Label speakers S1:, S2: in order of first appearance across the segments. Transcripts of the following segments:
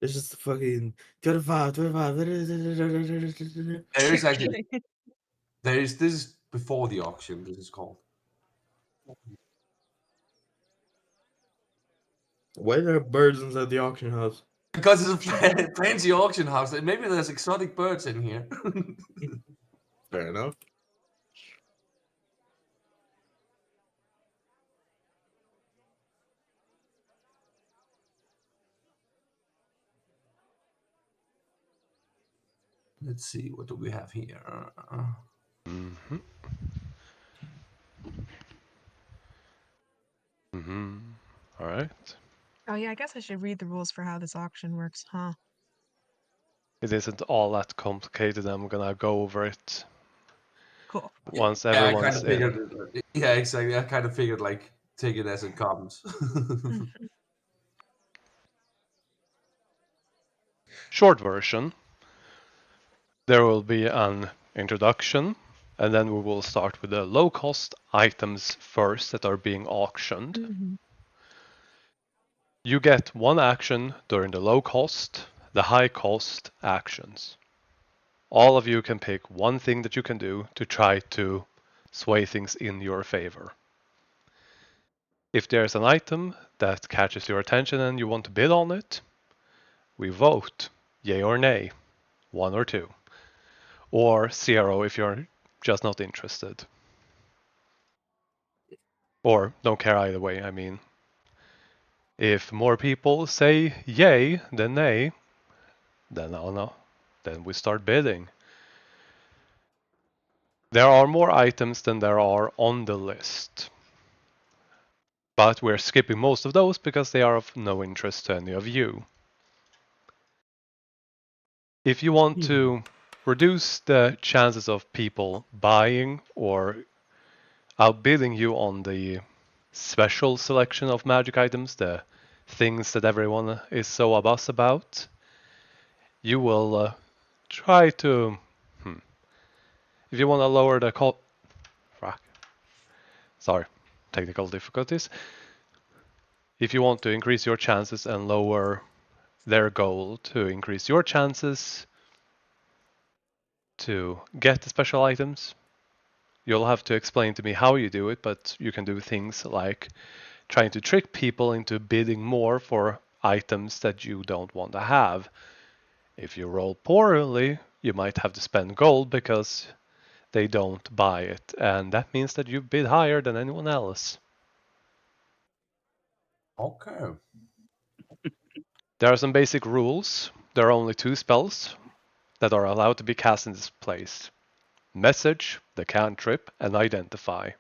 S1: It's just fucking 25, 25.
S2: There is actually this is before the auction. This is called.
S1: Why are there birds inside the auction house?
S2: Because it's a fancy auction house. Maybe there's exotic birds in here.
S1: Fair enough.
S2: Let's see, what do we have here?
S3: Mm-hmm. Mm-hmm. All right.
S4: Oh yeah, I guess I should read the rules for how this auction works, huh?
S3: It isn't all that complicated. I'm gonna go over it
S4: Cool.
S3: once
S2: Yeah, I kind
S3: everyone's
S2: of
S3: in.
S2: figured. Yeah, exactly. I kind of figured like take it as it comes.
S3: Short version. There will be an introduction, and then we will start with the low-cost items first that are being auctioned.
S4: Mm-hmm.
S3: You get one action during the low-cost, the high-cost actions. All of you can pick one thing that you can do to try to sway things in your favor. If there's an item that catches your attention and you want to bid on it, we vote yay or nay, 1 or 2, or 0 if you're just not interested. Or don't care either way, I mean. If more people say yay than nay, then oh no, then we start bidding. There are more items than there are on the list. But we're skipping most of those because they are of no interest to any of you. If you want to reduce the chances of people buying or outbidding you on the special selection of magic items, the things that everyone is so abuzz about, you will try to... If you want to lower the Sorry, technical difficulties. If you want to increase your chances and lower their goal to increase your chances to get the special items, you'll have to explain to me how you do it, but you can do things like trying to trick people into bidding more for items that you don't want to have. If you roll poorly, you might have to spend gold because they don't buy it, and that means that you bid higher than anyone else.
S2: Okay.
S3: There are some basic rules. There are only 2 spells that are allowed to be cast in this place. Message, the cantrip, and Identify.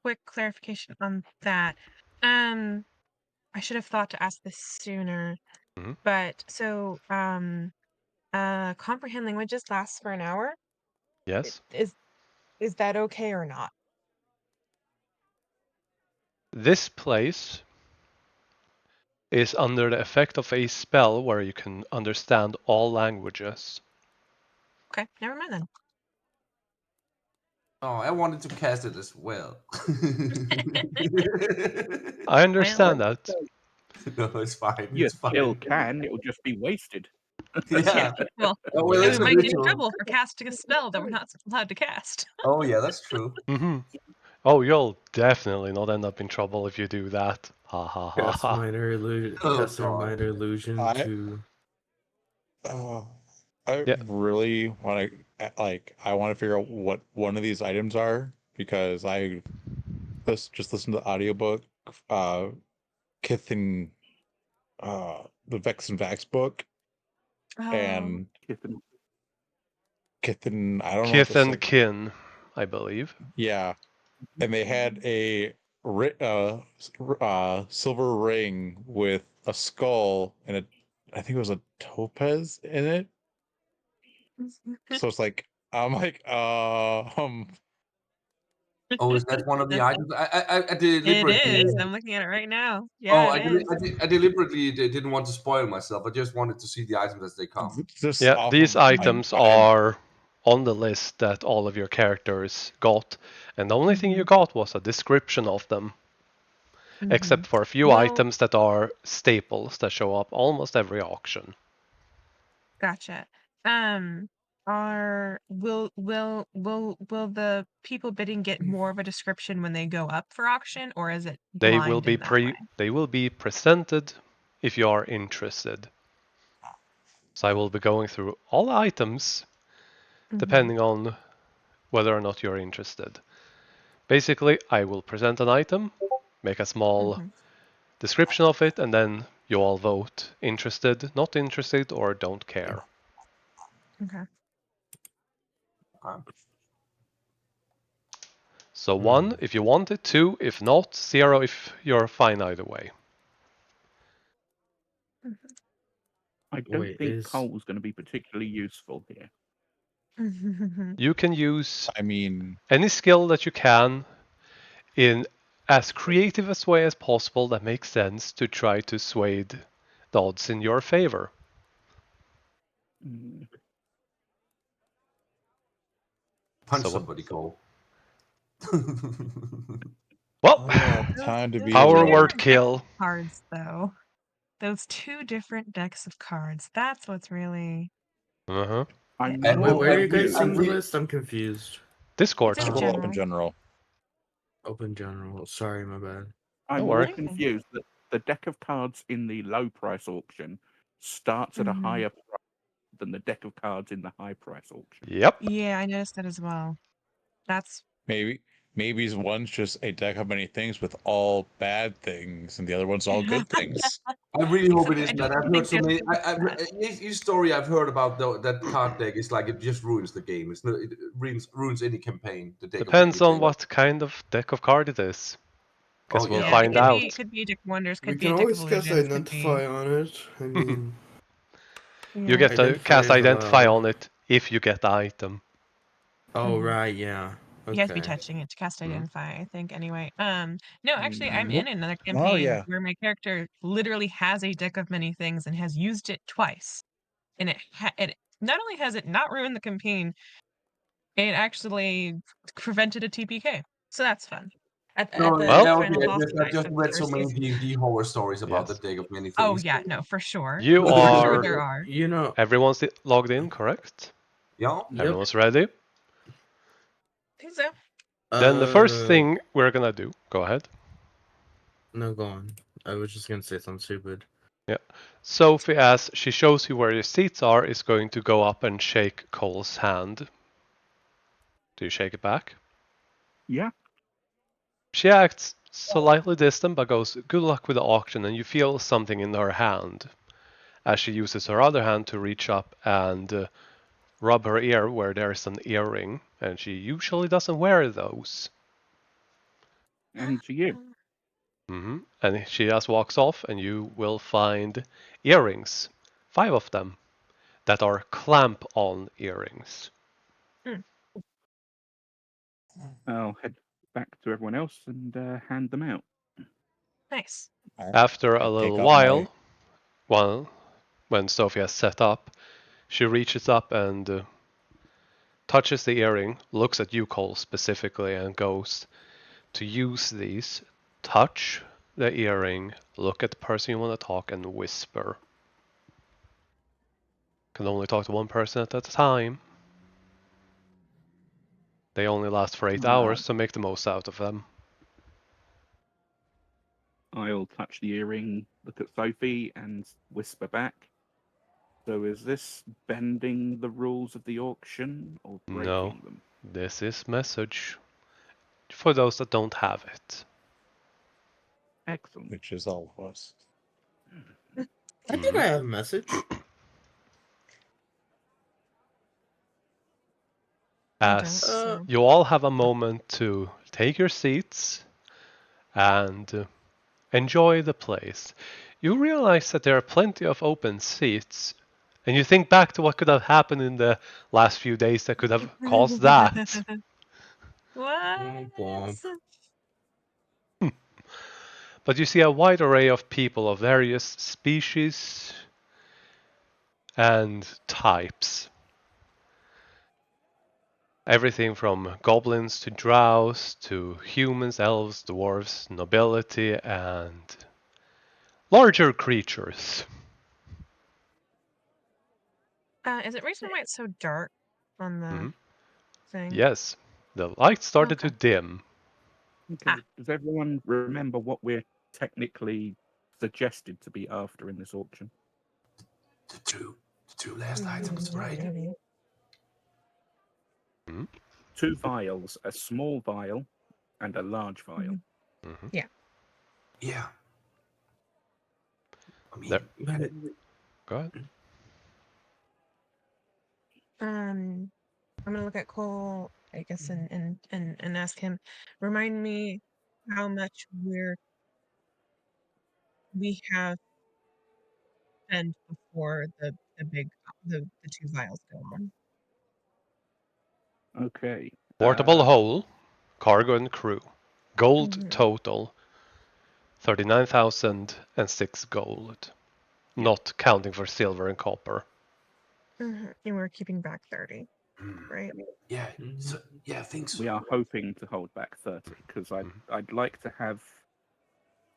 S4: Quick clarification on that. I should have thought to ask this sooner.
S3: Mhm.
S4: But so, comprehend languages lasts for an hour.
S3: Yes?
S4: Is that okay or not?
S3: This place is under the effect of a spell where you can understand all languages.
S4: Okay, never mind then.
S2: Oh, I wanted to cast it as well.
S3: I understand that.
S2: No, it's fine.
S5: You
S2: It's
S5: still
S2: fine.
S5: can. It will just be wasted.
S2: Yeah.
S4: Well,
S2: Oh, well,
S4: we
S2: it's a
S4: might get in
S2: ritual.
S4: trouble for casting a spell that we're not allowed to cast.
S2: Oh, yeah, that's true.
S3: Oh, you'll definitely not end up in trouble if you do that. Ha ha ha
S1: Cast
S3: ha.
S1: minor illusion.
S2: Oh,
S1: Cast
S2: God.
S1: minor illusion to.
S6: I
S3: Yeah.
S6: really want to I want to figure out what one of these items are because I just listened to the audiobook, Kith and the Vex and Vax book, and Kith and I don't know what
S3: Kith
S6: this
S3: and Kin, I believe.
S6: yeah, and they had a silver ring with a skull and I think it was a topaz in it. So it's like I'm like
S2: Oh, is that one of the items? I
S4: It
S2: deliberately.
S4: is. I'm looking at it right now.
S2: Oh,
S4: Yeah, it is.
S2: I deliberately didn't want to spoil myself. I just wanted to see the items as they come.
S6: just
S3: Yeah,
S6: off
S3: these
S6: of
S3: items are on the list that all of your characters got, and the only thing you got was a description of them. except for a few
S4: Well-
S3: items that are staples that show up almost every auction.
S4: Gotcha. Will the people bidding get more of a description when they go up for auction, or is it
S3: They will
S4: blinded that way?
S3: they will be presented if you are interested. So I will be going through all items depending on whether or not you're interested. Basically, I will present an item, make a small description of it, and then you all vote interested, not interested, or don't care.
S4: Okay.
S3: So 1 if you want it, 2 if not, 0 if you're fine either way.
S5: I don't
S1: Wait,
S5: think
S1: is-
S5: coal's going to be particularly useful here.
S3: You can use
S6: I mean,
S3: any skill that you can in as creative a way as possible that makes sense to try to sway the odds in your favor.
S5: Mm.
S2: Punch
S3: So-
S2: somebody, Cole.
S3: Well,
S6: time to be
S3: power
S6: a
S3: word
S4: different
S3: kill.
S4: cards, though. Those 2 different decks of cards. That's what's really.
S3: Uh-huh.
S5: I'm
S2: And
S1: Wait,
S5: more
S1: where are you
S5: confused.
S1: guys seeing the list? I'm confused.
S3: Discord.
S4: It's in
S2: Oh.
S4: general.
S6: open general.
S1: Open general. Sorry, my bad.
S5: I'm
S3: Don't
S5: more
S3: worry.
S5: confused that the deck of cards in the low price auction starts at a higher price than the deck of cards in the high price auction.
S3: Yep.
S4: Yeah, I noticed that as well. That's
S6: Maybe one's just a deck of many things with all bad things, and the other one's all good things.
S2: I really hope it
S4: I
S2: isn't
S4: don't
S2: that. I've
S4: think
S2: heard so
S4: there's
S2: many.
S4: that.
S2: Each story I've heard about that card deck is like it just ruins the game. It ruins any campaign. The deck
S3: Depends
S2: of
S3: on
S2: anything.
S3: what kind of deck of card it is. Guess
S2: Oh,
S3: we'll
S2: yeah.
S3: find
S4: it
S3: out.
S4: could be a deck of wonders,
S1: We
S4: could be
S1: can
S4: a deck
S1: always
S4: of
S1: cast
S4: illusions,
S1: identify on it. I mean,
S3: You get to
S1: Identify
S3: cast
S1: is
S3: identify
S1: allowed.
S3: on it if you get the item.
S1: oh right, yeah.
S4: You have to be
S1: Okay.
S4: touching it to cast
S3: Mhm.
S4: identify, I think, anyway. No, actually, I'm
S6: Nope.
S4: in another campaign
S6: yeah.
S4: where my character literally has a deck of many things and has used it twice. And it not only has it not ruined the campaign, it actually prevented a TPK. So that's fun. At the
S3: Well,
S4: final boss
S2: I
S4: fight
S2: just
S4: of the
S2: read so
S4: first
S2: many
S4: season.
S2: D&D horror stories about
S3: Yes.
S2: the deck of many things.
S4: Oh yeah, no, for sure.
S3: You
S4: For sure
S3: are
S4: there are.
S1: You know.
S3: everyone's logged in, correct?
S2: Yeah.
S1: Yep.
S3: Everyone's ready?
S4: I think so.
S3: Then the first thing we're gonna do. Go ahead.
S1: No, go on. I was just gonna say something stupid.
S3: Sophie, as she shows you where your seats are, is going to go up and shake Cole's hand. Do you shake it back?
S5: Yeah.
S3: She acts slightly distant but goes, "Good luck with the auction," and you feel something in her hand as she uses her other hand to reach up and rub her ear where there's an earring, and she usually doesn't wear those.
S5: And to you.
S3: And she just walks off, and you will find earrings, 5 of them, that are clamp-on earrings.
S5: I'll head back to everyone else and hand them out.
S4: Nice.
S3: After
S6: I
S3: a little
S6: take out
S3: while, when Sophie has set up, she reaches up and touches the earring, looks at you, Cole, specifically, and goes, "To use these, touch the earring, look at the person you want to talk, and whisper. Can only talk to one person at a time. They only last for 8 hours, so make the most out of them."
S5: I'll touch the earring, look at Sophie, and whisper back. So is this bending the rules of the auction or breaking
S3: No.
S5: them?
S3: This is message for those that don't have it.
S5: Excellent.
S6: Which is all of us.
S1: I think I have a message.
S3: As
S4: so.
S3: you all have a moment to take your seats and enjoy the place, you realize that there are plenty of open seats, and you think back to what could have happened in the last few days that could have caused that.
S4: What?
S1: Womp.
S3: But you see a wide array of people of various species and types. Everything from goblins to drows to humans, elves, dwarves, nobility, and larger creatures.
S4: Is it reason why it's so dark on the
S3: Mhm.
S4: thing?
S3: Yes, the light started to
S4: Okay.
S3: dim.
S5: Okay.
S4: Ah.
S5: Does everyone remember what we're technically suggested to be after in this auction?
S2: The two last items, right?
S3: Mhm.
S5: 2 vials, a small vial and a large vial.
S3: Mhm.
S2: Yeah. I mean,
S3: There- Go ahead.
S4: I'm gonna look at Cole, I guess, and ask him. Remind me how much we have spent before the 2 vials go on.
S5: Okay.
S3: Portable hole, cargo and crew. Gold
S4: Mhm.
S3: total 39,006 gold. Not counting for silver and copper.
S4: And we're keeping back 30, right?
S2: Yeah. So, yeah, I think so.
S5: We are hoping to hold back 30 because I'd like to have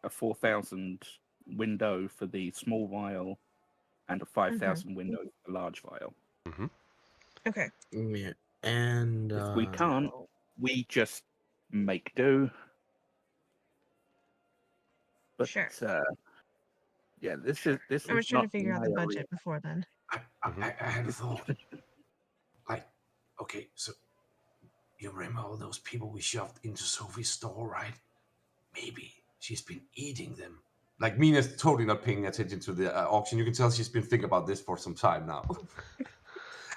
S5: a 4,000 window for the small vial and a 5,000 window for the large vial.
S3: Mm-hmm.
S4: Okay.
S1: Yeah. And
S5: If we can't, we just make do. But
S4: Sure.
S5: yeah, this
S4: I
S5: is
S4: was trying
S5: not
S4: to figure out the
S5: my
S4: budget
S5: area.
S4: before then.
S2: I had a thought. Like, okay, so you remember all those people we shoved into Sophie's store, right? Maybe she's been eating them. Like, Mina's totally not paying attention to the auction. You can tell she's been thinking about this for some time now.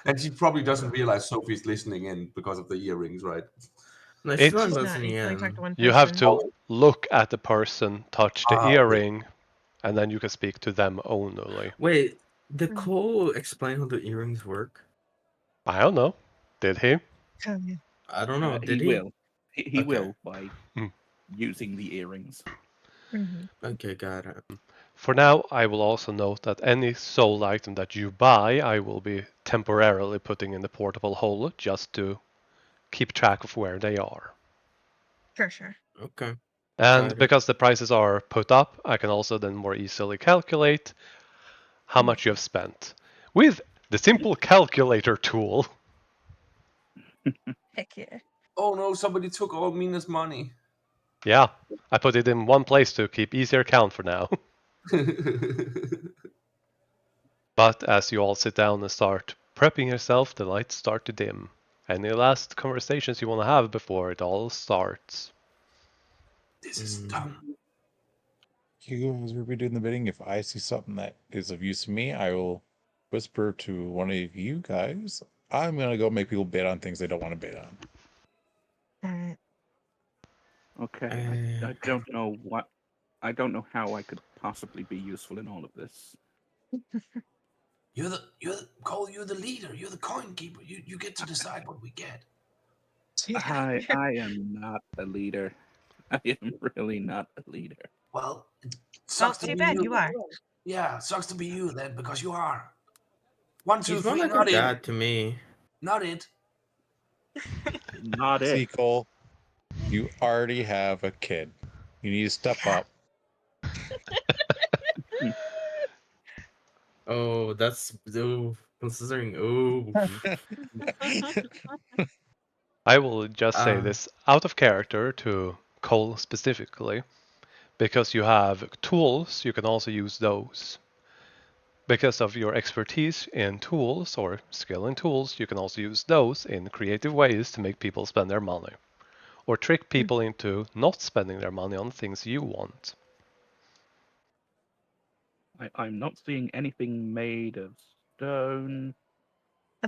S2: And she probably doesn't realize Sophie's listening in because of the earrings, right?
S1: no, she's not
S3: It's-
S4: She's not.
S1: listening
S4: You can only talk to
S1: in.
S4: one person.
S3: You have to look at the person, touch the
S2: Okay.
S3: earring, and then you can speak to them only.
S1: Wait, did
S4: Mhm.
S1: Cole explain how the earrings work?
S3: I don't know. Did he?
S4: Oh, yeah.
S1: I don't know.
S5: He
S1: Did he?
S5: will. He
S1: Okay.
S5: will by
S3: Hmm.
S5: using the earrings.
S1: Okay, got it.
S3: For now, I will also note that any soul item that you buy, I will be temporarily putting in the portable hole just to keep track of where they are.
S4: Sure.
S1: Okay.
S3: And
S1: Got it.
S3: because the prices are put up, I can also then more easily calculate how much you have spent with the simple calculator tool.
S4: Heck yeah.
S2: Oh no, somebody took all Mina's money.
S3: Yeah, I put it in one place to keep easier count for now. But as you all sit down and start prepping yourself, the lights start to dim. Any last conversations you want to have before it all starts?
S2: This is dumb.
S6: You, as we're doing the bidding, if I see something that is of use to me, I will whisper to one of you guys. I'm gonna go make people bid on things they don't want to bid on.
S4: Alright.
S5: Okay, I don't know what. I don't know how I could possibly be useful in all of this.
S2: Cole, you're the leader. You're the coin keeper. You get to decide what we get.
S5: I am not a leader. I am really not a leader.
S2: Well, it
S4: Well,
S2: sucks to
S4: too
S2: be
S4: bad
S2: you.
S4: you are.
S2: Yeah, sucks to be you then, because you are. 1, 2,
S1: He's more
S2: 3,
S1: like a
S2: not it.
S1: dad to me.
S2: Not it.
S5: Not
S6: See,
S5: it.
S6: Cole, you already have a kid. You need to step up.
S1: Oh, that's considering. Oh,
S3: I will just say this out of character to Cole specifically. Because you have tools, you can also use those. Because of your expertise in tools or skill in tools, you can also use those in creative ways to make people spend their money. Or trick people into not spending their money on things you want.
S5: I'm not seeing anything made of stone.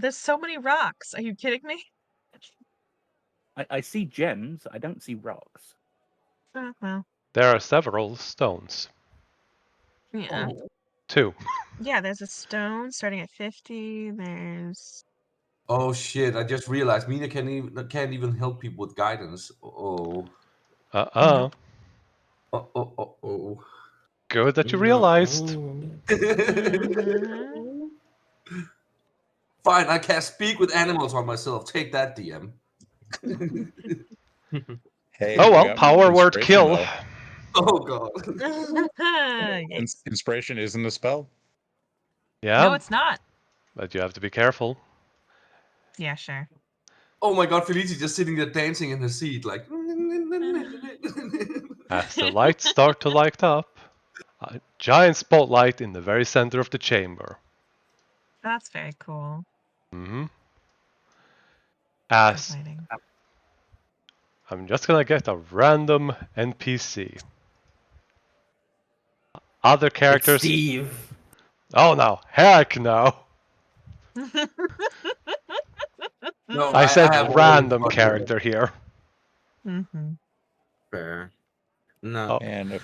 S4: There's so many rocks. Are you kidding me?
S5: I see gems. I don't see rocks.
S4: Oh, well.
S3: There are several stones.
S4: Yeah.
S3: 2.
S4: Yeah, there's a stone starting at 50. There's.
S2: Oh shit! I just realized Mina can't even help people with guidance. Oh.
S3: Uh-uh.
S2: Oh.
S3: Good that you
S1: no.
S3: realized.
S4: Mhm.
S2: Fine, I can't speak with animals on myself. Take that, DM.
S6: Hey,
S3: Oh
S6: we
S3: well,
S6: got
S3: power word
S6: inspiration,
S3: kill.
S6: though.
S2: Oh god.
S4: Yes.
S6: Inspiration isn't a spell.
S3: Yeah,
S4: No, it's not.
S3: but you have to be careful.
S4: Yeah, sure.
S2: Oh my god, Felicia just sitting there dancing in her seat, like.
S3: As the lights start to light up, a giant spotlight in the very center of the chamber.
S4: That's very cool.
S3: hmm
S4: Good
S3: As
S4: lighting.
S3: I'm just gonna get a random NPC. Other
S1: It's
S3: characters.
S1: Steve.
S3: Oh no, heck no!
S2: No,
S3: I
S2: I
S3: said
S2: have already
S3: random
S2: got
S3: character here.
S4: Mm-hmm.
S1: Fair. No.
S3: Oh,
S6: And if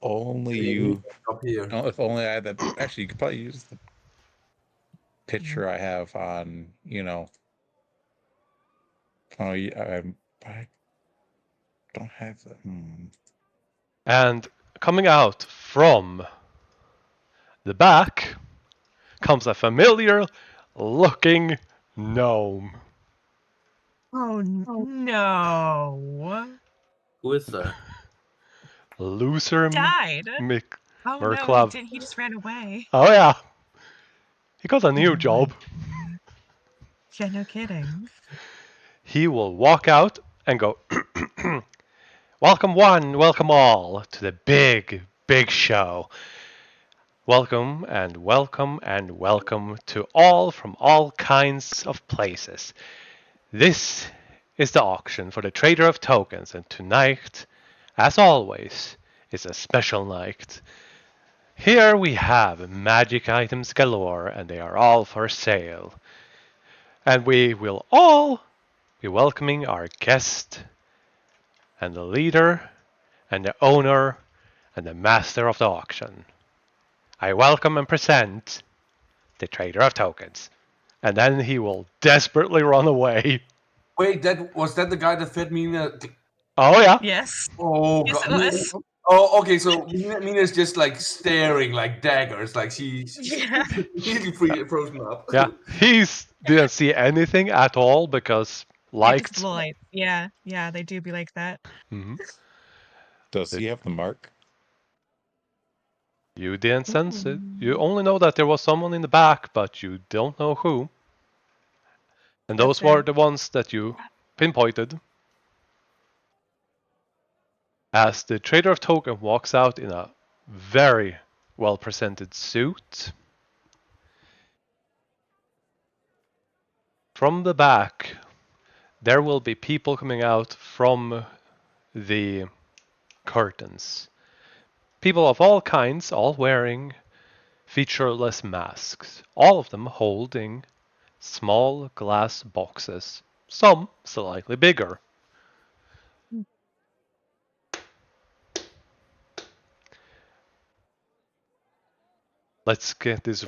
S6: only
S2: it
S6: you,
S2: up here.
S6: if only I had that. Actually, you could probably use the picture I have on. I don't have the.
S3: and coming out from the back comes a familiar looking gnome.
S4: Oh no!
S1: Who is that?
S3: Loser
S4: Died.
S3: Mick
S4: Oh no, he
S3: Merklav.
S4: did. He just ran away.
S3: Oh yeah, he got a
S4: Oh
S3: new
S4: my
S3: job.
S4: God. Yeah, no kidding.
S3: He will walk out and go, welcome one, welcome all to the big, big show. Welcome and welcome and welcome to all from all kinds of places. This is the auction for the Trader of Tokens, and tonight, as always, is a special night. Here we have magic items galore, and they are all for sale. And we will all be welcoming our guest, and the leader, and the owner, and the master of the auction. I welcome and present the Trader of Tokens. And then he will desperately run away.
S2: Wait, was that the guy that fed Mina?
S3: Oh yeah.
S4: Yes.
S2: Oh
S4: Yes,
S2: god.
S4: it was.
S2: Oh, okay. So Mina's just like staring like daggers, like she's
S4: Yeah.
S2: completely frozen up.
S3: Yeah. He's didn't see anything at all because
S4: It just
S3: liked.
S4: lights. Yeah, yeah, they do be like that.
S3: hmm
S6: Does he have the mark?
S3: You didn't sense it. You
S4: Ooh.
S3: only know that there was someone in the back, but you don't know who. And
S4: That's
S3: those were
S4: fair.
S3: the ones that you pinpointed. As the Trader of Token walks out in a very well presented suit. From the back, there will be people coming out from the curtains. People of all kinds, all wearing featureless masks, all of them holding small glass boxes, some slightly bigger. Let's get this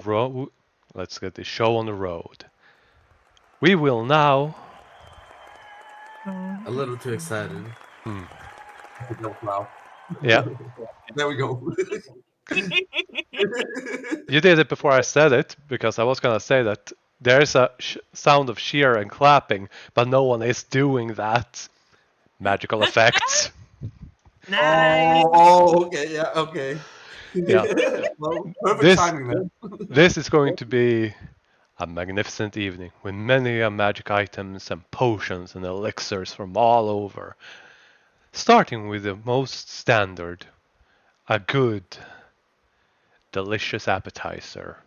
S3: show on the road. We will now.
S1: A little too excited.
S2: Wow.
S3: Yeah,
S2: There we go.
S3: you did it before I said it because I was gonna say that there's a sound of cheer and clapping, but no one is doing that. Magical effects.
S4: Nice.
S2: Okay, yeah, okay.
S3: Yeah.
S2: Well, perfect
S3: This
S2: timing then.
S3: this is going to be a magnificent evening with many magic items and potions and elixirs from all over. Starting with the most standard, a good, delicious appetizer.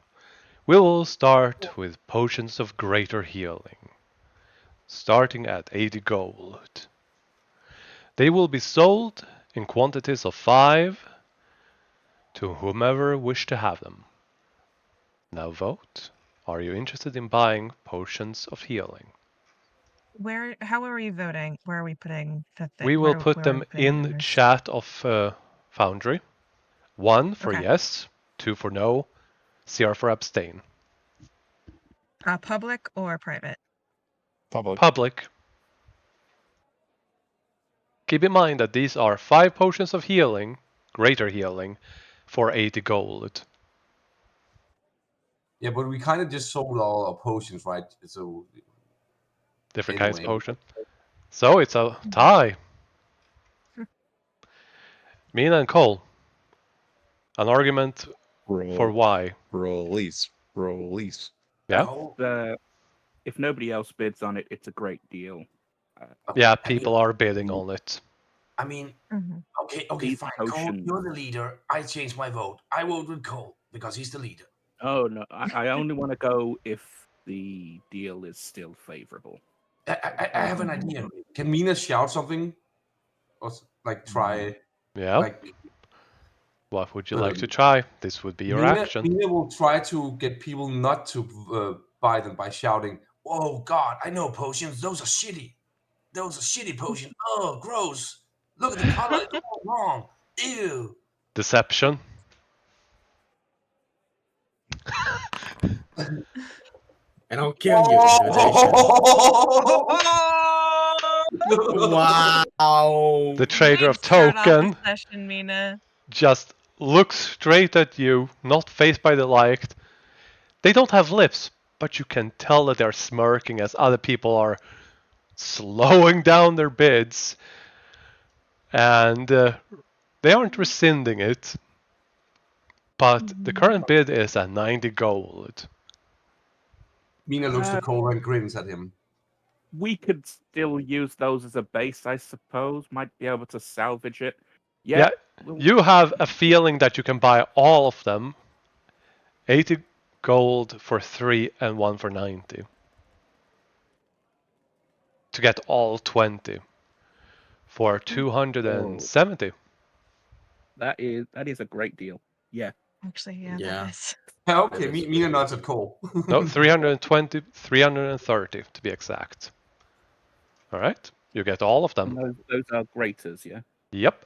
S3: We will start with potions of greater healing, starting at 80 gold. They will be sold in quantities of 5 to whomever wish to have them. Now vote. Are you interested in buying potions of healing?
S4: How are we voting? Where are we putting the thing?
S3: We will put
S4: where are we
S3: them
S4: putting
S3: in
S4: those?
S3: chat of Foundry. 1 for
S4: Okay.
S3: yes, 2 for no, 0 for abstain.
S4: Public or private?
S6: Public.
S3: Public. Keep in mind that these are 5 potions of healing, greater healing, for 80 gold.
S2: Yeah, but we kind of just sold all our potions, right? So
S3: Different kinds of
S2: anyway.
S3: potion. So it's a tie. Mina and Cole. An argument for why.
S6: Release.
S3: Yeah.
S5: If nobody else bids on it, it's a great deal.
S3: Yeah, people are bidding on it.
S2: I mean,
S4: Mhm.
S2: okay,
S5: These
S2: fine. Cole,
S5: potions.
S2: you're the leader. I change my vote. I vote with Cole because he's the leader.
S5: Oh no, I only want to go if the deal is still favorable.
S2: I have an idea. Can Mina shout something? Or like try?
S3: Yeah.
S2: Like
S3: What would you like to try? This would be your action.
S2: Mina will try to get people not to buy them by shouting, "Oh God, I know potions. Those are shitty. Those are shitty potions. Oh, gross. Look at the color. It's all wrong. Ew."
S3: Deception.
S1: And I'll kill you. Intimidation. Wow.
S3: The trader
S4: Way
S3: of
S4: to start off the
S3: token
S4: session, Mina.
S3: just looks straight at you, not faced by the light. They don't have lips, but you can tell that they're smirking as other people are slowing down their bids. And they aren't rescinding it. But the current bid is at 90 gold.
S2: Mina looks to Cole and grins at him.
S5: We could still use those as a base, I suppose. Might be able to salvage it.
S3: Yeah, you have a feeling that you can buy all of them. 80 gold for 3 and 1 for 90. To get all 20 for 270.
S5: That is a great deal. Yeah.
S4: Actually, yeah,
S1: Yeah.
S4: that is.
S2: Okay, Mina nods at Cole.
S3: No, 320, 330 to be exact. All right, you get all of them.
S5: And those are graters, yeah.
S3: Yep.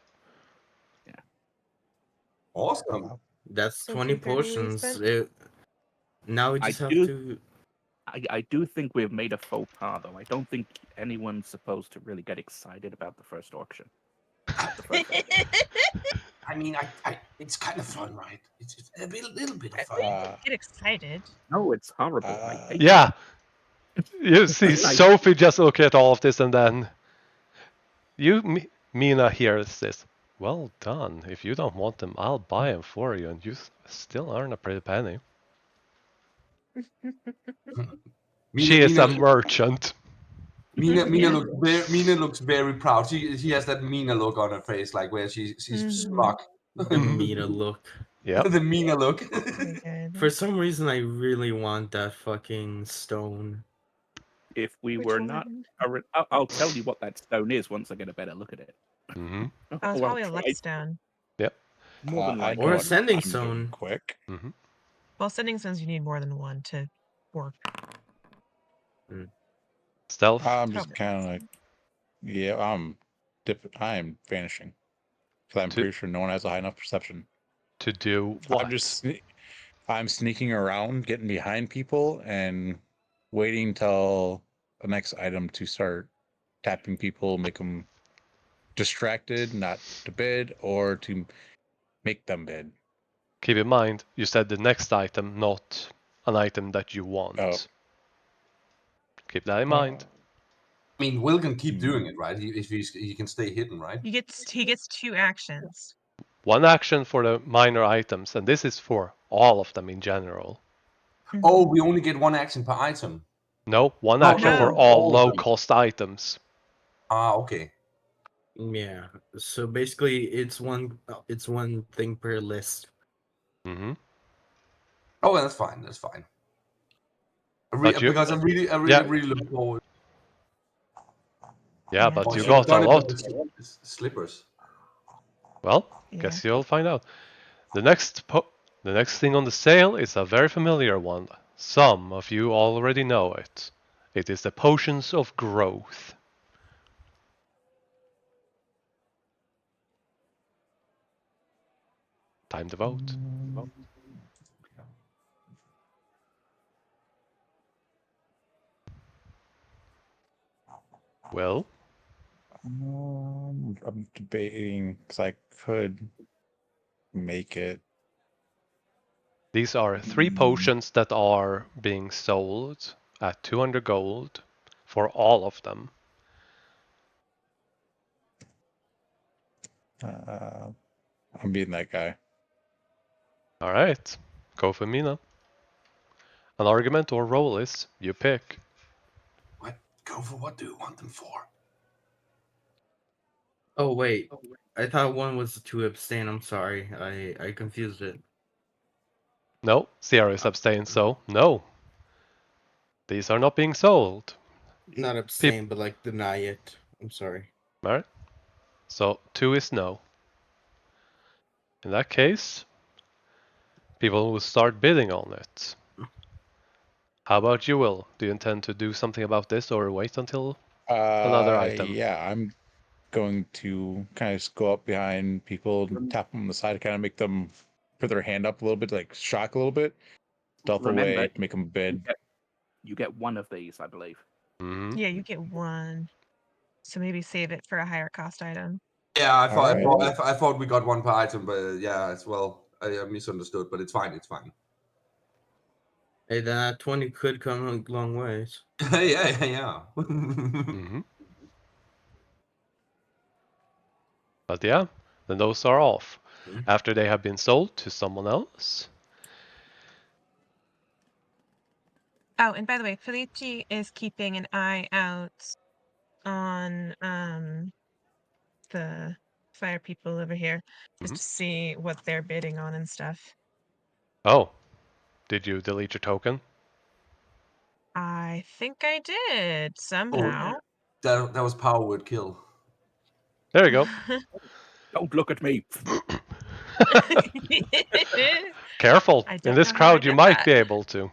S2: Awesome.
S1: That's
S4: So
S1: 20
S4: 230 we
S1: potions. Now we just have to.
S5: I do think we've made a faux pas, though. I don't think anyone's supposed to really get excited about the first auction.
S2: I mean, it's kind of fun, right? It's a little bit of fun.
S4: Get excited.
S5: No, it's horrible. I hate
S3: Yeah. You see Sophie just look at all of this and then Mina hears this. Well done. If you don't want them, I'll buy them for you, and you still earn a pretty penny. She is a merchant.
S2: Mina looks very proud. She has that Mina look on her face, like where she's smug.
S1: The Mina look.
S3: Yeah.
S2: The Mina look.
S1: For some reason, I really want that fucking stone.
S5: If we were not, I'll tell you what that stone is once I get a better look at it.
S3: Mm-hmm.
S4: Oh, it's probably a luck stone.
S3: Yep.
S5: More than likely.
S1: Or a sending stone.
S6: Quick.
S3: Mm-hmm.
S4: Well, sending stones you need more than one to work.
S3: Stealth.
S6: I'm just kind of like, yeah, I'm vanishing because I'm pretty sure no one has a high enough perception.
S3: To do what?
S6: I'm sneaking around, getting behind people, and waiting till the next item to start tapping people, make them distracted, not to bid, or to make them bid.
S3: Keep in mind, you said the next item, not an item that you want.
S6: Oh.
S3: Keep that in mind.
S2: I mean, Will can keep doing it, right? If he can stay hidden, right?
S4: He gets 2 actions.
S3: One action for the minor items, and this is for all of them in general.
S2: Oh, we only get 1 action per item.
S3: No, one action for all low-cost items.
S2: Ah, okay.
S1: Yeah. So basically, it's one thing per list.
S3: Mm-hmm.
S2: Oh, that's fine. That's fine. Because I really look forward.
S3: Yeah, but you got a lot.
S2: Slippers.
S3: Well, guess you'll find out. The next thing on the sale is a very familiar one. Some of you already know it. It is the Potions of Growth. Time to vote. Well,
S6: I'm debating because I could make it
S3: These are 3 potions that are being sold at 200 gold for all of them.
S6: I'm beating that guy.
S3: All right, go for Mina. An argument or roll is you pick.
S2: What? Go for what do you want them for?
S1: Oh wait, I thought one was to abstain. I'm sorry, I confused it.
S3: No, Sierra is abstained, so no. These are not being sold.
S1: Not abstain, but like deny it. I'm sorry.
S3: Alright, so 2 is no. In that case, people will start bidding on it. How about you, Will? Do you intend to do something about this or wait until another item?
S6: Yeah, I'm going to kind of go up behind people, tap them on the side, kind of make them put their hand up a little bit, like shock a little bit, stealth
S5: Remember,
S6: away, make them bid.
S5: You get one of these, I believe.
S3: Mm-hmm.
S4: Yeah, you get one. So maybe save it for a higher cost item.
S2: Yeah, I thought,
S6: Alright.
S2: I thought we got one per item, but yeah, as well. I misunderstood, but it's fine. It's fine.
S1: Hey, that 20 could come a long ways.
S2: yeah.
S3: Mm-hmm. But yeah, then those are off. After they have been sold to someone else.
S4: Oh, and by the way, Felici is keeping an eye out on the fire people over here, just to see what they're bidding on and stuff.
S3: Oh, did you delete your token?
S4: I think I did somehow.
S2: That was power word kill.
S3: There you go.
S5: Don't look at me.
S3: Careful.
S4: I
S3: In
S4: don't
S3: this
S4: know how I
S3: crowd, you
S4: did
S3: might
S4: that.
S3: be able to.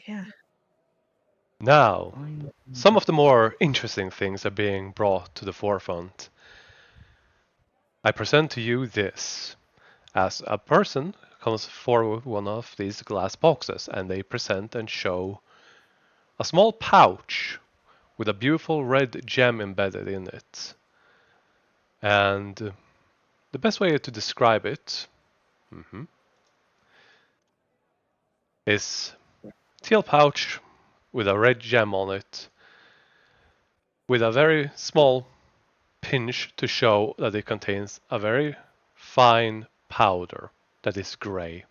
S4: Yeah.
S3: Now, some of the more interesting things are being brought to the forefront. I present to you this. As a person comes forward one of these glass boxes and they present and show a small pouch with a beautiful red gem embedded in it. And the best way to describe it is teal pouch with a red gem on it with a very small pinch to show that it contains a very fine powder that is gray.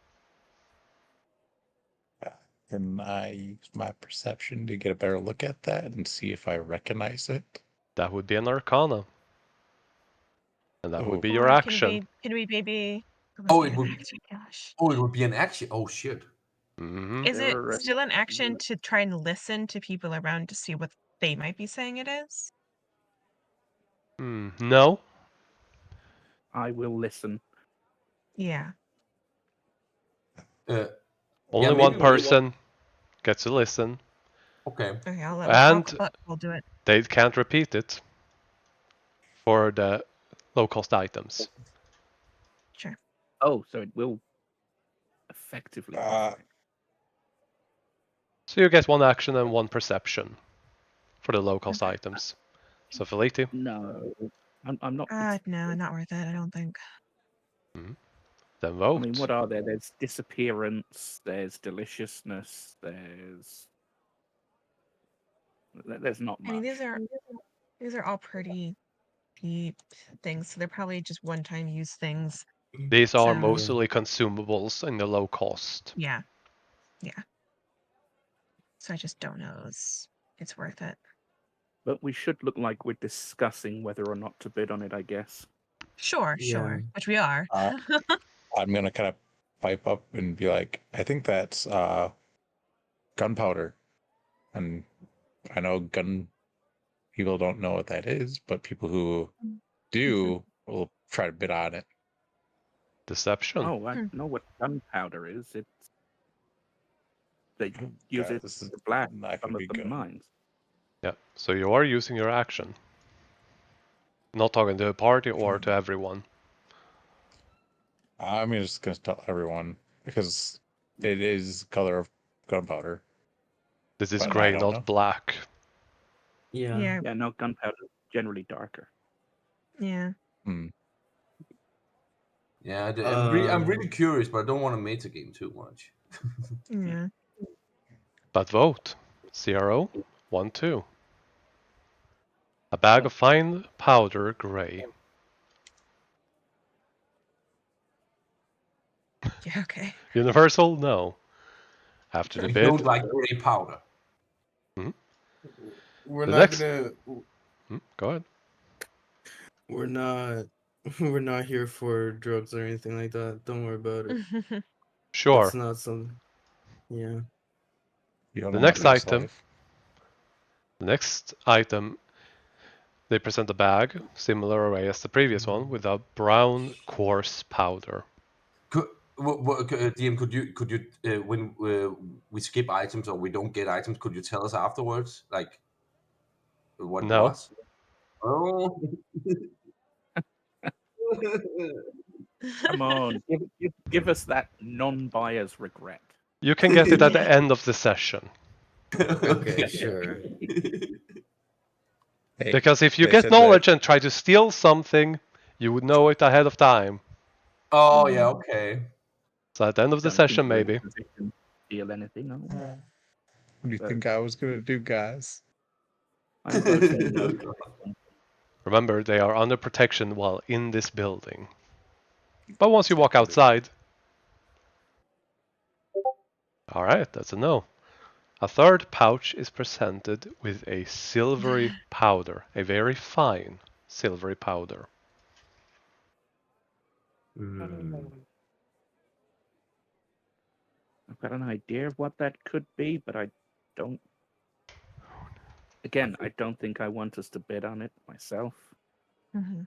S6: Can I use my perception to get a better look at that and see if I recognize it?
S3: That would be an arcana. And that would be
S6: Oh.
S3: your
S4: Or
S3: action.
S4: can we maybe?
S2: Oh, it would.
S4: Action, gosh.
S2: Oh, it would be an action. Oh shit.
S4: Is it still an action to try and listen to people around to see what they might be saying it is?
S3: No.
S5: I will listen.
S4: Yeah.
S3: Only one person gets to listen.
S2: Okay.
S4: Okay,
S3: And
S4: I'll do it.
S3: they can't repeat it for the low cost items.
S4: Sure.
S5: Oh, so it will effectively.
S3: So you get 1 action and 1 perception for the low cost items. So Feliti?
S5: No, I'm not.
S4: No, not worth it, I don't think.
S3: Then vote.
S5: I mean, what are there? There's disappearance. There's deliciousness. There's not much.
S4: I mean, these are all pretty cheap things, so they're probably just one-time use things.
S3: These are
S4: So-
S3: mostly consumables in the low cost.
S4: Yeah. So I just don't know it's worth it.
S5: But we should look like we're discussing whether or not to bid on it, I guess.
S4: Sure, which we are.
S6: I'm gonna kind of pipe up and be like, I think that's gunpowder, and I know gun people don't know what that is, but people who do will try to bid on it.
S3: Deception.
S5: Oh, I know what gunpowder is. It's they use it
S6: This is
S5: to blast
S6: not
S5: some
S6: gonna
S5: of
S6: be
S5: the
S6: good.
S5: mines.
S3: Yeah, so you are using your action. Not talking to the party or to everyone.
S6: I'm just gonna tell everyone because it is color of gunpowder.
S3: This is
S6: But I
S3: gray,
S6: don't
S3: not
S6: know.
S3: black.
S1: Yeah.
S5: Yeah, no, gunpowder is generally darker.
S4: Yeah.
S2: Yeah, I'm really curious, but I don't want to metagame too much.
S4: Yeah.
S3: But vote. CRO 1-2. A bag of fine powder gray.
S4: Yeah. Okay.
S3: Universal? No. After the
S2: I
S3: bid.
S2: don't like gray powder.
S1: We're
S3: The
S1: not
S3: next-
S1: gonna.
S3: Go ahead.
S1: We're not. We're not here for drugs or anything like that. Don't worry about it.
S3: Sure.
S1: It's not something. Yeah.
S6: You don't
S3: The
S6: know my
S3: next
S6: past
S3: item.
S6: life.
S3: The next item, they present a bag, similar array as the previous one, with a brown coarse powder.
S2: DM, could you when we skip items or we don't get items, could you tell us afterwards, like what it
S3: No.
S2: was? Oh.
S5: Come on, give us that non-buyer's regret.
S3: You can get it at the end of the session.
S1: Okay, sure.
S6: Hey,
S3: Because if you
S6: they
S3: get
S6: said
S3: knowledge
S6: that
S3: and try to steal something, you would know it ahead of time.
S2: Oh yeah, okay.
S3: So at the end of the
S5: Don't think
S3: session,
S5: we're in a
S3: maybe.
S5: position to steal anything. No.
S6: what do you think I was gonna do, guys?
S5: I'm voting no.
S3: Remember, they are under protection while in this building. But once you walk outside... Alright, that's a no. A third pouch is presented with a silvery powder. A very fine silvery powder.
S1: Mm.
S5: I've got an idea of what that could be, but I don't. Again, I don't think I want us to bid on it myself.
S4: Mhm.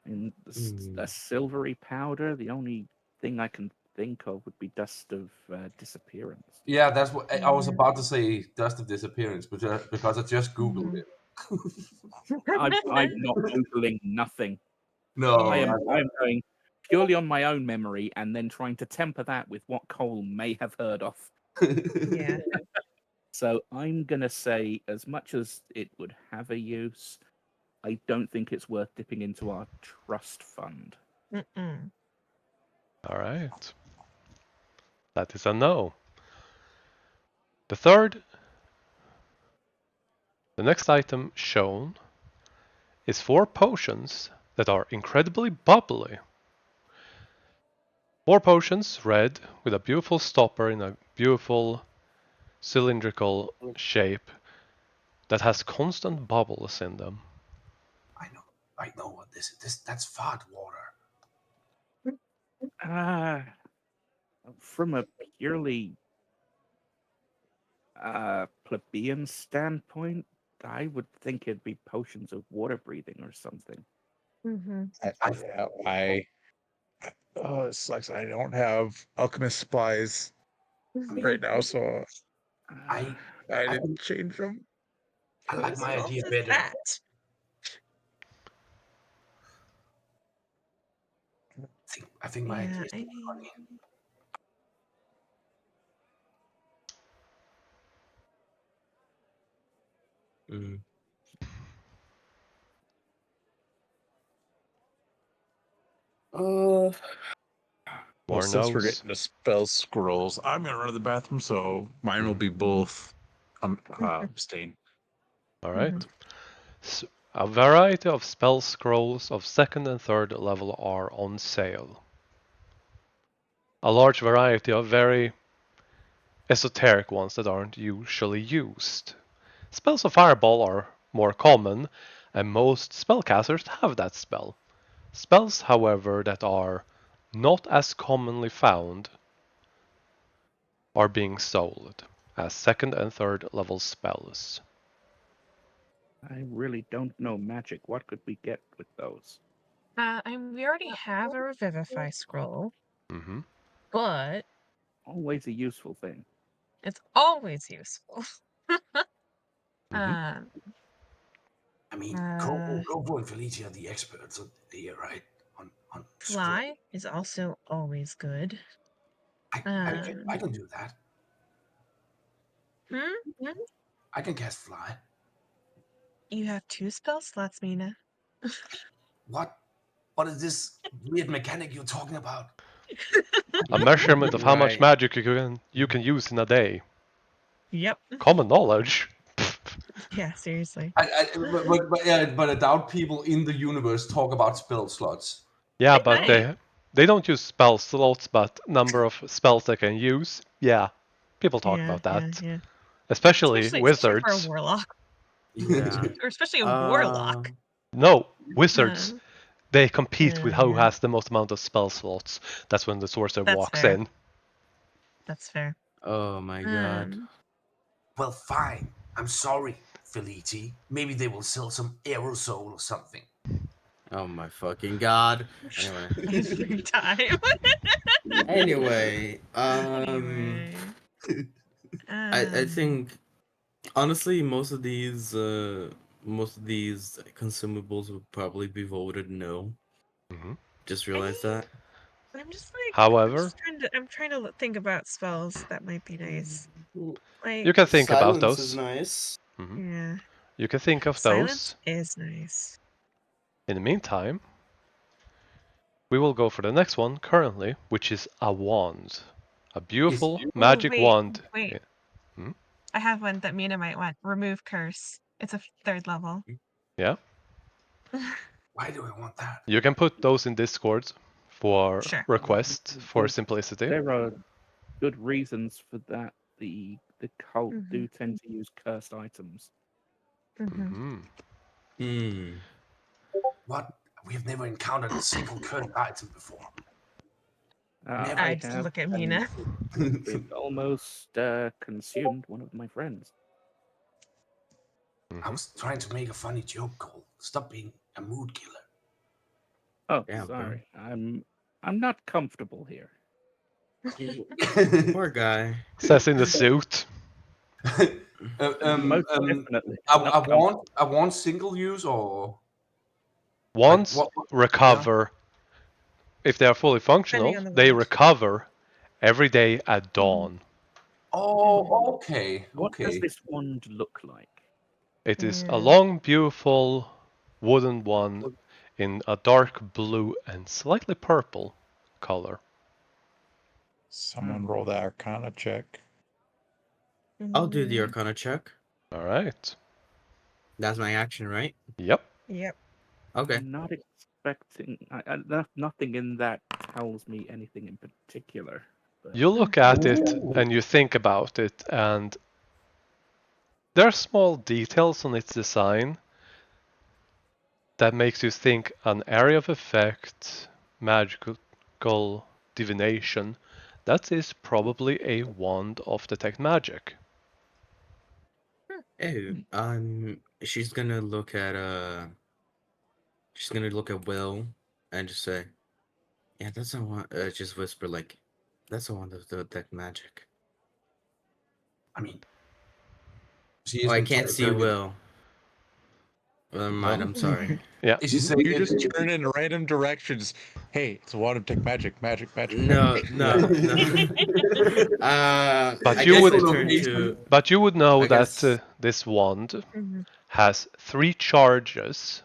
S5: In
S1: Mm.
S5: a silvery powder, the only thing I can think of would be dust of disappearance.
S2: Yeah, that's what I was
S4: Yeah.
S2: about to say. Dust of disappearance, but because I just googled
S4: Mhm.
S2: it.
S5: I'm not googling nothing.
S2: No,
S5: I am going purely on my own memory and then trying to temper that with what Cole may have heard of.
S4: Yeah.
S5: So I'm gonna say, as much as it would have a use, I don't think it's worth dipping into our trust fund.
S4: Mm-mm.
S3: Alright. That is a no. The next item shown is 4 potions that are incredibly bubbly. 4 potions, red, with a beautiful stopper in a beautiful cylindrical shape that has constant bubbles in them.
S2: I know what this is. That's fart water.
S5: From a purely plebeian standpoint, I would think it'd be potions of water breathing or something.
S4: Mhm.
S6: Oh, it sucks. I don't have alchemist supplies right now, so
S2: I
S6: I
S2: I
S6: didn't change them.
S2: I like my
S4: What
S2: idea
S4: is
S2: better.
S4: that?
S2: I think my
S4: Yeah,
S2: idea is
S4: I
S2: more
S4: mean,
S2: funny.
S1: Mm.
S3: More
S6: Well, since we're
S3: no's.
S6: getting the spell scrolls, I'm gonna run to the bathroom, so mine will be both abstain.
S3: Alright. A variety of spell scrolls of 2nd and 3rd level are on sale. A large variety of very esoteric ones that aren't usually used. Spells of Fireball are more common, and most spellcasters have that spell. Spells, however, that are not as commonly found are being sold as 2nd and 3rd level spells.
S5: I really don't know magic. What could we get with those?
S4: we already have a Revivify scroll,
S3: Mm-hmm.
S4: but
S5: Always a useful thing.
S4: it's always useful.
S3: Mm-hmm.
S2: I mean,
S4: Uh,
S2: Kobo and Felicia are the experts here, right? On
S4: Fly is also always good.
S2: I can do that.
S4: Hmm?
S2: I can cast fly.
S4: You have 2 spell slots, Mina.
S2: What? What is this weird mechanic you're talking about?
S3: A measurement of how much
S1: Right.
S3: magic you can use in a day.
S4: Yep.
S3: Common knowledge.
S4: Yeah, seriously.
S2: But I doubt people in the universe talk about spell slots.
S3: Yeah,
S4: They
S3: but
S4: might.
S3: they don't use spell slots, but number of spells they can use. Yeah, people talk
S4: Yeah,
S3: about that.
S4: yeah.
S3: Especially
S4: Especially for a
S3: wizards.
S4: warlock,
S1: Yeah.
S4: or especially a warlock.
S3: No, wizards.
S4: Uh,
S3: They compete with who
S4: yeah.
S3: has the most amount of spell slots. That's when the sorcerer
S4: That's
S3: walks
S4: fair.
S3: in.
S4: That's fair.
S1: Oh my god.
S2: Well, fine. I'm sorry, Felici. Maybe they will sell some aerosol or something.
S1: Oh my fucking god. Anyway.
S4: Every time.
S1: Anyway,
S4: Anyway.
S1: I think honestly most of these consumables would probably be voted no.
S3: Mhm.
S1: Just realized that.
S4: I'm just like,
S3: However,
S4: I'm trying to think about spells that might be nice. Like,
S3: you can think about
S1: Silence is
S3: those.
S1: nice.
S4: yeah,
S3: You can think of
S4: silence
S3: those.
S4: is nice.
S3: In the meantime, we will go for the next one currently, which is a wand. A beautiful
S4: Ooh,
S3: magic
S4: wait,
S3: wand.
S4: wait.
S3: Hmm?
S4: I have one that Mina might want. Remove curse. It's a 3rd level.
S3: Yeah,
S2: Why do I want that?
S3: you can put those in Discord for
S4: Sure.
S3: request for
S5: There's-
S3: simplicity.
S5: There are good reasons for that. The cult do
S4: Mhm.
S5: tend to use cursed items.
S4: Mhm.
S1: Hmm.
S2: What? We have never encountered a single cursed item before. Never.
S4: I
S5: I
S4: just
S5: have,
S4: look at
S5: and
S4: Mina.
S5: it almost consumed one of my friends.
S2: I was trying to make a funny joke, Cole. Stop being a mood killer.
S5: Oh,
S1: Damn, bro.
S5: sorry. I'm not comfortable here.
S1: Poor guy.
S3: Says in the suit.
S5: Most definitely. not
S2: I want single use or
S3: Wands
S2: what?
S3: recover, if they are fully functional,
S4: Depending on the
S3: they
S4: wand.
S3: recover every day at dawn.
S2: Oh, okay,
S5: What does
S2: okay.
S5: this wand look like?
S3: It is a
S4: Yeah.
S3: long, beautiful wooden one in a dark blue and slightly purple color.
S6: Someone roll that Arcana check.
S1: I'll do the
S4: Mm,
S1: Arcana check.
S3: All right.
S1: That's my action, right?
S3: Yep.
S4: Yep.
S1: Okay.
S5: I'm not expecting. Nothing in that tells me anything in particular. But
S3: You look at it
S2: Ooh.
S3: and you think about it, and there are small details on its design that makes you think an area of effect, magical divination. That is probably a wand of detect magic.
S1: Oh, she's gonna look at Will and just say, "Yeah, that's a one." Just whisper like, "That's a one of the detect magic."
S2: I mean, she
S1: Oh, I
S2: isn't
S1: can't see
S2: telling me.
S1: Will. Well, never mind. I'm sorry.
S3: Yeah.
S2: Is she saying
S6: You
S2: it?
S6: just turn in random directions. Hey, it's a wand of tech magic, magic, magic.
S1: No,
S6: magic.
S1: no, no.
S3: But
S1: I
S3: you
S1: guess
S3: would-
S1: I turn to.
S3: But you would know
S1: I
S3: that
S1: guess.
S3: this wand
S4: Mhm.
S3: has 3 charges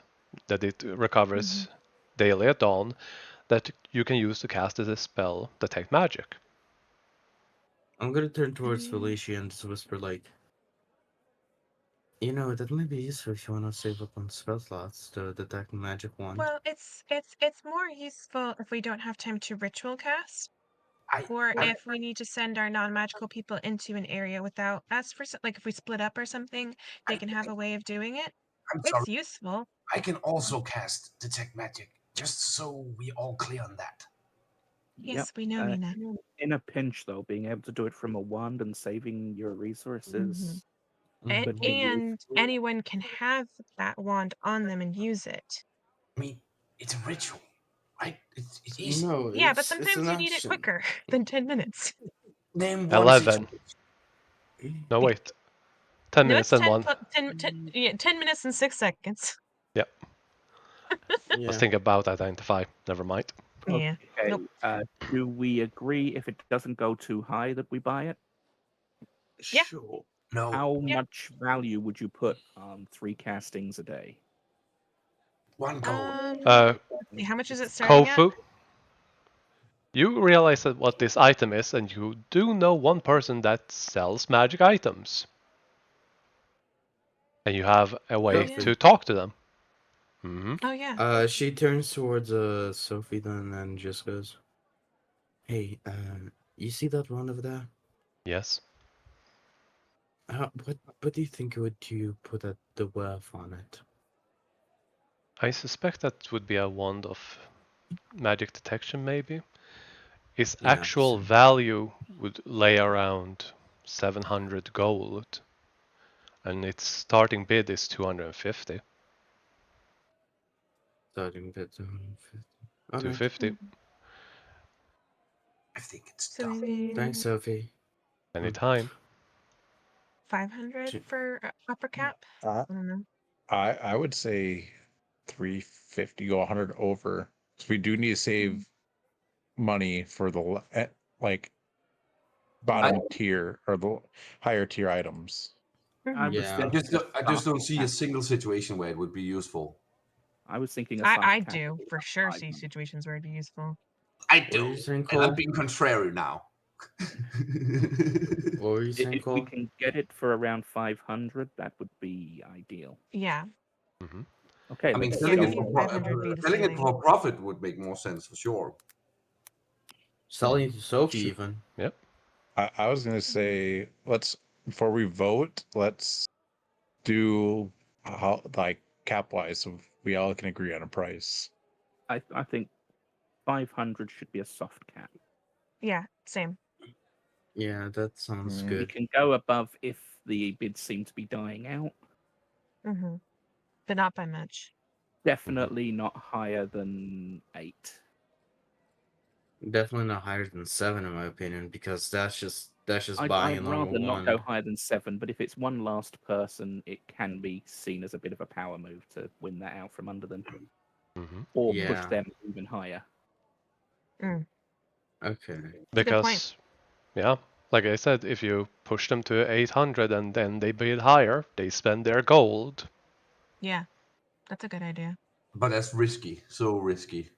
S3: that it recovers daily at dawn that you can use to cast as a spell detect magic.
S1: I'm gonna turn towards Felicia and just whisper like, that might be useful if you want to save up on spell slots to detect magic wand.
S4: Well, it's more useful if we don't have time to ritual cast,
S2: I,
S4: or
S2: I,
S4: if we need to send our non-magical people into an area without us for like if we split up or something, they can have a way of doing it.
S2: I'm
S4: It's
S2: sorry.
S4: useful.
S2: I can also cast detect magic, just so we all clear on that.
S4: Yes, we know,
S5: Uh,
S4: Mina.
S5: in a pinch, though, being able to do it from a wand and saving your resources.
S4: And,
S5: could be
S4: and anyone can have that wand on them and use it.
S2: I mean, it's a ritual, right? It's easy.
S1: No,
S4: Yeah, but
S1: it's
S4: sometimes
S1: an
S4: you need it
S1: action.
S4: quicker than 10 minutes.
S2: Name one
S3: 11.
S2: situation.
S3: No, wait. 10
S4: No,
S3: minutes
S4: it's
S3: and 1.
S4: 10 minutes and 6 seconds.
S3: Yeah. I was
S1: Yeah.
S3: thinking about identify. Never mind.
S4: Yeah.
S5: Okay.
S4: Nope.
S5: Do we agree if it doesn't go too high that we buy it?
S4: Yeah.
S1: Sure.
S2: No,
S5: How
S4: Yeah.
S5: much value would you put on 3 castings a day?
S2: 1 gold.
S4: How much is it starting at?
S3: Kofu, you realize that what this item is, and you do know one person that sells magic items. And you have a way
S1: Sophie.
S3: to talk to them. Mm-hmm.
S4: Oh yeah.
S1: She turns towards Sophie then and just goes, "Hey, you see that one over there?
S3: Yes.
S1: What do you think would you put the worth on it?"
S3: I suspect that would be a wand of magic detection, maybe. Its
S1: Yeah,
S3: actual
S1: same.
S3: value would lay around 700 gold, and its starting bid is 250.
S1: Starting bid 250. All right.
S3: 250.
S2: I think it's
S4: So
S2: done.
S4: maybe
S1: Thanks, Sophie.
S3: Anytime.
S4: 500
S1: Sh-
S4: for upper cap.
S6: Uh,
S4: I don't know.
S6: I would say 350, go 100 over. So we do need to save money for the like bottom tier or the higher tier items.
S5: I was
S1: Yeah.
S5: thinking
S2: I just don't see a single situation where it would be useful.
S5: I was thinking a
S4: I
S5: soft cap
S4: do
S5: would be
S4: for
S5: about
S4: sure see
S5: 500.
S4: situations where it'd be useful.
S2: I
S1: What are you
S2: don't,
S1: saying,
S2: and I'm
S1: Cole?
S2: being contrary now.
S1: What were you saying,
S5: If we
S1: Cole?
S5: can get it for around 500, that would be ideal.
S4: Yeah.
S3: Mm-hmm.
S5: Okay,
S2: I mean,
S5: let's
S4: Yeah,
S2: selling it
S4: making
S5: go.
S4: 500 be the
S2: selling it
S4: ceiling.
S2: for a profit would make more sense for sure.
S1: Selling to Sophie,
S6: Sure.
S1: even.
S3: Yep.
S6: I was gonna say let's before we vote, let's do how like cap wise so we all can agree on a price.
S5: I think 500 should be a soft cap.
S4: Yeah, same.
S1: Yeah, that sounds
S6: Mm.
S5: We
S1: good.
S5: can go above if the bids seem to be dying out.
S4: Mm-hmm. But not by much.
S5: Definitely not higher than 8.
S1: Definitely not higher than 7 in my opinion, because that's just buying
S5: I'd
S1: a normal
S5: rather not go
S1: wand.
S5: higher than 7, but if it's one last person, it can be seen as a bit of a power move to win that out from under them,
S3: Mm-hmm.
S5: or push
S1: Yeah.
S5: them even higher.
S4: Mm.
S1: Okay.
S4: It's a good point.
S3: Because, yeah, like I said, if you push them to 800 and then they bid higher, they spend their gold.
S4: Yeah, that's a good idea.
S2: But that's risky, so risky.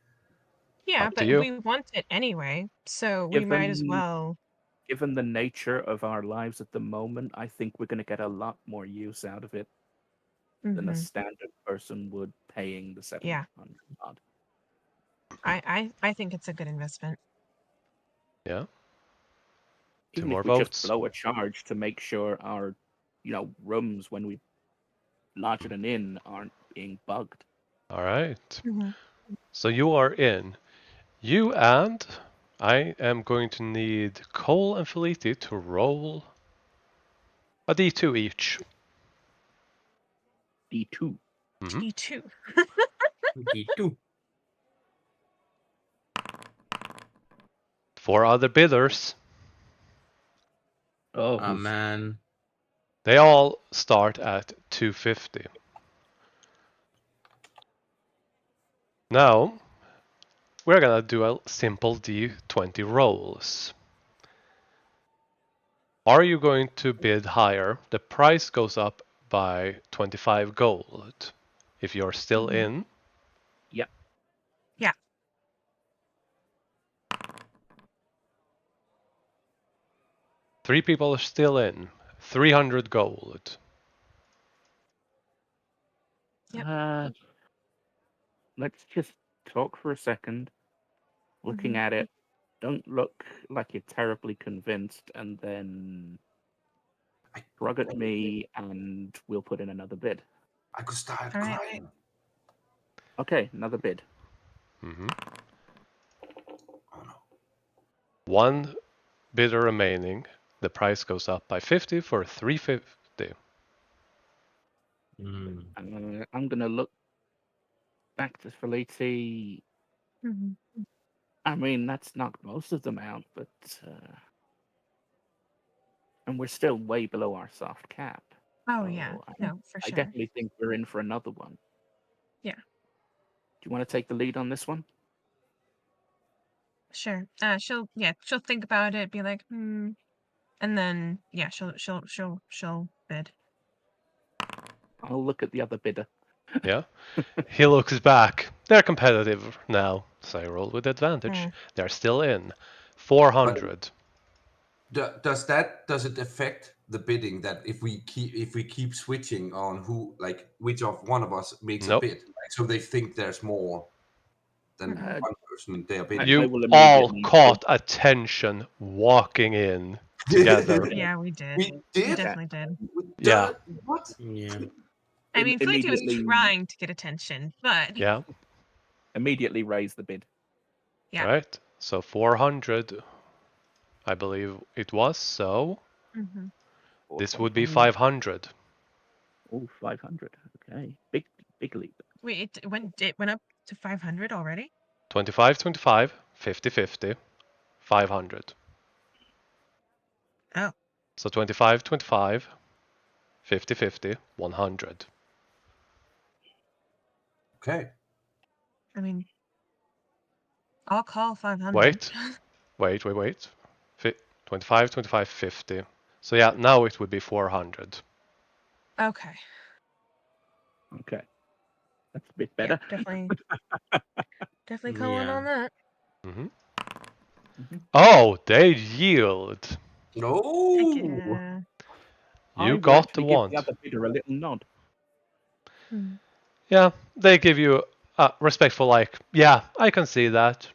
S4: Yeah,
S3: Up to
S4: but
S3: you.
S4: we want it anyway, so we might as well.
S5: Given the nature of our lives at the moment, I think we're going to get a lot more use out of it than a
S4: Mhm.
S5: standard person would paying the 700
S4: Yeah.
S5: odd.
S4: I think it's a good investment.
S3: Yeah. Two
S5: Even
S3: more
S5: if we just
S3: votes.
S5: blow a charge to make sure our, rooms when we larger than in aren't being bugged.
S3: All right.
S4: Mhm.
S3: So you are in. You and I am going to need Cole and Felipe to roll a d2 each.
S5: D2.
S3: Mm-hmm.
S4: T2.
S1: D2.
S3: 4 other bidders.
S5: Oh,
S1: Man.
S3: They all start at 250. Now, we're gonna do a simple d20 rolls. Are you going to bid higher? The price goes up by 25 gold. If you're still
S4: Mhm.
S3: in,
S5: Yep.
S4: Yeah.
S3: 3 people are still in. 300 gold.
S4: Yep.
S5: Let's just talk for a second. Looking
S4: Mhm.
S5: at it, don't look like you're terribly convinced, and then shrug at me, and we'll put in another bid.
S2: I could start
S4: All right.
S2: crying.
S5: Okay, another bid.
S3: Mm-hmm.
S2: Oh no.
S3: 1 bidder remaining. The price goes up by 50 for 350.
S5: I'm gonna look back to Felice.
S4: Mhm.
S5: I mean, that's knocked most of them out, but and we're still way below our soft cap.
S4: Oh
S5: So
S4: yeah. No, for
S5: I
S4: sure.
S5: definitely think we're in for another one.
S4: Yeah.
S5: Do you want to take the lead on this one?
S4: Sure. She'll think about it, be like, and then she'll bid.
S5: I'll look at the other bidder.
S3: Yeah. He looks back. They're competitive now, so I roll with advantage. They're still in. 400.
S2: Does it affect the bidding that if we keep switching on which of one of us makes a
S3: Nope.
S2: bid, so they think there's more than one person they are bidding?
S3: You
S5: will
S3: all
S5: immediately
S3: caught attention walking in together.
S4: Yeah, we did.
S2: We did.
S4: We definitely did.
S3: Yeah.
S2: What?
S1: Yeah.
S4: I mean, Fleety was
S5: immediately
S4: trying to get attention, but
S3: Yeah.
S5: immediately raise the bid.
S4: yeah.
S3: Right. So 400, I believe it was. So
S4: Mhm.
S3: this would be 500.
S5: Oh, 500. Okay. Big leap.
S4: Wait, it went up to 500 already?
S3: 25, 25, 50, 50, 500.
S4: Oh.
S3: So 25, 25, 50, 50, 100.
S2: Okay.
S4: I mean, I'll call 500.
S3: Wait. 25, 25, 50. So yeah, now it would be 400.
S4: Okay.
S5: Okay. That's a bit better.
S4: Yeah, definitely calling on that.
S3: Mm-hmm.
S5: Mhm.
S3: Oh, they yield.
S2: No.
S4: Yeah.
S3: You
S5: I will
S3: got the
S5: actually give the
S3: want.
S5: other bidder a little nod.
S3: Yeah, they give you a respectful like, yeah, I can see that.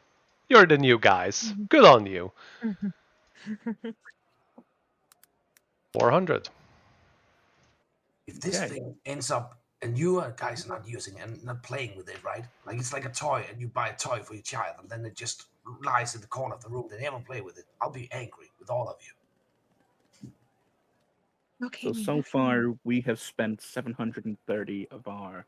S3: You're the new guys. Good on you. 400.
S2: If this
S5: Okay.
S2: thing ends up and you guys are not using and not playing with it, right? Like it's like a toy, and you buy a toy for your child, and then it just lies in the corner of the room. They never play with it. I'll be angry with all of you.
S4: Okay.
S5: So far we have spent 730 of our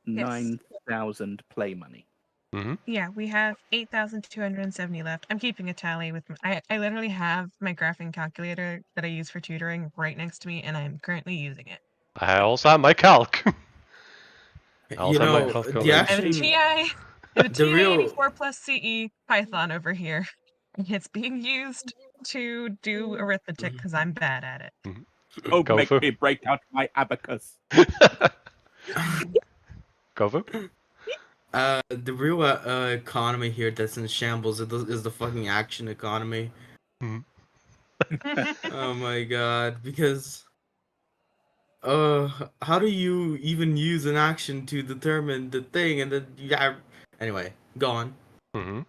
S4: Yes.
S5: 9,000 play money.
S3: Mm-hmm.
S4: Yeah, we have 8,270 left. I'm keeping a tally with I literally have my graphing calculator that I use for tutoring right next to me, and I'm currently using it.
S3: I also have my calc. I
S1: You
S3: also have my
S1: know, the
S3: calculator.
S4: I have a
S1: action,
S4: TI, I have a
S1: the
S4: TI
S1: real
S4: 84 plus CE Python over here. And it's being used to do arithmetic because I'm bad at it.
S5: Oh,
S3: Go
S5: make
S3: for.
S5: me break out my abacus.
S3: Go for.
S1: the real economy here that's in shambles is the fucking action economy.
S3: Mhm.
S1: Oh my god, because how do you even use an action to determine the thing and then anyway, go on.
S3: Mm-hmm.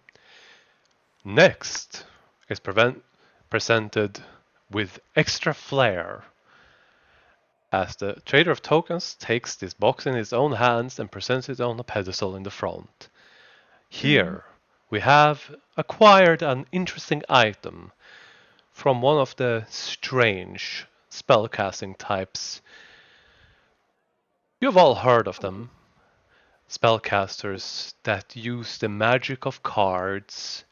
S3: Next is presented with extra flair, as the trader of tokens takes this box in his own hands and presents it on a pedestal in the front. Here we have acquired an interesting item from one of the strange spellcasting types. You've all heard of them. Spellcasters that use the magic of cards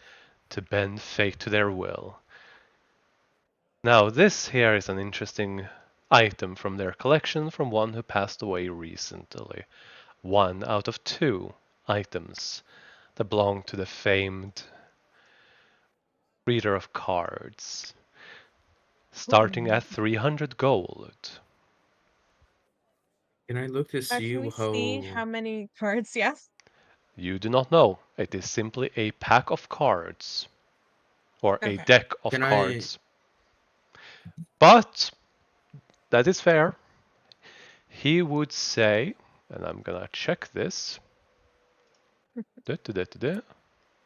S3: to bend fate to their will. Now, this here is an interesting item from their collection from one who passed away recently. One out of two items that belong to the famed reader of cards, starting at 300 gold.
S1: Can I look to see
S4: Can we see
S1: how
S4: how many cards? Yes.
S3: You do not know. It is simply a pack of cards, or a
S4: Okay.
S3: deck of
S1: can I
S3: cards. But that is fair. He would say, and I'm gonna check this.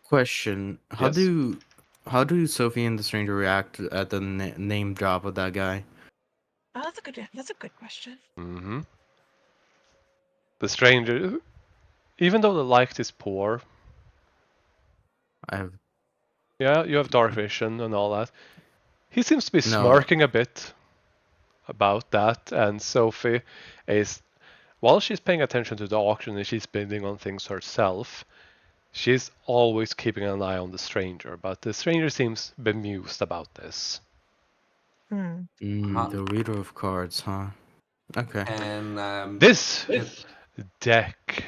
S1: question
S3: Yes.
S1: how do Sophie and the stranger react at the name drop of that guy?
S4: Oh, that's a good question.
S3: Mm-hmm. The stranger, even though the light is poor,
S1: I have
S3: yeah, you have dark vision and all that. He seems to be
S1: no.
S3: smirking a bit about that, and Sophie is, while she's paying attention to the auction and she's bidding on things herself, she's always keeping an eye on the stranger, but the stranger seems bemused about this.
S1: The reader of cards, huh? Okay.
S2: And
S3: This deck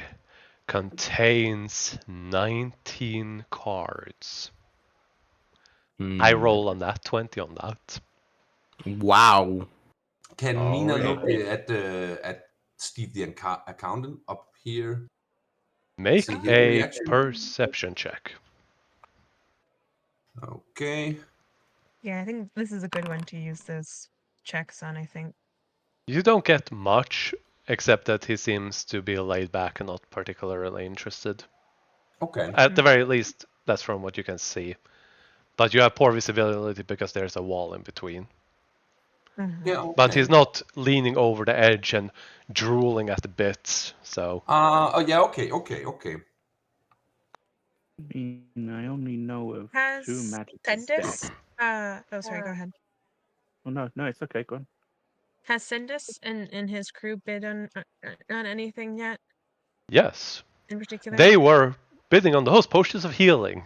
S3: contains 19 cards. I roll on that, 20 on that.
S1: Wow.
S2: can
S3: Oh,
S2: Mina
S3: yeah.
S2: look at Steve the accountant up here.
S3: Make
S2: See his
S3: a
S2: reaction.
S3: perception check.
S2: Okay.
S4: Yeah, I think this is a good one to use those checks on, I think.
S3: You don't get much, except that he seems to be laid back and not particularly interested.
S2: Okay.
S3: At the very least, that's from what you can see. But you have poor visibility because there's a wall in between.
S2: Yeah. Okay.
S3: But he's not leaning over the edge and drooling at the bits, so...
S2: Oh, yeah, okay.
S5: I mean, I only know of
S4: Has
S5: 2 magic
S4: Sendus?
S5: stacks.
S4: Oh, sorry, go ahead.
S5: Oh, no, it's okay, go on.
S4: Has Sendus and his crew bid on anything yet
S3: Yes.
S4: in particular?
S3: They were bidding on those potions of healing.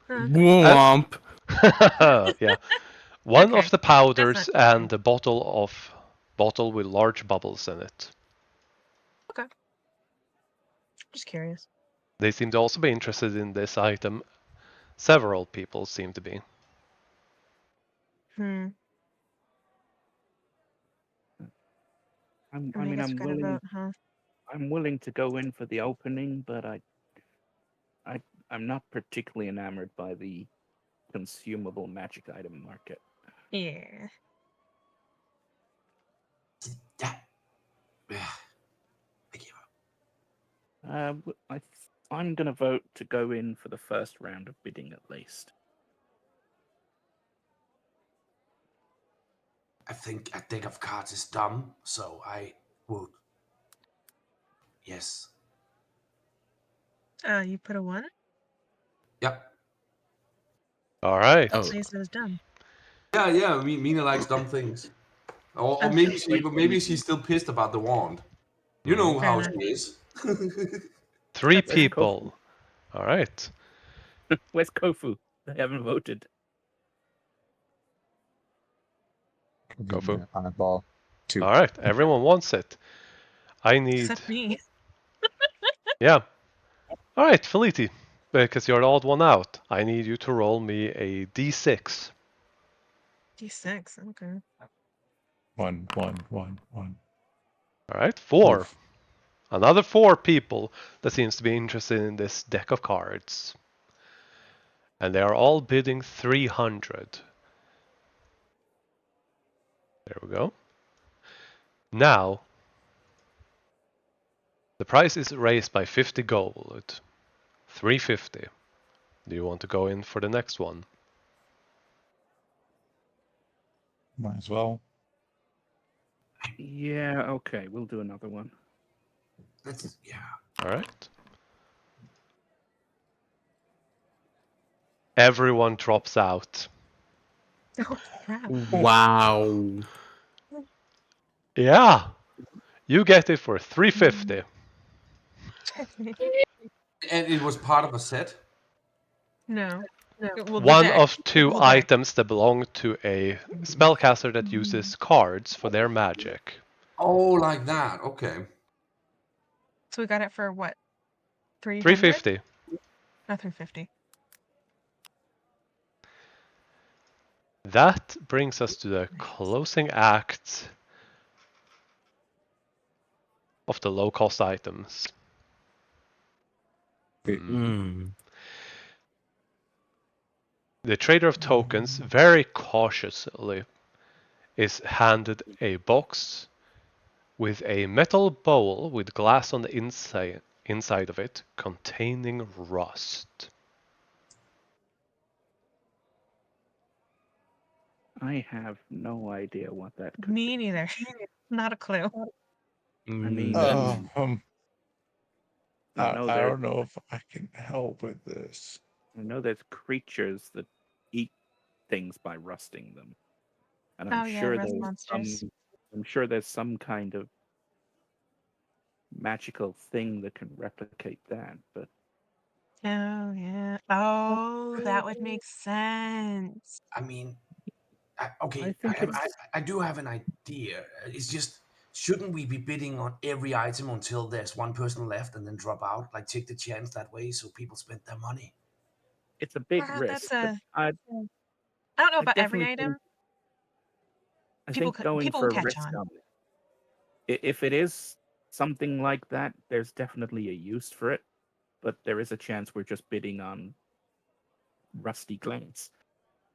S1: Womp.
S3: Yeah. One
S4: Okay,
S3: of the powders and the bottle with large bubbles in it.
S4: Okay. Just curious.
S3: They seem to also be interested in this item. Several people seem to be.
S4: I
S5: I mean,
S4: guess we gotta vote, huh?
S5: I'm willing to go in for the opening, but I'm not particularly enamored by the consumable magic item market.
S4: Yeah.
S2: Yeah. I give up.
S5: I'm gonna vote to go in for the first round of bidding at least.
S2: I think a deck of cards is dumb, so I would. Yes.
S4: You put a 1?
S2: Yep.
S3: All right.
S1: Oh.
S4: So you said it was dumb.
S2: Yeah. Mina likes dumb things. Or maybe she's still pissed about the wand. You know
S4: Fair
S2: how
S4: enough.
S2: she is.
S3: 3
S5: Where's
S3: people. All right.
S5: Where's Kofu? They haven't voted.
S3: Go for.
S6: Eyeball. 2.
S3: All right. Everyone wants it. I need.
S4: Except me.
S3: Yeah. All right, Feliti, because you're the odd one out. I need you to roll me a d6.
S4: D6, okay.
S6: 1, 1, 1, 1.
S3: All right, 4.
S6: Oof.
S3: Another 4 people that seems to be interested in this deck of cards. And they are all bidding 300. There we go. Now, the price is raised by 50 gold. 350. Do you want to go in for the next one?
S6: Might as well.
S5: Yeah, okay, we'll do another one.
S2: Yeah.
S3: All right. Everyone drops out.
S4: Oh, crap.
S1: Wow.
S3: Yeah, you get it for 350.
S2: And it was part of a set?
S4: No. Well, the
S3: One
S4: deck.
S3: of 2
S4: Whole deck.
S3: items that belong to a spellcaster that uses cards for their magic.
S2: Oh, like that. Okay.
S4: So we got it for what? 300?
S3: 350.
S4: Not 350.
S3: That brings us to the closing act of the low-cost items.
S1: Mm.
S3: The trader of tokens very cautiously is handed a box with a metal bowl with glass on the inside of it containing rust.
S5: I have no idea what that could
S4: Me
S5: be.
S4: neither. Not a clue.
S5: I mean,
S6: I
S5: know
S6: don't know if I can help with this.
S5: I know there's creatures that eat things by rusting them, and
S4: Oh, yeah, rust monsters.
S5: I'm sure there's some kind of magical thing that can replicate that. But
S4: Oh, yeah. Oh, that would make sense.
S2: I mean,
S5: I think
S2: I do have an idea. It's just, shouldn't we be bidding on every item until there's one person left and then drop out? Like, take the chance that way so people spend their money.
S5: it's a big
S4: Well,
S5: risk.
S4: that's
S5: But
S4: I don't know about every
S5: definitely
S4: item.
S5: I
S4: People
S5: think going
S4: will
S5: for a
S4: catch
S5: risk
S4: on.
S5: on it. If it is something like that, there's definitely a use for it, but there is a chance we're just bidding on rusty glass.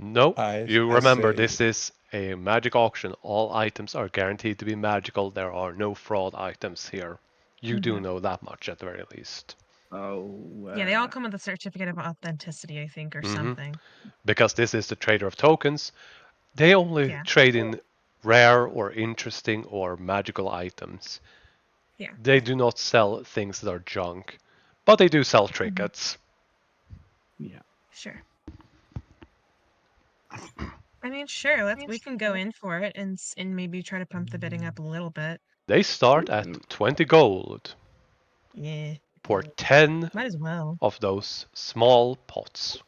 S3: No,
S6: I
S3: you
S6: I
S3: remember
S6: say
S3: this is a magic auction. All items are guaranteed to be magical. There are no fraud items here. You do know that much at the very least.
S5: Oh,
S4: Yeah, they all come with a certificate of authenticity, I think, or something.
S3: Because this is the trader of tokens, they only
S4: Yeah.
S3: trade in rare or interesting or magical items.
S4: Yeah.
S3: They do not sell things that are junk, but they do sell trinkets.
S5: yeah.
S4: Sure. I mean, sure. We can go in for it and maybe try to pump the bidding up a little bit.
S3: They start at 20 gold
S4: Yeah.
S3: for 10
S4: Might as well.
S3: of those small pots.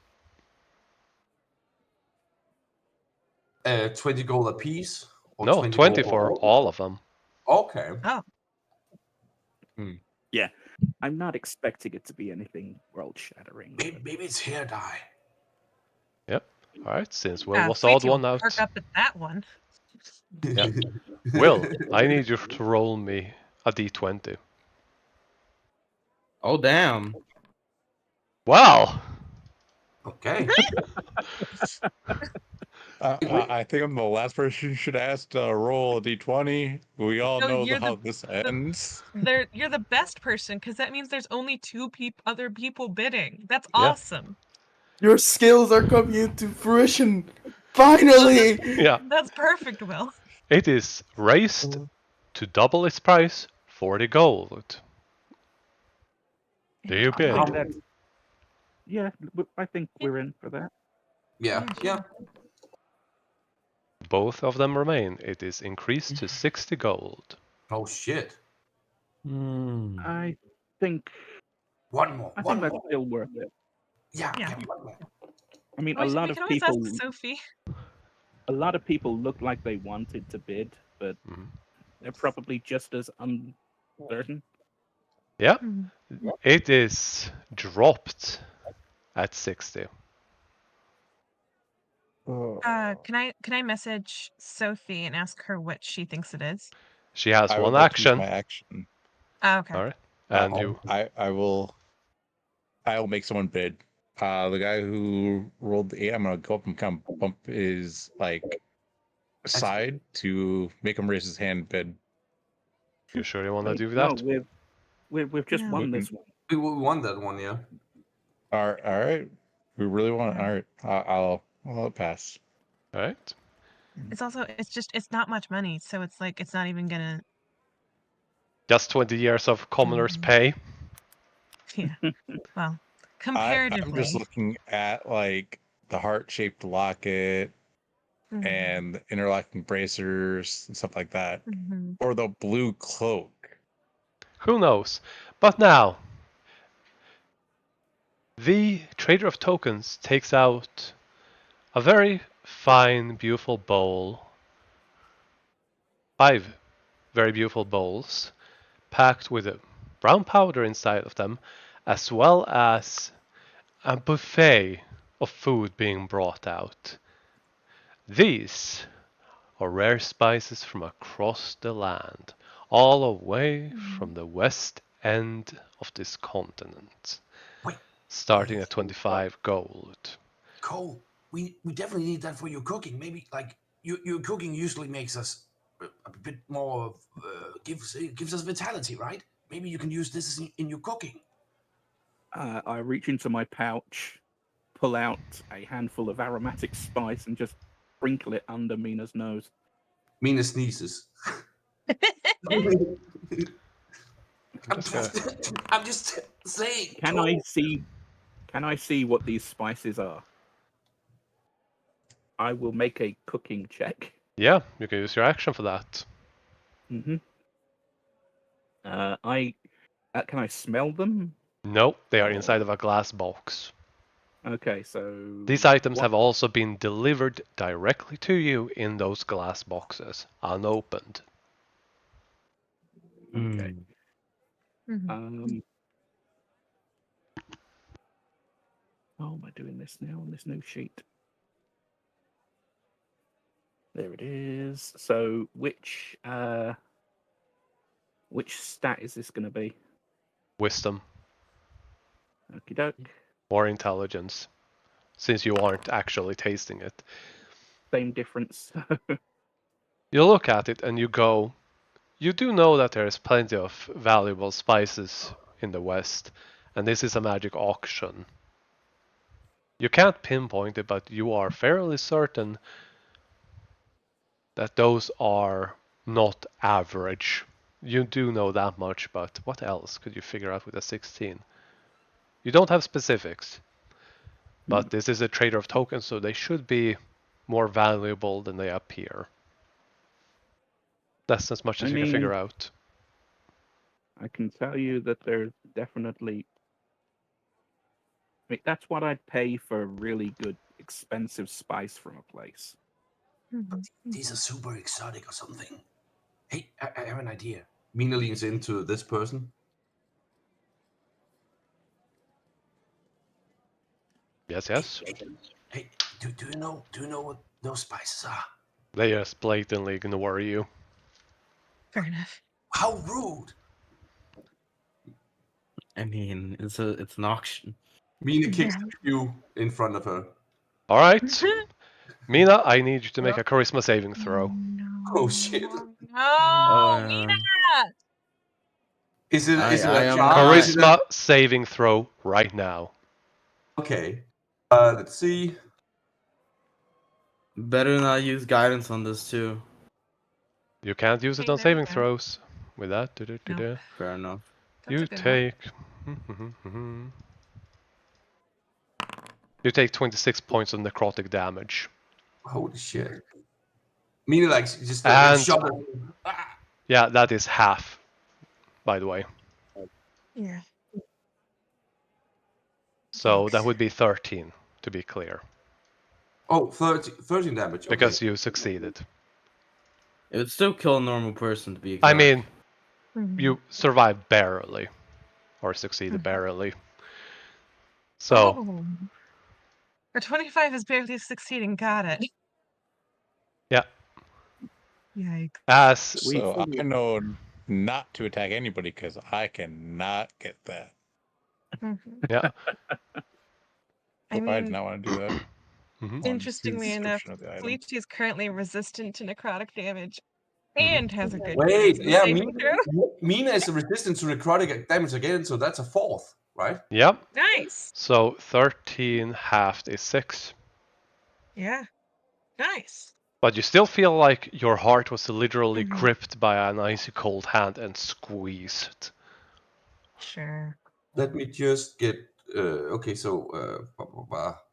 S2: 20 gold apiece? Or
S3: No, 20
S2: gold
S3: for
S2: all?
S3: all of them.
S2: Okay.
S4: Oh.
S5: Yeah. I'm not expecting it to be anything world-shattering.
S2: Maybe it's hair dye.
S3: Yep. All right, since Will was the
S4: Sweet
S3: odd
S4: tea will
S3: one
S4: perk
S3: out.
S4: up at that one.
S3: Yeah. Will, I need you to roll me a d20.
S1: Oh damn!
S3: Wow!
S2: Okay.
S6: I think I'm the last person you should ask to roll a d20. We all
S4: No,
S6: know
S4: you're
S6: how this ends.
S4: You're the best person because that means there's only two other people bidding. That's
S3: Yeah.
S4: awesome.
S1: Your skills are coming into fruition. Finally.
S3: Yeah.
S4: That's perfect, Will.
S3: It is raised to double its price, 40 gold. Do you
S5: I
S3: bid?
S5: think that's... Yeah, I think we're in for that.
S2: Yeah. Yeah.
S3: Both of them remain. It is increased to 60 gold.
S2: Oh shit.
S5: I think...
S2: One more.
S5: I
S2: One
S5: think that's
S2: more.
S5: still worth it.
S2: Yeah.
S4: Yeah.
S2: Give me one more.
S5: I mean,
S4: We can always ask Sophie.
S5: a lot of people look like they wanted to bid, but they're probably just as uncertain.
S3: Yeah. It is dropped at 60.
S4: Can I message Sophie and ask her what she thinks it is?
S3: She has
S6: I
S3: one
S6: would like to use
S3: action.
S6: my action.
S4: Oh, okay.
S3: All right. And you.
S6: I'll make someone bid. The guy who rolled the 8, I'm gonna go up and kind of bump his side to make him raise his hand and bid.
S3: You sure you want to do
S5: No,
S3: that?
S5: we've just won this one.
S2: We won that one, yeah.
S6: All right. We really want. All right. I'll let it pass.
S3: All right.
S4: It's not much money, so it's like it's not even gonna.
S3: Just 20 years of commoner's pay.
S4: Yeah. Well, comparatively.
S6: I'm just looking at the heart-shaped locket and interlocking bracers and stuff like that, or the blue cloak.
S3: Who knows? But now, the trader of tokens takes out a very fine, beautiful bowl. 5 very beautiful bowls, packed with a brown powder inside of them, as well as a buffet of food being brought out. These are rare spices from across the land, all the way from the west end of this continent,
S2: Wait.
S3: starting at 25 gold.
S2: Cole, we definitely need that for your cooking. Maybe your cooking usually makes us a bit more gives us vitality, right? Maybe you can use this in your cooking.
S5: I reach into my pouch, pull out a handful of aromatic spice, and just sprinkle it under Mina's nose.
S2: Mina sneezes. I'm just saying.
S5: Can I see what these spices are? I will make a cooking check.
S3: Yeah, you can use your action for that.
S5: Can I smell them?
S3: No, they are inside of a glass box.
S5: Okay, so
S3: These items have also been delivered directly to you in those glass boxes, unopened.
S5: Okay. How am I doing this now on this new sheet? There it is. So which Which stat is this going to be?
S3: Wisdom
S5: Okie doke.
S3: or intelligence, since you aren't actually tasting it.
S5: Same difference.
S3: You look at it and you go, you do know that there is plenty of valuable spices in the West, and this is a magic auction. You can't pinpoint it, but you are fairly certain that those are not average. You do know that much, but what else could you figure out with a 16? You don't have specifics, but this is a trader of tokens, so they should be more valuable than they appear. That's as much as you can figure out.
S5: I can tell you that there's definitely... that's what I'd pay for a really good, expensive spice from a place.
S2: These are super exotic or something. Hey, I have an idea. Mina leans into this person.
S3: Yes.
S2: Hey, do you know what those spices are?
S3: They just blatantly ignore you.
S4: Fair enough.
S2: How rude!
S1: I mean, it's an auction.
S2: Mina kicks the pew in front of her.
S3: All right, Mina, I need you to make a charisma saving throw.
S2: Oh shit!
S4: No, Mina!
S2: Is it
S1: I
S2: a
S1: am
S2: challenge? Is it
S3: Charisma saving throw right now.
S2: Okay. Let's see.
S1: Better not use guidance on this too.
S3: You can't use it
S4: Okay,
S3: on
S4: there we
S3: saving
S4: go.
S3: throws. With that,
S4: Nope.
S1: Fair enough.
S4: That's
S3: you
S4: a good
S3: take. You take 26 points of necrotic damage.
S2: Holy shit! Mina like just
S3: And
S2: shot her.
S3: yeah, that is half, by the way.
S4: Yeah.
S3: So
S4: Thanks.
S3: that would be 13, to be clear.
S2: Oh, 13 damage. Okay.
S3: Because you succeeded.
S1: It would still kill a normal person, to be exact.
S3: I mean, you survived barely. Or succeeded barely. So,
S4: Oh. Her 25 is barely succeeding. Got it.
S3: yeah.
S4: Yikes.
S3: As
S6: So I know not to attack anybody because I cannot get that.
S3: yeah.
S4: I
S6: I do
S4: mean,
S6: not want to do that.
S4: interestingly enough,
S6: Description of the item.
S4: Fleet is currently resistant to necrotic damage and has a good
S2: Wait,
S4: charisma
S2: yeah,
S4: saving throw.
S2: Mina is resistant to necrotic damage again, so that's a 4th, right?
S3: Yep.
S4: Nice.
S3: So 13 halved is 6.
S4: Yeah. Nice.
S3: But you still feel like your heart was literally gripped by an icy cold hand and squeezed.
S4: Sure.
S2: Let me just get. Okay, so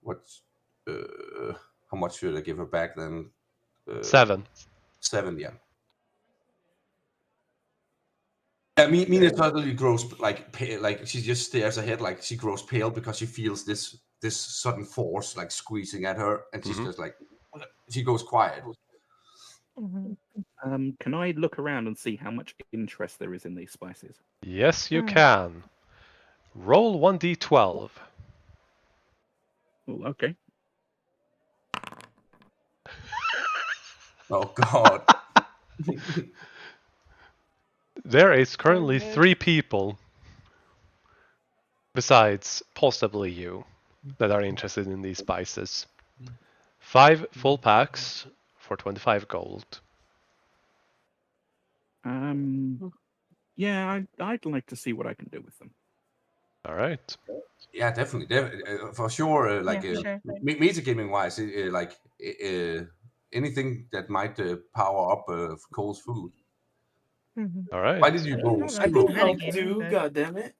S2: what's how much should I give her back then?
S3: 7.
S2: 7, yeah. Yeah, Mina suddenly grows like pale, like she just stares ahead, like she grows pale because she feels this sudden force like squeezing at her, and she's just like she goes quiet.
S5: Can I look around and see how much interest there is in these spices?
S3: Yes, you can. Roll 1d12.
S5: Oh, okay.
S2: Oh God.
S3: There is currently 3 people, besides possibly you, that are interested in these spices. 5 full packs for 25 gold.
S5: Yeah, I'd like to see what I can do with them.
S3: All right.
S2: Yeah, definitely, for sure. Like
S4: sure.
S2: metagaming wise, like anything that might power up Cole's food.
S3: All right.
S2: Why did you roll
S4: I
S1: I
S2: 0?
S1: can help
S4: Metagaming,
S1: too,
S4: but-
S1: god damn it.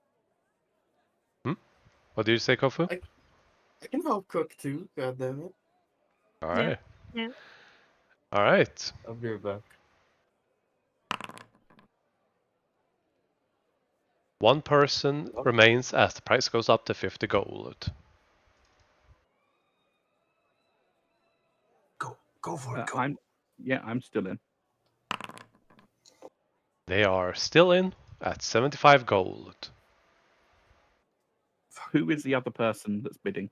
S3: What did you say, Kofu?
S1: I can help cook too, god damn it.
S3: All right.
S4: Yeah.
S3: All right.
S1: I'll be right back.
S3: 1 person remains as the price goes up to 50 gold.
S2: Go for it. Go.
S5: I'm still in.
S3: They are still in at 75 gold.
S5: Who is the other person that's bidding?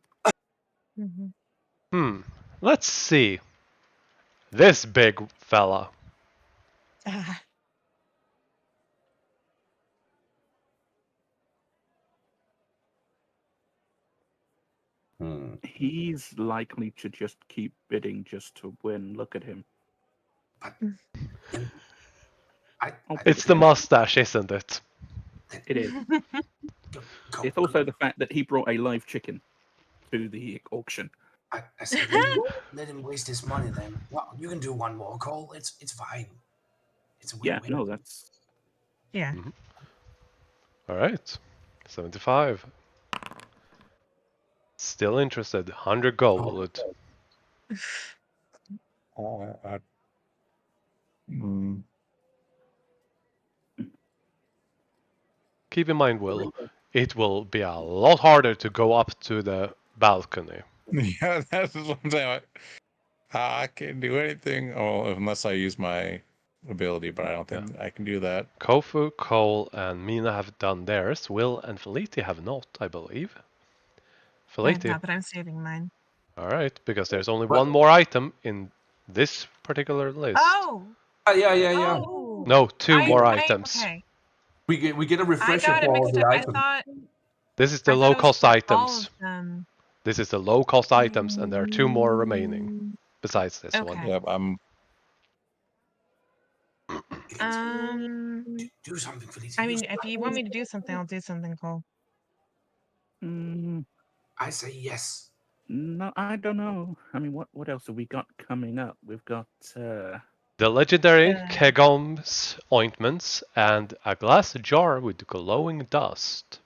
S3: Let's see. This big fella.
S5: He's likely to just keep bidding just to win. Look at him.
S2: But
S3: It's the mustache, isn't it?
S5: It is.
S2: Go,
S5: It's also the fact that he brought a live chicken to the auction.
S2: I say let him waste his money then. Well, you can do one more call. It's fine. It's a win-win.
S5: Yeah, no, that's
S4: Yeah.
S3: All right. 75. Still interested. 100 gold. Keep in mind, Will, it will be a lot harder to go up to the balcony.
S6: Yeah, that's what I'm saying. I can't do anything. Oh, unless I use my ability, but I don't think I can do that.
S3: Kofu, Cole, and Mina have done theirs. Will and Feliti have not, I believe. Feliti.
S4: Not that I'm saving mine.
S3: All right, because there's only one more item in this particular list.
S4: Oh.
S2: Yeah.
S4: Oh.
S3: No, two more items.
S4: Okay.
S2: We get a
S4: I
S2: refresher
S4: got it
S2: for all
S4: mixed
S2: the
S4: up. I
S2: items.
S4: thought.
S3: This is the
S4: I thought
S3: low
S4: it was
S3: cost
S4: for all
S3: items.
S4: of them.
S3: This is the low cost items, and there are two more remaining besides this one.
S4: Okay.
S6: Yep, I'm.
S2: Do something, Felicia.
S4: I mean, if you want me to do something, I'll do something, Cole.
S2: I say yes.
S5: no, I don't know. I mean, what else have we got coming up? We've got
S3: The legendary Kegom's ointments and a glass jar with glowing dust.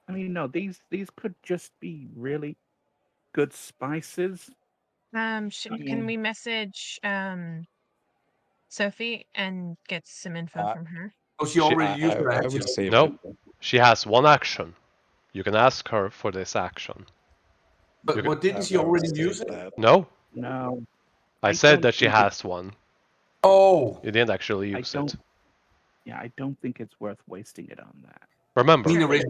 S5: I mean, no, these could just be really good spices.
S4: Can we message Sophie and get some info from her?
S2: Oh, she already used her
S6: I
S2: action.
S6: would save
S3: No,
S6: it.
S3: she has one action. You can ask her for this action.
S2: But didn't she
S6: I would
S2: already
S6: save
S2: use it?
S6: that.
S3: No,
S5: No,
S3: I
S5: I
S3: said
S5: don't
S3: that she
S5: think
S3: has one.
S2: Oh,
S3: You didn't actually
S5: I
S3: use
S5: don't.
S3: it.
S5: Yeah, I don't think it's worth wasting it on that.
S3: Remember,
S2: Mina
S3: these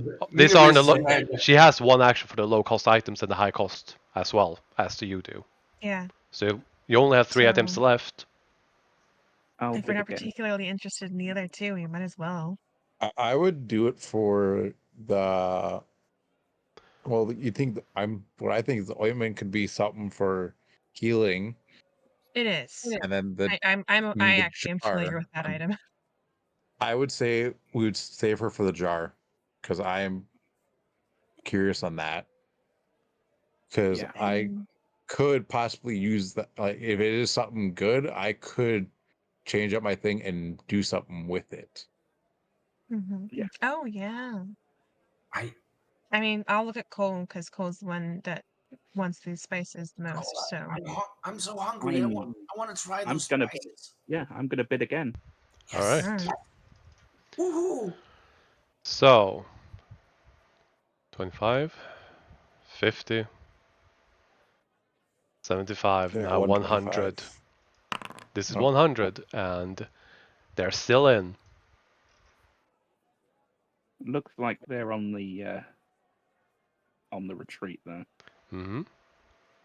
S2: Mina
S3: are the
S2: raises her hand.
S3: she has one action for the low cost items and the high cost as well as you do.
S4: Yeah.
S3: So you only have three
S4: So-
S3: items left.
S5: I'll
S4: If we're
S5: bid
S4: not
S5: again.
S4: particularly interested in the other two, we might as well.
S6: I would do it for the. Well, you think what I think is the ointment could be something for healing,
S4: It is.
S6: and then the
S4: I actually am
S6: jar.
S4: familiar with that item.
S6: I would say we would save her for the jar, because I am curious on that. Because
S5: Yeah.
S6: I could possibly use that. Like, if it is something good, I could change up my thing and do something with it.
S5: Yeah.
S4: Oh yeah.
S2: I
S4: mean, I'll look at Cole because Cole's the one that wants these spices the most. So
S2: I'm so hungry. I want to try those spices.
S5: Yeah, I'm gonna bid again.
S3: All right.
S4: Alright.
S2: Woohoo!
S3: So 25, 50, 75,
S6: Yeah,
S3: now 100.
S6: 125.
S3: This is
S6: Oh.
S3: 100, and they're still in.
S5: Looks like they're on the retreat though.
S3: hmm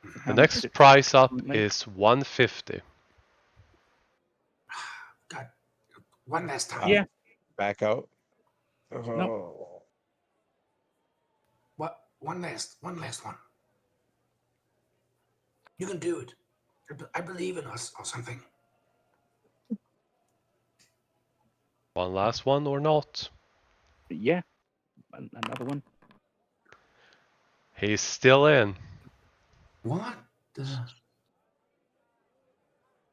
S5: So
S3: The
S5: how much
S3: next
S5: did-
S3: price up
S5: currently?
S3: is 150.
S2: God, one last time.
S5: Yeah.
S6: Back out.
S5: No.
S2: What? One last one. You can do it. I believe in us or something.
S3: One last one or not?
S5: Yeah. Another one.
S3: He's still in.
S2: What?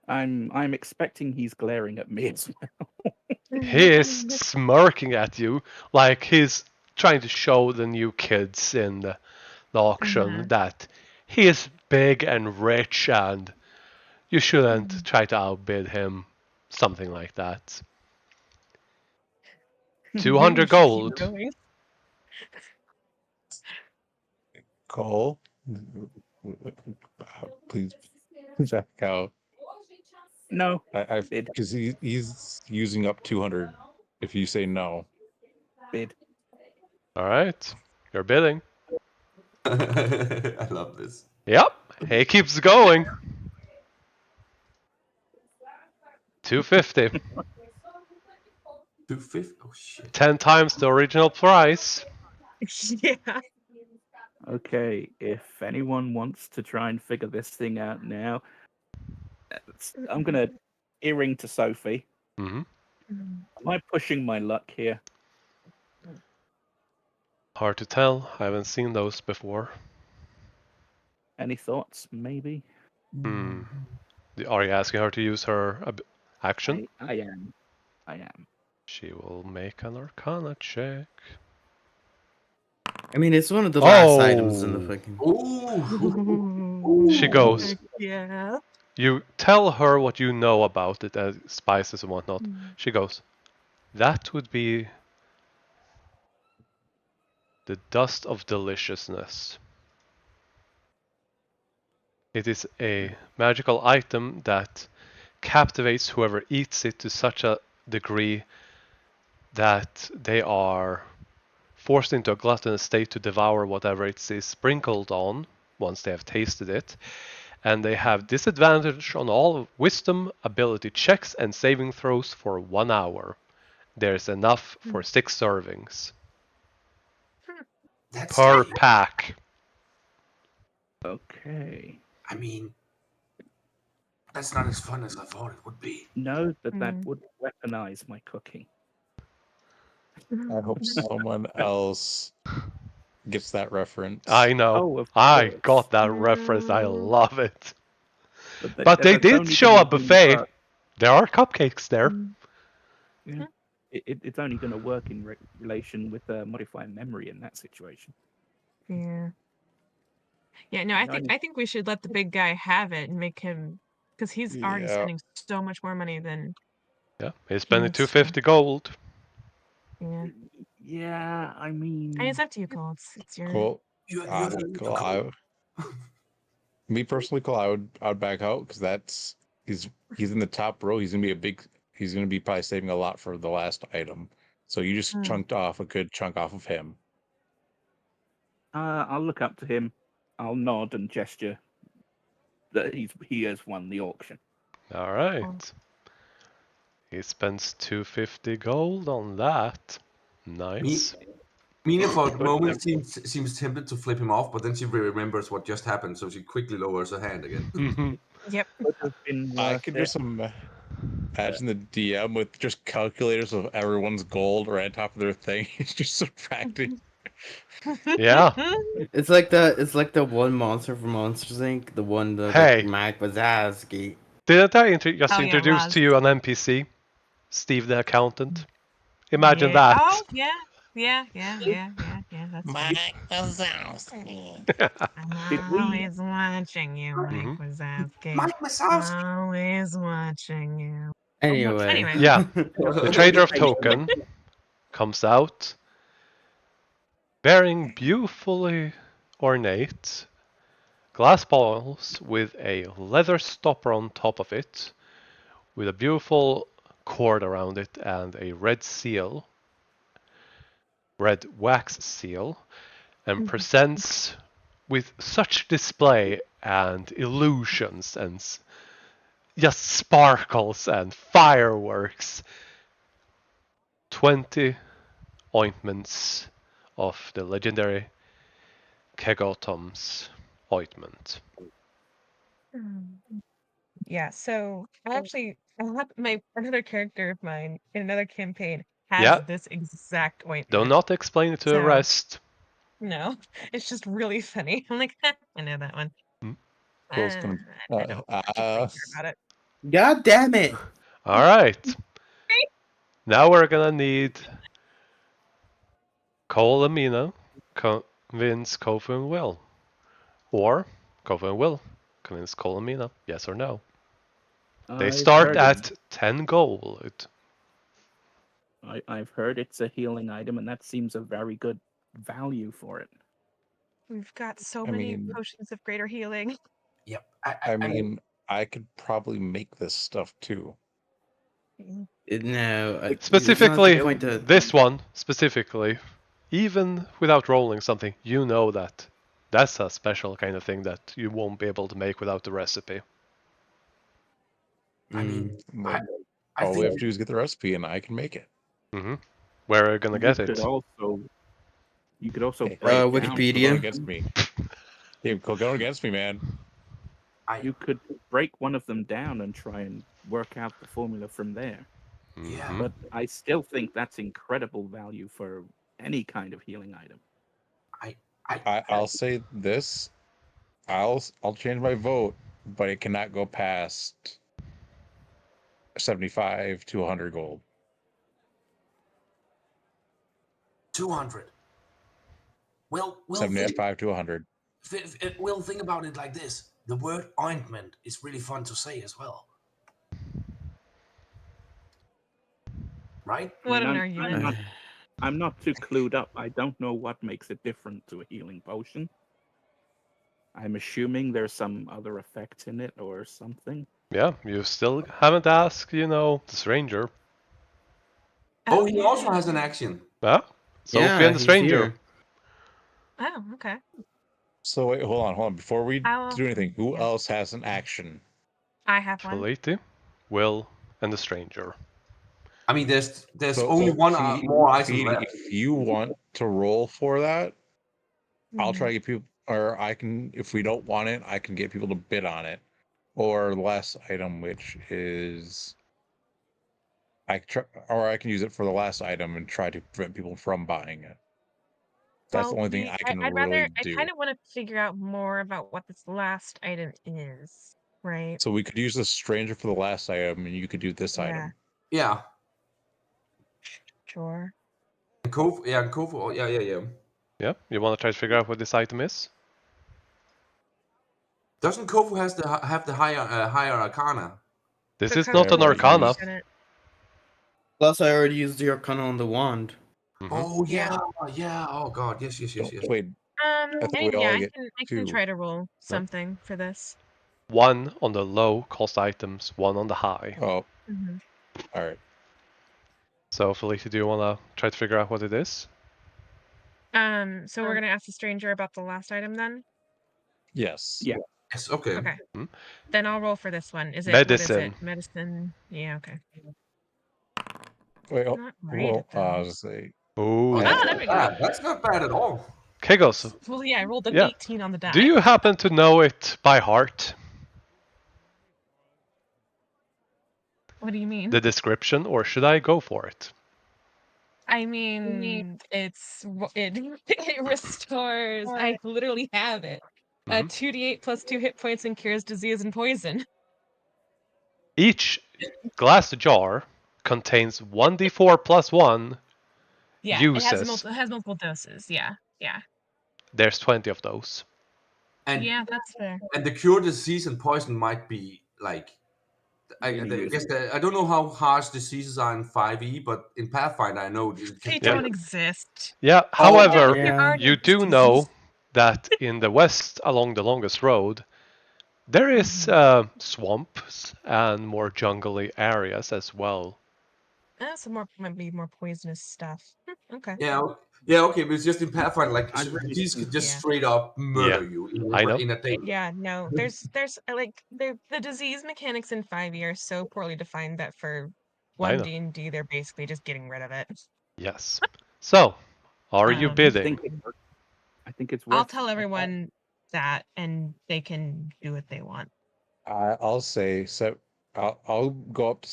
S5: I'm expecting he's glaring at me as well.
S3: He is smirking at you like he's trying to show the new kids in the auction that he is big and rich and you shouldn't try to outbid him. Something like that. 200 gold.
S6: Cole, please back out.
S5: No.
S6: I because he's using up 200. If you say no,
S5: Bid.
S3: All right. You're bidding.
S2: I love this.
S3: Yep. He keeps going. 250.
S2: 250. Oh shit.
S3: 10 times the original price.
S4: Yeah.
S5: Okay, if anyone wants to try and figure this thing out now, I'm gonna earring to Sophie.
S3: Mm-hmm.
S5: Am I pushing my luck here?
S3: Hard to tell. I haven't seen those before.
S5: Any thoughts? Maybe.
S3: Hmm. Are you asking her to use her action?
S5: I am. I am.
S3: She will make an Arcana check.
S1: I mean, it's one of the last items in the
S3: Oh!
S1: fucking.
S2: Ooh.
S3: She goes.
S4: Heck yeah.
S3: You tell her what you know about it, as spices and whatnot. She goes, that would be the dust of deliciousness. It is a magical item that captivates whoever eats it to such a degree that they are forced into a gluttonous state to devour whatever it is sprinkled on once they have tasted it, and they have disadvantage on all wisdom, ability checks, and saving throws for 1 hour. There's enough for 6 servings
S2: That's
S3: per pack.
S5: Okay.
S2: I mean, that's not as fun as I thought it would be.
S5: No, that would weaponize my cooking.
S6: I hope someone else gets that reference.
S3: I know.
S5: Oh, of
S3: I
S5: course.
S3: got that reference. I love it.
S5: But
S3: they
S5: that's
S3: did
S5: only
S3: show
S5: gonna
S3: a buffet.
S5: work.
S3: There are cupcakes there.
S5: Yeah. It's only going to work in relation with modifying memory in that situation.
S4: Yeah. Yeah, no, I think we should let the big guy have it and make him, because he's already
S6: Yeah.
S4: spending so much more money than
S3: Yeah, he's
S4: he
S3: spending
S4: needs to.
S3: 250 gold.
S4: Yeah.
S5: Yeah, I mean,
S4: And it's up to you, Cole. It's your.
S6: Cool.
S2: You have to
S6: Cool. Me personally, Cole, I would back out because he's in the top row. He's gonna be probably saving a lot for the last item. So you just chunked off a good chunk off of him.
S5: I'll look up to him. I'll nod and gesture that he has won the auction.
S3: All right. He spends 250 gold on that. Nice.
S2: Mina for the moment seems tempted to flip him off, but then she remembers what just happened, so she quickly lowers her hand again.
S4: Yep.
S5: Would have been
S6: I
S5: worth
S6: could
S5: it.
S6: just imagine the DM with just calculators of everyone's gold right on top of their thing. He's just subtracting.
S3: Yeah.
S1: It's like the one monster from Monsters Inc. The one that
S3: Hey.
S1: Mike Wazowski.
S3: Didn't I just
S4: Oh, yeah,
S3: introduce
S4: Waz.
S3: to you an NPC? Steve the accountant. Imagine
S4: Yeah.
S3: that.
S4: Oh, yeah. Yeah. That's
S7: Mike Wazowski.
S5: Did
S4: I'm
S5: we?
S4: always watching you, Mike Wazowski.
S2: Mike Wazowski.
S4: Always watching you.
S1: Anyway.
S3: Yeah. The trader of token comes out bearing beautifully ornate glass balls with a leather stopper on top of it, with a beautiful cord around it and a red wax seal, and presents with such display and illusions and just sparkles and fireworks 20 ointments of the legendary Kegotom's ointment.
S4: Yeah, so I have another character of mine in another campaign has
S3: Yeah.
S4: this exact
S3: Do
S4: ointment.
S3: not explain it to the
S4: So-
S3: rest.
S4: No, it's just really funny. I'm like, I know that one.
S6: Cole's gonna.
S4: I don't particularly care about it.
S1: God damn it!
S3: All right. Now we're gonna need Cole and Mina convince Kofu and Will, or Kofu and Will convince Cole and Mina. Yes or no? They
S5: I've
S3: start
S5: heard
S3: at 10 gold.
S5: I've heard it's a healing item, and that seems a very good value for it.
S4: We've got so
S6: I
S4: many
S6: mean-
S4: potions of greater healing.
S2: Yep.
S6: I mean, I could probably make this stuff too.
S1: No, it's not the
S3: Specifically,
S1: point to-
S3: this one, specifically, even without rolling something, you know that that's a special kind of thing that you won't be able to make without the recipe.
S2: I mean, I
S6: All we have
S2: think
S6: to do is get the recipe, and I can make it.
S3: Where are you gonna get
S5: You
S3: it?
S5: could also You could also
S6: Hey,
S5: break
S6: Keep
S5: down.
S6: going
S1: Wikipedia.
S6: against me. Keep going against me, man.
S5: You could break one of them down and try and work out the formula from there.
S2: Yeah.
S5: But I still think that's incredible value for any kind of healing item.
S6: I'll say this. I'll change my vote, but it cannot go past 75 to 100 gold.
S2: 200. Well,
S6: 75 to 100.
S2: We'll think about it like this. The word ointment is really fun to say as well. Right?
S4: What an argument.
S5: I'm not too clued up. I don't know what makes it different to a healing potion. I'm assuming there's some other effect in it or something.
S3: Yeah, you still haven't asked, the stranger.
S2: Oh, he also has an action.
S3: Yeah, Sophie
S1: Yeah,
S3: and the
S1: he's
S3: stranger.
S1: here.
S4: Oh, okay.
S6: So wait, hold on. Before we
S4: I'll-
S6: do anything, who
S4: yeah.
S6: else has an action?
S4: I have one.
S3: Feliti, Will, and the stranger.
S2: I mean, there's
S6: So
S2: only one more item
S6: Feedy,
S2: left.
S6: if you want to roll for that, I'll try
S4: Mhm.
S6: to get people, or I can, if we don't want it, I can get people to bid on it. Or the last item, which is, I can use it for the last item and try to prevent people from buying it. That's the only thing I can really do.
S4: I kind of want to figure out more about what this last item is, right?
S6: So we could use the stranger for the last item, and you could do this item.
S2: Yeah.
S4: Sure.
S2: And KoH, yeah, KoH, yeah.
S3: Yeah, you want to try to figure out what this item is?
S2: Doesn't KoH have the higher arcana?
S3: This
S4: But
S3: is not
S4: Kofu
S3: an
S4: already
S3: arcana.
S4: used it.
S1: Plus, I already used the arcana on the wand.
S2: Oh
S4: Yeah.
S2: yeah. Oh god, yes.
S6: Wait,
S4: I
S6: thought
S4: mean,
S6: we all
S4: yeah,
S6: get
S4: I can
S6: two.
S4: try to roll something for this.
S3: One on the low cost items, one on the high.
S6: Oh,
S4: Mhm.
S6: all right.
S3: So, Felicia, do you want to try to figure out what it is?
S4: So we're gonna ask the stranger about the last item then.
S6: Yes.
S5: Yeah.
S2: Yes, okay.
S4: Okay. Then I'll roll for this one. Is it
S3: Medicine.
S4: What is it? Medicine. Yeah. Okay.
S6: Wait,
S4: Not right.
S6: I was say.
S3: Ooh.
S2: Oh, that's
S4: there
S2: not
S4: we go.
S2: bad. That's not bad at all.
S3: Kegos,
S4: Well, yeah, I rolled an
S3: Yeah.
S4: 18 on the die.
S3: do you happen to know it by heart?
S4: What do you mean?
S3: The description, or should I go for it?
S4: I mean, it it restores. I literally have it. 2d8 plus 2 hit points and cures disease and poison.
S3: Each glass jar contains 1d4 plus 1
S4: Yeah,
S3: uses.
S4: it has multiple doses. Yeah.
S3: There's 20 of those.
S2: And
S4: Yeah, that's fair.
S2: and the cure disease and poison might be like I
S5: Really
S2: guess I don't know how harsh diseases are in 5e, but in Pathfinder I know it can
S4: They
S3: Yeah.
S4: don't exist.
S3: Yeah,
S2: Oh,
S3: however,
S4: There are no
S3: you do
S4: diseases.
S3: know that in the west along the longest road, there is swamps and more jungly areas as well.
S4: Might be more poisonous stuff. Okay.
S2: Yeah, okay, but it's just in Pathfinder, like
S5: I really
S2: these could just
S4: Yeah.
S2: straight up murder
S3: Yeah,
S2: you
S3: I know.
S2: in a day.
S4: Yeah, no. There's like the disease mechanics in 5e are so poorly defined that for
S3: I
S4: one
S3: know.
S4: D&D they're basically just getting rid of it.
S3: Yes. So, are you
S4: Um,
S3: bidding?
S5: I think it's worth.
S4: I'll tell everyone that, and they can do what they want.
S6: I'll say so. I'll go up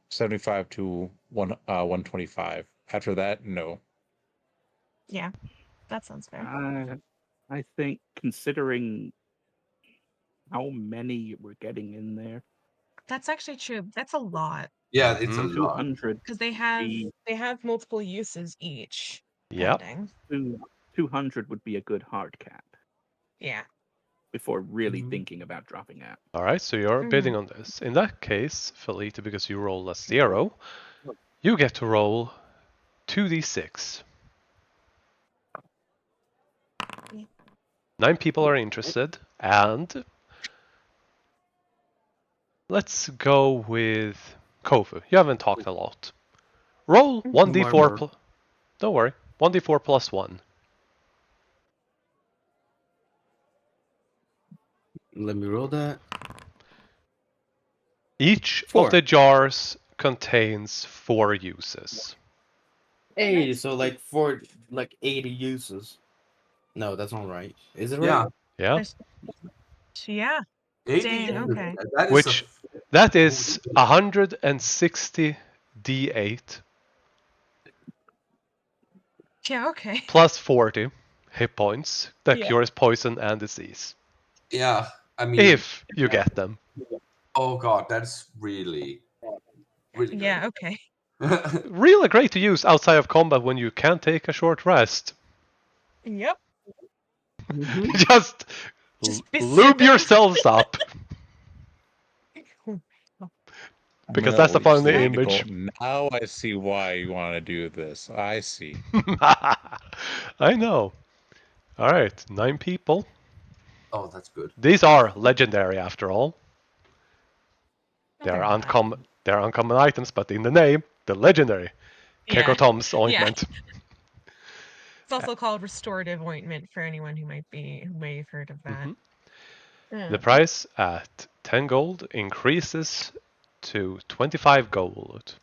S6: 75 to 125. After that, no.
S4: Yeah, that sounds fair.
S5: I think considering how many we're getting in there,
S4: That's actually true. That's a lot
S2: Yeah, it's a
S3: Mhm.
S2: lot.
S5: 200
S4: because they have multiple uses each.
S3: Yep.
S4: Pending.
S5: 200 would be a good hard cap
S4: Yeah.
S5: before really thinking about dropping out.
S3: All right, so you're bidding on this. In that case, Felita, because you roll a 0, you get to roll 2d6. 9 people are interested, and let's go with Kofu. You haven't talked a lot. Roll 1d4. Don't worry, 1d4 plus 1.
S1: Let me roll that.
S3: Each
S1: 4.
S3: of the jars contains 4 uses.
S1: Hey, so like 80 uses. No, that's not right. Is it
S2: Yeah,
S1: right?
S3: Yeah.
S4: Yeah.
S2: 80.
S4: Dang, okay.
S2: That is
S3: Which that is 160 d8
S4: Yeah, okay.
S3: plus 40 hit points that
S4: Yeah.
S3: cures poison and disease.
S2: Yeah, I mean,
S3: If you get them.
S2: oh god, that's really good.
S4: Yeah, okay.
S3: Really great to use outside of combat when you can take a short rest.
S4: Yep.
S3: Just
S4: Be
S3: lube
S4: sipping.
S3: yourselves up. Because that's the
S6: Holy
S3: funny
S6: snickle.
S3: image.
S6: Now I see why you want to do this. I see.
S3: I know. Alright, 9 people.
S2: Oh, that's good.
S3: These are legendary after all.
S4: They're
S3: They're uncommon items, but in the name, they're legendary.
S4: Yeah.
S3: Kekotom's
S4: Yeah.
S3: ointment.
S4: It's also called restorative ointment for anyone who may have heard of that.
S3: The price at 10 gold increases to 25 gold.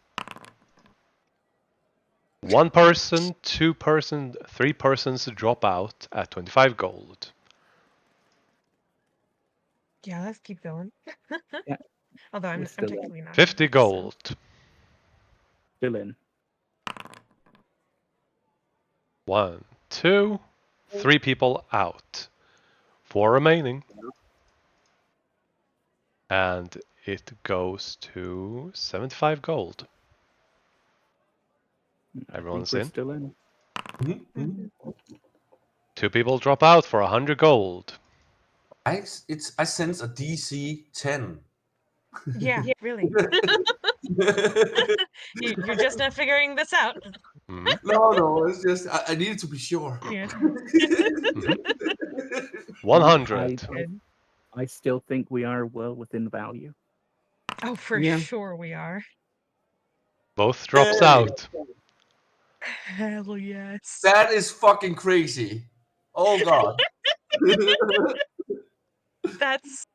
S3: 1 person, 2 person, 3 persons drop out at 25 gold.
S4: Yeah, let's keep going.
S5: Yeah.
S4: Although I'm
S5: We're still
S4: technically not.
S3: 50
S4: in this,
S3: gold.
S5: Still in.
S3: 1, 2, 3 people out. 4 remaining. And it goes to 75 gold. Everyone's
S5: We're
S3: in.
S5: still in.
S2: Mhm.
S3: 2 people drop out for 100 gold.
S2: I sense a DC 10.
S4: Yeah, really. You're just not figuring this out.
S2: No, it's just I needed to be sure.
S4: Yeah.
S3: 100.
S5: I still think we are well within value.
S4: Oh, for sure we are.
S3: Both drops
S2: Hey.
S3: out.
S4: Hell yes.
S2: That is fucking crazy. Oh god.
S4: That's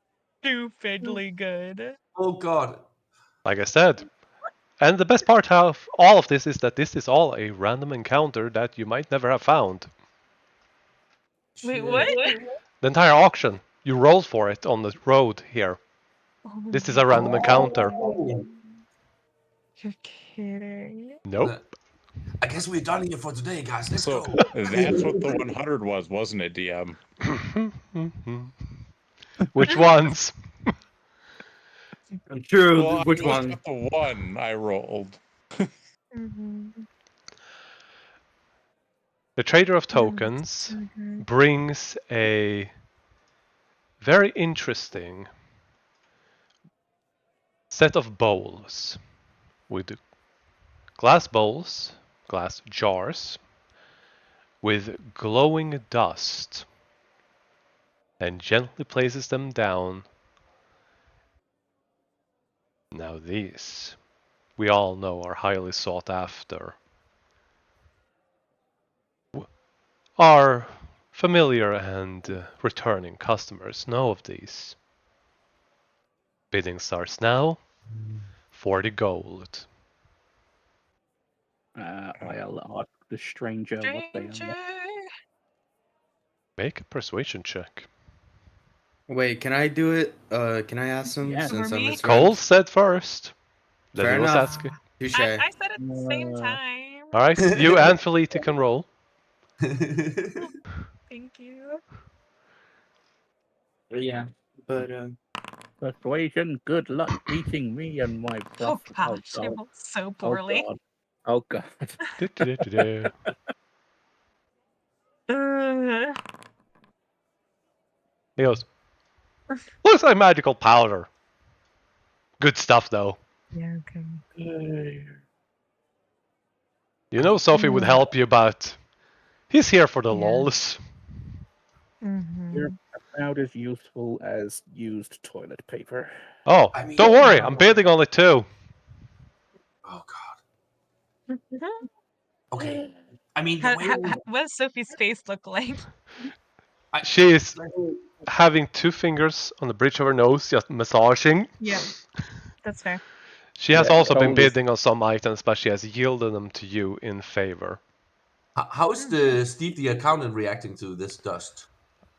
S4: stupidly good.
S2: Oh god.
S3: Like I said. And the best part of all of this is that this is all a random encounter that you might never have found.
S4: Wait, what?
S3: The entire auction, you roll for it on the road here.
S4: Oh,
S3: This is a random encounter.
S4: You're kidding.
S3: Nope.
S2: I guess we're done here for today, guys. Let's
S6: So
S2: go.
S6: that's what the 100 was, wasn't it, DM?
S3: Which ones?
S1: I'm sure.
S6: Well,
S1: Which
S6: I just
S1: one?
S6: got the one I rolled.
S3: The Trader of Tokens brings a very interesting set of bowls with glass bowls, glass jars with glowing dust, and gently places them down. Now these, we all know, are highly sought after. Our familiar and returning customers know of these. Bidding starts now. 40 gold.
S5: I'll ask the stranger what they are.
S3: Make a persuasion check.
S1: Wait, can I do it? Can I ask him
S5: Yeah.
S1: since
S4: For
S1: I'm
S4: me?
S1: his
S3: Cole
S1: friend?
S3: said first. Then
S1: Fair
S3: he was
S1: enough.
S3: asking.
S1: Touche.
S4: I said at the same time.
S3: Alright, you and Feliti can roll.
S4: Thank you.
S1: Yeah, but
S5: Persuasion, good luck beating me and my
S4: Oh
S5: buff.
S4: gosh, I rolled so poorly.
S5: Oh god.
S3: He goes, looks like magical powder. Good stuff though.
S4: Yeah, okay.
S3: You know Sophie would help you, but he's here for the
S4: Yeah.
S3: lols.
S5: You're about as useful as used toilet paper.
S3: Oh,
S2: I mean,
S3: don't worry, I'm bidding on it too.
S2: Oh god. Okay. I mean,
S4: What does Sophie's face look like?
S3: She's having 2 fingers on the bridge of her nose, just massaging.
S4: Yeah, that's fair.
S3: She has
S5: Yeah,
S3: also been
S5: Cole is-
S3: bidding on some items, but she has yielded them to you in favor.
S2: How is the Steve the accountant reacting to this dust?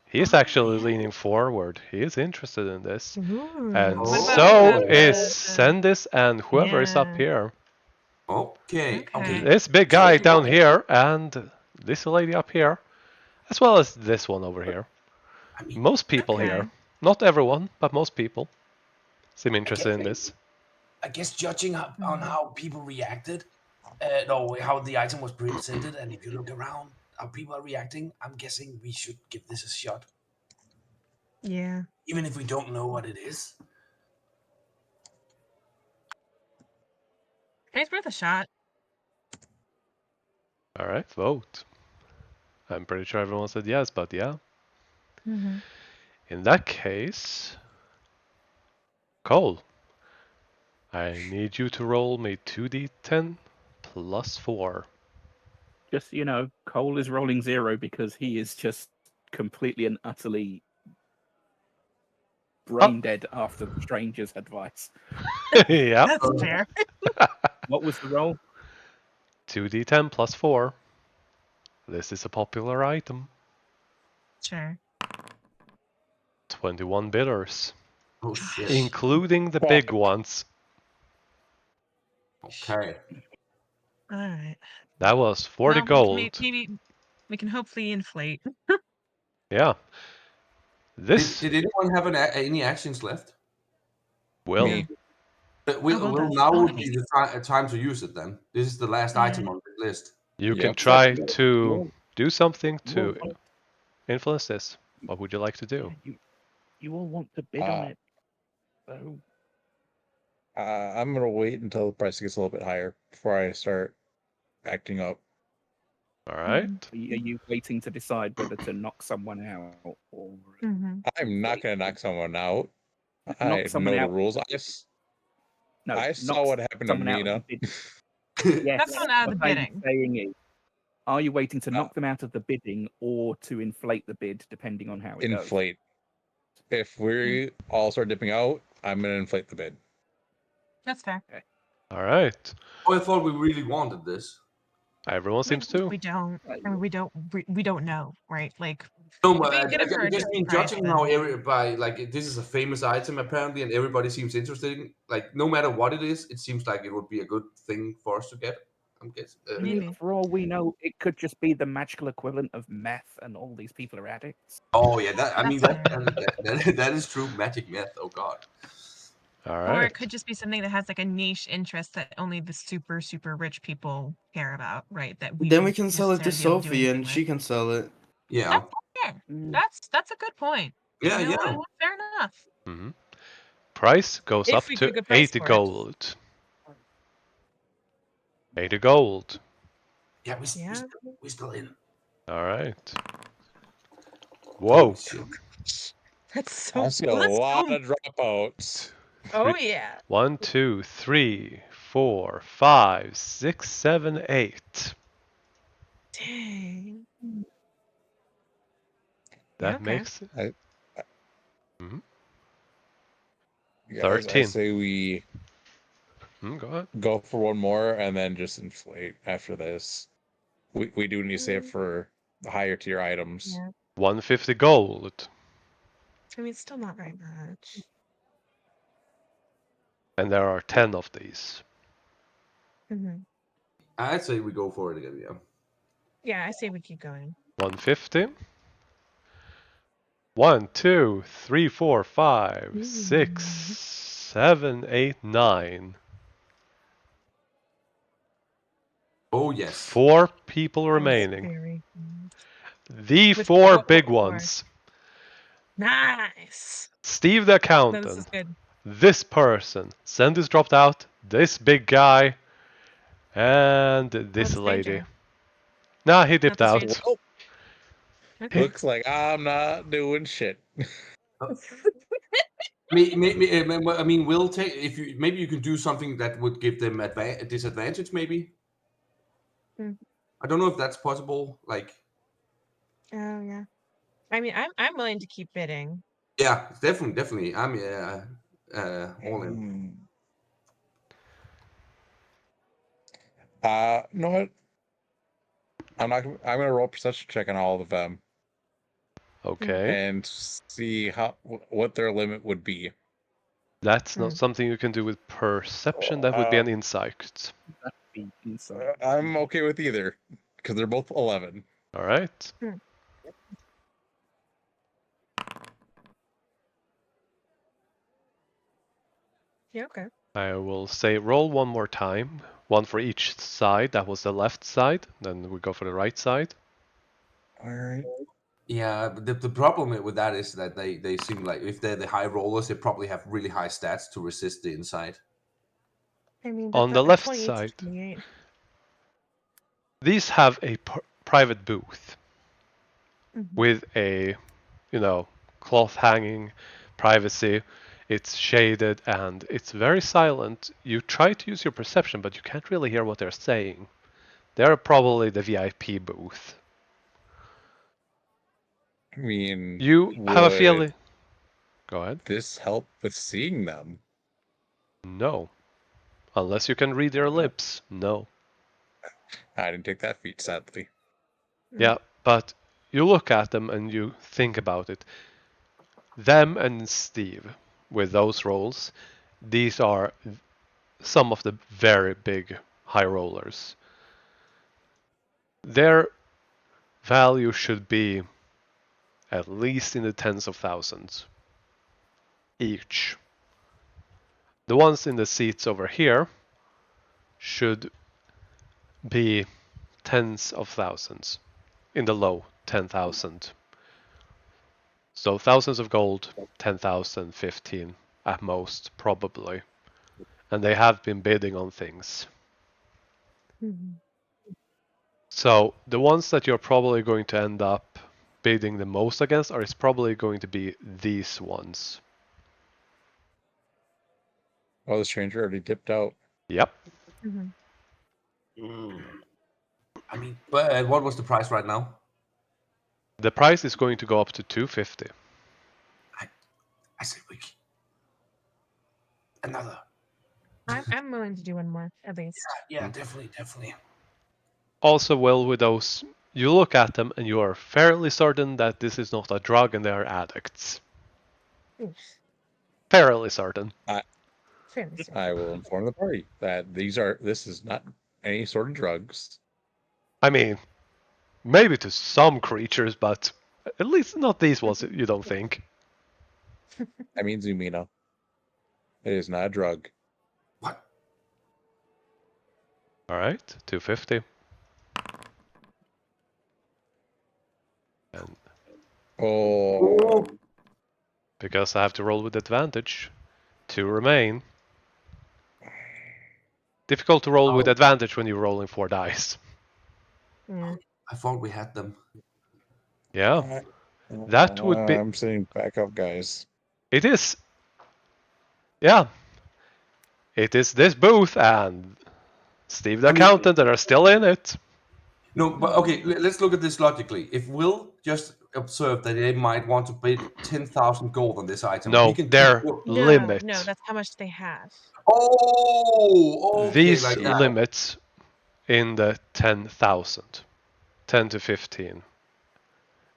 S3: He is
S4: Oh,
S3: actually
S4: yeah.
S3: leaning forward. He is interested in this.
S4: Ooh.
S3: And
S4: What about
S3: so is
S4: the
S3: Sendis and whoever is up
S4: Yeah.
S3: here.
S2: Okay.
S4: Okay.
S3: This big
S2: Tell
S3: guy
S2: you
S3: down
S2: what.
S3: here and this lady up here, as well as this one over here.
S2: I mean,
S3: Most people
S4: Okay.
S3: here, not everyone, but most people, seem
S2: I
S3: interested in
S2: guess,
S3: this.
S2: I guess judging on
S4: Mhm.
S2: how people reacted, no, how the item was presented, and if you look around how people are reacting, I'm guessing we should give this a shot,
S4: Yeah.
S2: even if we don't know what it is.
S4: It's worth a shot.
S3: All right, vote. I'm pretty sure everyone said yes, but yeah.
S4: Mm-hmm.
S3: In that case, Cole, I need you to roll me 2d10 plus 4.
S5: just Cole is rolling 0 because he is just completely and utterly brain dead after the stranger's advice.
S3: Yep.
S4: That's fair.
S5: What was the roll?
S3: 2d10 plus 4. This is a popular item.
S4: Sure.
S3: 21 bidders,
S2: Oh shit.
S3: including the big ones.
S2: Okay.
S4: All right.
S3: That was 40
S4: Well,
S3: gold.
S4: maybe we can hopefully inflate.
S3: Yeah. This
S2: Did anyone have any actions left?
S3: will.
S4: Yeah.
S2: Will
S4: does.
S2: now
S4: Oh,
S2: would be the time to use it then. This is the last item on the list.
S3: You can
S6: Yep.
S3: try
S5: You
S3: to
S5: all-
S3: do something
S5: you all
S3: to
S5: want-
S3: influence this. What would you like to do?
S5: you all want to bid on
S6: Uh,
S5: it, so
S6: I'm gonna wait until the price gets a little bit higher before I start acting up.
S3: All right.
S5: are you waiting to decide whether to knock someone out or
S4: Mm-hmm.
S6: I'm not gonna knock someone out. I
S5: knock someone
S6: know the
S5: out?
S6: rules.
S5: No,
S6: I saw what happened to
S5: someone out of
S6: Mina.
S5: the bid. Yes,
S4: Knock someone out of the
S5: what I'm
S4: bidding.
S5: saying is, are you waiting to
S6: Uh,
S5: knock them out of the bidding or to inflate the bid, depending on how it goes?
S6: Inflate. If we all start dipping out, I'm gonna inflate the bid.
S4: That's fair.
S3: All right.
S2: Oh, I thought we really wanted this.
S3: Everyone seems to.
S4: We don't. I mean, we don't know, right? Like,
S2: No,
S4: if
S2: but
S4: we can get it for
S2: I
S4: a
S2: just
S4: good
S2: mean
S4: price,
S2: judging
S4: then
S2: how everybody like this is a famous item apparently, and everybody seems interested in. Like, no matter what it is, it seems like it would be a good thing for us to get. I'm guessing.
S4: maybe.
S5: For all we know, it could just be the magical equivalent of meth, and all these people are addicts.
S2: Oh yeah, that I mean
S4: That's
S2: that is true. Magic meth. Oh god.
S3: All
S4: Or
S3: right.
S4: it could just be something that has like a niche interest that only the super, super rich people care about, right? That we
S1: Then we
S4: wouldn't
S1: can sell it to
S4: necessarily be able to do
S1: Sophie
S4: anything
S1: and
S4: with.
S1: she can sell it.
S2: Yeah.
S4: Yeah, that's a good point.
S2: Yeah,
S4: You know
S2: yeah.
S4: what? Fair enough.
S3: Mm-hmm. Price goes
S4: If
S3: up
S4: we get
S3: to
S4: a good price
S3: 80
S4: for it.
S3: gold. 80 gold.
S2: Yeah,
S4: Yeah.
S2: we're still in.
S3: All right.
S2: Holy
S3: Whoa.
S2: shit.
S4: That's so.
S6: I see a
S4: Let's
S6: lot
S4: go.
S6: of dropouts.
S4: Oh yeah.
S3: 1, 2, 3, 4, 5, 6, 7, 8.
S4: Dang.
S3: That
S4: Okay.
S3: makes
S6: I,
S3: Mhm.
S6: guys,
S3: 13.
S6: I say we
S3: Go ahead.
S6: go for one more and then just inflate after this. We do need to save for the higher tier items.
S4: Yeah.
S3: 150 gold.
S4: I mean, it's still not very much.
S3: And there are 10 of these.
S4: Mm-hmm.
S2: I'd say we go for it again. Yeah.
S4: Yeah, I say we keep going.
S3: 150. 1, 2, 3, 4, 5, 6, 7, 8, 9.
S2: Oh yes.
S3: 4 people
S4: That's
S3: remaining.
S4: very
S3: The
S4: With
S3: 4
S4: what
S3: big
S4: for?
S3: ones.
S4: Nice.
S3: Steve the
S4: No,
S3: accountant.
S4: this is good.
S3: This person. Sandys dropped out. This big guy. And this
S4: the
S3: lady.
S4: stranger.
S3: Nah, he dipped
S4: the
S3: out.
S4: stranger.
S6: Well,
S4: Okay.
S6: looks like I'm not doing shit.
S2: I mean, we'll take if you maybe you can do something that would give them a disadvantage. Maybe
S4: Hmm.
S2: I don't know if that's possible. Like,
S4: Oh yeah. I mean, I'm willing to keep bidding.
S2: yeah, definitely. I'm all in.
S6: No, what? I'm not. I'm gonna roll a perception check on all of them
S3: Okay.
S6: and see what their limit would be.
S3: That's not something you can do with perception. That would be an insight.
S5: That'd be insight.
S6: I'm okay with either because they're both 11.
S3: All right.
S4: Yeah, okay.
S3: I will say roll one more time. One for each side. That was the left side. Then we go for the right side.
S6: All right.
S2: Yeah, but the problem with that is that they seem like if they're the high rollers, they probably have really high stats to resist the insight.
S4: I mean,
S3: On the
S4: a
S3: left
S4: 28
S3: side,
S4: to 28.
S3: these have a private booth
S4: Mhm.
S3: with a, cloth hanging, privacy. It's shaded and it's very silent. You try to use your perception, but you can't really hear what they're saying. They're probably the VIP booth.
S6: I mean,
S3: You have a
S6: would
S3: feeling. Go ahead.
S6: this help with seeing them?
S3: No. Unless you can read their lips. No.
S6: I didn't take that feat, sadly.
S3: Yeah, but you look at them and you think about it. Them and Steve, with those rolls, these are some of the very big high rollers. Their value should be at least in the tens of thousands each. The ones in the seats over here should be tens of thousands, in the low 10,000. So thousands of gold, 10,000, 15 at most, probably. And they have been bidding on things. So the ones that you're probably going to end up bidding the most against is probably going to be these ones.
S6: Oh, the stranger already dipped out.
S3: Yep.
S2: I mean, but what was the price right now?
S3: The price is going to go up to 250.
S2: I say another.
S4: I'm willing to do one more, at least.
S2: Yeah, definitely.
S3: Also, well, with those, you look at them and you are fairly certain that this is not a drug and they are addicts.
S4: Oof.
S3: Fairly certain.
S4: Fairly certain.
S6: I will inform the party that this is not any sort of drugs.
S3: I mean, maybe to some creatures, but at least not these ones, you don't think.
S6: I mean, Zumina. It is not a drug.
S2: What?
S3: Alright, 250. And
S6: Oh,
S3: because I have to roll with advantage, 2 remain. Difficult to roll with advantage when you're rolling 4 dice.
S4: Yeah.
S2: I thought we had them.
S3: Yeah. That would be...
S6: I'm sitting back up, guys.
S3: It is... Yeah. It is this booth and Steve the accountant that are still in it.
S2: No, but okay, let's look at this logically. If Will just observed that they might want to bid 10,000 gold on this item, he
S3: No,
S2: can
S3: their
S2: keep...
S3: limit.
S4: No, that's how much they have.
S2: Oh, okay,
S3: These
S2: like that.
S3: limits in the 10,000. 10 to 15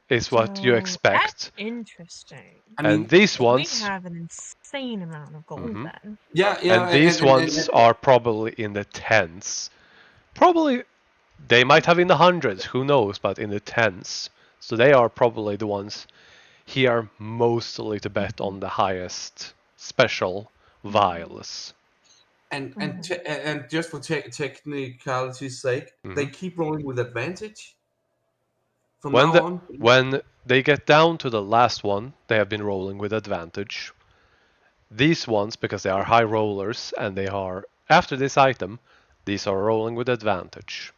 S3: is what you
S4: So,
S3: expect.
S4: That's interesting.
S2: I mean,
S3: And these
S4: We
S3: ones...
S4: have an insane amount of gold then.
S2: yeah,
S3: And these ones are probably in the tens. Probably they might have in the hundreds, who knows, but in the tens. So they are probably the ones here mostly to bet on the highest special vials.
S2: And just for technicality's sake, they keep rolling with advantage from now on.
S3: When they get down to the last one, they have been rolling with advantage. These ones, because they are high rollers and they are after this item, these are rolling with advantage.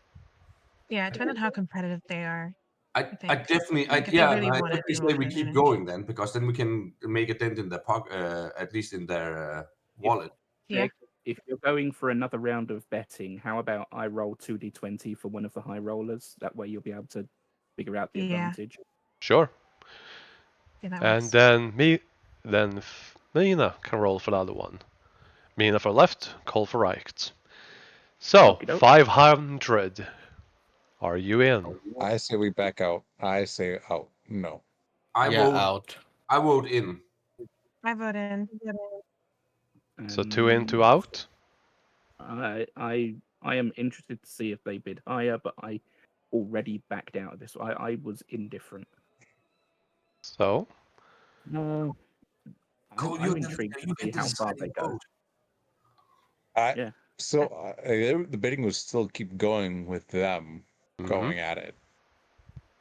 S4: Yeah, depending on how competitive they are.
S2: I definitely,
S4: Like, if they really
S2: I
S4: want it,
S2: definitely
S4: they roll
S2: say
S4: with
S2: we keep
S4: advantage.
S2: going then, because then we can make a dent in their pocket, at least in their wallet.
S4: Yeah.
S5: If you're going for another round of betting, how about I roll 2d20 for one of the high rollers? That way you'll be able to figure out the
S4: Yeah.
S5: advantage.
S3: Sure.
S4: Yeah, that
S3: And
S4: works.
S3: then Mina can roll for the other one. Mina for left, Cole for right. So,
S5: Okey-doke.
S3: 500. Are you in?
S6: I say we back out. I say out. No.
S2: I
S1: Yeah,
S2: vote.
S1: out.
S2: I vote in.
S4: I vote in.
S3: So 2 in, 2 out?
S5: I am interested to see if they bid higher, but I already backed out of this. I was indifferent.
S3: So,
S5: No,
S2: Cole,
S5: I'm intrigued to
S2: you
S5: see
S2: get
S5: how
S2: the
S5: far they
S2: deciding
S5: go.
S2: vote.
S5: Yeah.
S6: So the bidding would still keep going with them going at it.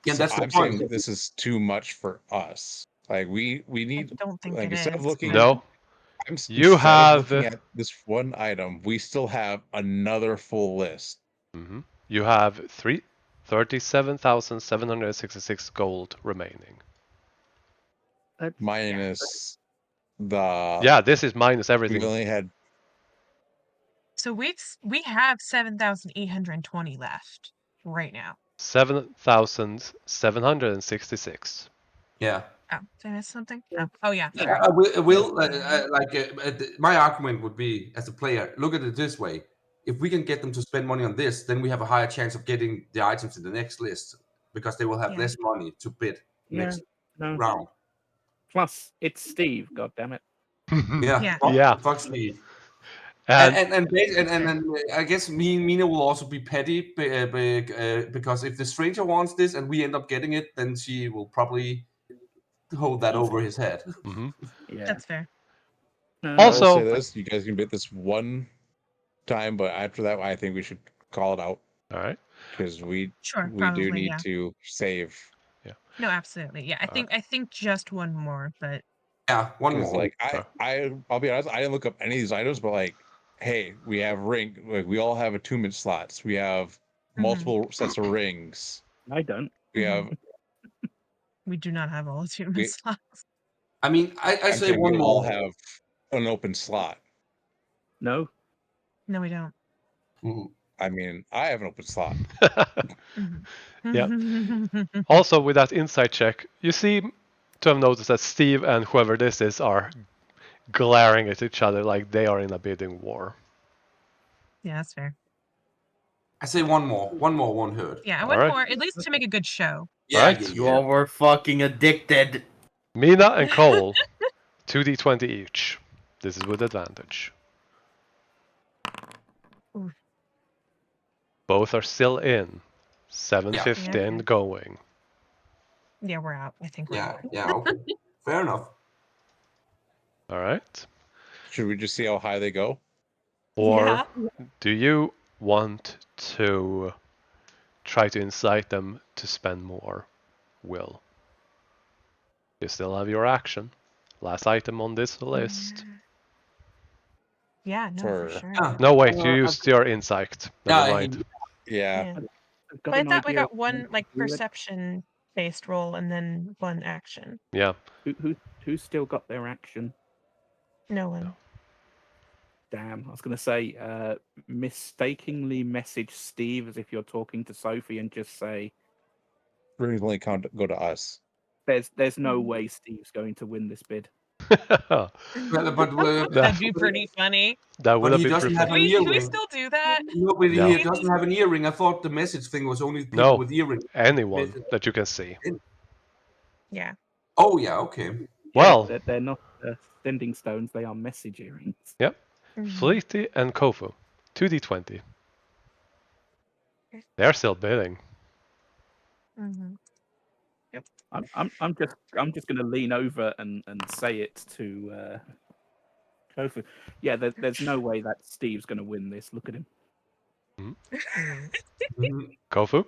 S2: Yeah,
S6: So
S2: that's the
S6: I'm
S2: point.
S6: saying this is too much for us. Like we
S4: I
S6: need,
S4: don't think
S6: like,
S4: it
S6: instead of
S4: is.
S6: looking,
S3: no. You
S6: instead of looking
S3: have...
S6: at this one item, we still have another full list.
S3: You have 37,766 gold remaining.
S6: Minus the
S3: Yeah, this is minus
S6: we
S3: everything.
S6: only had
S4: So we have 7,820 left right now.
S3: 7,766.
S2: Yeah.
S4: Oh, did I miss something? Oh yeah.
S2: I will my argument would be, as a player, look at it this way. If we can get them to spend money on this, then we have a higher chance of getting the items in the next list because they will have
S4: Yeah.
S2: less money to bid next round.
S5: Plus, it's Steve. God damn it.
S2: Yeah.
S4: Yeah.
S3: Yeah.
S2: Fuck Steve.
S3: And
S2: And I guess Mina will also be petty because if the stranger wants this and we end up getting it, then she will probably hold that over his head.
S5: Yeah.
S4: That's fair.
S6: I will
S3: also,
S6: say this: you guys can bid this one time, but after that, I think we should call it out.
S3: All right.
S6: Because we
S4: Probably,
S6: do need
S4: yeah.
S6: to save.
S4: No, absolutely. Yeah, I think just one more, but
S2: Yeah, one more.
S6: Like I'll be honest, I didn't look up any of these items, but like, hey, we have ring. Like we all have attunement slots. We have multiple sets of rings.
S5: I don't.
S6: We have.
S4: We do not have all attunement slots.
S2: I mean, I say one
S6: we
S2: more.
S6: all have an open slot.
S5: No.
S4: No, we don't.
S6: I mean, I have an open slot.
S3: Yeah. Also, with that insight check, you seem to have noticed that Steve and whoever this is are glaring at each other like they are in a bidding war.
S4: Yeah, that's fair.
S2: I say one more. One hurt.
S4: Yeah, one more, at least to make a good show.
S2: Yeah,
S1: You all were fucking addicted.
S3: Mina and Cole, 2d20 each. This is with advantage.
S4: Ooh.
S3: Both are still in. 750
S4: Yeah.
S3: and going.
S4: Yeah, we're out. I think we're out.
S2: Yeah, okay. Fair enough.
S3: All right.
S6: Should we just see how high they go?
S3: Or do you want to try to incite them to spend more? Will. You still have your action. Last item on this list.
S4: Yeah, no, for sure.
S3: No, wait, you used your insight. Never mind.
S6: Yeah.
S4: But I thought we got one like perception-based roll and then one action.
S3: Yeah.
S5: Who's still got their action?
S4: No one.
S5: Damn, I was going to say, mistakenly message Steve as if you're talking to Sophie and just say,
S6: Rings only go to us.
S5: There's no way Steve's going to win this bid.
S4: That'd be pretty funny.
S3: That would
S2: But
S3: have
S2: he
S3: been
S2: doesn't
S3: pretty
S2: have
S3: funny.
S2: an
S4: Can we
S2: earring.
S4: still do that?
S2: No, but
S3: No.
S2: he doesn't have an earring. I thought the message thing was only people
S3: No,
S2: with earrings.
S3: anyone that you can see.
S4: Yeah.
S2: Oh, yeah, okay.
S3: Well,
S5: they're not sending stones, they are message earrings.
S3: Yep. Fleety and Kofu, 2d20. They're still bidding.
S4: Yep.
S5: I'm just going to lean over and say it to Kofu. Yeah, there's no way that Steve's going to win this. Look at him.
S3: Kofu,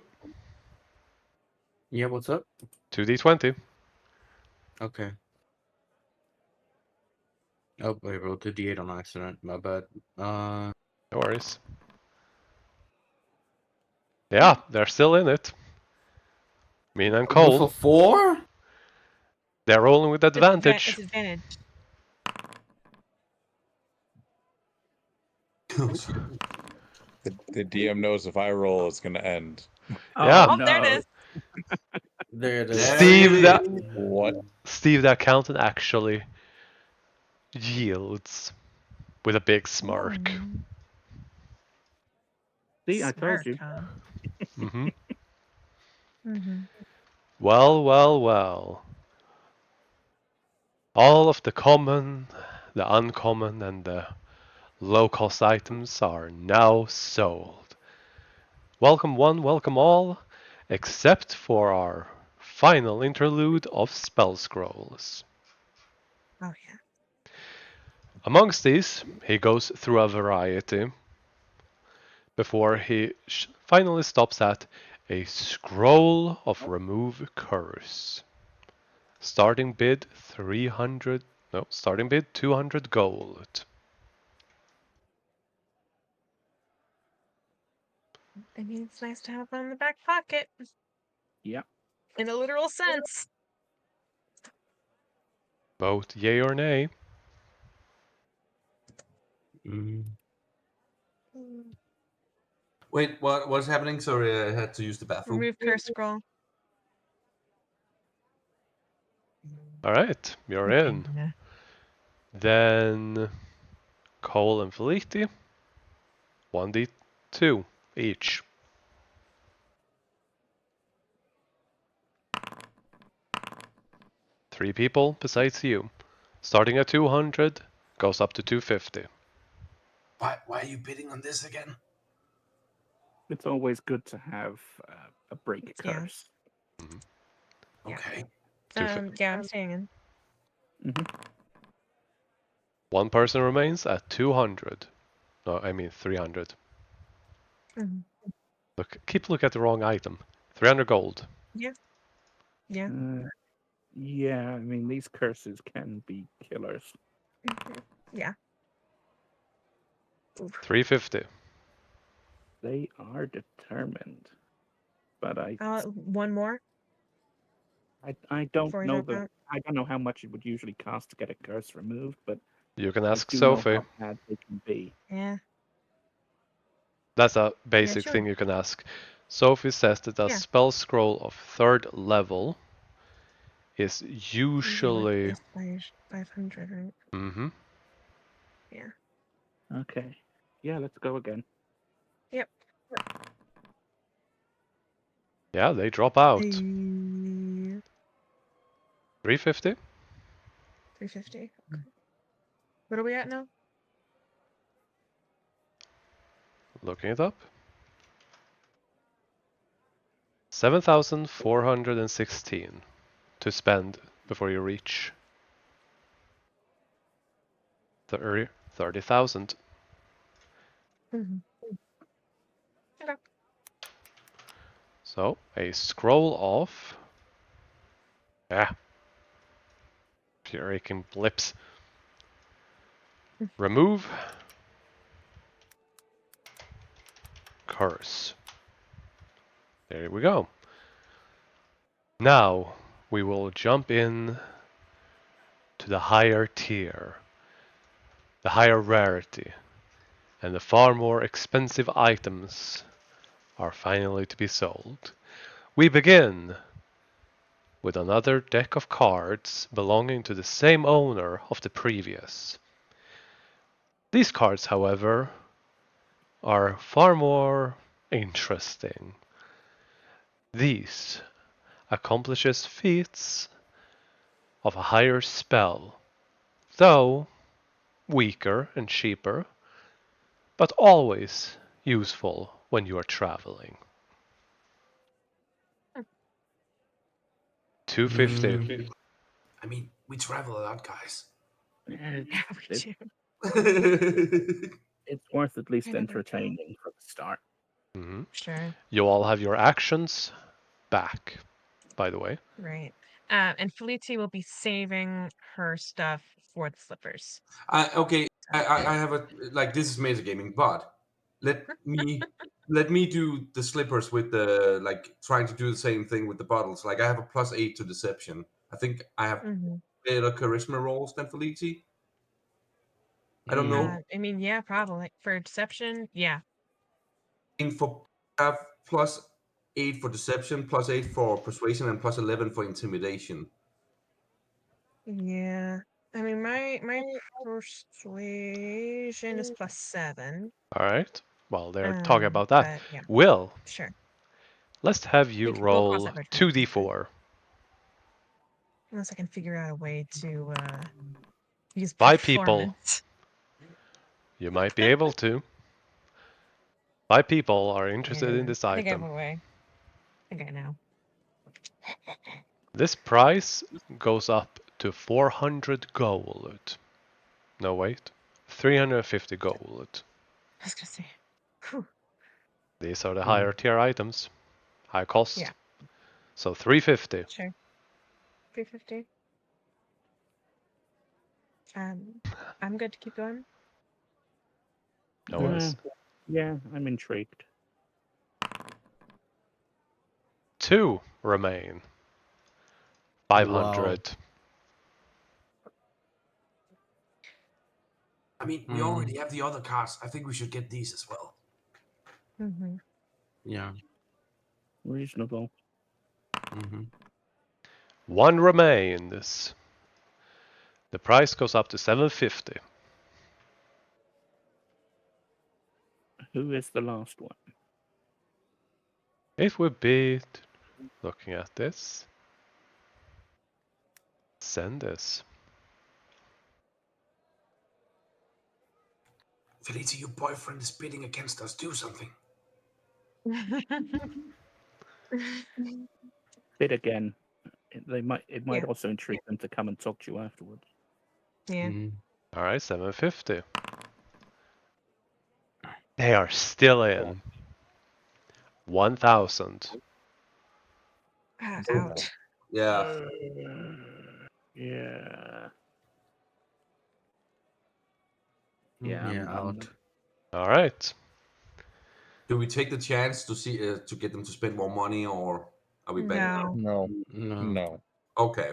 S1: Yeah, what's up?
S3: 2d20.
S1: Okay. Oh, I rolled a d8 on accident. My bad.
S3: No worries. Yeah, they're still in it. Mina and Cole.
S1: With a 4?
S3: They're rolling with advantage.
S4: It's advantage.
S6: The DM knows if I roll, it's going to end.
S3: Yeah.
S4: Oh, there it is.
S1: There it is.
S3: Steve the accountant actually yields with a big smirk.
S5: See, I told
S4: Smart,
S5: you.
S4: huh?
S3: Mm-hmm.
S4: Mm-hmm.
S3: Well, well, well. All of the common, the uncommon, and the low-cost items are now sold. Welcome one, welcome all, except for our final interlude of spell scrolls.
S4: Oh yeah.
S3: Amongst these, he goes through a variety before he finally stops at a scroll of remove curse. Starting bid 300, no, starting bid 200 gold.
S4: I mean, it's nice to have one in the back pocket.
S5: Yeah.
S4: In a literal sense.
S3: Vote yay or nay.
S2: Wait, what's happening? Sorry, I had to use the bathroom.
S4: Remove curse scroll.
S3: Alright, you're in.
S4: Yeah.
S3: Then Cole and Feliti, 1d2 each. Three people besides you. Starting at 200, goes up to 250.
S2: Why are you bidding on this again?
S5: It's always good to have a break
S4: Yeah.
S5: curse.
S4: Yeah.
S2: Okay.
S4: Yeah, I'm staying in.
S5: Mm-hmm.
S3: One person remains at 200. No, I mean 300.
S4: Mhm.
S3: Keep looking at the wrong item. 300 gold.
S4: Yeah. Yeah.
S5: Yeah, I mean, these curses can be killers.
S4: Yeah.
S3: 350.
S5: They are determined. But
S4: One more
S5: I don't
S4: before we
S5: know
S4: drop out.
S5: I don't know how much it would usually cost to get a curse removed, but
S3: You can
S5: I
S3: ask
S5: do know
S3: Sophie.
S5: how bad they can be.
S4: Yeah.
S3: That's a
S4: Yeah,
S3: basic
S4: sure.
S3: thing you can ask. Sophie says that a
S4: Yeah.
S3: spell scroll of 3rd level is
S4: Usually
S3: usually.
S4: like this by 500, right?
S3: Mm-hmm.
S4: Yeah.
S5: Okay. Yeah, let's go again.
S4: Yep.
S3: Yeah, they drop out. 350.
S4: 350. Okay. What are we at now?
S3: Looking it up. 7,416 to spend before you reach 30,000.
S4: Mm-hmm. Okay.
S3: So a scroll of Purican blips. Remove curse. There we go. Now we will jump in to the higher tier, the higher rarity, and the far more expensive items are finally to be sold. We begin with another deck of cards belonging to the same owner of the previous. These cards, however, are far more interesting. These accomplishes feats of a higher spell, though weaker and cheaper, but always useful when you are traveling. 250.
S2: I mean, we travel a lot, guys.
S5: It's,
S4: Yeah, we
S5: it's,
S4: do.
S5: it's worth at least
S4: I know we do.
S5: entertaining for the start.
S3: Mm-hmm.
S4: Sure.
S3: You all have your actions back, by the way.
S4: Right. And Felici will be saving her stuff for the slippers.
S2: Okay, I have a like this is metagaming, but let me let me do the slippers with the like trying to do the same thing with the bottles. Like I have a +8 to deception. I think I have
S4: Mm-hmm.
S2: better charisma rolls than Feliti. I don't know.
S4: I mean, yeah, probably for deception. Yeah.
S2: For I have +8 for deception, +8 for persuasion, and +11 for intimidation.
S4: Yeah. I mean, my persuasion is +7.
S3: All right. while they're talking about that,
S4: But yeah,
S3: Will,
S4: sure.
S3: let's have you
S4: We'll cross
S3: roll
S4: that bridge when we get to it.
S3: 2d4.
S4: Unless I can figure out a way to use
S3: By people.
S4: performance.
S3: You might be able to. 5 people are interested in
S4: Yeah,
S3: this
S4: I think I have
S3: item.
S4: a way. I think I know.
S3: This price goes up to 400 gold. No, wait. 350 gold.
S4: I was gonna say. Whew.
S3: These are the higher tier items. High cost.
S4: Yeah.
S3: So 350.
S4: Sure. 350. I'm good to keep going.
S3: No worries.
S5: Yeah, I'm intrigued.
S3: 2 remain. 500.
S2: I mean, we already have the other cars. I think we should get these as well.
S4: Mm-hmm.
S1: Yeah.
S5: Reasonable.
S3: 1 remains. The price goes up to 750.
S5: Who is the last one?
S3: It would be, looking at this, send this.
S2: Felicia, your boyfriend is bidding against us. Do something.
S5: Bid again. It might
S4: Yeah.
S5: also intrigue them to come and talk to you afterwards.
S4: Yeah.
S3: Alright, 750. They are still in. 1,000.
S4: Ouch.
S2: Yeah.
S5: Yeah.
S1: Yeah,
S5: I'm
S1: out.
S3: Alright.
S2: Do we take the chance to see to get them to spend more money, or are we betting out?
S4: No.
S6: No.
S2: Okay.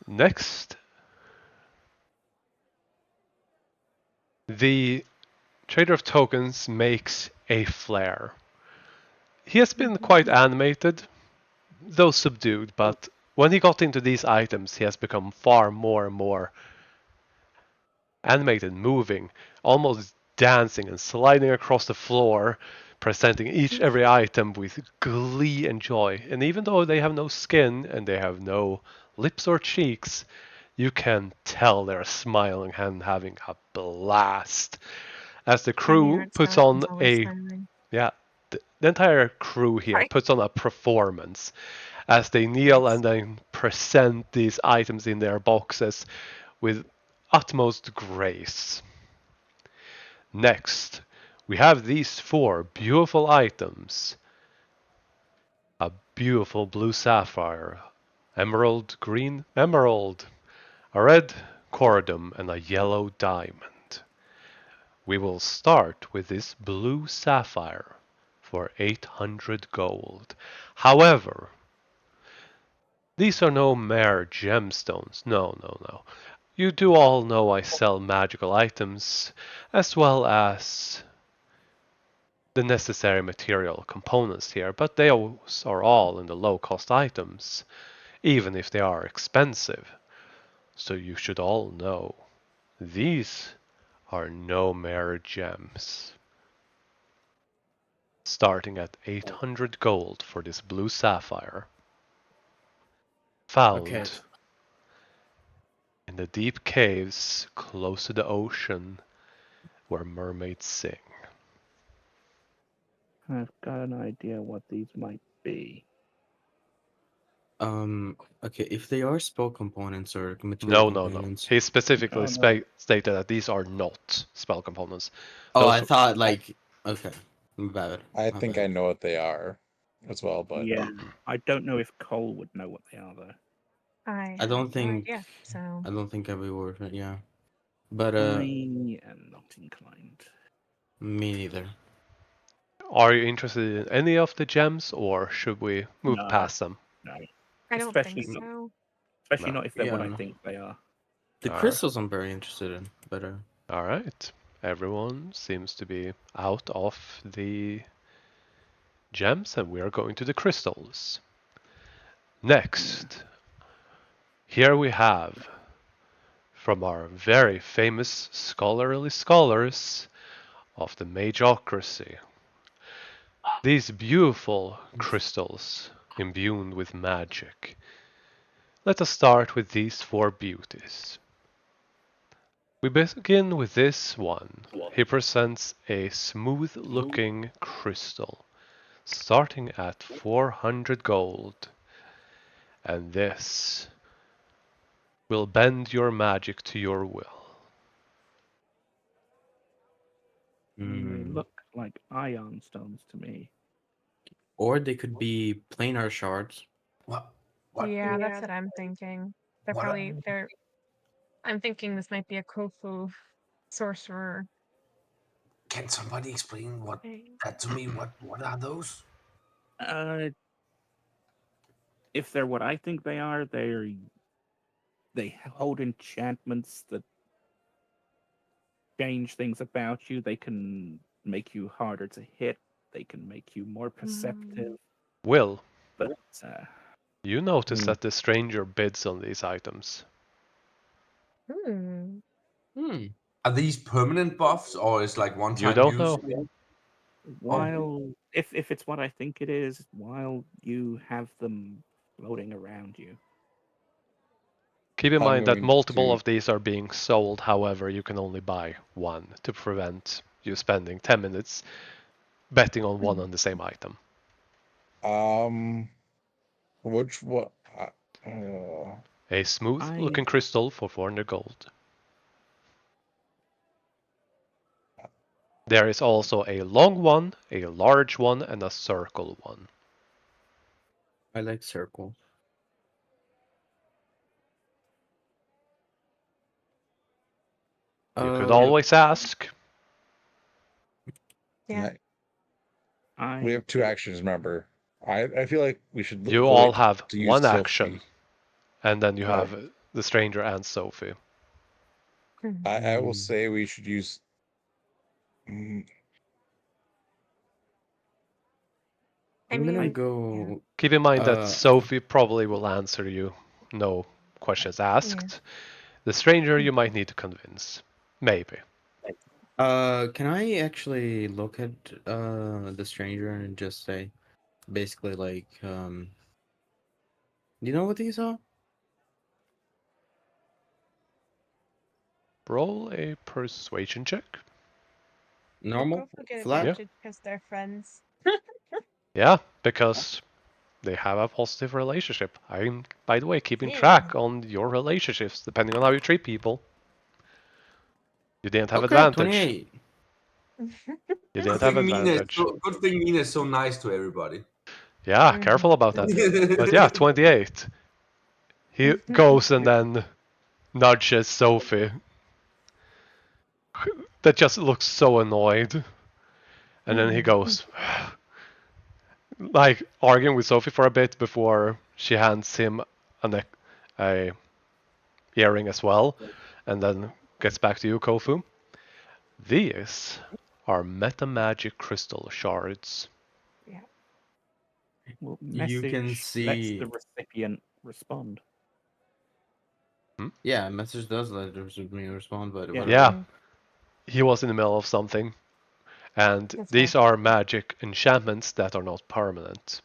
S3: Next. The Trader of Tokens makes a flare. He has been quite animated, though subdued, but when he got into these items, he has become far more and more animated, moving, almost dancing and sliding across the floor, presenting every item with glee and joy. And even though they have no skin and they have no lips or cheeks, you can tell they're smiling and having a blast. As the crew puts on the entire crew here puts on a performance as they kneel and then present these items in their boxes with utmost grace. Next, we have these 4 beautiful items. A beautiful blue sapphire, emerald green emerald, a red corundum, and a yellow diamond. We will start with this blue sapphire for 800 gold. However, these are no mere gemstones. No. You do all know I sell magical items, as well as the necessary material components here, but they are all in the low-cost items, even if they are expensive. So you should all know, these are no mere gems. Starting at 800 gold for this blue sapphire. Found in the deep caves close to the ocean where mermaids sing.
S5: I've got an idea what these might be.
S1: Okay, if they are spell components or material
S3: No.
S1: components.
S3: He specifically
S5: no.
S3: stated that these are not spell components.
S1: Oh,
S3: Those
S1: I thought like okay. Bad.
S6: I
S1: My
S6: think
S1: bad.
S6: I know what they are as well, but
S5: Yeah, I don't know if Cole would know what they are though.
S1: I don't think
S4: so.
S1: I don't think I would. Yeah, but
S5: I am not inclined.
S1: me neither.
S3: Are you interested in any of the gems, or should we move
S5: No,
S3: past them?
S5: no.
S4: I don't
S5: Especially
S4: think so.
S5: Especially
S3: No.
S5: not if they're what
S1: Yeah,
S5: I
S1: no.
S5: think they are.
S1: The
S3: Alright.
S1: crystals I'm very interested in, but
S3: All right. Everyone seems to be out of the gems, and we are going to the crystals. Next, here we have, from our very famous scholarly scholars, of the Magocracy. These beautiful crystals imbued with magic. Let us start with these four beauties. We begin with this one. He presents a smooth-looking crystal, starting at 400 gold. And this will bend your magic to your will.
S5: They look like ion stones to me.
S1: Or they could be planar shards.
S2: What? What?
S4: Yeah, that's what I'm thinking. They're
S2: What?
S4: probably they're. I'm thinking this might be a Kofu sorcerer.
S2: Can somebody explain what
S4: thing.
S2: that to me? What are those?
S5: Uh, if they're what I think they are, they hold enchantments that change things about you. They can make you harder to hit. They can make you more perceptive.
S3: Will,
S5: But
S3: you notice
S1: Hmm.
S3: that the stranger bids on these items.
S4: Hmm.
S1: Hmm.
S2: Are these permanent buffs or is like one
S3: You
S2: time
S3: don't
S2: use?
S3: know.
S5: while if it's what I think it is, while you have them floating around you,
S3: Keep in
S6: I'm
S3: mind that
S6: going
S3: multiple
S6: to
S3: of these are being sold, however, you can only buy one to prevent you spending 10 minutes betting on one on the same item.
S6: which what
S3: A smooth
S5: I
S3: looking crystal for 400 gold. There is also a long one, a large one, and a circle one.
S1: I like circle.
S3: You could
S1: Um.
S3: always ask.
S4: Yeah.
S6: we
S5: I
S6: have two actions, remember. I feel like we should
S3: You all
S6: wait
S3: have
S6: to use
S3: one
S6: Sophie.
S3: action, and then you
S6: Uh,
S3: have the stranger and Sophie.
S6: I will say we should use
S1: I'm
S4: I
S1: gonna
S5: I
S4: mean,
S1: go.
S3: Keep in mind that
S1: Uh.
S3: Sophie probably will answer you, no questions
S4: yeah.
S3: asked. The stranger you might need to convince. Maybe.
S1: Can I actually look at the stranger and just say, basically like, you know what these are?
S3: Roll a persuasion check.
S4: Will
S1: Normal,
S4: Kofu get
S1: flat.
S3: Yeah.
S4: advantage because they're friends?
S3: Yeah, because they have a positive relationship. I'm, by the way, keeping
S4: Yeah.
S3: track on your relationships depending on how you treat people. You didn't have
S1: Okay,
S3: advantage.
S1: 28.
S3: You didn't have advantage.
S2: Good thing Mina is so nice to everybody.
S3: Yeah, careful about that. But yeah, 28. He goes and then nudges Sophie. That just looks so annoyed. And then he goes, like, arguing with Sophie for a bit before she hands him a earring as well. And then gets back to you, Kofu. These are metamagic crystal shards.
S4: Yeah.
S5: will
S1: You can
S5: message lets the
S1: see.
S5: recipient respond.
S1: Yeah, message does let me respond, but
S5: Yeah.
S1: whatever.
S3: Yeah, he was in the middle of something. And
S4: That's
S3: these
S4: fair.
S3: are magic enchantments that are not permanent.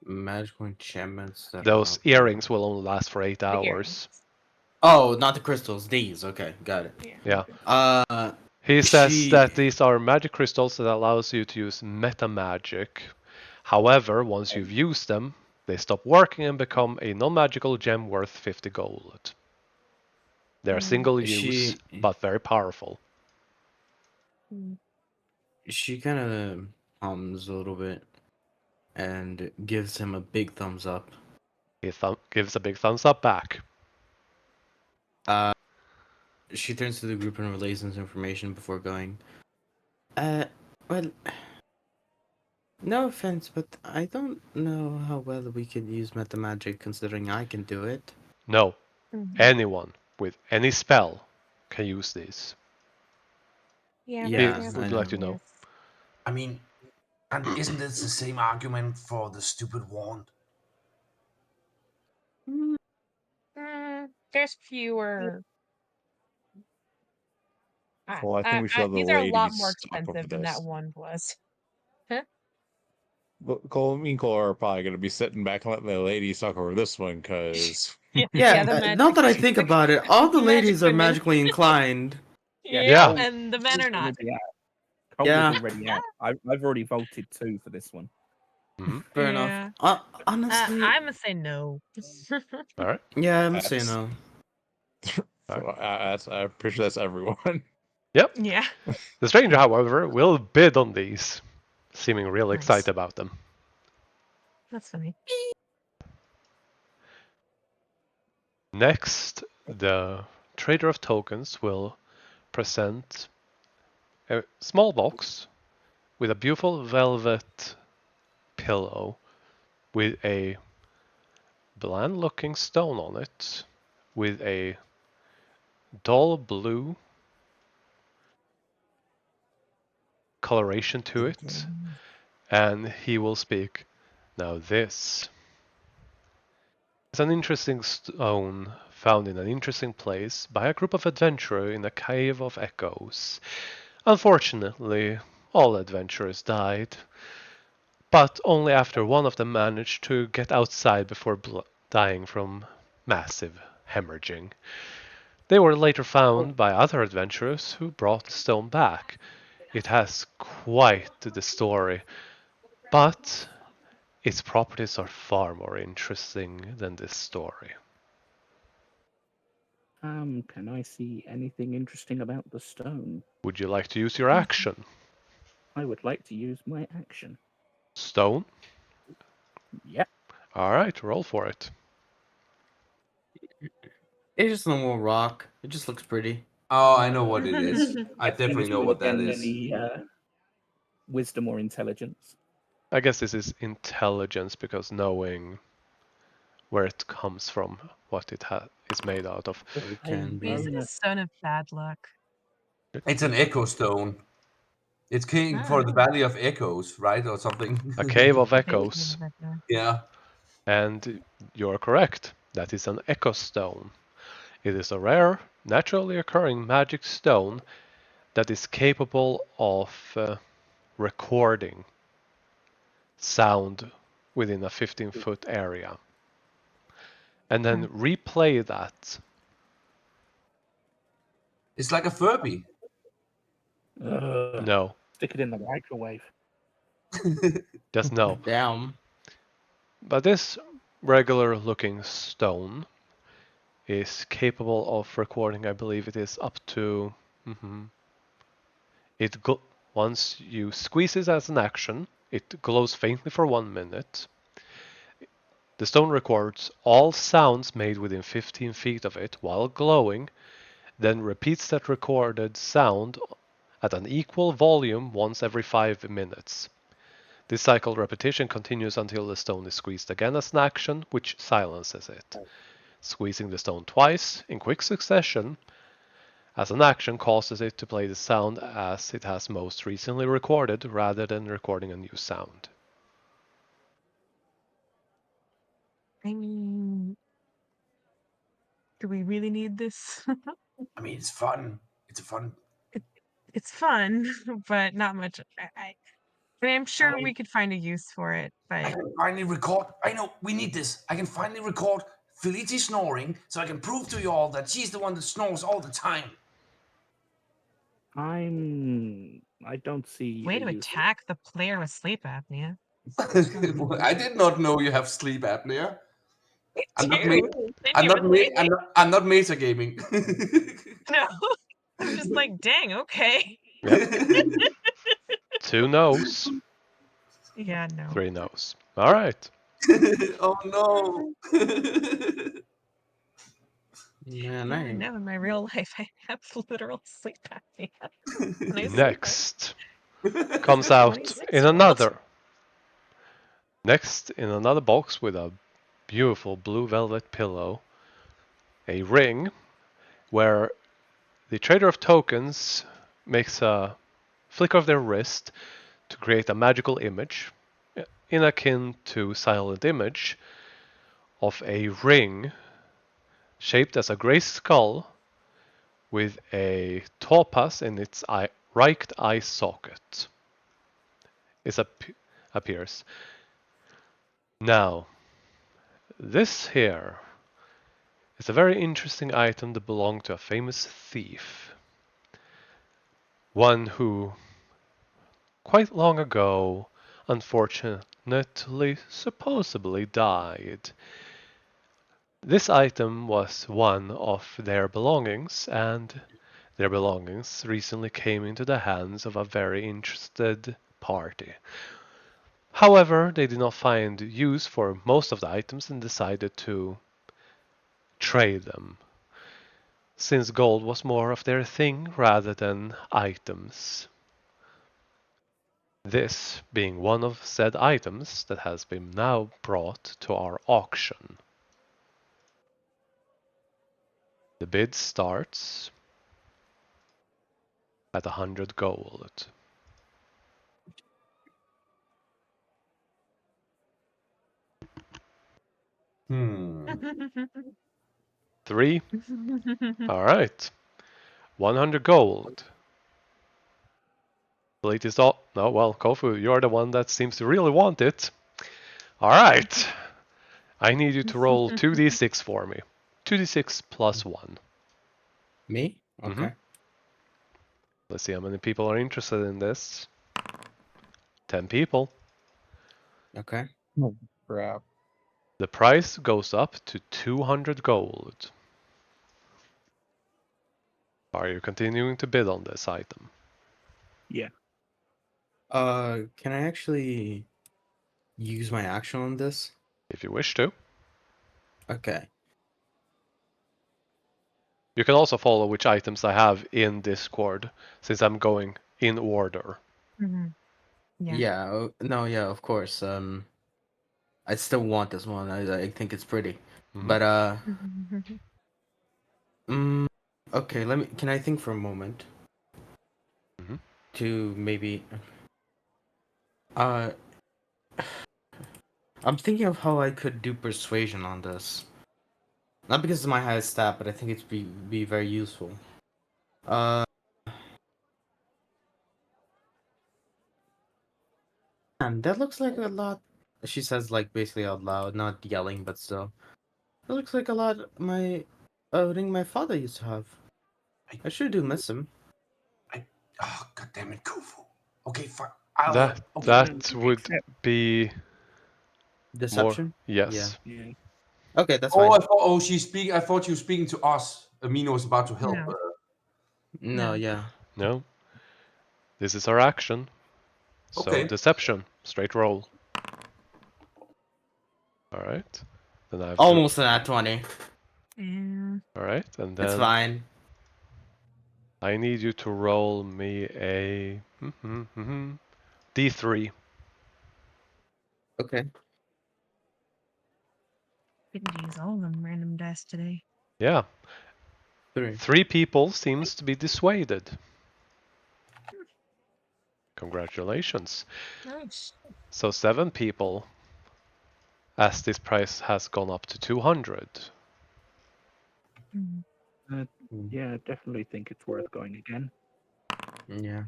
S1: Magical enchantments that are
S3: Those
S1: not permanent.
S3: earrings will only last for 8
S4: The
S3: hours.
S4: earrings.
S1: Oh, not the crystals. These. Okay, got it.
S4: Yeah.
S3: Yeah.
S1: Uh,
S3: He says
S1: she.
S3: that these are magic crystals that allows you to use meta magic. However, once you've used them, they stop working and become a non-magical gem worth 50 gold. They're single use,
S1: She.
S3: but very powerful.
S1: She kind of hums a little bit and gives him a big thumbs up.
S3: He gives a big thumbs up back.
S1: Uh, she turns to the group and relays this information before going. Well, no offense, but I don't know how well we could use meta magic considering I can do it.
S3: No,
S4: Mhm.
S3: anyone with any spell can use these.
S4: Yeah,
S3: He
S4: that's
S1: Yeah,
S4: the
S1: I
S3: would like
S1: know.
S3: to know.
S4: obvious.
S2: I mean, and isn't this the same argument for the stupid wand?
S4: There's fewer
S6: Well, I think we should have the
S4: these are a lot more
S6: ladies talk over
S4: expensive than that
S6: this.
S4: one was.
S6: Me and Cole are probably going to be sitting back and letting the ladies talk over this one because
S4: Yeah,
S1: Yeah,
S4: the
S1: now
S4: magic,
S1: that I think about it, all the
S4: magic
S1: ladies are
S4: women.
S1: magically inclined.
S4: Yeah,
S5: Cole-
S4: and the men are
S5: Cole's
S4: not.
S5: already out. Cole
S1: Yeah.
S5: is already out. I've already voted 2 for this one.
S1: Fair
S4: Yeah.
S1: enough. Honestly,
S4: I'm gonna say no.
S3: All right.
S1: yeah, I'm saying
S6: That's-
S1: no.
S6: so, I'm pretty sure that's everyone.
S3: Yep.
S4: Yeah.
S3: The stranger, however, will bid on these, seeming real
S4: Nice.
S3: excited about them.
S4: That's funny.
S3: Next, the trader of tokens will present a small box with a beautiful velvet pillow with a bland looking stone on it with a dull blue coloration to it, and he will speak. Now this is an interesting stone found in an interesting place by a group of adventurers in a cave of echoes. Unfortunately, all adventurers died, but only after one of them managed to get outside before dying from massive hemorrhaging. They were later found by other adventurers who brought the stone back. It has quite the story, but its properties are far more interesting than this story.
S5: Can I see anything interesting about the stone?
S3: Would you like to use your action?
S5: I would like to use my action.
S3: Stone?
S5: Yep.
S3: Alright, roll for it.
S1: It's just a normal rock. It just looks pretty.
S2: Oh, I know what it is. I definitely know what that
S5: Again,
S2: is.
S5: Any wisdom or intelligence?
S3: I guess this is intelligence because knowing where it comes from, what it is made out of.
S1: It can be.
S4: Is it a stone of bad luck?
S2: It's an echo stone. It's king for the Valley of Echoes, right, or something.
S3: A cave of
S4: Okay,
S3: echoes.
S2: Yeah.
S3: And you're correct. That is an echo stone. It is a rare, naturally occurring magic stone that is capable of recording sound within a 15-foot area. And then replay that.
S2: It's like a Furby.
S3: No,
S5: Stick it in the microwave.
S3: just no.
S1: Damn.
S3: But this regular looking stone is capable of recording, I believe it is up to... Once you squeeze it as an action, it glows faintly for 1 minute. The stone records all sounds made within 15 feet of it while glowing, then repeats that recorded sound at an equal volume once every 5 minutes. This cycle repetition continues until the stone is squeezed again as an action, which silences it. Squeezing the stone twice in quick succession as an action causes it to play the sound as it has most recently recorded rather than recording a new sound.
S4: I mean, do we really need this?
S2: I mean, it's fun. It's a fun.
S4: It's fun, but not much. I mean, I'm sure we could find a use for it,
S2: I
S4: but
S2: can finally record. I know we need this. I can finally record Felici snoring, so I can prove to you all that she's the one that snores all the time.
S5: I don't see.
S4: way
S5: a
S4: to
S5: use for it.
S4: attack the player with sleep apnea.
S2: I did not know you have sleep apnea. I'm not,
S4: Dude, didn't
S2: I'm, not
S4: even leave me.
S2: I'm not metagaming.
S4: No, I'm just like, dang, okay.
S3: Yep. 2 no's,
S4: Yeah, no.
S3: 3 no's. All right.
S2: Oh no.
S1: Man,
S4: Yeah, no, in my real life, I have literal sleep apnea.
S3: Next comes out in another box with a beautiful blue velvet pillow, a ring where the trader of tokens makes a flick of their wrist to create a magical image in akin to silent image of a ring shaped as a gray skull with a topaz in its right eye socket. It appears. Now, this here is a very interesting item that belonged to a famous thief. One who, quite long ago, unfortunately, supposedly died. This item was one of their belongings, and their belongings recently came into the hands of a very interested party. However, they did not find use for most of the items and decided to trade them, since gold was more of their thing rather than items. This being one of said items that has been now brought to our auction. The bid starts at 100 gold.
S2: Hmm.
S3: 3. Alright. 100 gold. Delete is all. No, well, Kofu, you're the one that seems to really want it. Alright. I need you to roll 2d6 for me. 2d6 plus 1.
S1: Me? Okay.
S3: Let's see how many people are interested in this. 10 people.
S1: Okay.
S6: Oh, crap.
S3: The price goes up to 200 gold. Are you continuing to bid on this item?
S5: Yeah.
S1: Can I actually use my action on this?
S3: If you wish to.
S1: Okay.
S3: You can also follow which items I have in Discord, since I'm going in order.
S4: Yeah.
S1: Yeah. No. Yeah. Of course. I still want this one. I think it's pretty. But okay. Let me. Can I think for a moment? To maybe. Uh. I'm thinking of how I could do persuasion on this. Not because it's my highest stat, but I think it's be very useful. And that looks like a lot. She says like basically out loud, not yelling, but still. That looks like a lot my ring my father used to have. I sure do miss him.
S2: Oh, God damn it, Kufu. Okay, fine. I'll help.
S3: That
S2: Okay.
S3: that would
S5: Except,
S3: be more.
S1: Deception? Yeah.
S3: Yes.
S5: yeah.
S1: Okay, that's
S2: Oh,
S1: fine.
S2: she's speaking. I thought she was speaking to us. Amina was about to help.
S4: No.
S1: No,
S4: No.
S1: yeah.
S3: No. This is our action. So
S2: Okay.
S3: deception, straight roll. All right. Then I have to.
S1: Almost an at 20.
S4: Yeah.
S3: All right, and
S1: It's
S3: then
S1: fine.
S3: I need you to roll me a D3.
S1: Okay.
S4: Couldn't use all of them random dice today.
S3: Yeah.
S1: 3.
S3: 3 people seems to be dissuaded. Congratulations.
S4: Nice.
S3: So 7 people, as this price has gone up to 200.
S5: Yeah, I definitely think it's worth going again.
S1: Yeah.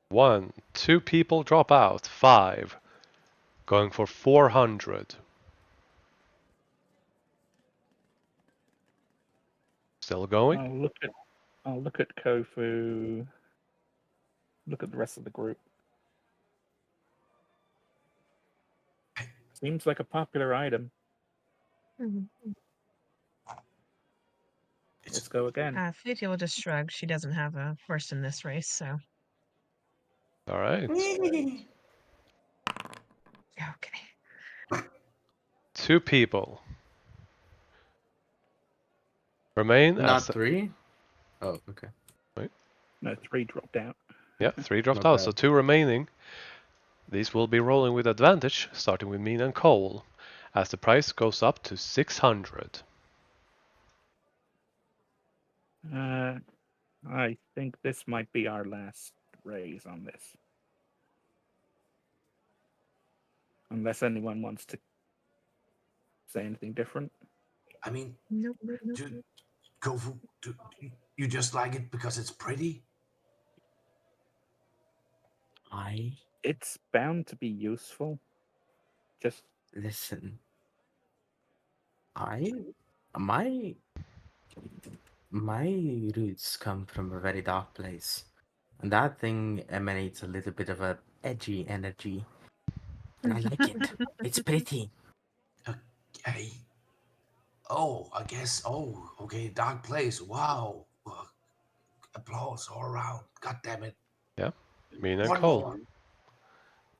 S3: 1, 2 people drop out. 5, going for 400. Still going?
S5: I'll look at Kofu. Look at the rest of the group. Seems like a popular item. Let's go again.
S4: Fleety will just shrug. She doesn't have a horse in this race, so.
S3: All right.
S4: Okay.
S3: 2 people remain
S1: Not
S3: as.
S1: 3? Oh, okay.
S5: No, 3 dropped out.
S3: Yeah, 3 dropped
S1: My
S3: out,
S1: bad.
S3: so 2 remaining. These will be rolling with advantage, starting with Mina and Cole, as the price goes up to 600.
S5: I think this might be our last raise on this. Unless anyone wants to say anything different.
S2: I mean,
S4: Nope.
S2: dude, Kofu, you just like it because it's pretty?
S5: It's bound to be useful. Just
S1: Listen. My roots come from a very dark place. And that thing emanates a little bit of a edgy energy. And I like it. It's pretty.
S2: Okay. Oh, I guess. Oh, okay. Dark place. Wow. Applause all around. God damn it.
S3: Yeah. Mina and
S2: One
S3: Cole.
S2: more.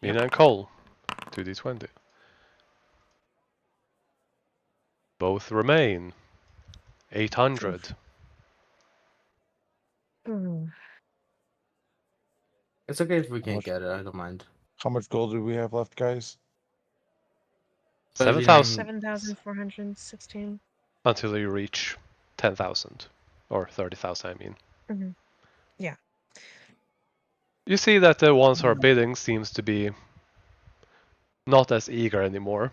S3: Mina and Cole. 2d20. Both remain. 800.
S4: Ooh.
S1: It's okay if we
S6: How
S1: can't
S6: much,
S1: get it. I don't mind.
S6: how much gold do we have left, guys?
S3: 7,000
S4: 7,416.
S3: until you reach 10,000. Or 30,000, I mean.
S4: Mm-hmm. Yeah.
S3: You see that the ones who are bidding seems to be not as eager anymore.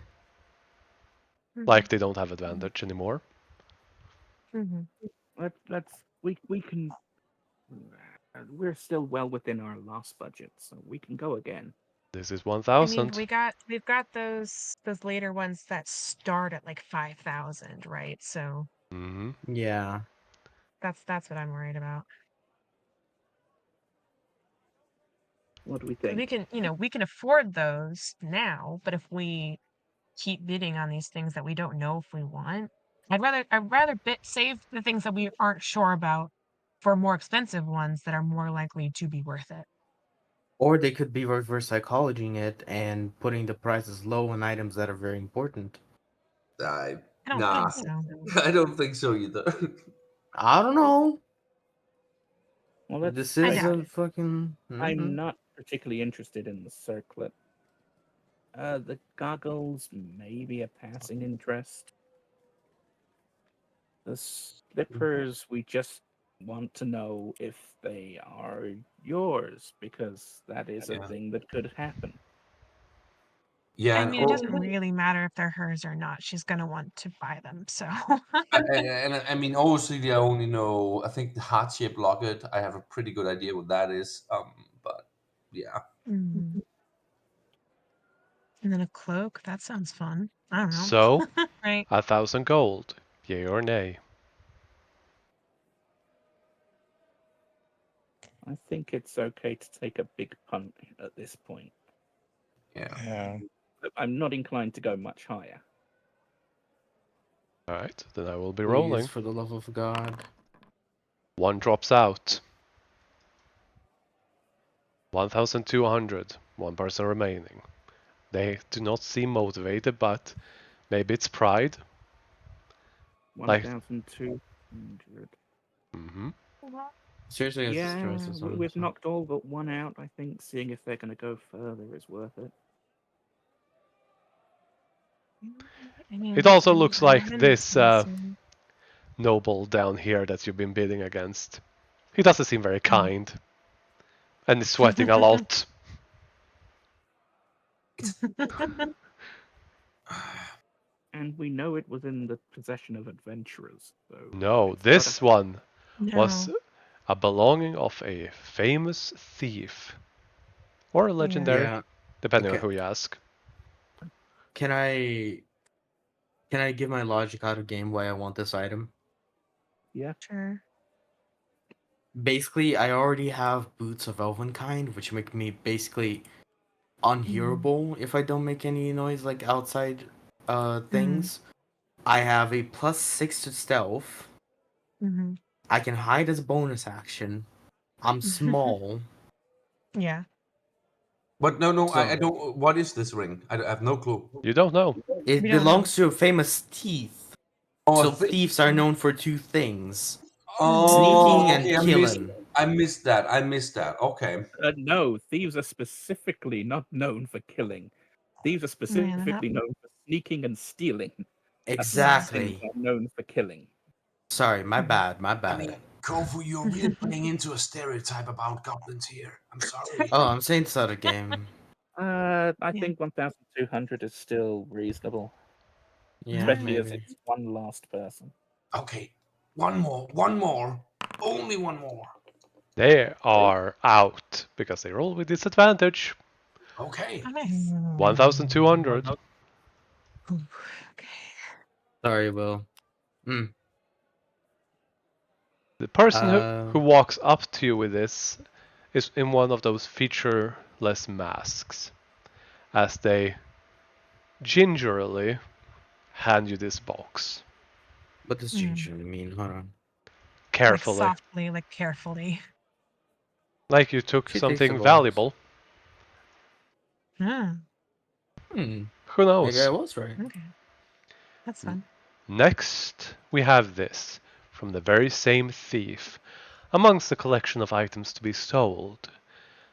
S4: Mm-hmm.
S3: Like they don't have advantage anymore.
S4: Mm-hmm.
S5: we can. We're still well within our last budget, so we can go again.
S3: This is
S4: I mean,
S3: 1,000.
S4: we've got those later ones that start at like 5,000, right? So
S3: Mm-hmm.
S1: Yeah.
S4: that's what I'm worried about.
S5: What do we
S4: 'Cause
S5: think?
S4: we can afford those now, but if we keep bidding on these things that we don't know if we want, I'd rather save the things that we aren't sure about for more expensive ones that are more likely to be worth it.
S1: Or they could be reverse psychologying it and putting the prices low on items that are very important.
S4: I don't
S2: Nah.
S4: think so.
S2: I don't think so either.
S1: I don't know.
S5: Well,
S1: This
S4: I
S1: is
S4: doubt
S1: a
S4: it.
S1: fucking.
S5: I'm not particularly interested in the circlet. The goggles, maybe a passing interest. The slippers, we just want to know if they are yours, because that is a
S2: Yeah.
S5: thing that could happen.
S2: Yeah.
S4: I
S2: And,
S4: mean, it doesn't really matter if they're hers or not. She's gonna want to buy them. So
S2: I mean, obviously, I only know. I think the heart-shaped locket. I have a pretty good idea what that is. But yeah.
S4: Mhm. And then a cloak. That sounds fun. I don't know.
S3: So,
S4: Right.
S3: 1,000 gold. Yay or nay?
S5: I think it's okay to take a big punt at this point.
S2: Yeah.
S6: Yeah.
S5: I'm not inclined to go much higher.
S3: Alright, then I will be
S1: Please,
S3: rolling.
S1: for the love of God.
S3: One drops out. 1,200. One person remaining. They do not seem motivated, but maybe it's pride. Like,
S5: 1,200.
S3: mm-hmm.
S1: Seriously, it's just
S5: Yeah,
S1: choices on
S5: we've
S1: this one.
S5: knocked all but one out. I think seeing if they're going to go further is worth it.
S4: I mean,
S3: It also
S4: I'm
S3: looks
S4: not
S3: like
S4: in
S3: this
S4: the
S3: noble down here that you've been bidding against. He doesn't seem very kind. And is sweating a lot.
S5: And we know it was in the possession of adventurers, so
S3: No,
S5: it's
S3: this
S5: gotta...
S3: one was
S4: No.
S3: a belonging of a famous thief. Or a legendary,
S1: Yeah.
S3: depending on
S1: Okay.
S3: who you ask.
S1: Can I give my logic out of game why I want this item?
S5: Yeah.
S4: Sure.
S1: Basically, I already have boots of Elvenkind, which make me basically unhearable if I don't make any noise like outside things. I have a +6 to stealth.
S4: Mm-hmm.
S1: I can hide as a bonus action. I'm small.
S4: Yeah.
S2: But no, I
S1: So
S2: don't. What is this ring? I have no clue.
S3: You don't know.
S1: it
S4: We don't know.
S1: belongs to a famous thief.
S2: Oh,
S1: So thieves are known for two things: sneaking
S2: Oh,
S1: and
S2: okay.
S1: killing.
S2: I missed that. I missed that. Okay.
S5: No, thieves are specifically not known for killing. Thieves are
S4: Man,
S5: specifically known for sneaking and stealing. Assassins
S1: Exactly.
S5: are known for killing.
S1: Sorry, my bad, my
S2: I
S1: bad.
S2: mean, Kofu, you're really playing into a stereotype about goblins here. I'm sorry.
S1: Oh, I'm saying this out of game.
S5: I
S4: Yeah.
S5: think 1,200 is still reasonable,
S1: Yeah,
S5: especially as
S1: maybe.
S5: it's one last person.
S2: Okay. One more. Only one more.
S3: They are out because they roll with disadvantage.
S2: Okay.
S4: Oh, nice.
S3: 1,200.
S4: Ooh, okay.
S1: Sorry, Will.
S3: The person who walks up to you with this is in one of those featureless masks, as they gingerly hand you this box.
S1: What does gingerly mean? Hold on.
S3: Carefully.
S4: Like softly, like carefully.
S3: Like you took
S1: She takes the
S3: something
S1: box.
S3: valuable.
S4: Hmm.
S3: Who knows?
S1: Maybe I was right.
S4: Okay. That's fun.
S3: Next, we have this from the very same thief. Amongst the collection of items to be sold,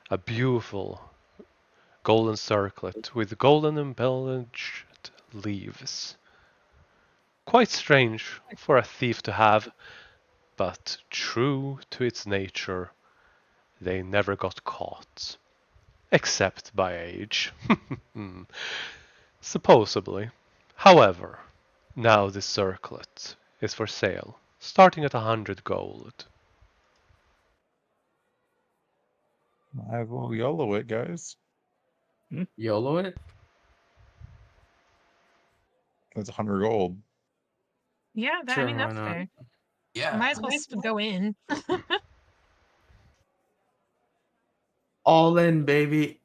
S3: a beautiful golden circlet with golden embellished leaves. Quite strange for a thief to have, but true to its nature, they never got caught. Except by age. Supposedly. However, now this circlet is for sale, starting at 100 gold.
S6: I will YOLO it, guys.
S1: YOLO it?
S6: That's 100 gold.
S4: Yeah, that,
S1: Sure,
S4: I mean,
S1: why
S4: that's
S1: not?
S4: fair.
S2: Yeah.
S4: Might as well go in.
S1: All in, baby.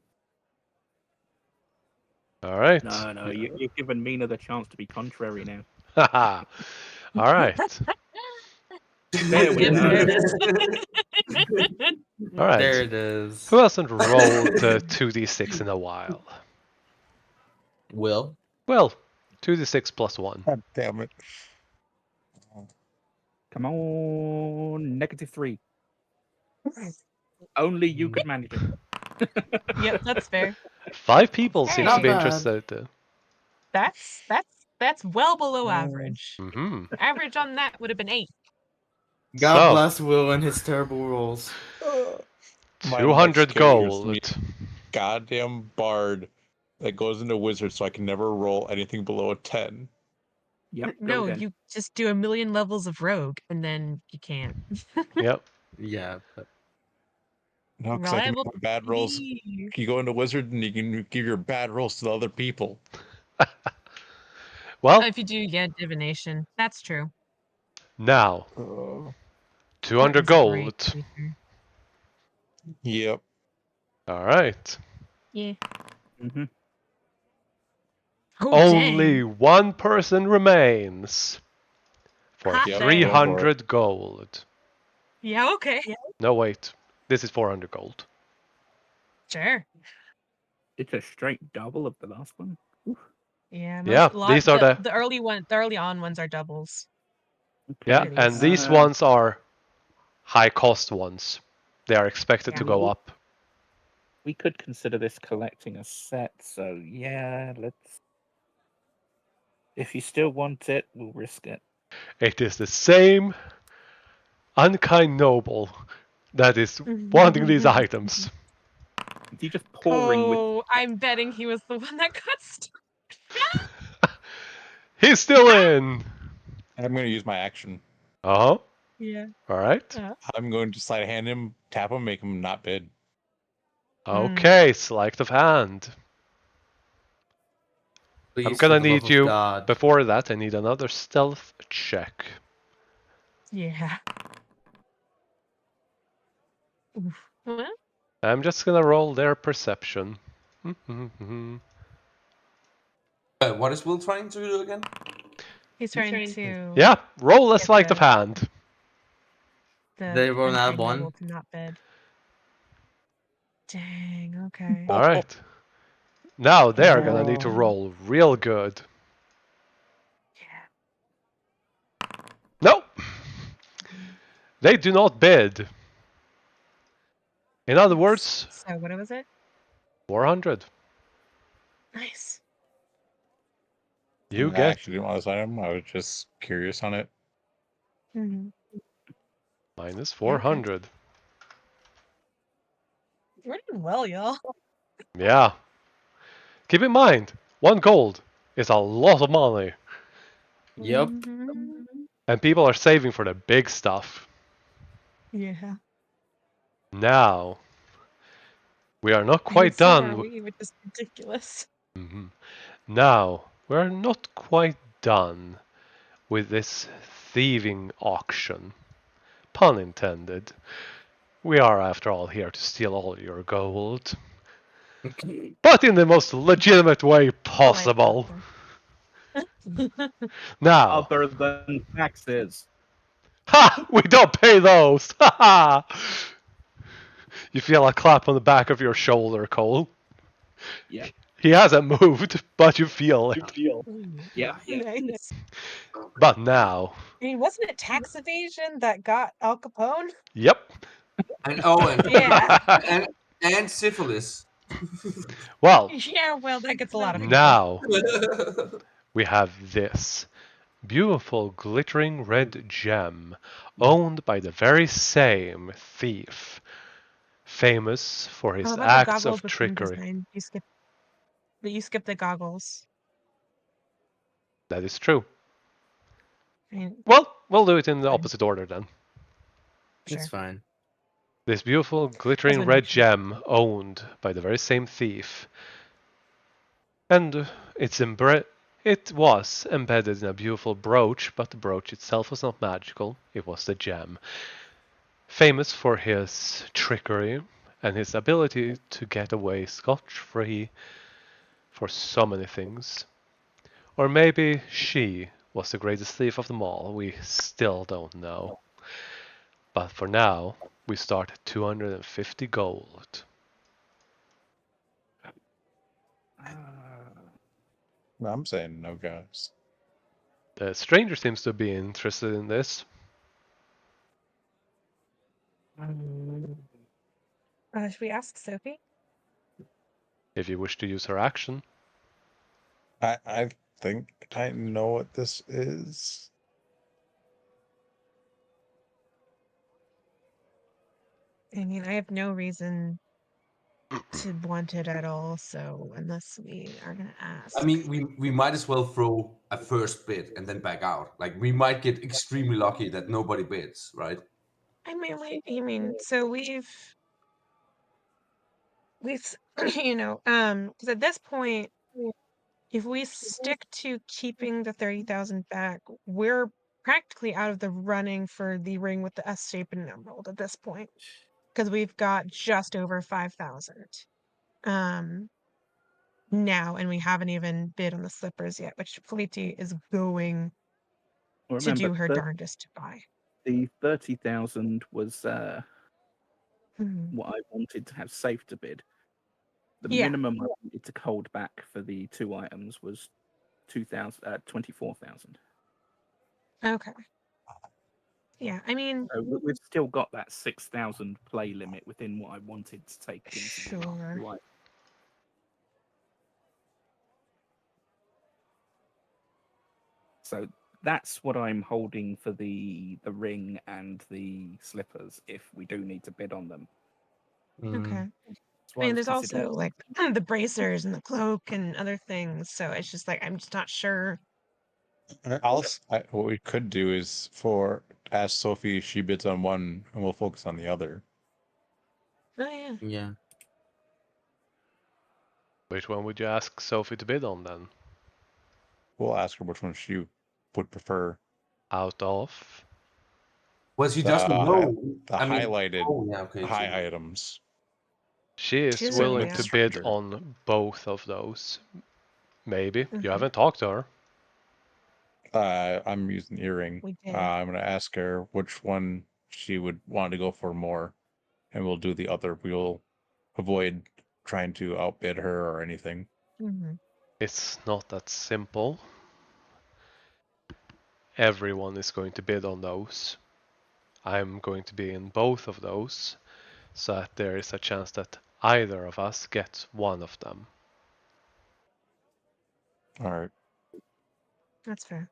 S3: Alright.
S5: No, you're giving Mina the chance to be contrary now.
S3: Haha. Alright.
S5: There we
S4: Yep,
S5: go.
S4: there it is.
S1: There
S3: Alright.
S1: it is.
S3: Who hasn't rolled 2d6 in a while?
S1: Will?
S3: Well, 2d6 plus 1.
S6: God damn it.
S5: Come on, -3. Only you could manage it.
S4: Yep, that's fair.
S3: 5 people seems to
S1: Not
S3: be
S1: bad.
S3: interested.
S4: That's well below average.
S3: Mm-hmm.
S4: Average on that would have been 8.
S1: God
S3: So,
S1: bless Will and his terrible rolls.
S6: My
S3: 200
S6: next character is gonna be
S3: gold.
S6: goddamn bard that goes into wizard so I can never roll anything below a 10.
S5: Yep.
S4: No,
S5: go then.
S4: you just do a million levels of rogue, and then you can't.
S3: Yep.
S1: Yeah, but
S6: No, because I can
S4: Reliable
S6: make my bad rolls.
S4: TV.
S6: You go into wizard and you can give your bad rolls to the other people.
S3: Well,
S4: If you do, yeah, divination. That's true.
S3: now,
S6: Uh,
S3: 200
S4: Martin's a great
S3: gold.
S4: teacher.
S6: yep.
S3: Alright.
S4: Yeah.
S5: Mm-hmm.
S4: Oh,
S3: Only
S4: dang.
S3: one person remains for
S4: Hot
S6: Yep,
S4: dang.
S6: go for it.
S3: 300 gold.
S4: Yeah, okay.
S3: No, wait. This is 400 gold.
S4: Sure.
S5: It's a straight double of the last one.
S4: Yeah,
S3: Yeah, these are
S4: the early on ones are doubles.
S3: Yeah,
S4: It
S3: and
S4: is.
S3: these ones are high cost ones. They are expected to
S4: Yeah.
S3: go up.
S5: We could consider this collecting a set, so yeah, let's. If you still want it, we'll risk it.
S3: It is the same unkind noble that is wanting these items.
S5: You just pouring with.
S4: Oh, I'm betting he was the one that got stuck.
S3: He's still in.
S6: I'm going to use my action.
S3: Uh-huh.
S4: Yeah.
S3: Alright.
S6: I'm going to slide hand him, tap him, make him not bid.
S3: Okay, sleight of hand.
S1: please,
S3: I'm
S1: for
S3: gonna
S1: the love
S3: need
S1: of
S3: you,
S1: God.
S3: before that, I need another stealth check.
S4: Yeah. Oof. Well,
S3: I'm just gonna roll their perception.
S2: What is Will trying to do again?
S4: he's trying to
S3: Yeah, roll a
S4: Get
S3: sleight of
S4: the-
S3: hand.
S1: They roll out
S4: unkind
S1: one?
S4: noble to not bed. Dang, okay.
S3: Alright. Now they're gonna need to roll real good.
S4: Yeah.
S3: Nope! They do not bid. In other words,
S4: So what was it?
S3: 400.
S4: Nice.
S3: You
S6: I
S3: get
S6: actually didn't want this item. I was just curious on it.
S4: Mm-hmm.
S3: minus 400.
S4: We're doing well, y'all.
S3: Yeah. Keep in mind, 1 gold is a lot of money.
S1: Yep.
S4: Mhm.
S3: And people are saving for the big stuff.
S4: Yeah.
S3: Now, we are not
S4: And
S3: quite
S4: so
S3: done.
S4: are we, which is ridiculous.
S3: Mhm. Now, we're not quite done with this thieving auction. Pun intended. We are, after all, here to steal all your gold. But in the most legitimate way possible. Now,
S5: Other than taxes.
S3: ha! We don't pay those! Ha ha! You feel a clap on the back of your shoulder, Cole.
S5: Yeah.
S3: He hasn't moved, but you feel it.
S5: Yeah.
S4: Nice.
S3: But now,
S4: I mean, wasn't it tax evasion that got Al Capone?
S3: yep.
S2: And
S4: Yeah.
S2: and syphilis.
S3: Well,
S4: Yeah, well, that gets a lot of people.
S3: now we have this beautiful glittering red gem owned by the very same thief, famous for
S4: How
S3: his
S4: about the
S3: acts
S4: goggles
S3: of
S4: with same
S3: trickery.
S4: design? You skip the goggles.
S3: That is true.
S4: I mean,
S3: Well, we'll do it in the
S4: Fine.
S3: opposite order then.
S4: sure.
S1: It's fine.
S3: This beautiful
S4: Just
S3: glittering
S4: wanna make
S3: red
S4: sure.
S3: gem owned by the very same thief. And it was embedded in a beautiful brooch, but the brooch itself was not magical, it was the gem. Famous for his trickery and his ability to get away scotch-free for so many things. Or maybe she was the greatest thief of them all, we still don't know. But for now, we start at 250 gold.
S6: I'm saying no, guys.
S3: The stranger seems to be interested in this.
S4: Should we ask Sophie?
S3: If you wish to use her action.
S6: I think I know what this is.
S4: I mean, I have no reason to want it at all, so unless we are gonna ask.
S2: I mean, we might as well throw a first bid and then back out. Like we might get extremely lucky that nobody bids, right?
S4: So we've you know, because at this point, if we stick to keeping the 30,000 back, we're practically out of the running for the ring with the S shape and emerald at this point, because we've got just over 5,000 now, and we haven't even bid on the slippers yet, which Fleety is going to
S5: Remember,
S4: do her darndest to buy.
S5: the 30,000 was
S4: Mhm.
S5: what I wanted to have safe to bid. The
S4: Yeah.
S5: minimum I wanted to hold back for the two items was 24,000.
S4: Okay. Yeah, I mean,
S5: So we've still got that 6,000 play limit within what I wanted to take into
S4: sure.
S5: the right. So that's what I'm holding for the ring and the slippers if we do need to bid on them.
S4: Okay.
S5: That's
S4: I
S5: why
S4: mean,
S5: was
S4: there's also
S5: considering-
S4: like the bracers and the cloak and other things, so it's just like I'm just not sure.
S6: What we could do is ask Sophie if she bids on one, and we'll focus on the other.
S4: Oh yeah.
S1: Yeah.
S3: Which one would you ask Sophie to bid on then?
S6: We'll ask her which one she would prefer.
S3: Out of?
S2: Well, she
S6: The
S2: doesn't know.
S6: the
S2: I mean,
S6: highlighted
S2: oh yeah, okay.
S6: high items.
S3: She is
S4: She doesn't really
S3: willing
S6: with the
S3: to
S4: ask.
S3: bid
S6: stranger.
S3: on both of those. Maybe. You
S4: Mhm.
S3: haven't talked to her.
S6: I'm using earring.
S4: We did.
S6: I'm gonna ask her which one she would want to go for more, and we'll do the other. We'll avoid trying to outbid her or anything.
S4: Mm-hmm.
S3: It's not that simple. Everyone is going to bid on those. I'm going to be in both of those, so that there is a chance that either of us gets one of them.
S6: All right.
S4: That's fair.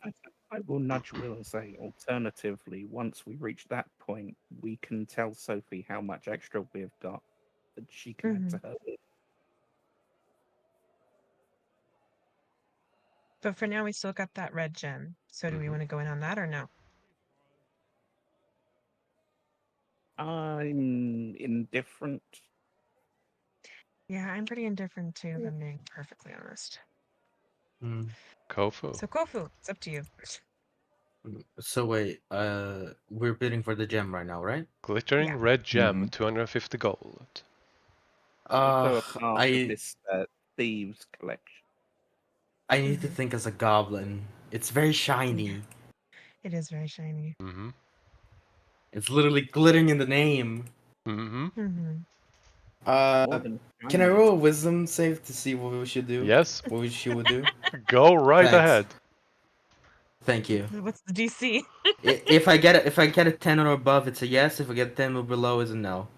S5: I will nudge Will and say, alternatively, once we reach that point, we can tell Sophie how much extra we've got that she can add to her bid.
S4: But for now, we still got that red gem. So do we want to go in on that or no?
S5: I'm indifferent.
S4: Yeah, I'm pretty indifferent too, if I'm being perfectly honest.
S3: Kofu.
S4: So Kofu, it's up to you.
S1: So wait, we're bidding for the gem right now, right?
S3: Glittering
S4: Yeah.
S3: red gem,
S6: Mhm.
S3: 250 gold.
S5: Also a part of
S1: I
S5: this thieves collection.
S1: I need to
S4: Mhm.
S1: think as a goblin. It's very shiny.
S4: It is very shiny.
S3: Mm-hmm.
S1: It's literally glittering in the name.
S3: Mm-hmm.
S4: Mm-hmm.
S5: More
S1: Uh,
S5: than
S1: can I
S5: shiny.
S1: roll a wisdom save to see what we should do?
S3: Yes,
S1: What she would do?
S3: go right
S1: Thanks.
S3: ahead.
S1: Thank you.
S4: What's the DC?
S1: If I get a 10 or above, it's a yes. If I get 10 or below, it's a no.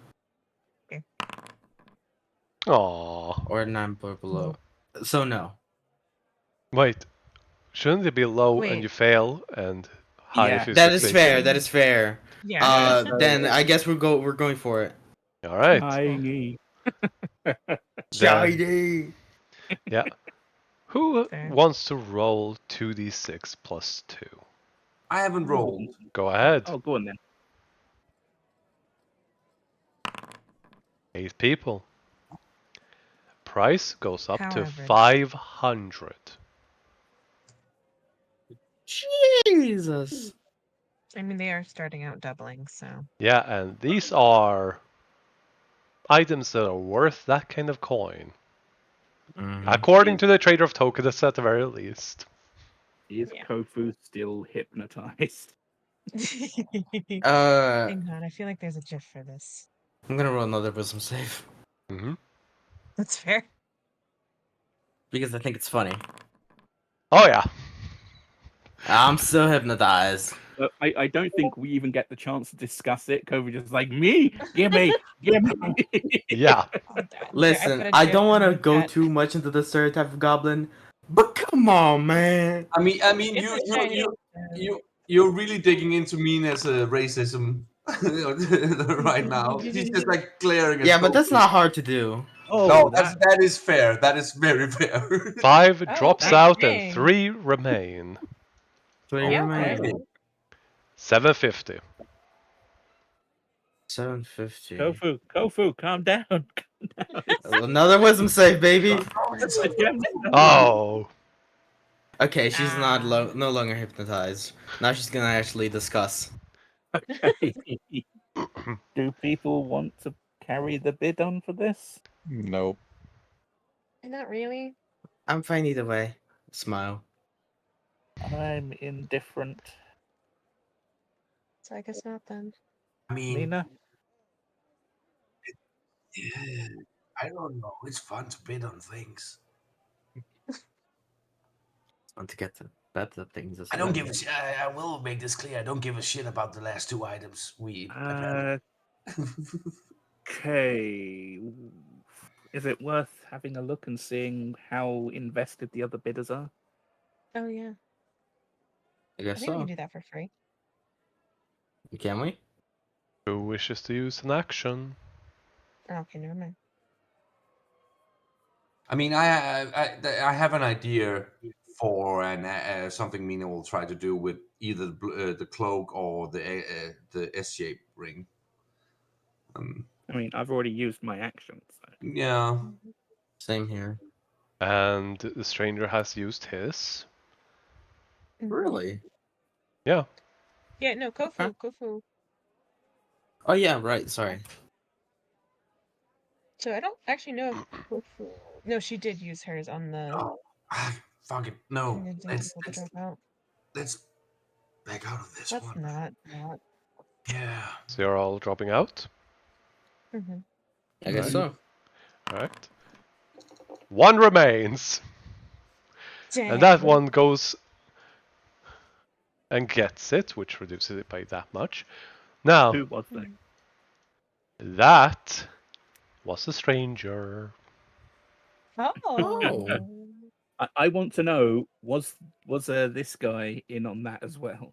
S3: Aww.
S1: Or a 9 or below. So no.
S3: Wait, shouldn't it be low and
S4: Wait.
S3: you fail and high if
S5: Yeah.
S3: you
S1: That is
S3: succeed?
S1: fair. That is fair.
S4: Yeah.
S1: Then I guess we're going for it.
S3: All right.
S5: Shiny.
S3: Then,
S1: Shiny.
S3: yeah. Who
S4: Fair.
S3: wants to roll 2d6 plus 2?
S2: I haven't rolled.
S3: Go ahead.
S5: Oh, go on then.
S3: 8 people. Price goes up
S4: How
S3: to
S4: average?
S3: 500.
S1: Jesus.
S4: I mean, they are starting out doubling, so.
S3: Yeah, and these are items that are worth that kind of coin. According to the Trader of Tokens, at the very least.
S5: Is
S4: Yeah.
S5: Kofu still hypnotized?
S4: Hang
S1: Uh,
S4: on, I feel like there's a GIF for this.
S1: I'm gonna roll another wisdom save
S3: Mm-hmm.
S4: That's fair.
S1: because I think it's funny.
S3: Oh yeah.
S1: I'm so hypnotized.
S5: I don't think we even get the chance to discuss it. Kofu just like, me, give me.
S3: Yeah.
S1: Listen,
S4: put a
S1: I
S4: GIF
S1: don't
S4: in
S1: want to
S4: the
S1: go
S4: chat.
S1: too much into the stereotype of goblin, but come on, man.
S2: I mean,
S4: It's a shiny.
S2: you're really digging into mean as a racism right now. She's just like glaring at
S1: Yeah, but that's
S2: Kofi.
S1: not hard to do.
S5: Oh,
S2: No,
S5: that
S2: that is fair. That is very fair.
S3: 5
S4: Oh,
S3: drops
S4: okay,
S3: out and
S4: dang.
S3: 3 remain.
S1: Three
S4: Yeah,
S1: remain.
S4: okay.
S3: 750.
S1: 750.
S5: Kofu, calm down.
S1: Another wisdom save, baby.
S3: Oh.
S1: Okay, she's not
S4: Ah.
S1: no longer hypnotized. Now she's gonna actually discuss.
S5: Do people want to carry the bid on for this?
S6: Nope.
S4: Not really.
S1: I'm fine either way. Smile.
S5: I'm indifferent.
S4: So I guess not then.
S2: I mean,
S5: Nina?
S2: yeah, I don't know. It's fun to bid on things.
S1: Want to get to better things as
S2: I
S1: well.
S2: don't give a shit. I will make this clear. I don't give a shit about the last 2 items we.
S5: Okay. Is it worth having a look and seeing how invested the other bidders are?
S4: Oh yeah.
S1: I
S4: I
S1: guess
S4: think we
S1: so.
S4: can do that for free.
S1: Can we?
S3: Who wishes to use an action?
S4: Okay, never mind.
S2: I mean, I have an idea for something Mina will try to do with either the cloak or the S-shaped ring.
S5: I mean, I've already used my action. So.
S2: Yeah.
S1: Same here.
S3: And the stranger has used his.
S1: Really?
S3: Yeah.
S4: Yeah, no, Kofu,
S1: Okay.
S4: Kofu.
S1: Oh yeah, right. Sorry.
S4: So I don't actually know if Kofu. No, she did use hers on the.
S2: Oh, fuck it. No.
S4: on the day
S2: Let's
S4: before the dropout.
S2: let's back out of this
S4: Let's
S2: one.
S4: not.
S2: Yeah.
S3: So you're all dropping out?
S4: Mm-hmm.
S1: I guess so.
S3: Alright. 1 remains. And that one goes and gets it, which reduces it by that much. Now,
S5: Who was that?
S3: that was a stranger.
S4: Oh.
S5: I want to know, was this guy in on that as well?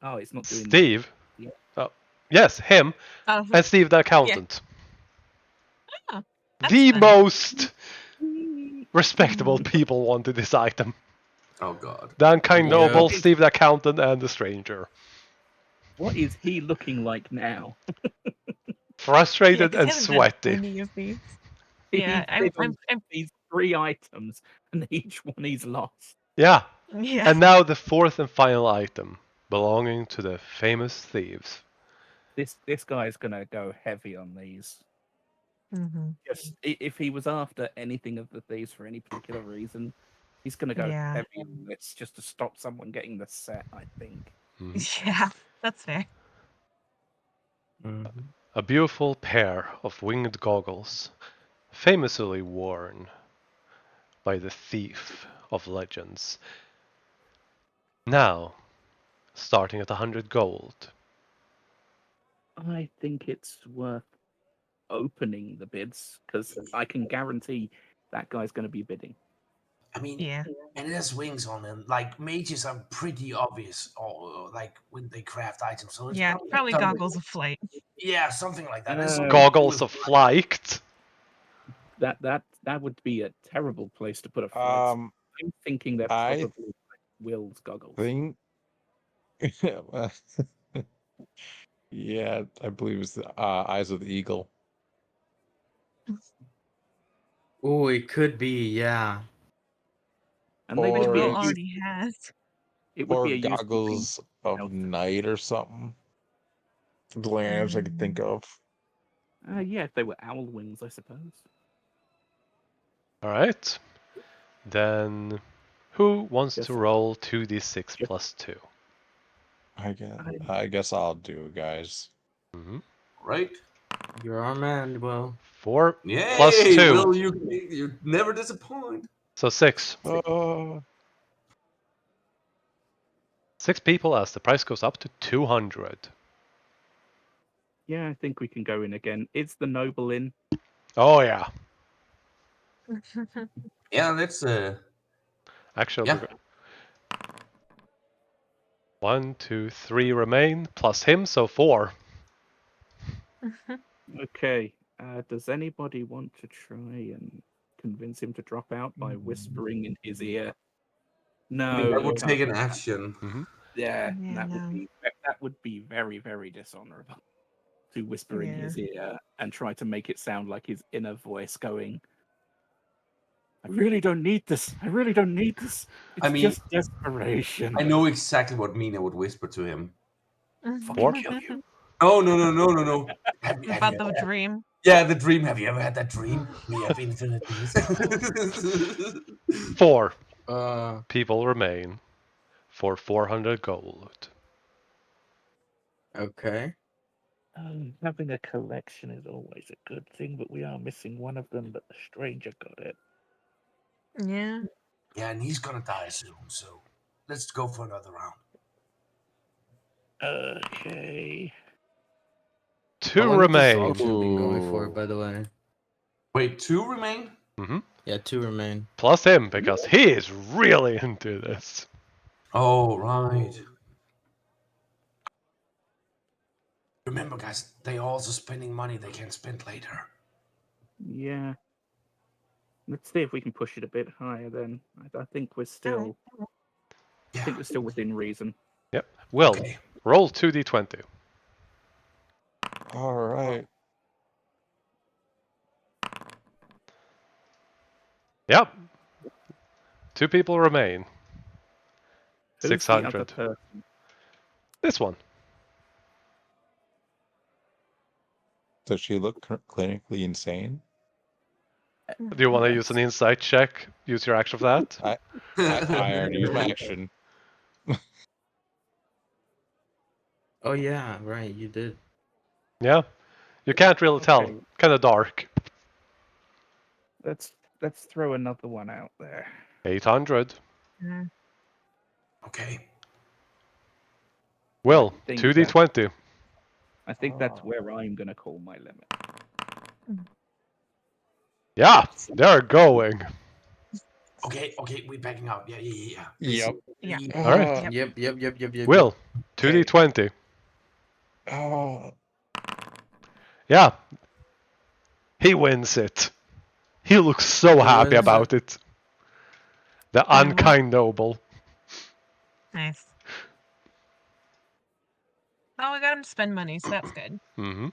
S5: Oh, it's not doing
S3: Steve?
S5: Yeah.
S3: Oh, yes, him. And Steve the accountant.
S4: Oh,
S3: The
S4: fun.
S3: most respectable people wanted this item.
S2: Oh god.
S3: The unkind
S1: Yep.
S3: noble, Steve the accountant, and the stranger.
S5: What is he looking like now?
S3: frustrated
S4: 'cause he
S3: and
S4: hasn't done
S3: sweaty.
S4: any of these.
S5: He's
S4: Yeah,
S5: bid on
S4: I'm
S5: these 3 items, and each one he's lost.
S3: Yeah.
S4: yeah.
S3: And now the fourth and final item, belonging to the famous thieves.
S5: This guy's gonna go heavy on these.
S4: Mhm.
S5: Just if he was after anything of the thieves for any particular reason, he's gonna go
S4: Yeah.
S5: heavy on this just to stop someone getting the set, I think.
S4: Yeah, that's fair.
S1: Mhm.
S3: A beautiful pair of winged goggles, famously worn by the thief of legends. Now, starting at 100 gold.
S5: I think it's worth opening the bids because I can guarantee that guy's going to be bidding.
S2: I mean,
S4: Yeah.
S2: and it has wings on them. Like mages are pretty obvious, or like when they craft items. So it's
S4: Yeah, probably
S2: something,
S4: goggles of flight.
S2: yeah, something like that. It's something
S3: Goggles
S2: cool
S3: of flight.
S5: That would be a terrible place to put a flight. I'm thinking they're
S6: I
S5: probably like Will's goggles.
S6: think. Yeah, I believe it's the Eyes of the Eagle.
S1: Oh, it could be, yeah.
S5: And they
S4: Which
S5: would be
S4: Will
S6: Or
S5: a use,
S4: already has.
S5: it would
S6: or
S5: be a useful thing.
S6: Goggles of Night or something. The only names I could think of.
S5: Yeah, if they were owl wings, I suppose.
S3: Alright. Then, who wants
S5: Just-
S3: to roll 2d6
S5: just-
S3: plus 2?
S6: I guess I'll do, guys.
S3: Mm-hmm.
S2: right?
S1: You're our man, Will.
S3: 4
S2: Yay!
S3: plus 2.
S2: Will, you never disappoint.
S3: So 6.
S6: Oh,
S3: 6 people as the price goes up to 200.
S5: Yeah, I think we can go in again. Is the noble in?
S3: Oh yeah.
S2: Yeah, let's
S3: Actually,
S2: yeah.
S3: 1, 2, 3 remain, plus him, so 4.
S5: Okay. Does anybody want to try and convince him to drop out by whispering in his ear? No,
S2: I mean, that
S5: you
S2: would
S5: can't
S2: take
S5: do
S2: an
S5: that.
S2: action.
S3: Mm-hmm.
S5: Yeah,
S4: Yeah, no.
S5: that would be very, very dishonorable to whisper in his ear and try to make it sound like his inner voice going, I really don't need this. I really don't need this. It's
S2: I mean,
S5: just desperation.
S2: I know exactly what Mina would whisper to him.
S3: Four?
S2: Fucking kill you. No, no, no, no, no, no. Have you
S4: About the
S2: ever,
S4: dream.
S2: yeah, the dream. Have you ever had that dream? We have infinite things.
S3: 4
S1: Uh,
S3: people remain for 400 gold.
S1: okay.
S5: Having a collection is always a good thing, but we are missing one of them, but the stranger got it.
S4: Yeah.
S2: Yeah, and he's gonna die soon, so let's go for another round.
S5: Okay.
S3: 2
S1: How long is this
S3: remain.
S1: auction been going for,
S6: Ooh.
S1: by the way?
S2: Wait, 2 remain?
S3: Mm-hmm.
S1: Yeah, 2 remain.
S3: Plus him, because he is really into this.
S2: Oh, right. Remember, guys, they also spending money they can spend later.
S5: Yeah. Let's see if we can push it a bit higher then. I think we're still
S2: Yeah.
S5: I think we're still within reason.
S3: Yep. Will,
S2: Okay.
S3: roll 2d20.
S6: All right.
S3: Yep. 2 people remain.
S5: Who's the other
S3: 600.
S5: person?
S3: This one.
S6: Does she look clinically insane?
S3: Do you want to use an insight check? Use your action for that?
S6: I already used my action.
S1: Oh, yeah, right, you did.
S3: Yeah. You can't really tell.
S5: Okay.
S3: Kind of dark.
S5: Let's throw another one out there.
S3: 800.
S2: Okay.
S3: Will,
S5: I think
S3: 2d20.
S5: I think that's where I'm gonna call my limit.
S3: Yeah, they're going.
S2: Okay, we're backing out. Yeah.
S6: Yep.
S4: Yeah.
S3: All right.
S1: Yep.
S3: Will, 2d20.
S6: Oh,
S3: Yeah. He wins it. He looks so happy
S1: wins
S3: about it. The unkind noble.
S4: Nice. Oh, we got him to spend money, so that's good.
S3: Mm-hmm.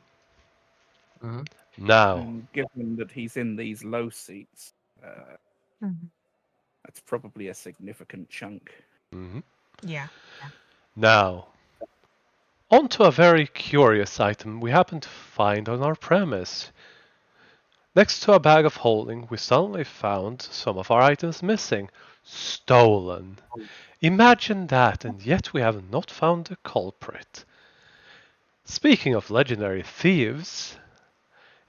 S1: Mhm.
S3: Now,
S5: And given that he's in these low seats,
S4: Mhm.
S5: that's probably a significant chunk.
S3: mhm.
S4: Yeah.
S3: Now, onto a very curious item we happened to find on our premise. Next to a bag of holding, we suddenly found some of our items missing. Stolen. Imagine that, and yet we have not found the culprit. Speaking of legendary thieves,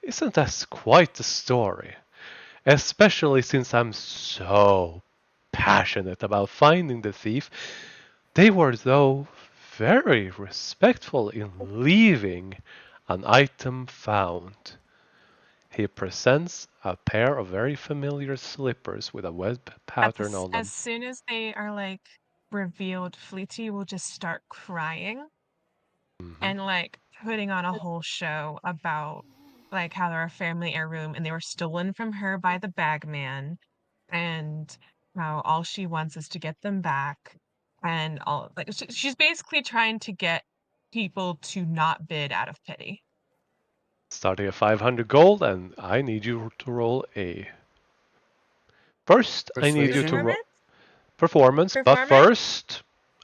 S3: isn't that quite the story? Especially since I'm so passionate about finding the thief. They were, though, very respectful in leaving an item found. He presents a pair of very familiar slippers with a web pattern on them.
S4: As soon as they are like revealed, Fleety will just start crying
S3: Mhm.
S4: and like putting on a whole show about like how they're a family heirloom and they were stolen from her by the bagman, and how all she wants is to get them back, and all like she's basically trying to get people to not bid out of pity.
S3: Starting at 500 gold, and I need you to roll a. First, I need you to
S1: Persuasion?
S3: roll performance, but
S4: Performance?
S3: first,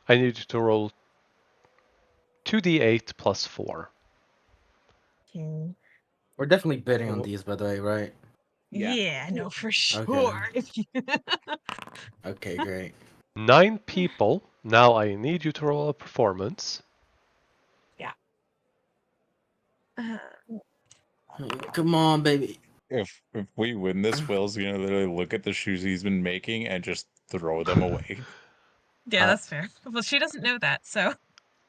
S3: I need you to roll 2d8 plus 4.
S4: Okay.
S1: We're definitely bidding on
S5: Oh.
S1: these, by the way, right?
S5: Yeah.
S4: Yeah, no, for sure.
S1: then.
S4: If you
S1: Okay, great.
S3: 9 people. Now I need you to roll a performance.
S4: Uh,
S1: Come on, baby.
S6: If we win this, Will's gonna literally look at the shoes he's been making and just throw them away.
S4: yeah, that's fair. Well, she doesn't know that, so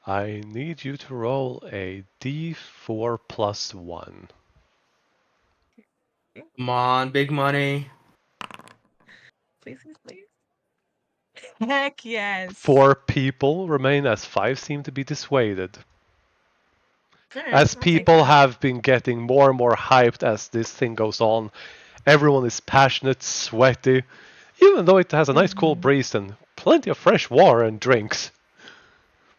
S3: I need you to roll a d4 plus 1.
S1: Come on, big money.
S4: please, please. Heck yes.
S3: 4 people remain as 5 seem to be dissuaded.
S4: All right,
S3: As
S4: I'll take
S3: people
S4: that.
S3: have been getting more and more hyped as this thing goes on, everyone is passionate, sweaty, even though it has a nice cool
S4: Mhm.
S3: breeze and plenty of fresh water and drinks.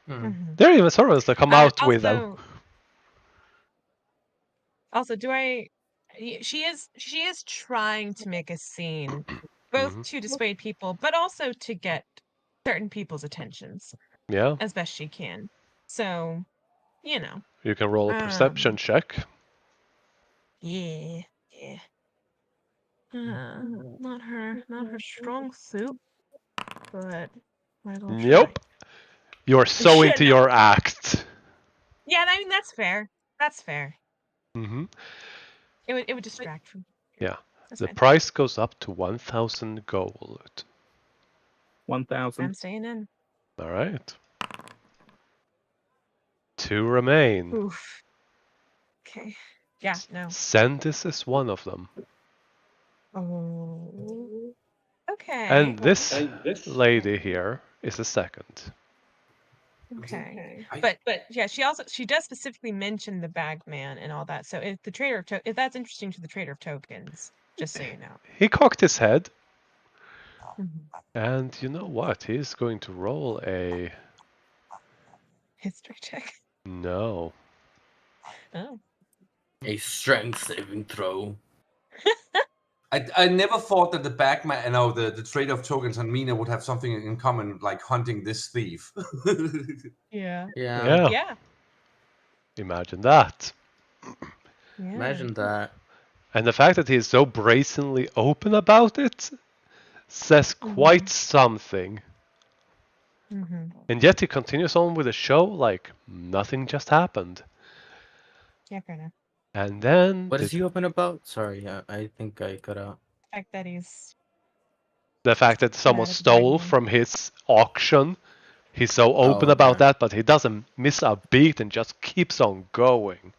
S4: Mhm.
S3: There are even servants that come out with them.
S4: Also, she is trying to make a scene, both
S3: Mhm.
S4: to dissuade people, but also to get certain people's attentions
S3: Yeah,
S4: as best she can. So, you know,
S3: you can roll a perception check.
S4: yeah, yeah. Not her strong suit, but might as well try.
S3: Nope. You're so
S4: Yeah,
S3: into
S4: no.
S3: your act.
S4: Yeah, I mean that's fair. That's fair.
S3: Hmm.
S4: It would distract from.
S3: Yeah.
S4: That's
S3: The
S4: fine.
S3: price goes up to 1,000 gold.
S5: 1,000.
S4: I'm staying in.
S3: All right. 2 remain.
S4: Oof. Okay. Yeah. No.
S3: Sendis is one of them.
S4: Oh. Okay.
S3: And this lady here is the second.
S4: Okay.
S2: I-
S4: But yeah, she does specifically mention the bagman and all that. So if the trader of if that's interesting to the trader of tokens, just so you know.
S3: He cocked his head,
S4: Mhm.
S3: and you know what? He's going to roll a.
S4: History check.
S3: No.
S4: Oh.
S1: A strength saving throw.
S2: I never thought that the Bagman, no, the trader of tokens and Mina would have something in common, like hunting this thief.
S4: Yeah.
S3: Yeah.
S4: Yeah.
S3: Imagine that.
S4: Yeah.
S1: Imagine that.
S3: And the fact that he is so brazenly open about it says quite something.
S4: Mm-hmm.
S3: And yet he continues on with the show like nothing just happened.
S4: Yeah, fair enough.
S3: And then
S1: What is he open about? Sorry, I think I cut out.
S4: The fact that he's
S3: the fact that someone
S4: mad at the
S3: stole
S4: bagman.
S3: from his auction. He's so open
S1: Oh,
S3: about
S1: okay.
S3: that, but he doesn't miss a beat and just keeps on going.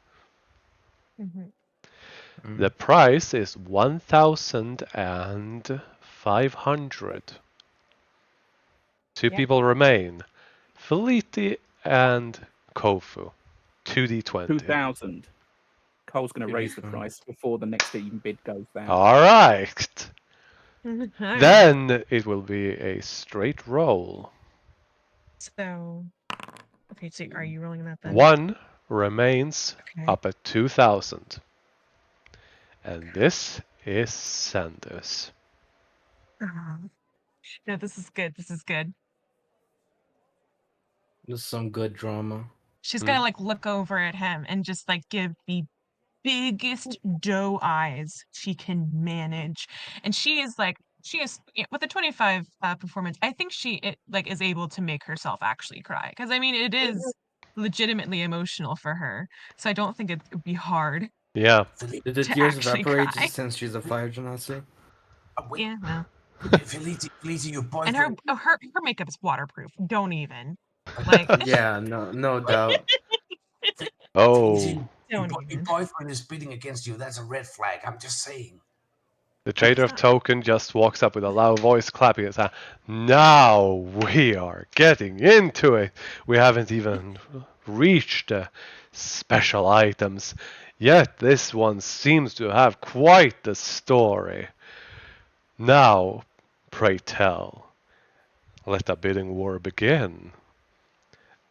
S4: Mm-hmm.
S3: The price is 1,500. 2
S4: Yeah.
S3: people remain. Feliti and Kofu. 2d20.
S5: 2,000. Cole's going to
S2: Give me
S5: raise the
S2: some.
S5: price before the next even bid goes down.
S3: Alright.
S4: All right.
S3: Then it will be a straight roll.
S4: So, okay. So, are you rolling that then?
S3: 1 remains
S4: Okay.
S3: up at 2,000. And this is Sandus.
S4: No, this is good. This is good.
S1: This is some good drama.
S4: She's gonna like look over at him and just like give the biggest doe eyes she can manage, and she is with a 25 performance. I think like is able to make herself actually cry, because I mean it is legitimately emotional for her. So I don't think it would be hard.
S3: Yeah.
S2: Felici,
S1: Did the
S4: To
S1: tears
S4: actually
S1: evaporate
S4: cry.
S1: since she's a fire genasi?
S2: wait,
S4: Yeah, well,
S2: Felici, your
S4: and her
S2: boyfriend.
S4: her makeup is waterproof. Don't even like.
S1: Yeah, no doubt.
S3: Oh,
S2: Felici,
S4: Don't
S2: your
S4: even.
S2: boyfriend is bidding against you. That's a red flag. I'm just saying.
S3: the
S4: No,
S3: trader
S4: it's
S3: of
S4: not.
S3: token just walks up with a loud voice, clapping his hand. Now we are getting into it. We haven't even reached the special items. Yet this one seems to have quite the story. Now, pray tell, let the bidding war begin.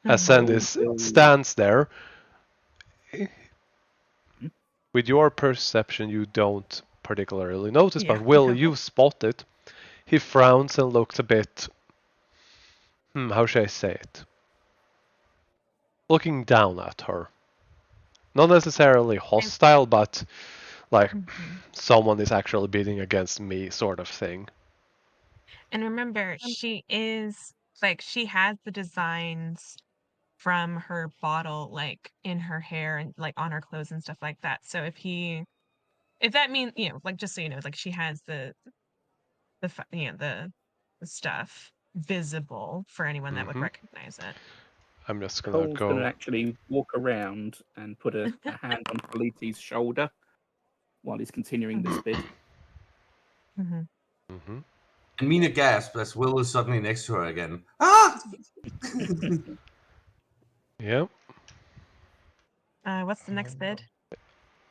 S3: As Sandis stands there, with your perception you don't particularly notice,
S4: Yeah,
S3: but Will,
S4: no.
S3: you spot it. He frowns and looks a bit, how should I say it? Looking down at her. Not necessarily hostile, but like someone is actually bidding against me sort of thing.
S4: And remember, she has the designs from her bottle, like in her hair and like on her clothes and stuff like that. So if that means, like, just so you know, like she has the stuff visible for anyone that would recognize it.
S3: I'm just gonna
S5: Cole's going to
S3: go.
S5: actually walk around and put a hand on Felici's shoulder while he's continuing this bid.
S4: Mhm.
S3: Mm-hmm.
S2: And Mina gasps as Will is suddenly next to her again. Ah!
S3: Yep.
S4: What's the next bid?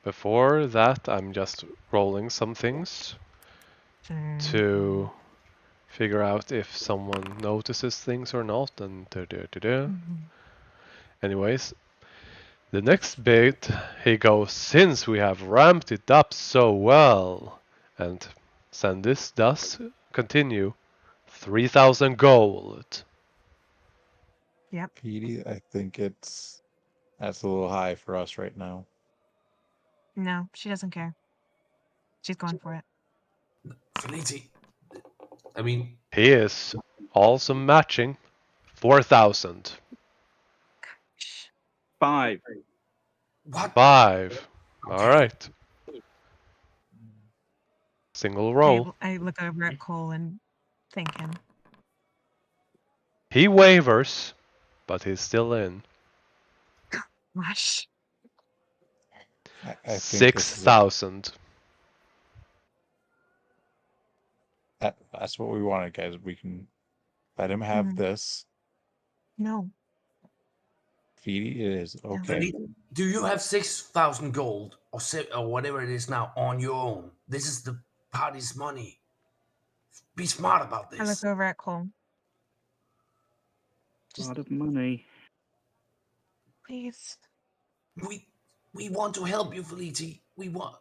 S3: Before that, I'm just rolling some things to figure out if someone notices things or not, and anyways, the next bit, he goes, since we have ramped it up so well, and Sandis does continue, 3,000 gold.
S4: Yep.
S6: Petey, I think that's a little high for us right now.
S4: No, she doesn't care. She's going for it.
S2: Felici, I mean,
S3: He is also matching 4,000.
S5: 5.
S2: what?
S3: 5.
S2: Okay.
S3: Alright. Single roll.
S4: I look over at Cole and thank him.
S3: He wavers, but he's still in.
S4: Gosh.
S6: I think this is
S3: 6,000.
S6: that's what we wanted, guys. We can let him have this.
S4: No.
S6: Feedy, it is okay.
S2: Felici, do you have 6,000 gold or whatever it is now on your own? This is the party's money. Be smart about
S4: I look
S2: this.
S4: over at Cole.
S5: A lot of money.
S4: Please.
S2: We want to help you, Felici.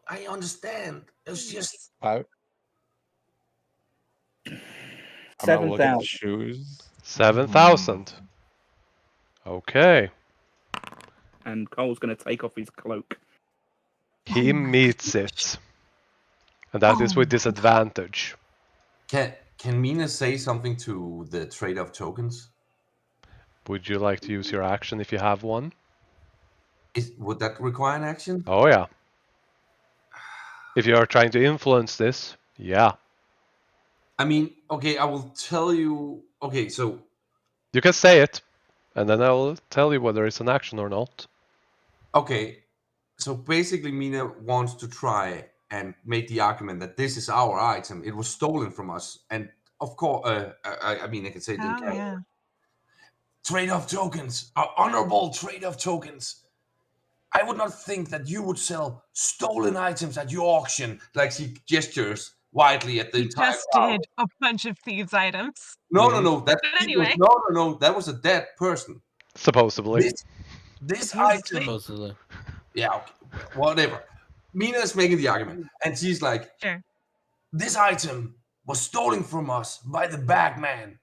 S2: I understand. It's just
S6: I'm gonna look at the
S5: 7,000.
S6: shoes.
S3: 7,000. Okay.
S5: And Cole's going to take off his cloak.
S3: He meets it. And that is with disadvantage.
S2: Can Mina say something to the trade of tokens?
S3: Would you like to use your action if you have one?
S2: Would that require an action?
S3: Oh yeah. If you are trying to influence this, yeah.
S2: I mean, okay, I will tell you. Okay, so
S3: You can say it, and then I'll tell you whether it's an action or not.
S2: okay, so basically, Mina wants to try and make the argument that this is our item. It was stolen from us, and of course, I mean, I can say it in
S4: Oh,
S2: character.
S4: yeah.
S2: Trade of tokens, honorable trade of tokens. I would not think that you would sell stolen items at your auction. Like she gestures widely at the
S4: He
S2: entire
S4: just
S2: crowd.
S4: did a bunch of thieves' items.
S2: No, no, no.
S4: But anyway.
S2: No. That was a dead person.
S3: Supposedly.
S2: This
S4: Supposedly.
S2: item. Yeah. Okay, whatever. Mina's making the argument, and she's like,
S4: Sure.
S2: "This item was stolen from us by the bagman.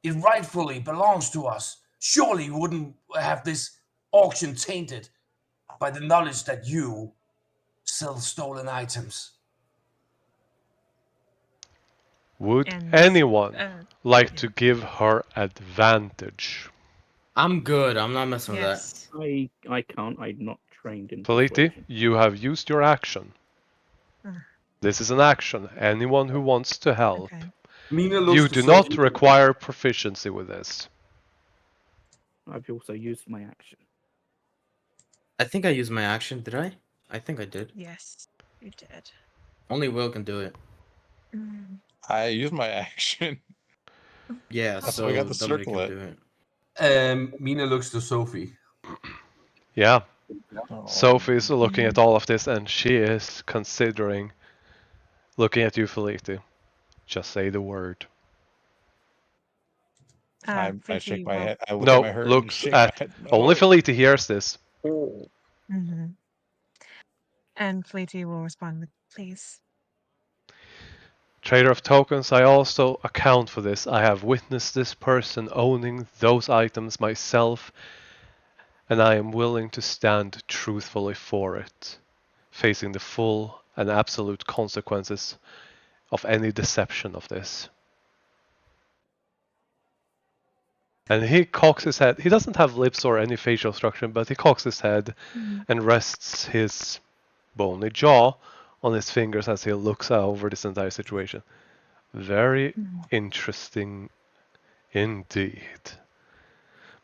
S2: It rightfully belongs to us. Surely you wouldn't have this auction tainted by the knowledge that you sell stolen items."
S3: Would
S4: And
S3: anyone like
S4: yeah.
S3: to give her advantage?
S1: I'm good. I'm not messing with that.
S4: Yes.
S5: I can't. I'm not trained in
S3: Feliti,
S5: persuasion.
S3: you have used your action. This is an action. Anyone who wants to help.
S4: Okay.
S2: Mina looks
S3: You
S2: to
S3: do not
S2: Sophie.
S3: require proficiency with this.
S5: I've also used my action.
S1: I think I used my action. Did I? I think I did.
S4: Yes, you did.
S1: Only Will can do it.
S4: Mm.
S6: I used my action.
S1: Yeah,
S6: That's
S1: so
S6: why I got to
S1: somebody
S6: circle
S1: can
S6: it.
S1: do it.
S2: Mina looks to Sophie.
S3: Yeah.
S6: Oh.
S3: Sophie's looking at all of this and she is considering looking at you, Feliti. Just say the word.
S6: I
S4: Fleety
S6: shake my
S4: will-
S6: head. I look
S3: No,
S6: at my hurt and
S3: looks
S6: shake
S3: at
S6: my head.
S3: only
S6: No.
S3: Feliti hears this.
S4: Mhm. And Fleety will respond with, please.
S3: Trader of tokens, I also account for this. I have witnessed this person owning those items myself, and I am willing to stand truthfully for it, facing the full and absolute consequences of any deception of this. And he cocks his head. He doesn't have lips or any facial structure, but he cocks his head and rests his bony jaw on his fingers as he looks over this entire situation. Very interesting indeed.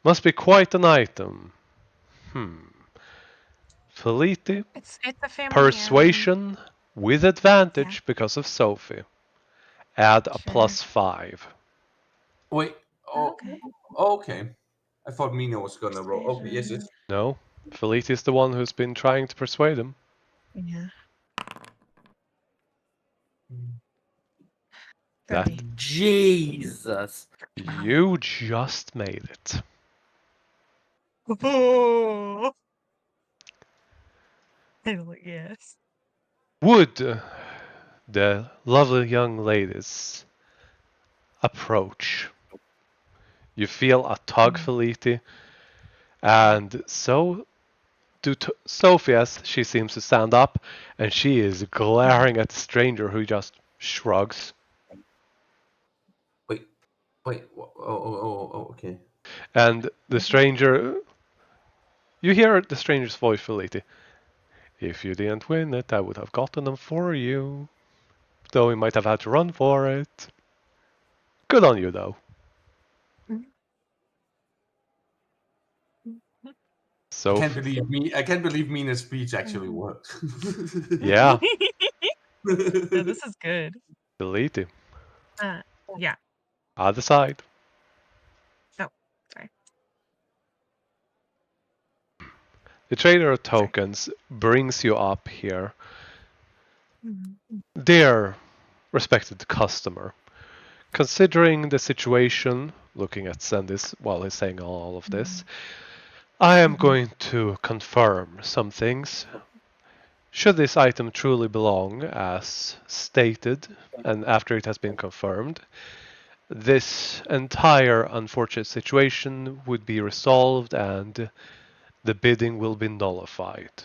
S3: Must be quite an item. Feliti,
S4: It's a family
S3: persuasion with advantage because of Sophie. Add a
S4: Sure.
S3: +5.
S2: Wait. Oh,
S4: Okay.
S2: okay. I thought Mina was gonna roll. Okay, yes, yes.
S3: No, Feliti is the one who's been trying to persuade him.
S4: Yeah.
S3: That
S4: 30.
S1: Jesus.
S3: you just made it.
S4: Oh. Yes.
S3: Would the lovely young ladies approach? You feel a tug, Feliti, and so do Sophie as she seems to stand up, and she is glaring at the stranger who just shrugs.
S2: Wait. Okay.
S3: And the stranger, you hear the stranger's voice, Feliti. If you didn't win it, I would have gotten them for you. Though you might have had to run for it. Good on you, though. So,
S2: I can't believe Mina's speech actually worked.
S3: yeah,
S4: No, this is good.
S3: Feliti.
S4: Yeah.
S3: Other side.
S4: Oh, sorry.
S3: The trader of tokens brings you up here.
S4: Mhm.
S3: Dear respected customer, considering the situation, looking at Sandis while he's saying all of this, I am going to confirm some things. Should this item truly belong as stated, and after it has been confirmed, this entire unfortunate situation would be resolved and the bidding will be nullified.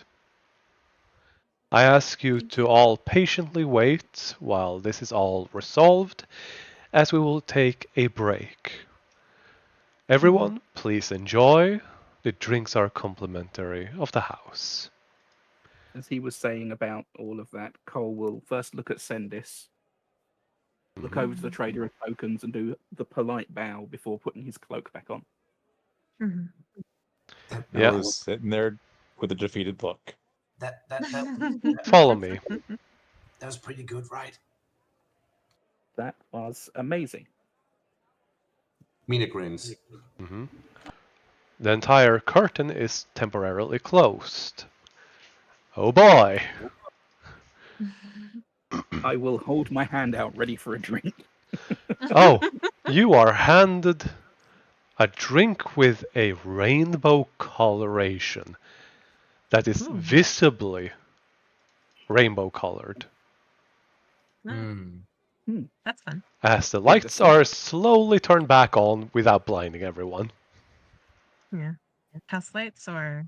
S3: I ask you to all patiently wait while this is all resolved, as we will take a break. Everyone, please enjoy. The drinks are complimentary of the house.
S5: As he was saying about all of that, Cole will first look at Sendis, look over to the trader of tokens, and do the polite bow before putting his cloak back on.
S4: Mhm.
S6: I
S3: Yeah,
S6: was sitting there with a defeated look.
S3: follow me.
S2: That was pretty good, right?
S5: That was amazing.
S2: Mina grins.
S3: The entire curtain is temporarily closed. Oh boy!
S5: I will hold my hand out ready for a drink.
S3: Oh, you are handed a drink with a rainbow coloration that is visibly rainbow colored,
S1: Hmm.
S4: That's fun.
S3: as the
S5: Yeah,
S3: lights are slowly turned back on without blinding everyone.
S4: Yeah. House lights or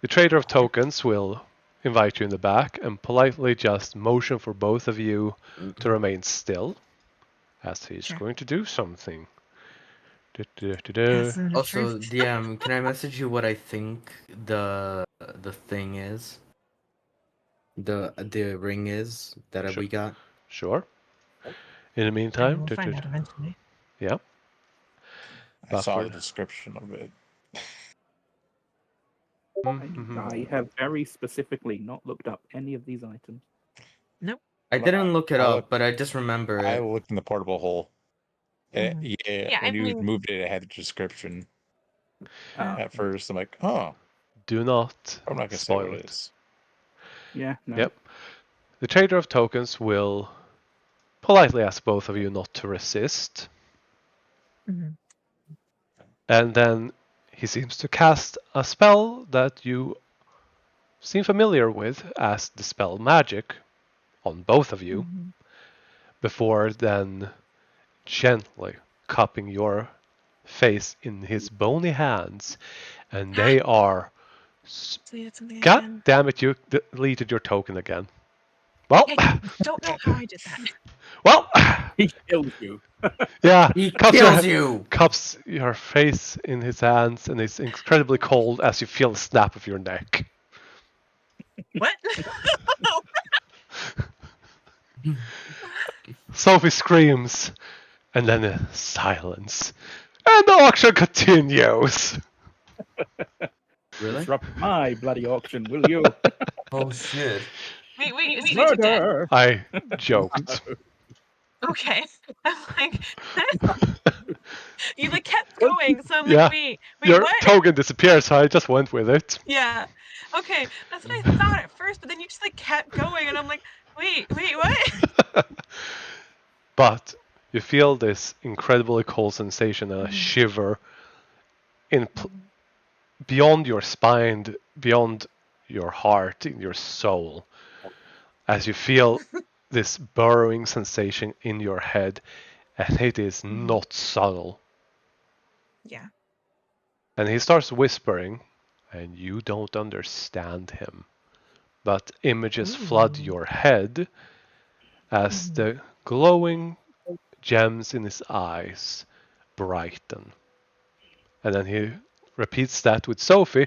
S3: The trader of tokens will invite you in the back and politely just motion for both of you to remain still, as he's
S4: Sure.
S3: going to do something.
S4: Pass of
S1: Also,
S4: truth.
S1: DM, can I message you what I think the thing is? The ring is that
S3: Sure.
S1: we got?
S3: Sure. In the
S4: And
S3: meantime,
S4: we'll find out eventually.
S3: yeah.
S6: I saw a
S3: Buffer.
S6: description of it.
S5: I have very specifically not looked up any of these items.
S4: Nope.
S1: I didn't look it
S6: I
S1: up,
S6: looked-
S1: but I just remember
S6: I
S1: it.
S6: looked in the portable hole.
S4: Mhm.
S6: Yeah,
S4: Yeah, I
S6: when you
S4: mean-
S6: moved it, it had the description.
S5: Oh,
S6: At first, I'm like, oh,
S3: Do not
S6: I'm not gonna say
S3: spoil
S6: what
S3: it.
S6: it is.
S5: yeah, no.
S3: Yep. The trader of tokens will politely ask both of you not to resist.
S4: Mhm.
S3: And then he seems to cast a spell that you seem familiar with as Dispel Magic on both of you,
S4: Mhm.
S3: before then gently cupping your face in his bony hands. And they are.
S4: So you did something
S3: God
S4: again.
S3: damn it, you deleted your token again. Well,
S4: I don't know how I did that.
S3: well,
S5: He kills you.
S3: yeah,
S1: He
S3: cups
S1: kills
S3: your,
S1: you!
S3: cups your face in his hands, and it's incredibly cold as you feel the snap of your neck.
S4: What?
S3: Sophie screams, and then a silence. And the auction continues.
S1: Really?
S5: Disrupt my bloody auction, will you?
S1: Oh shit.
S4: wait, is Felicia dead?
S5: Murder!
S3: I joked.
S4: Okay. I'm like, you like kept going, so I'm like,
S3: Yeah.
S4: wait,
S3: Your
S4: what?
S3: token disappeared, so I just went with it.
S4: Yeah. Okay. That's what I thought at first, but then you just like kept going, and I'm like, wait, what?
S3: But you feel this incredibly cold sensation and a shiver in beyond your spine, beyond your heart, in your soul, as you feel this burrowing sensation in your head, and it is not subtle.
S4: Yeah.
S3: And he starts whispering, and you don't understand him. But images flood your head as the glowing gems in his eyes brighten. And then he repeats that with Sophie,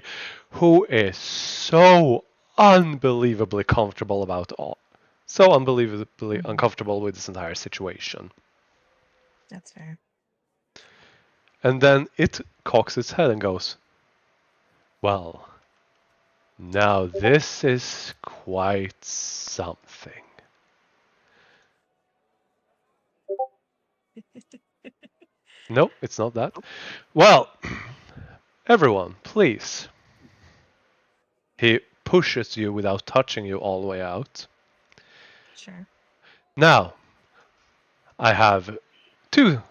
S3: who is so unbelievably comfortable about all. So unbelievably uncomfortable with this entire situation.
S4: That's fair.
S3: And then it cocks its head and goes, well, now this is quite something. No, it's not that. Well, everyone, please. He pushes you without touching you all the way out.
S4: Sure.
S3: Now, I have two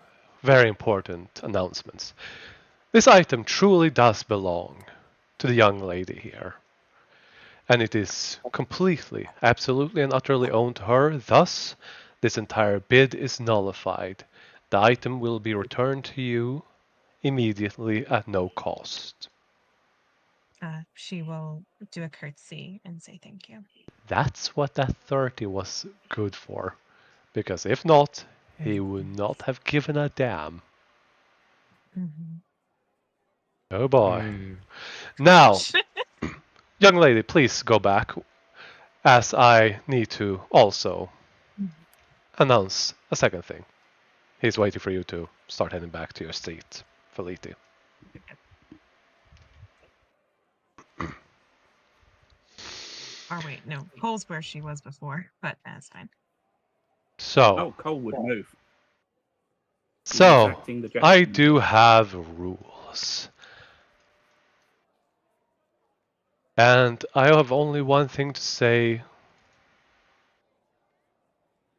S3: very important announcements. This item truly does belong to the young lady here. And it is completely, absolutely and utterly owned to her. Thus, this entire bid is nullified. The item will be returned to you immediately at no cost.
S4: She will do a curtsy and say thank you.
S3: That's what that 30 was good for. Because if not, he would not have given a damn. Oh boy. Now, young lady, please go back, as I need to also announce a second thing. He's waiting for you to start heading back to your seat, Feliti.
S4: Or wait, no. Cole's where she was before, but that's fine.
S3: So,
S5: Oh, Cole would move.
S3: so
S5: acting the
S3: I
S5: gentleman.
S3: do have rules. And I have only one thing to say.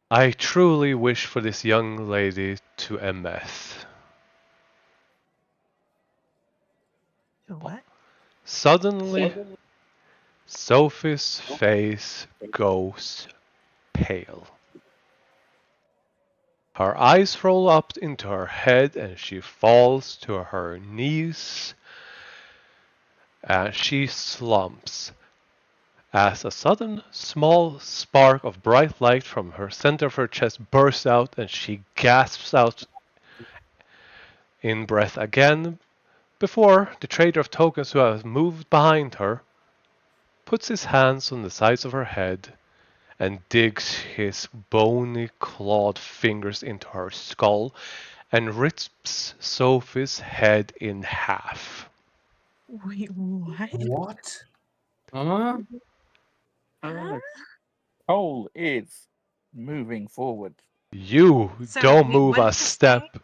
S3: I truly wish for this young lady to emeth.
S4: To what?
S3: Suddenly Sophie's face goes pale. Her eyes roll up into her head and she falls to her knees and she slumps as a sudden small spark of bright light from her center of her chest bursts out and she gasps out in breath again before the trader of tokens who has moved behind her puts his hands on the sides of her head and digs his bony clawed fingers into her skull and rips Sophie's head in half.
S4: Wait, what?
S2: What?
S1: Huh?
S4: Huh?
S5: Cole is moving forward.
S3: You
S4: Sorry,
S3: don't
S4: wait,
S3: move
S4: what
S3: a
S4: did you say?
S3: step.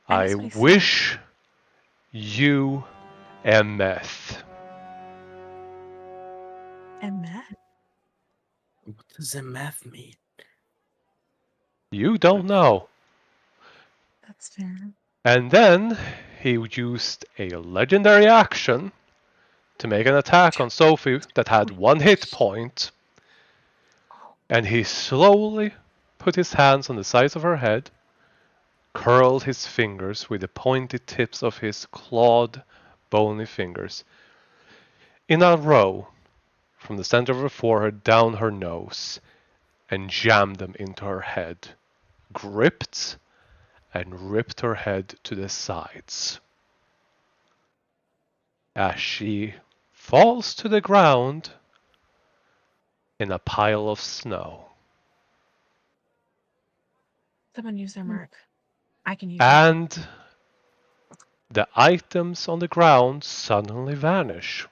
S4: I
S3: I
S4: missed what he said.
S3: wish you a meth.
S4: And Matt?
S1: What does MF mean?
S3: You don't know.
S4: That's fair.
S3: And then he used a legendary action to make an attack on Sophie that had 1 hit point. And he slowly put his hands on the sides of her head, curled his fingers with the pointed tips of his clawed, bony fingers in a row from the center of her forehead down her nose, and jammed them into her head, gripped and ripped her head to the sides. As she falls to the ground in a pile of snow.
S4: Someone use their mark. I can use it.
S3: And the items on the ground suddenly vanish,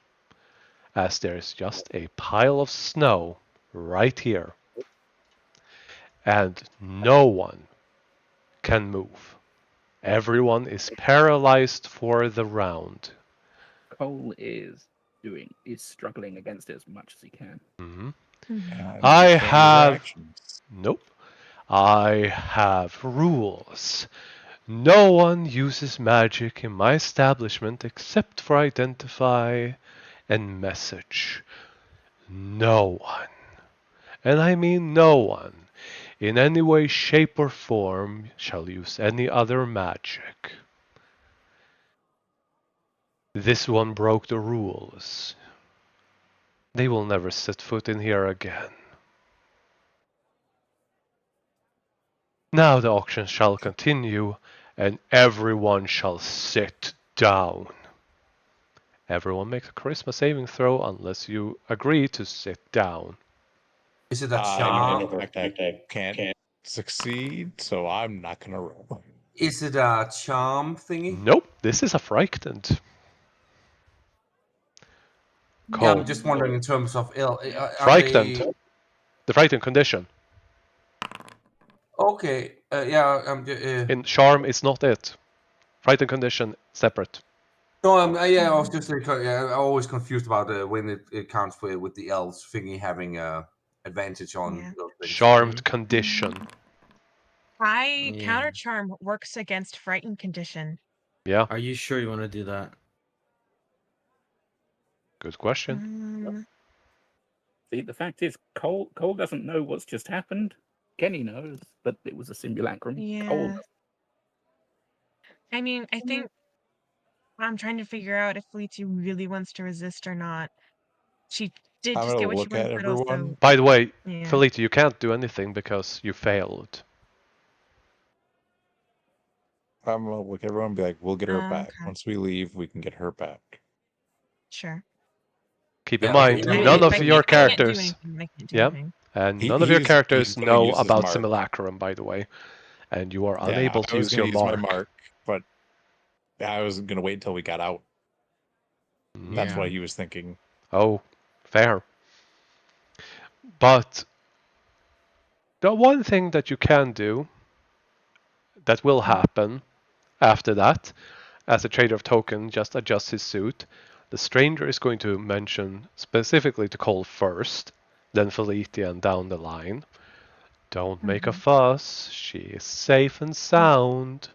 S3: as there's just a pile of snow right here. And no one can move. Everyone is paralyzed for the round.
S5: Cole is struggling against it as much as he can.
S3: Mhm.
S6: And
S3: I
S6: you can't use
S3: have...
S6: actions.
S3: Nope. I have rules. No one uses magic in my establishment except for identify and message. No one, and I mean no one, in any way, shape, or form shall use any other magic. This one broke the rules. They will never set foot in here again. Now the auction shall continue, and everyone shall sit down. Everyone make a charisma saving throw unless you agree to sit down.
S2: Is it a
S6: I know
S2: charm?
S6: for a fact I can't succeed, so I'm not gonna roll.
S2: Is it a charm thingy?
S3: Nope, this is a frightened.
S2: Yeah,
S3: Cole.
S2: I'm just wondering in terms of are
S3: Frightened.
S2: they
S3: The frightened condition.
S2: okay? Yeah,
S3: In charm is not it. Frightened condition separate.
S2: no, yeah, I was just yeah, I'm always confused about when it counts for with the elves thingy having advantage on
S4: Yeah.
S2: those things.
S3: Charmed condition.
S4: Counter
S1: Yeah.
S4: charm works against frightened condition.
S3: Yeah,
S1: Are you sure you want to do that?
S3: good question.
S5: See, the fact is, Cole doesn't know what's just happened. Kenny knows, but it was a simulacrum. Cole
S4: Yeah.
S5: doesn't.
S4: I mean, I think I'm trying to figure out if Felicia really wants to resist or not. She did
S6: I'm
S4: just
S6: gonna
S4: get what she
S6: look at
S4: wanted, but also,
S6: everyone.
S3: By the way,
S4: yeah.
S3: Felita, you can't do anything because you failed.
S6: I'm gonna look at everyone and be like, we'll get her back.
S4: Okay.
S6: Once we leave, we can get her back.
S4: Sure.
S3: Keep in
S2: Yeah, okay,
S3: mind,
S2: you know,
S3: none of
S2: if I
S3: your
S4: I can't do
S3: characters,
S4: anything. I can't do
S3: yeah,
S4: anything.
S3: and none of your
S6: He's
S3: characters
S6: gonna
S3: know
S6: use his
S3: about
S6: mark.
S3: Simulacrum, by the way, and you are
S6: Yeah,
S3: unable
S6: I
S3: to
S6: was
S3: use
S6: gonna
S3: your
S6: use my
S3: mark.
S6: mark, but I was gonna wait until we got out. That's
S1: Yeah.
S6: what he was thinking.
S3: Oh, fair. But the one thing that you can do that will happen after that, as the trader of token just adjusts his suit, the stranger is going to mention specifically to Cole first, then Felicia and down the line. Don't make a fuss. She is safe and sound.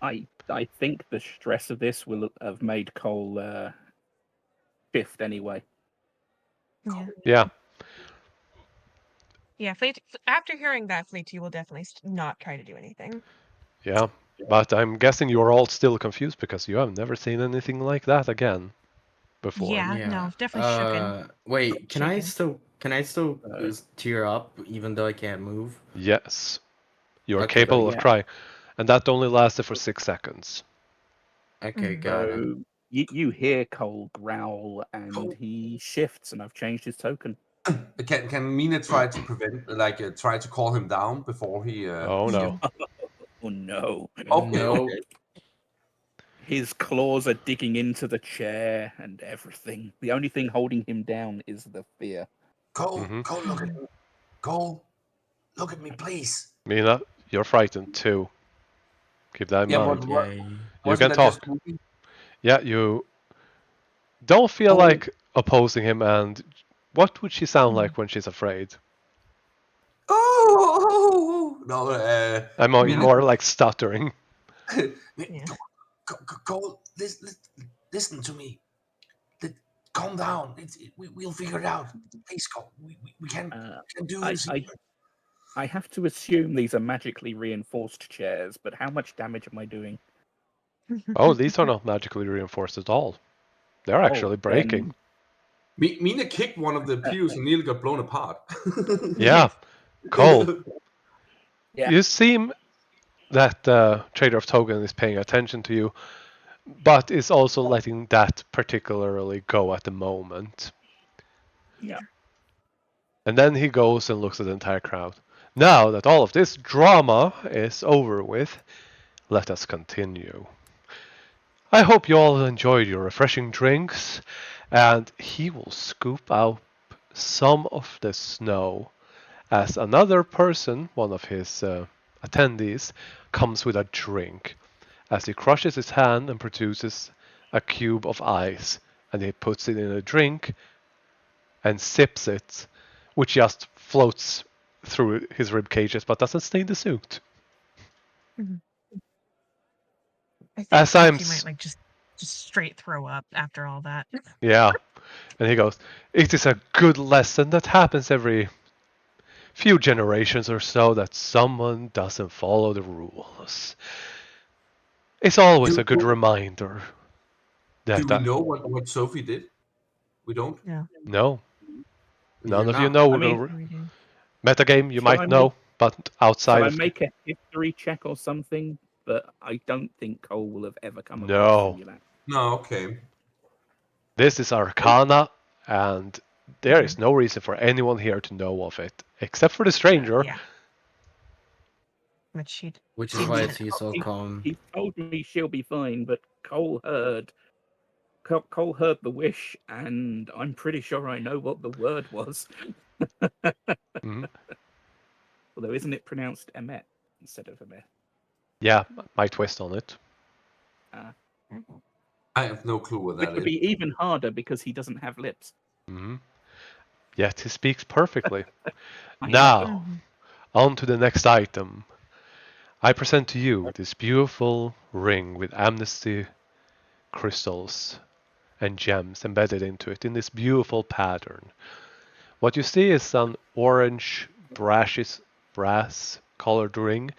S5: I think the stress of this will have made Cole shift anyway.
S4: Yeah.
S3: Yeah.
S4: Yeah, after hearing that, Fleet, you will definitely not try to do anything.
S3: Yeah. But I'm guessing you're all still confused because you have never seen anything like that again before.
S4: Yeah, no, definitely shaken.
S1: Wait, can I
S4: Shaken.
S1: still tear up even though I can't move?
S3: Yes. You're
S1: Okay.
S3: capable of
S5: Yeah.
S3: trying. And that only lasted for 6 seconds.
S1: Okay,
S4: Mhm.
S1: got it.
S5: So you hear Cole growl, and he shifts, and I've changed his token.
S2: Can Mina try to prevent, try to call him down before he?
S3: Oh no.
S5: Oh no!
S2: Okay,
S1: No.
S2: okay.
S5: His claws are digging into the chair and everything. The only thing holding him down is the fear.
S2: Cole,
S3: Mhm.
S2: Cole, look at me. Cole, look at me, please.
S3: Mina, you're frightened too. Keep that in
S2: Yeah,
S3: mind.
S1: Okay.
S3: You
S2: wasn't
S3: can
S2: that just
S3: talk.
S2: moving?
S3: Yeah, you don't feel
S2: Cole,
S3: like opposing him, and what would she sound like when she's afraid?
S2: oh no,
S3: I'm
S2: Mina,
S3: more like stuttering.
S4: Yeah.
S2: Cole, listen to me. Calm down. We'll figure it out. Please, Cole. We can do this.
S5: I have to assume these are magically reinforced chairs, but how much damage am I doing?
S3: Oh, these are not magically reinforced at all. They're actually breaking.
S2: Mina kicked one of the pews and nearly got blown apart.
S3: Yeah. Cole,
S5: Yeah.
S3: you seem that Trader of Token is paying attention to you, but is also letting that particularly go at the moment.
S5: Yeah.
S3: And then he goes and looks at the entire crowd. Now that all of this drama is over with, let us continue. I hope you all enjoyed your refreshing drinks, and he will scoop out some of the snow as another person, one of his attendees, comes with a drink. As he crushes his hand and produces a cube of ice, and he puts it in a drink and sips it, which just floats through his rib cages but doesn't stain the suit.
S4: I think
S3: As I'm,
S4: Fleeky might like just straight throw up after all that.
S3: yeah, and he goes, "It is a good lesson that happens every few generations or so that someone doesn't follow the rules. It's always a good reminder
S2: Do
S3: that
S2: we know what Sophie did? We don't.
S4: Yeah.
S3: no,
S2: We
S3: none
S2: do
S3: of you
S2: not.
S3: know
S5: I mean,
S4: We
S3: metagame. You
S5: shall
S3: might
S5: I
S3: know, but
S5: Shall
S3: outside
S5: I
S3: of
S5: make a history check or something? But I don't think Cole will have ever come across
S3: no,
S5: Simulacrum.
S2: No. Okay.
S3: this is Arcana, and there
S4: Mhm.
S3: is no reason for anyone here to know of it except for the stranger.
S4: Yeah. Which she
S1: Which is
S4: seems
S1: why
S4: to
S1: he's so calm.
S5: He told me she'll be fine, but Cole heard the wish, and I'm pretty sure I know what the word was.
S3: Mhm.
S5: Although, isn't it pronounced Emet instead of Emet?
S3: Yeah, my twist on it.
S2: I have no clue what
S5: Which
S2: that
S5: would
S2: is.
S5: be even harder because he doesn't have lips.
S3: Mhm. Yet he speaks perfectly.
S5: I
S3: Now,
S5: know.
S3: on to the next item. I present to you this beautiful ring with amnesty crystals and gems embedded into it in this beautiful pattern. What you see is an orange brass colored ring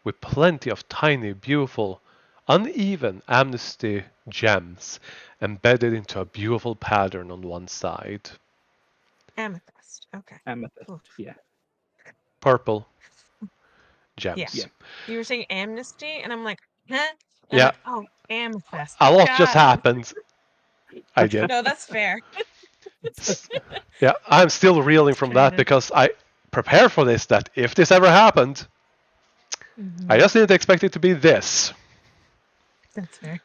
S3: with plenty of tiny, beautiful, uneven amnesty gems embedded into a beautiful pattern on one side.
S4: amethyst. Okay.
S5: Amethyst,
S4: Cool.
S5: yeah.
S3: Purple
S4: Yeah.
S3: gems.
S5: Yeah.
S4: You were saying amnesty, and I'm like, huh? And
S3: Yeah.
S4: I'm like, oh, amethyst.
S3: A lot just
S4: Got it.
S3: happened. I did.
S4: No, that's fair.
S3: Yeah, I'm still reeling from that
S4: Kinda.
S3: because I prepared for this, that if this ever happened, I just didn't expect it to be this.
S4: That's fair.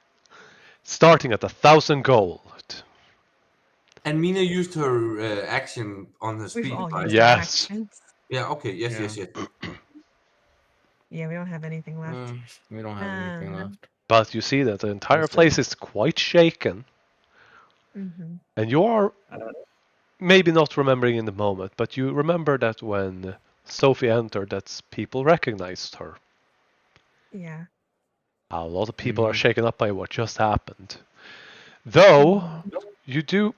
S3: Starting at 1,000 gold.
S2: And Mina used her action on her
S4: We've
S2: speed,
S4: all
S2: right?
S4: used our
S3: Yes.
S4: actions.
S2: Yeah. Okay. Yes.
S1: Yeah.
S2: Yes. Yes.
S4: Yeah, we don't have anything left.
S1: We don't have anything left.
S3: But you see that the entire
S1: That's
S3: place
S1: it.
S3: is quite shaken.
S4: Mm-hmm.
S3: And you are maybe not remembering in the moment, but you remember that when Sophie entered, that people recognized her.
S4: Yeah.
S3: A lot of people are
S1: Mhm.
S3: shaken up by what just happened. Though, you do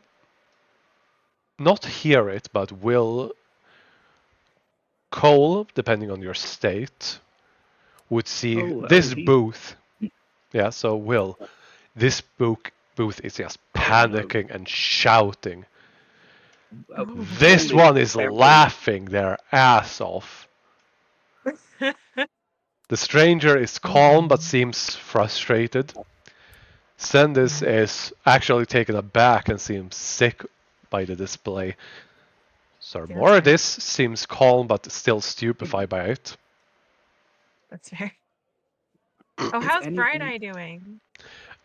S3: not hear it, but will Cole, depending on your state, would see this
S5: he-
S3: booth. Yeah, so Will, this booth is just
S5: Oh, no.
S3: panicking and shouting.
S5: Uh,
S3: This
S5: Cole
S3: one is
S5: very-
S3: laughing their ass off. The stranger is calm but seems frustrated. Sendis is actually taken aback and seems sick by the display. Sir
S4: Yeah, that's
S3: Mordis seems calm but still stupefied by it.
S4: That's fair. Oh,
S5: Is
S4: how's
S5: anyone-
S4: Bright Eye doing?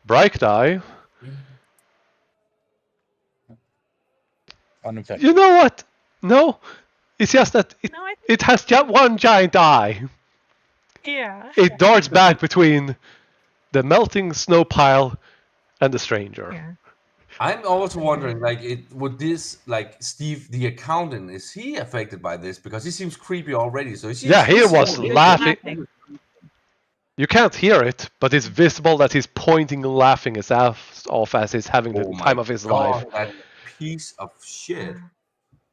S3: Bright Eye,
S6: Uninfected.
S3: you know what? No, it's just that
S4: No, I
S3: it has just one giant eye.
S4: yeah.
S3: It darts back between the melting snow pile and the stranger.
S4: Yeah.
S2: I'm also wondering, like, would this, like, Steve the accountant, is he affected by this? Because he seems creepy already. So is
S3: Yeah, he
S2: he's
S3: was
S2: slowly-
S3: laughing. You can't hear it, but it's visible that he's pointing and laughing his ass off as he's having the
S2: Oh my
S3: time of his life.
S2: God, that piece of shit.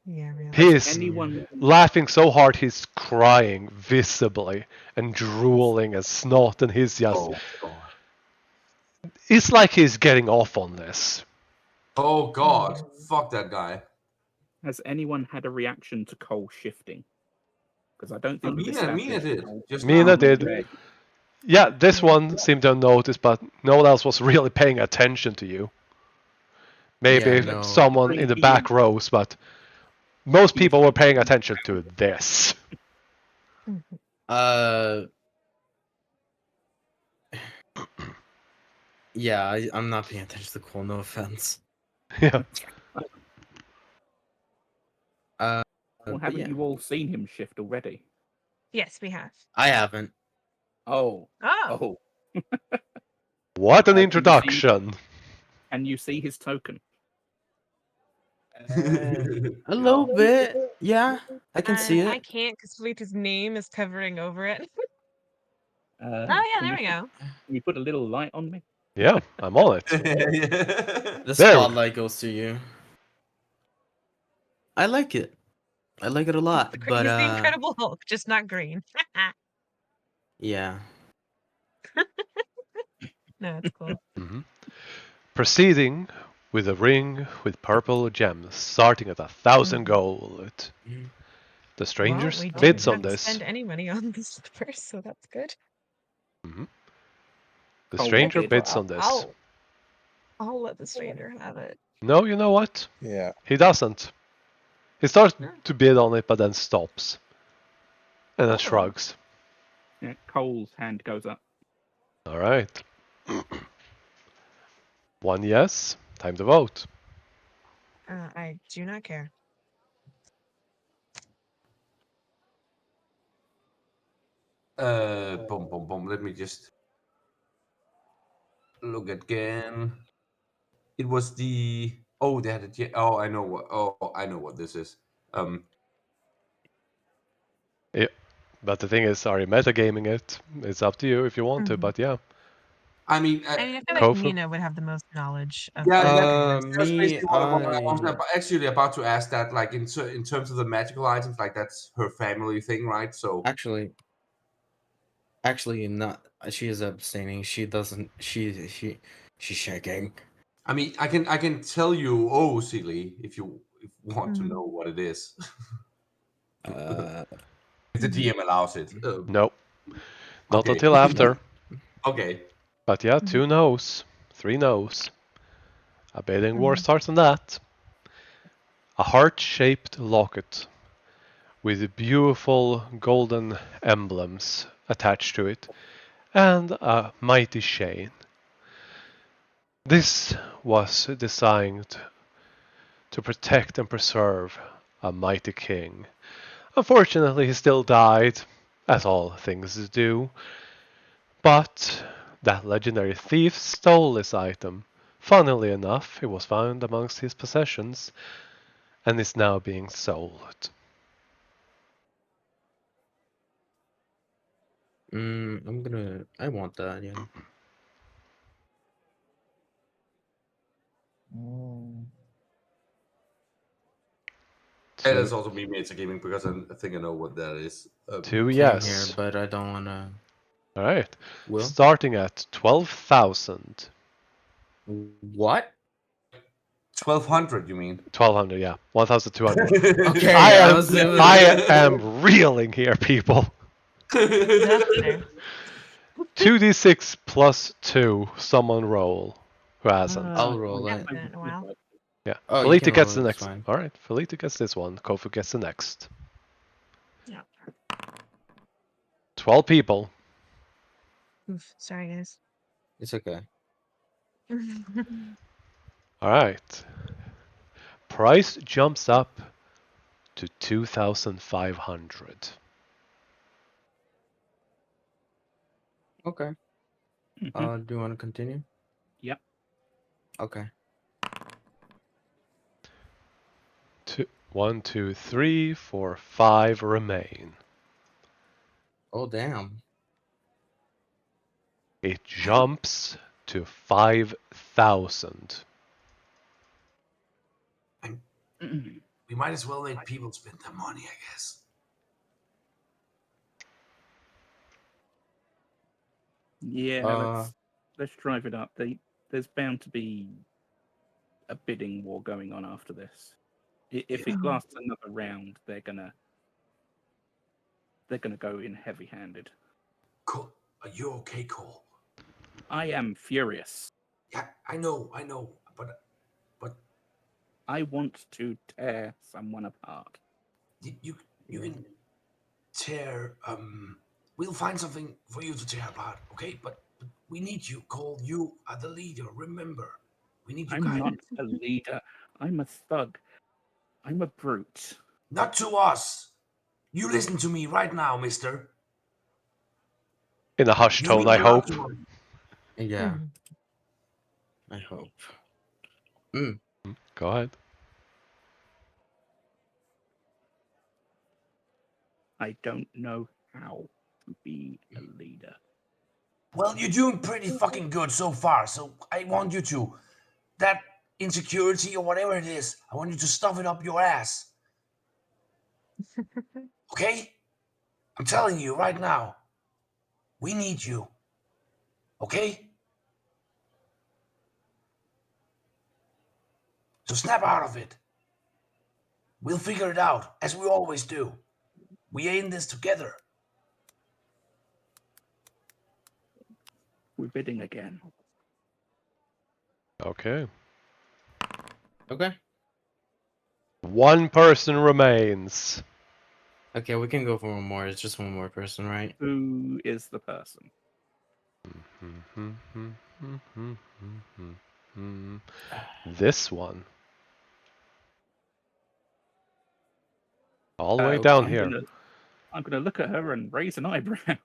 S4: Yeah, really.
S3: He is
S5: anyone
S3: laughing so hard he's crying visibly and drooling and snot, and he's just.
S2: Oh God.
S3: It's like he's getting off on this.
S2: Oh God. Fuck that guy.
S5: has anyone had a reaction to Cole shifting? Because I don't think we've
S2: Mina
S5: established
S2: did.
S5: Cole-
S2: Just
S3: Mina
S2: now.
S3: did. Yeah, this one seemed to have noticed, but no one else was really paying attention to you. Maybe
S1: Yeah, no.
S3: someone in the back rows, but most people were paying attention to this.
S1: Yeah, I'm not paying attention to Cole, no offense.
S3: Yeah.
S5: Well,
S1: But
S5: haven't
S1: yeah.
S5: you all seen him shift already?
S4: Yes, we have.
S1: I haven't.
S5: Oh.
S4: Oh.
S5: Oh.
S3: What an
S5: you see-
S3: introduction.
S5: And you see his token.
S1: A little bit. Yeah, I can see
S4: I
S1: it.
S4: can't because Felipe's name is covering over it.
S5: Uh,
S4: Oh yeah,
S5: can
S4: there we
S5: you-
S4: go.
S5: Can you put a little light on me?
S3: Yeah, I'm on it.
S1: The
S3: There.
S1: spotlight goes to you. I like it. I like it a lot. But
S4: He's the Incredible Hulk, just not green.
S1: yeah.
S4: No, it's cool.
S3: Mhm. Proceeding with a ring with purple gems, starting at 1,000 gold. The stranger
S4: Well, we
S3: bids
S4: didn't
S3: on
S4: have to
S3: this.
S4: spend any money on this first, so that's good.
S3: Mhm. The
S5: Oh,
S3: stranger
S5: bid.
S3: bids on this.
S4: I'll let the stranger have it.
S3: No, you know what?
S6: Yeah.
S3: He doesn't. He starts
S4: No.
S3: to bid on it, but then stops. And then
S4: Oh.
S3: shrugs.
S5: Yeah, Cole's hand goes up.
S3: All right. One yes. Time to vote.
S4: I do not care.
S2: Boom, boom, boom. Let me just look again. It was the they had it. Oh, I know what. Oh, I know what this is.
S3: Yeah. But the thing is, are you metagaming it? It's up to you if you want to, but yeah.
S2: I mean,
S4: I mean, I feel
S3: Go
S4: like
S3: for-
S4: Mina would have the most knowledge of
S2: yeah,
S4: the
S2: that's
S1: me,
S2: basically what I was
S1: I
S2: actually about to ask. That, like, in terms of the magical items, like, that's her family thing, right? So
S1: actually not. She is abstaining. She doesn't. She's shaking.
S2: I mean, I can tell you, oh, silly, if you want to
S4: Mhm.
S2: know what it is,
S1: Uh,
S2: if the DM allows it.
S3: No. Not
S2: Okay.
S3: until after.
S2: Okay.
S3: But yeah, 2 no's. 3 no's. A bidding war
S4: Mhm.
S3: starts on that. A heart-shaped locket with beautiful golden emblems attached to it, and a mighty chain. This was designed to protect and preserve a mighty king. Unfortunately, he still died, as all things do, but that legendary thief stole this item. Funnily enough, it was found amongst his possessions and is now being sold.
S1: I want that. Yeah.
S2: And it's also me, Meta Gaming, because I think I know what that is.
S3: Two
S1: Same
S3: yes.
S1: here, but I don't wanna.
S3: All right.
S1: Will?
S3: Starting at 12,000.
S1: What?
S2: 1,200, you mean?
S3: 1,200, yeah. 1,200.
S1: Okay,
S3: I
S1: was-
S3: am reeling here, people.
S4: That's fair.
S3: 2d6 plus 2, someone roll. Who hasn't?
S1: I'll roll
S4: I
S1: it.
S4: haven't done it in a while.
S3: Yeah.
S1: Oh, you
S3: Felita
S1: can
S3: gets
S1: roll
S3: the
S1: it, it's
S3: next.
S1: fine.
S3: Alright, Felita gets this one. Kofu gets the next.
S4: Yeah.
S3: 12 people.
S4: Oof, sorry, guys.
S1: It's okay.
S3: Alright. Price jumps up to 2,500.
S1: Okay.
S5: Mhm.
S1: Do you want to continue?
S5: Yep.
S1: Okay.
S3: 1, 2, 3, 4, 5 remain.
S1: Oh damn.
S3: It jumps to 5,000.
S2: We might as well let people spend their money, I guess.
S5: Yeah, let's drive it up. There's bound to be a bidding war going on after this. If it lasts another round, they're gonna go in heavy-handed.
S2: Cole, are you okay, Cole?
S5: I am furious.
S2: Yeah, I know, but
S5: I want to tear someone apart.
S2: you can tear. We'll find something for you to tear apart, okay? But we need you, Cole. You are the leader. Remember, we need you
S5: I'm
S2: guys.
S5: not a leader. I'm a thug. I'm a brute.
S2: Not to us. You listen to me right now, mister.
S3: In a hushed
S2: You
S3: tone,
S2: need
S3: I
S2: to
S3: hope.
S2: listen to us.
S1: Yeah. I hope.
S3: Go ahead.
S5: I don't know how to be a leader.
S2: Well, you're doing pretty fucking good so far. So I want you to that insecurity or whatever it is. I want you to stuff it up your ass. Okay? I'm telling you right now. We need you. Okay? So snap out of it. We'll figure it out, as we always do. We aim this together.
S5: We're bidding again.
S3: Okay.
S1: Okay.
S3: One person remains.
S1: Okay, we can go for one more. It's just one more person, right?
S5: Who is the person?
S3: This one. All the way
S1: Okay.
S3: down here.
S5: I'm gonna look at her and raise an eyebrow.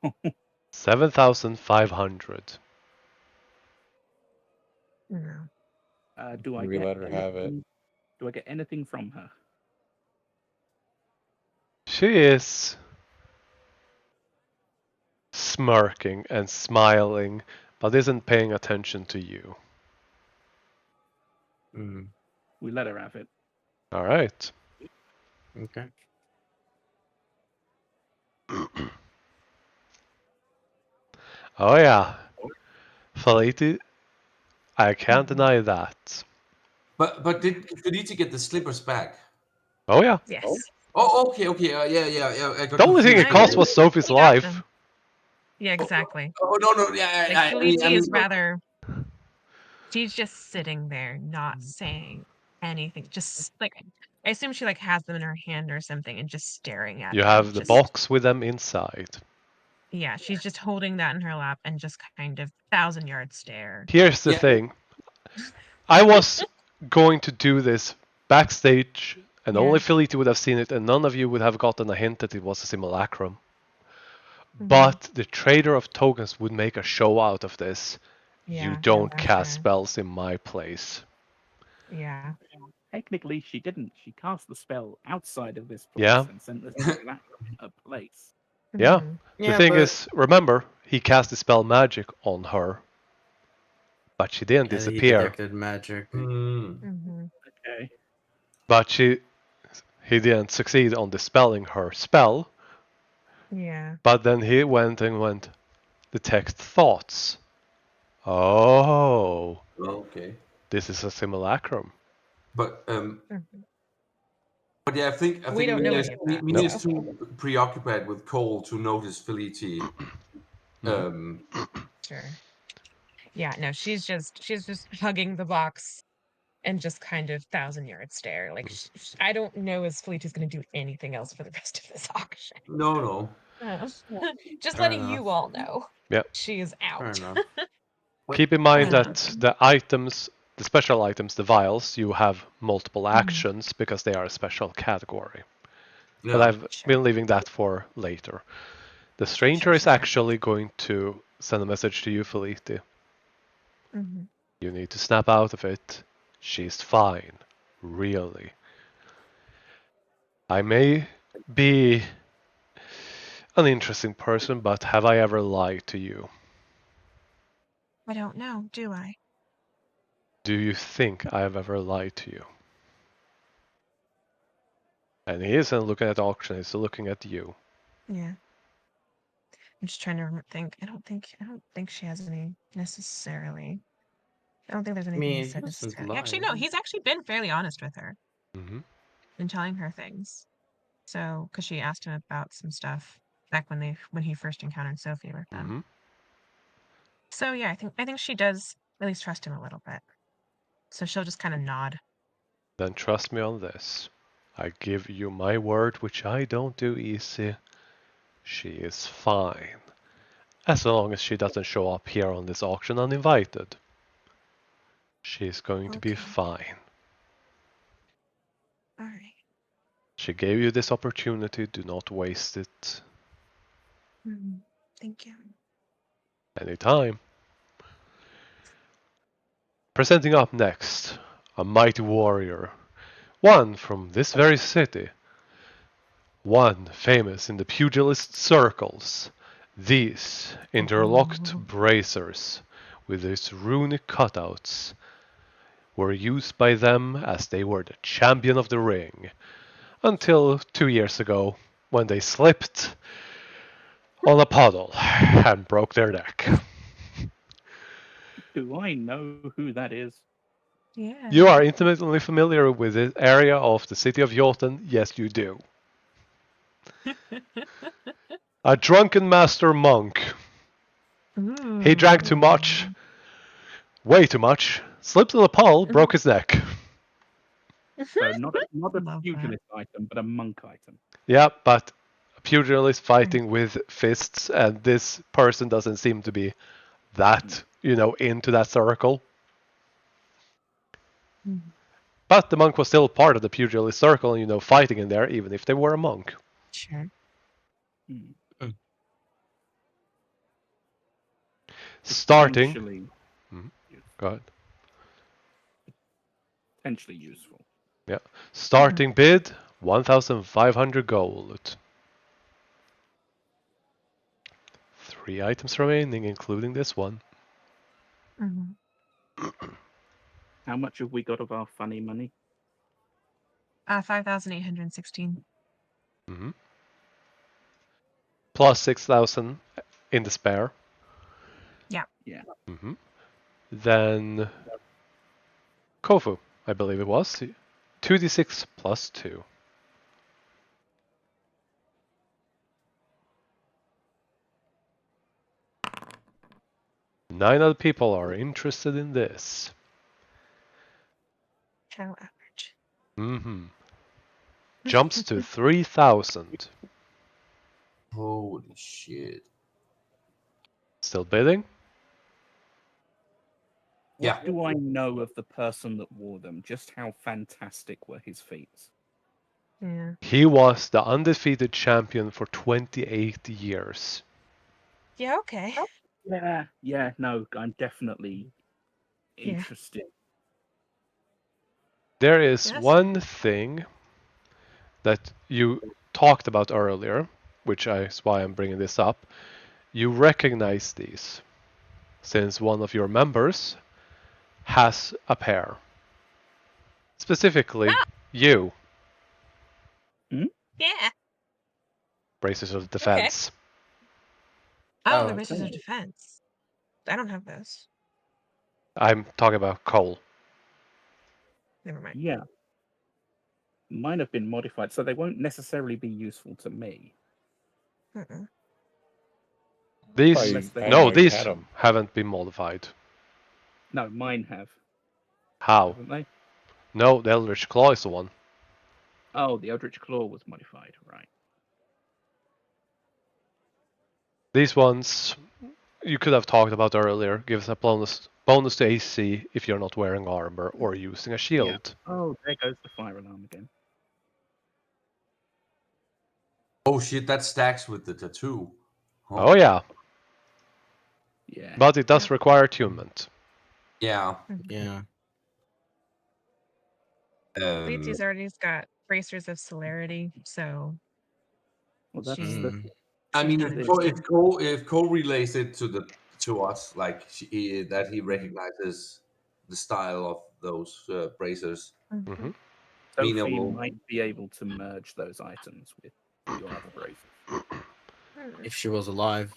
S3: 7,500.
S4: No.
S5: Do I
S6: We
S5: get
S6: let her have it.
S5: anything- Do I get anything from her?
S3: She is smirking and smiling, but isn't paying attention to you.
S5: We let her have it.
S3: All right.
S1: Okay.
S3: Oh yeah. Faliti, I can't deny that.
S2: But did Felice get the slippers back?
S3: Oh yeah.
S4: Yes.
S2: Oh, okay. Yeah. I got
S3: The only thing it
S2: confused.
S3: cost was Sophie's
S4: He got
S3: life.
S4: them. Yeah, exactly.
S2: Oh no, yeah.
S4: Like, Felici is
S2: mean,
S4: rather. She's just sitting there, not saying anything. Just like, I assume she like has them in her hand or something, and just staring at
S3: You
S4: them.
S3: have the
S4: just,
S3: box with them inside.
S4: Yeah, she's just holding that in her lap and just kind of 1,000-yard stare.
S3: Here's the
S2: Yeah.
S3: thing. I was going to do this backstage, and
S4: Yeah.
S3: only Feliti would have seen it, and none of you would have gotten a hint that it was a simulacrum.
S4: Mhm.
S3: But the trader of tokens would make a show out of this.
S4: Yeah,
S3: You
S4: no,
S3: don't
S4: that's
S3: cast
S4: fair.
S3: spells in my place.
S4: Yeah.
S5: Technically, she didn't. She cast the spell outside of this place
S3: Yeah.
S5: and sent the simulacrum a place.
S3: Yeah.
S4: Mhm.
S1: Yeah,
S3: The thing
S1: but-
S3: is, remember, he cast the spell magic on her, but she didn't
S1: Yeah, he
S3: disappear.
S1: detected magic.
S2: Hmm.
S4: Mhm.
S5: Okay.
S3: But He didn't succeed on dispelling her spell,
S4: Yeah.
S3: but then he went, detect thoughts. Oh,
S2: Okay.
S3: this is a simulacrum.
S2: But
S4: Mhm.
S2: but yeah, I think
S4: We don't know
S2: Mina
S4: any of that,
S2: Mina
S3: Nope.
S2: is too preoccupied with Cole to notice Felici.
S3: Mhm.
S4: Sure. Yeah, no, she's just hugging the box and just kind of 1,000-yard stare. Like I don't know if Felicia's going to do anything else for the rest of this auction.
S2: No.
S4: Just
S1: Fair
S4: letting you
S1: enough.
S4: all know.
S3: Yep.
S4: She is
S1: Fair
S4: out.
S1: enough.
S3: Keep in mind
S4: Uh,
S3: that the items, the special items, the vials, you have multiple
S4: Mhm.
S3: actions because they are a special category. But
S2: Yeah.
S3: I've
S4: Sure.
S3: been leaving that for later. The stranger is
S4: Sure.
S3: actually going to send a message to you, Felipe.
S4: Mhm.
S3: You need to snap out of it. She's fine. Really. I may be an interesting person, but have I ever lied to you?
S4: I don't know, do I?
S3: Do you think I have ever lied to you? And he isn't looking at the auction, he's looking at you.
S4: Yeah. I'm just trying to think. I don't think she has any necessarily. I don't think there's
S1: I
S4: anything he
S1: mean, he
S4: said
S1: doesn't
S4: necessarily.
S1: lie.
S4: Actually, no, he's actually been fairly honest with her
S3: Mm-hmm.
S4: in telling her things. So, because she asked him about some stuff back when he first encountered Sophie with them.
S3: Mm-hmm.
S4: So yeah, I think she does at least trust him a little bit. So she'll just kind of nod.
S3: Then trust me on this. I give you my word, which I don't do easy. She is fine. As long as she doesn't show up here on this auction uninvited. She's going to be
S4: Okay.
S3: fine.
S4: All right.
S3: She gave you this opportunity, do not waste it.
S4: Thank you.
S3: Anytime. Presenting up next, a mighty warrior. One from this very city. One famous in the pugilist circles. These interlocked bracers, with its runic cutouts, were used by them as they were the champion of the ring. Until 2 years ago, when they slipped on a puddle and broke their neck.
S5: Do I know who that is?
S4: Yeah.
S3: You are intimately familiar with the area of the city of Jotun? Yes, you do. A drunken master monk. He drank too much, way too much, slipped on a pole, broke his neck.
S5: So not a
S4: Love that.
S5: pugilist item, but a monk item.
S3: Yeah, but a pugilist fighting with fists, and this person doesn't seem to be that, into that circle. But the monk was still part of the pugilist circle, and, fighting in there, even if they were a monk.
S4: Sure.
S5: Hmm.
S3: Starting.
S5: Potentially
S3: Go ahead.
S5: potentially useful.
S3: Yeah. Starting bid 1,500 gold. 3 items remaining, including this one.
S5: How much have we got of our funny money?
S4: 5,816.
S3: Mm-hmm. Plus 6,000 in the spare.
S4: Yeah.
S5: Yeah.
S3: Mm-hmm. Then Kofu, I believe it was. 2d6 plus 2. Nine other people are interested in this.
S4: How average.
S3: Mm-hmm. Jumps to 3,000.
S2: Holy shit.
S3: Still bidding?
S2: Yeah.
S5: What do I know of the person that wore them? Just how fantastic were his feats?
S4: Yeah.
S3: He was the undefeated champion for 28 years.
S4: Yeah, okay.
S5: Yeah, no, I'm definitely
S4: Yeah.
S5: interested.
S3: There is
S4: Yes.
S3: one thing that you talked about earlier, which is why I'm bringing this up. You recognize these, since one of your members has a pair. Specifically, you.
S4: Yeah.
S3: Braces of defense.
S4: Oh,
S6: Oh,
S4: the braces of
S5: okay.
S4: defense. I don't have those.
S3: I'm talking about Cole.
S4: Never mind.
S5: Yeah. Mine have been modified, so they won't necessarily be useful to me.
S4: Mm-mm.
S3: These
S5: Unless they-
S6: I didn't know you
S3: these
S6: had 'em.
S3: haven't been modified.
S5: No, mine have,
S3: How?
S5: haven't they?
S3: No, the Eldritch Claw is the one.
S5: Oh, the Eldritch Claw was modified, right?
S3: These ones you could have talked about earlier. Gives a bonus to AC if you're not wearing armor or using a shield.
S5: Oh, there goes the fire alarm again.
S2: Oh shit, that stacks with the tattoo.
S3: Oh yeah,
S5: Yeah.
S3: but it does require attunement.
S2: Yeah.
S1: Yeah.
S4: Lucy's already got bracers of celerity, so
S5: Well, that's
S4: she-
S5: the.
S2: I mean,
S4: not
S2: if
S4: interested.
S2: Cole relays it to us, like that he recognizes the style of those bracers.
S3: Mm-hmm.
S5: Sophie
S2: Meanable.
S5: might be able to merge those items with your other braces.
S1: If she was alive.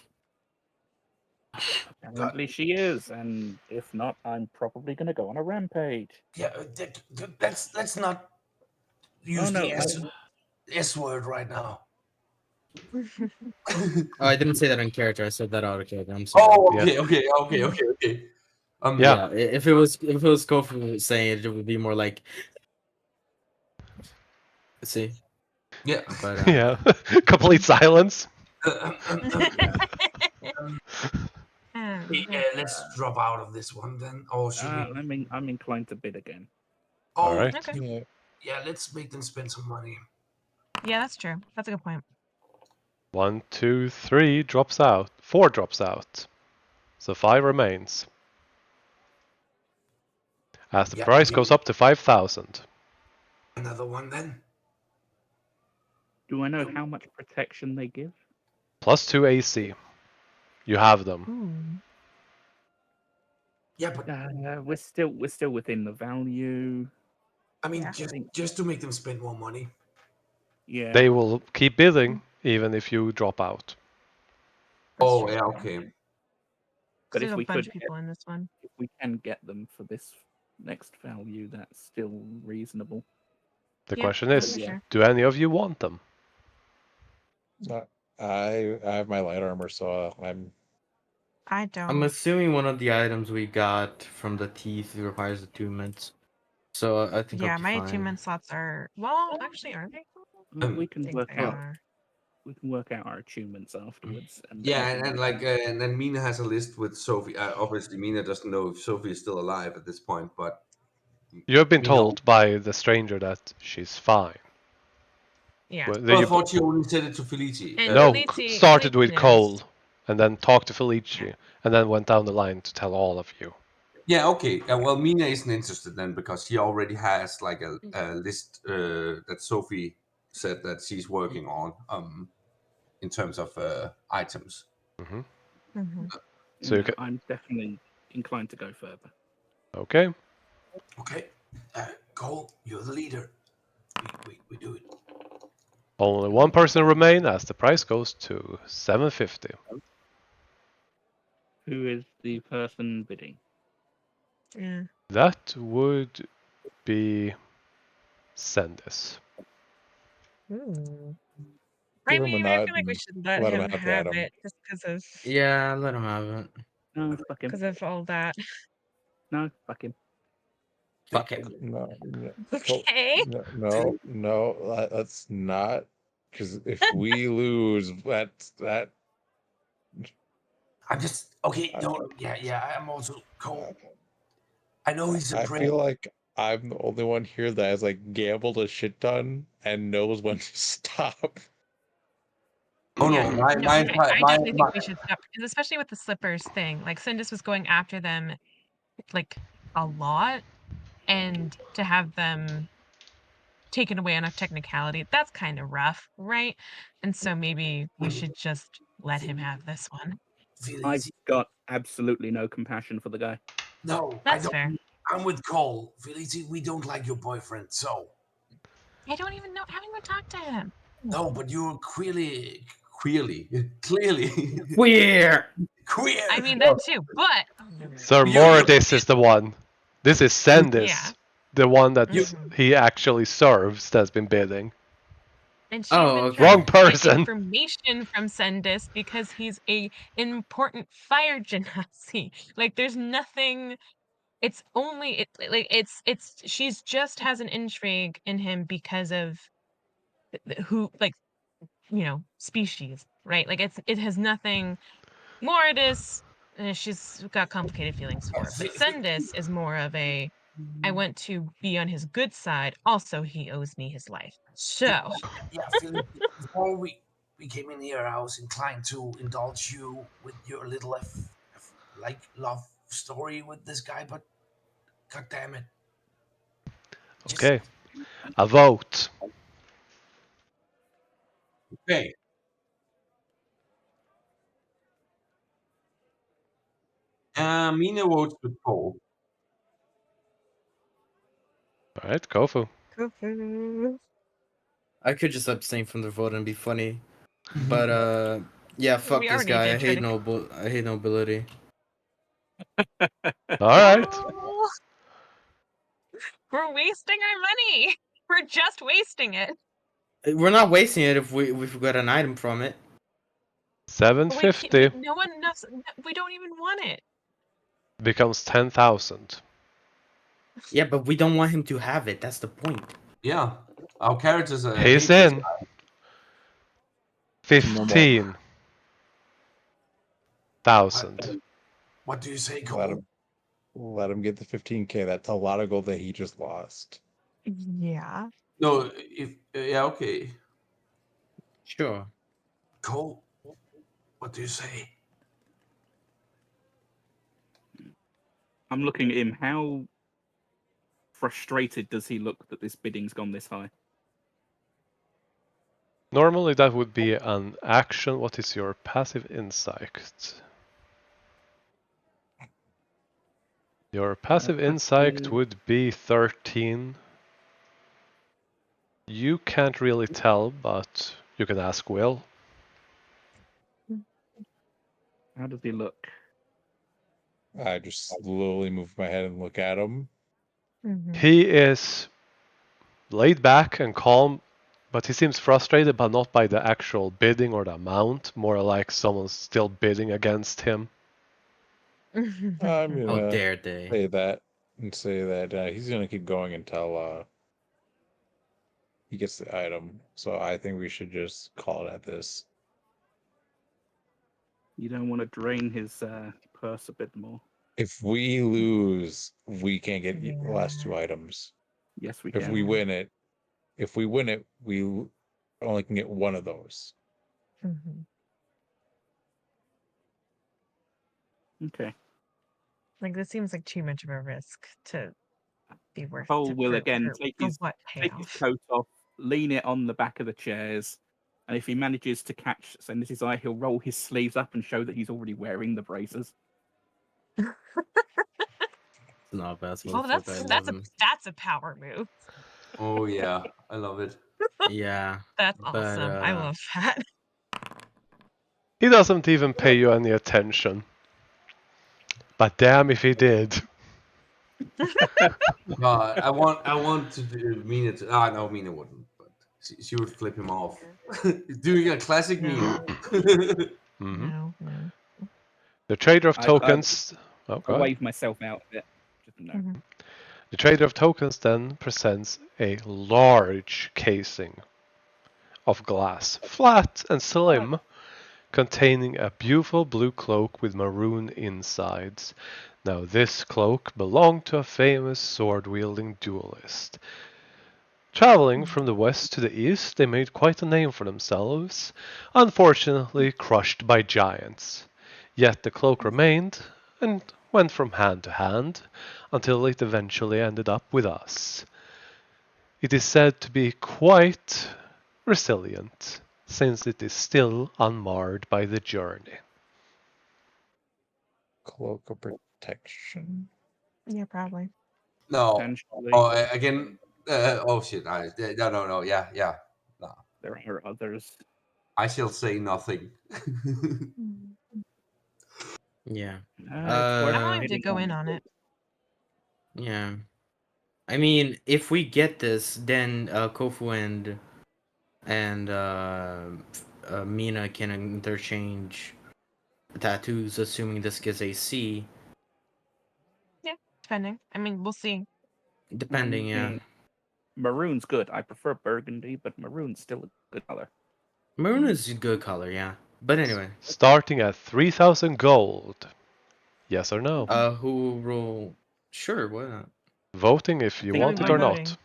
S5: Apparently she is, and if not, I'm probably going to go on a rampage.
S2: Yeah, let's not use
S5: no,
S2: the S word right now.
S1: Oh, I didn't say that in character. I said that out of character. I'm sorry.
S2: Oh,
S3: Yeah.
S2: okay.
S3: Yeah.
S1: If it was Kofi saying it, it would be more like. See.
S2: Yeah.
S1: But
S3: Yeah. Complete silence.
S2: Let's drop out of this one then. Or should we?
S5: I'm inclined to bid again.
S2: Oh,
S3: All right.
S4: Okay.
S2: yeah. Let's make them spend some money.
S4: Yeah, that's true. That's a good point.
S3: 1, 2, 3 drops out. 4 drops out. So 5 remains. As the
S2: Yeah,
S3: price
S2: yeah.
S3: goes up to 5,000.
S2: Another one then.
S5: Do I know how much protection they give?
S3: Plus 2 AC. You have them.
S4: Ooh.
S2: Yeah, but
S5: We're still within the value.
S2: I mean,
S4: Yeah.
S2: just to make them spend more money.
S5: Yeah.
S3: They will keep bidding even if you drop out.
S4: That's true.
S2: Okay.
S5: But
S4: There's
S5: if
S4: a
S5: we
S4: bunch
S5: could
S4: of people in this one.
S5: if we can get them for this next value, that's still reasonable.
S3: The
S4: Yeah,
S3: question
S4: that's
S3: is,
S4: for sure.
S3: do any of you want them?
S6: I have my light armor, so
S4: I don't.
S1: I'm assuming one of the items we got from the teeth requires attunements. So I think
S4: Yeah,
S1: I'll be
S4: my
S1: fine.
S4: attunement slots are actually are they?
S5: We can
S4: I think
S5: work
S4: they
S5: out.
S4: are.
S5: We can work out our attunements afterwards. And
S2: Yeah, and then Mina has a list with Sophie. Obviously, Mina doesn't know if Sophie is still alive at this point, but
S3: You have been
S2: we know.
S3: told by the stranger that she's fine.
S4: Yeah.
S3: Well,
S2: Well, I thought you only said it to Felici.
S4: And
S3: no,
S4: Felici-
S3: started with
S4: Felici
S3: Cole,
S4: knows.
S3: and then talked to Felici, and then went down the line to tell all of you.
S2: Yeah, okay. Well, Mina isn't interested then because she already has like a list that Sophie said that she's working on in terms of items.
S3: Mm-hmm.
S4: Mhm.
S3: So you can.
S5: I'm definitely inclined to go further.
S3: Okay.
S2: Okay, Cole, you're the leader. We do it.
S3: Only one person remain as the price goes to 750.
S5: Who is the person bidding?
S4: Yeah.
S3: That would be Sendis.
S4: Ooh.
S6: Give
S4: I
S6: him a
S4: mean, I
S6: nod
S4: feel like we
S6: and
S4: should let
S6: let him
S4: him
S6: have
S4: have
S6: at him.
S4: it just because
S1: Yeah, let him have it.
S5: No, fuck him.
S4: all that.
S5: No, fuck him.
S1: Fuck it.
S6: No,
S4: Okay.
S6: no, that's not. Because if we lose, that.
S2: I'm just okay. No, yeah. I'm also Cole. I know he's a
S6: I
S2: prick.
S6: feel like I'm the only one here that has like gambled a shit ton and knows when to stop.
S2: Oh
S4: Yeah.
S2: no, my
S4: I definitely think we should stop because especially with the slippers thing, like Sindus was going after them like a lot, and to have them taken away on a technicality, that's kind of rough, right? And so maybe we should just let him have this one.
S5: I've got absolutely no compassion for the guy.
S2: No,
S4: That's
S2: I don't.
S4: fair.
S2: I'm with Cole. Felici, we don't like your boyfriend, so
S4: I don't even know. I haven't even talked to him.
S2: No, but you're clearly
S1: Queer.
S2: queer.
S4: I mean that too, but
S3: Sir
S2: You-
S3: Mordis is the one. This is Sendis,
S4: yeah.
S3: the one that
S4: Mhm.
S3: he actually serves, that's been bidding.
S4: And she's
S1: Oh,
S4: been
S1: okay.
S4: trying
S3: Wrong
S4: to get
S3: person.
S4: information from Sendis because he's a important fire genasi. Like there's nothing. It's only it's she's just has an intrigue in him because of who species, right? Like it has nothing. Mortis, she's got complicated feelings for, but Sendis is more of a. I went to be on his good side. Also, he owes me his life. So.
S2: Yeah, Philip, before we came in here, I was inclined to indulge you with your little like love story with this guy, but god damn it. Just
S3: Okay. A vote.
S2: okay. Mina votes with Cole.
S3: Alright, Kofu.
S1: I could just abstain from the vote and be funny, but yeah, fuck
S4: We
S1: this
S4: already
S1: guy.
S4: did try to.
S1: I hate nobility.
S3: Alright.
S4: Oh, we're wasting our money. We're just wasting it.
S1: We're not wasting it if we got an item from it.
S4: We can't,
S3: 750
S4: no one knows. We don't even want it.
S3: becomes 10,000.
S1: Yeah, but we don't want him to have it. That's the point.
S2: Yeah. Our characters
S3: He's
S2: hate this
S3: in.
S2: guy.
S3: 15,000.
S2: What do you say,
S6: Let
S2: Cole?
S6: him let him get the 15K. That's a lot of gold that he just lost.
S4: Yeah.
S2: No, if yeah, okay.
S1: Sure.
S2: Cole, what do you say?
S5: I'm looking at him. How frustrated does he look that this bidding's gone this high?
S3: Normally that would be an action. What is your passive insight? Your passive insight would be 13. You can't really tell, but you can ask Will.
S5: How does he look?
S6: I just slowly move my head and look at him.
S3: He is laid back and calm, but he seems frustrated, but not by the actual bidding or the amount, more like someone's still bidding against him.
S6: I'm
S1: How
S6: gonna
S1: dare they?
S6: say that and say that he's gonna keep going until he gets the item. So I think we should just call it at this.
S5: You don't want to drain his purse a bit more.
S6: If we lose, we can't get the
S4: Yeah.
S6: last two items.
S5: Yes, we
S6: If
S5: can.
S6: we win it, we only can get one of those.
S5: Okay.
S4: Like this seems like too much of a risk to be worth.
S5: Cole will again
S4: for
S5: take his
S4: what
S5: take his
S4: payoff?
S5: coat off, lean it on the back of the chairs, and if he manages to catch Sendis' eye, he'll roll his sleeves up and show that he's already wearing the braces.
S1: Not bad.
S4: Oh, that's a power move.
S2: Oh yeah, I love it.
S1: Yeah.
S4: That's
S1: But,
S4: awesome. I love that.
S3: He doesn't even pay you any attention. But damn if he did.
S2: I want to do Mina to. Ah, no, Mina wouldn't. But she would flip him off. Doing a classic Mina.
S4: No.
S3: The trader of
S5: I
S3: tokens. Oh, go ahead.
S5: wave myself out of it. Just no.
S3: The trader of tokens then presents a large casing of glass, flat and slim, containing a beautiful blue cloak with maroon insides. Now this cloak belonged to a famous sword-wielding duelist. Traveling from the west to the east, they made quite a name for themselves, unfortunately crushed by giants. Yet the cloak remained, and went from hand to hand, until it eventually ended up with us. It is said to be quite resilient, since it is still unmarred by the journey.
S6: Cloak of protection.
S4: Yeah, probably.
S2: No.
S5: Potentially.
S2: Oh, again, Oh shit! No. Yeah. No.
S5: There are others.
S2: I shall say nothing.
S1: Yeah.
S5: It's worth
S4: I'm willing to
S5: bidding
S4: go in on
S5: it.
S4: it.
S1: Yeah. I mean, if we get this, then Kofu and Mina can interchange tattoos, assuming this gets a C.
S4: Yeah, depending. I mean, we'll see.
S1: Depending, yeah.
S5: Maroon's good. I prefer burgundy, but maroon's still a good color.
S1: Maroon is a good color, yeah. But anyway,
S3: Starting at 3,000 gold. Yes or no?
S1: who roll? Sure, why not?
S3: Voting if
S5: I
S3: you
S5: think
S3: want it
S4: I'm
S3: or
S4: voting.
S3: not.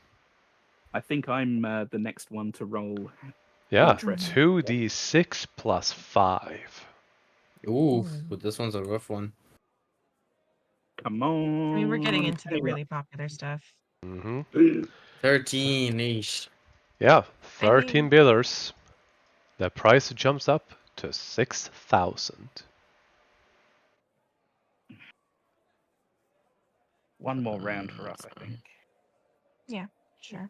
S5: I think I'm the next one to roll.
S3: Yeah,
S5: Interest.
S3: 2d6 plus 5.
S1: Ooh, but this one's a rough one.
S5: Come on.
S4: I mean, we're getting into the really popular stuff.
S3: Mm-hmm.
S1: 13 ish.
S3: Yeah,
S4: I
S3: 13
S4: mean-
S3: bidders. The price jumps up to 6,000.
S5: One more round for us, I think.
S4: Yeah, sure.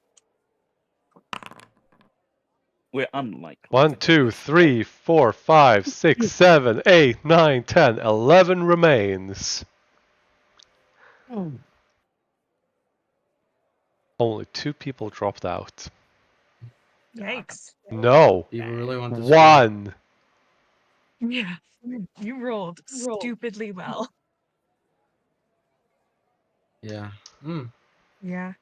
S5: We're unlikely.
S3: 1,
S5: to get
S3: 2,
S5: this.
S3: 3, 4, 5, 6, 7, 8, 9, 10, 11 remains. Only 2 people dropped out.
S4: Yikes.
S3: No,
S1: People really want this
S3: 1.
S4: Yeah, you rolled stupidly well.
S1: Yeah. Hmm.
S4: Yeah.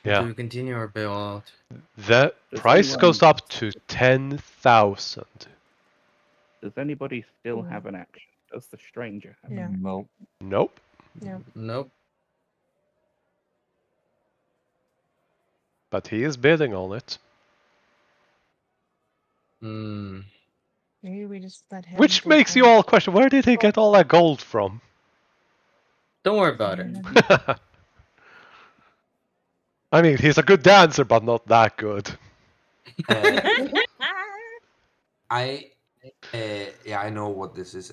S3: Yeah,
S1: Do we continue or bail out?
S3: the
S5: Does
S3: price
S5: anyone-
S3: goes up to 10,000.
S5: Does anybody still
S4: Ooh.
S5: have an action? Does the stranger have
S4: Yeah.
S6: Nope.
S3: Nope.
S4: No.
S1: Nope.
S3: But he is bidding on it.
S1: Hmm.
S4: Maybe we just let him.
S3: Which
S4: go
S3: makes
S4: for
S3: you
S4: it.
S3: all question, where did he get all that gold from?
S1: Don't worry about it.
S3: I mean, he's a good dancer, but not that good.
S2: Uh, yeah, I know what this is.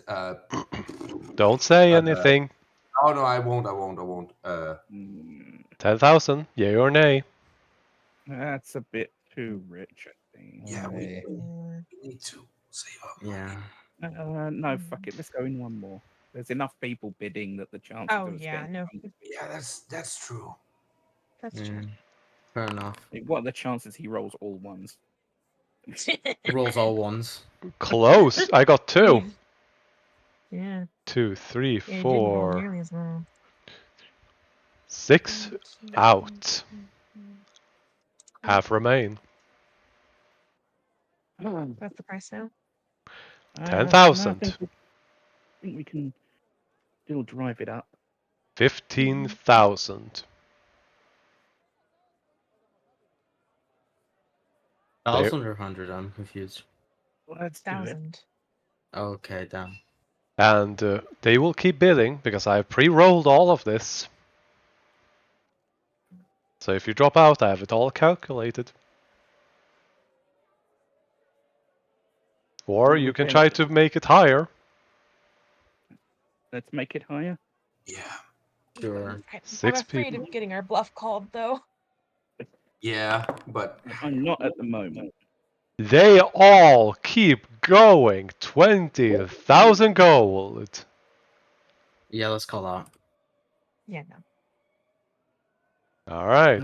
S3: Don't say anything.
S2: Oh no, I won't.
S3: 10,000, yay or nay?
S5: That's a bit too rich, I think.
S2: Yeah, we
S4: Yeah.
S2: need to save up money.
S1: Yeah.
S5: No, fuck it. Let's go in one more. There's enough people bidding that the chances
S4: Oh
S5: of us
S4: yeah,
S5: getting
S4: no,
S2: Yeah, that's true.
S4: that's true.
S1: Fair enough.
S5: What are the chances he rolls all ones?
S1: Rolls all ones.
S3: Close. I got 2.
S4: Yeah.
S3: 2, 3,
S4: Yeah, he didn't roll
S3: 4,
S4: nearly as well.
S3: 6 out. Half remain.
S4: That's the price now.
S3: 10,000.
S5: I think we can still drive it up.
S3: 15,000.
S1: 1,000 or 100? I'm confused.
S5: Let's do it.
S4: 1,000.
S1: Okay, damn.
S3: And they will keep bidding because I pre-rolled all of this. So if you drop out, I have it all calculated. Or you can try to make it higher.
S5: Let's make it higher.
S2: Yeah.
S1: Sure.
S4: I'm
S3: 6
S4: afraid
S3: people.
S4: of getting our bluff called, though.
S2: Yeah, but
S5: I'm not at the moment.
S3: They all keep going. 20,000 gold.
S1: Yeah, let's call out.
S4: Yeah, no.
S3: All right.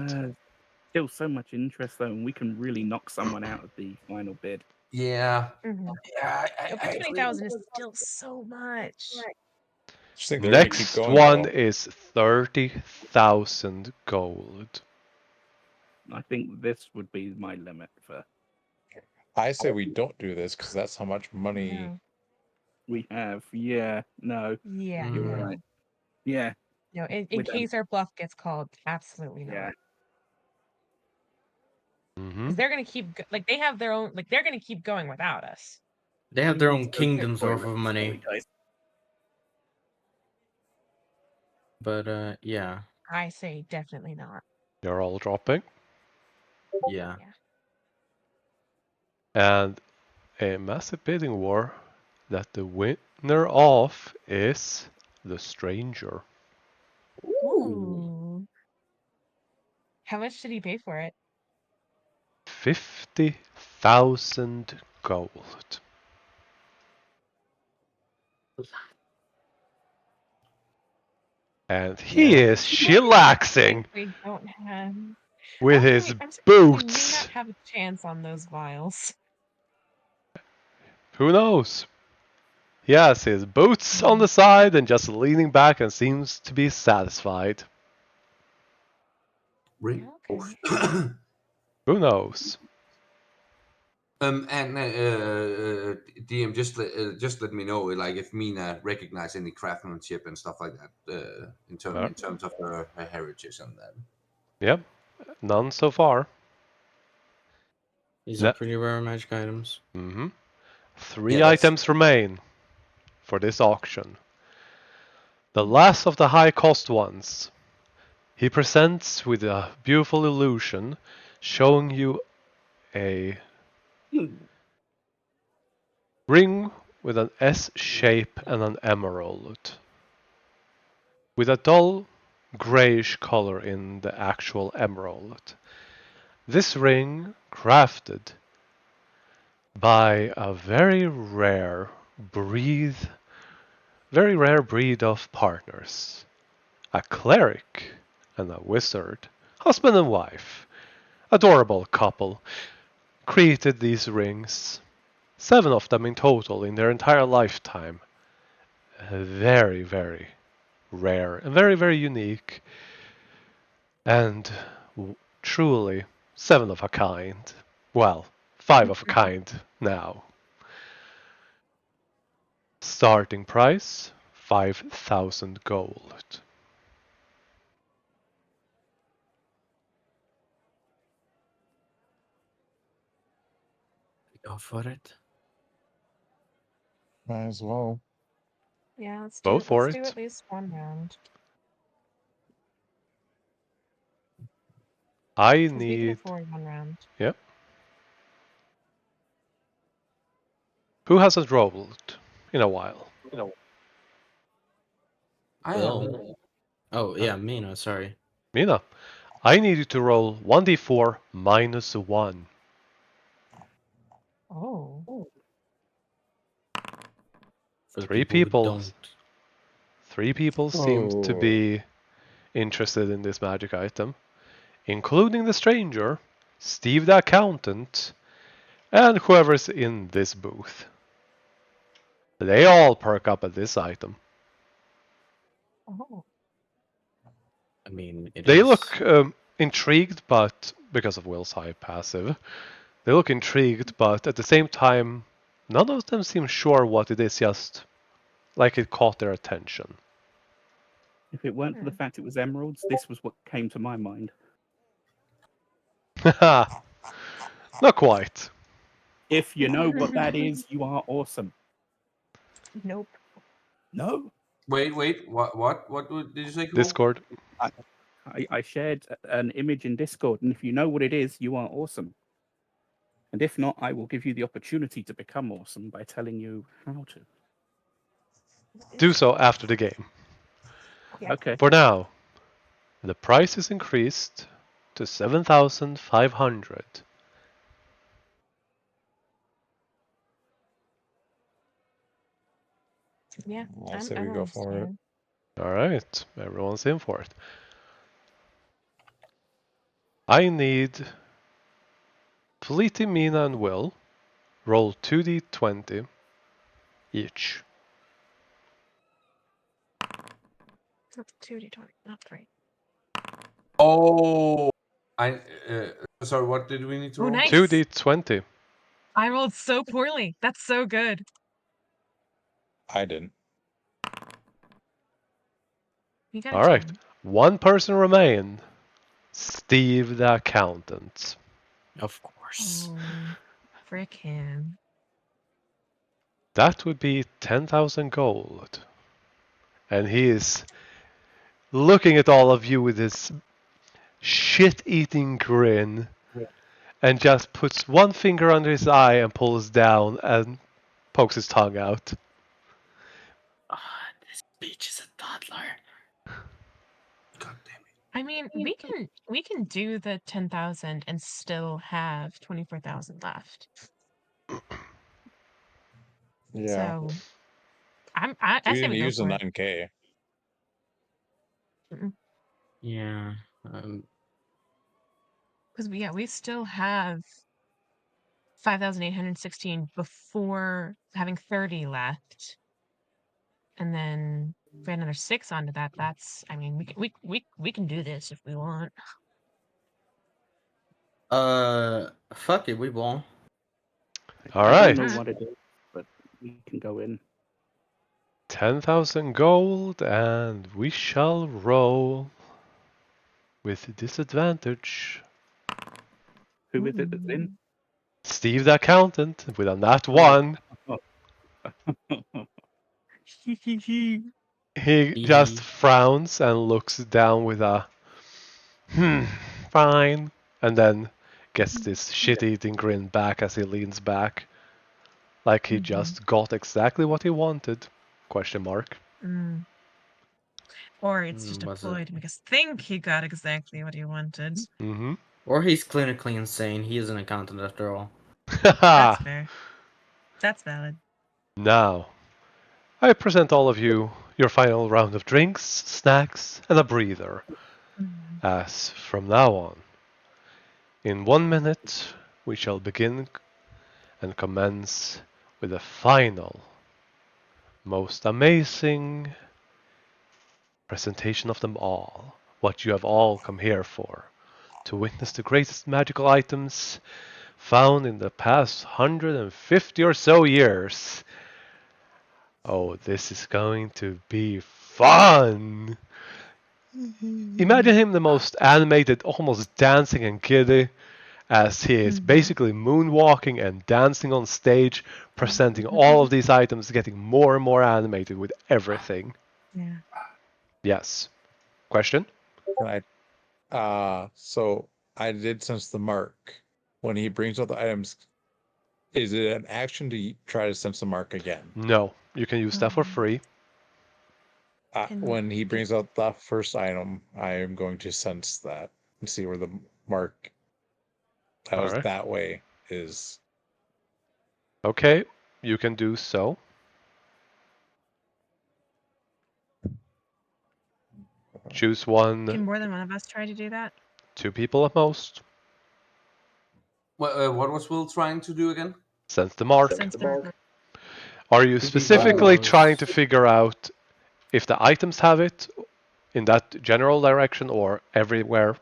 S5: Still so much interest though, and we can really knock someone out of the final bid.
S2: yeah,
S4: Mm-hmm.
S2: yeah.
S4: But 20,000 is still so much.
S6: Just think they're gonna keep
S3: Next
S6: going,
S3: one
S6: though.
S3: is 30,000 gold.
S5: I think this would be my limit for.
S6: I say we don't do this because that's how much money.
S4: No.
S5: We have, yeah, no,
S4: Yeah,
S5: you're
S4: no.
S5: right. Yeah,
S4: No, in
S5: We don't.
S4: case our bluff gets called, absolutely
S5: yeah.
S4: not.
S3: Mm-hmm.
S4: Because they're gonna keep like they have their own like they're gonna keep going without us.
S1: They have their own
S5: Okay,
S1: kingdoms
S5: for
S1: worth of money. But, yeah.
S4: I say definitely not.
S3: You're all dropping.
S1: Yeah.
S3: And a massive bidding war that the winner of is the stranger.
S4: Ooh. How much did he pay for it?
S3: 50,000 gold. And he is chillaxing
S4: We don't have.
S3: with
S4: Okay,
S3: his
S4: I'm surprised
S3: boots.
S4: We may not have a chance on those vials.
S3: Who knows? He has his boots on the side and just leaning back and seems to be satisfied.
S2: Ring.
S4: Okay.
S3: Who knows?
S2: And DM, just let me know, like, if Mina recognized any craftsmanship and stuff like that, in terms of her heritage and that.
S3: Yep, none so far.
S1: These are pretty rare magic items.
S3: Mm-hmm. 3
S2: Yeah,
S3: items remain for this auction. The last of the high-cost ones. He presents with a beautiful illusion, showing you a ring with an S shape and an emerald, with a dull grayish color in the actual emerald. This ring, crafted by a very rare breed of partners, a cleric and a wizard, husband and wife, adorable couple, created these rings, 7 of them in total in their entire lifetime. Very, very rare and very, very unique, and truly 7 of a kind. Well, 5 of a kind now. Starting price 5,000 gold.
S1: Go for it.
S6: Might as well.
S4: Yeah, let's
S3: Vote
S4: do
S3: for
S4: let's do
S3: it.
S4: at least one round.
S3: I
S4: Because we can
S3: need.
S4: afford one round.
S3: Yep. Who hasn't rolled in a while?
S2: I
S1: Will. Oh, yeah, Mina, sorry.
S3: Mina, I need you to roll 1d4 minus 1.
S4: Oh.
S1: For the
S3: 3
S1: people who
S3: people.
S1: don't.
S3: 3 people seem to be interested in this magic item, including the stranger, Steve the accountant, and whoever's in this booth. They all perk up at this item.
S4: Oh.
S1: I mean, it
S3: They
S1: is.
S3: look intrigued, but because of Will's high passive, they look intrigued, but at the same time, none of them seem sure what it is, just like it caught their attention.
S5: If it weren't for the fact it was emeralds, this was what came to my mind.
S3: Haha, not quite.
S5: If you know what that is, you are awesome.
S4: Nope.
S5: No,
S2: Wait. What did you say, Cole?
S3: Discord.
S5: I shared an image in Discord, and if you know what it is, you are awesome. And if not, I will give you the opportunity to become awesome by telling you how to.
S3: Do so after the game.
S4: Yeah.
S5: Okay.
S3: For now, the price is increased to 7,500.
S4: Yeah.
S6: I say we go for it.
S3: Alright, everyone's in for it. I need Fleety, Mina, and Will roll 2d20 each.
S4: That's 2d20, not 3.
S2: Oh, sorry. What did we need to
S4: Oh,
S2: roll?
S4: nice.
S3: 2d20.
S4: I rolled so poorly. That's so good.
S6: I didn't.
S4: You got a
S3: Alright,
S4: 10.
S3: one person remain. Steve the accountant.
S1: Of course.
S4: Oh, frick him.
S3: That would be 10,000 gold. And he is looking at all of you with his shit-eating grin and just puts one finger under his eye and pulls down and pokes his tongue out.
S1: Ah, this bitch is a toddler.
S2: God damn it.
S4: I mean, we can do the 10,000 and still have 24,000 left.
S6: Yeah.
S4: So I
S6: So you
S4: say
S6: didn't
S4: we go
S6: use the
S4: for it.
S6: 9K.
S1: Yeah.
S4: Because we still have 5,816 before having 30 left, and then if we had another 6 onto that, that's, I mean, we can do this if we want.
S1: Fuck it, we won't.
S3: All
S5: I
S3: right.
S5: don't know what it is, but we can go in.
S3: 10,000 gold, and we shall roll with disadvantage.
S5: Who is it that's in?
S3: Steve the accountant with a nat 1. He just frowns and looks down with a fine, and then gets this shit-eating grin back as he leans back, like he just got exactly what he wanted? Question mark.
S4: Or it's just a
S1: Was
S4: ploy
S1: it?
S4: to make us think he got exactly what he wanted.
S3: Mm-hmm.
S1: Or he's clinically insane. He is an accountant after all.
S4: That's fair. That's valid.
S3: Now, I present all of you your final round of drinks, snacks, and a breather. As from now on, in 1 minute, we shall begin and commence with the final, most amazing presentation of them all. What you have all come here for. To witness the greatest magical items found in the past 150 or so years. Oh, this is going to be fun! Imagine him the most animated, almost dancing and giddy, as he is basically moonwalking and dancing on stage, presenting all of these items, getting more and more animated with everything.
S4: Yeah.
S3: Yes. Question?
S6: Can so I did sense the mark. When he brings out the items, is it an action to try to sense the mark again?
S3: No. You can use that for free.
S6: When he brings out the first item, I am going to sense that and see where the mark that was
S3: Alright.
S6: that way is.
S3: Okay, you can do so. Choose one.
S4: Can more than one of us try to do that?
S3: 2 people at most.
S2: What was Will trying to do again?
S3: Sense the mark.
S4: Sense the mark.
S3: Are you
S2: He
S3: specifically
S2: was-
S3: trying to figure out if the items have it in that general direction or everywhere?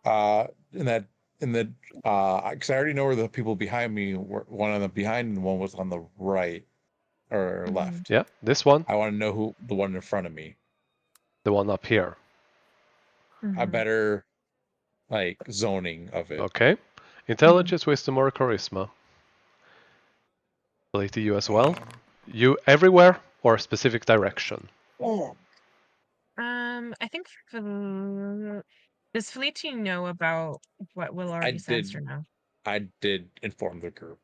S6: In the because I already know where the people behind me were. One on the behind and one was on the right or left.
S3: Yeah, this one,
S6: I want to know who the one in front of me.
S3: the one up here.
S6: A better like zoning of it.
S3: Okay. Intelligence, wisdom, or charisma. Relate to you as well. You everywhere or a specific direction?
S4: I think does Felici know about what Will already sensed or no?
S6: I did inform the group.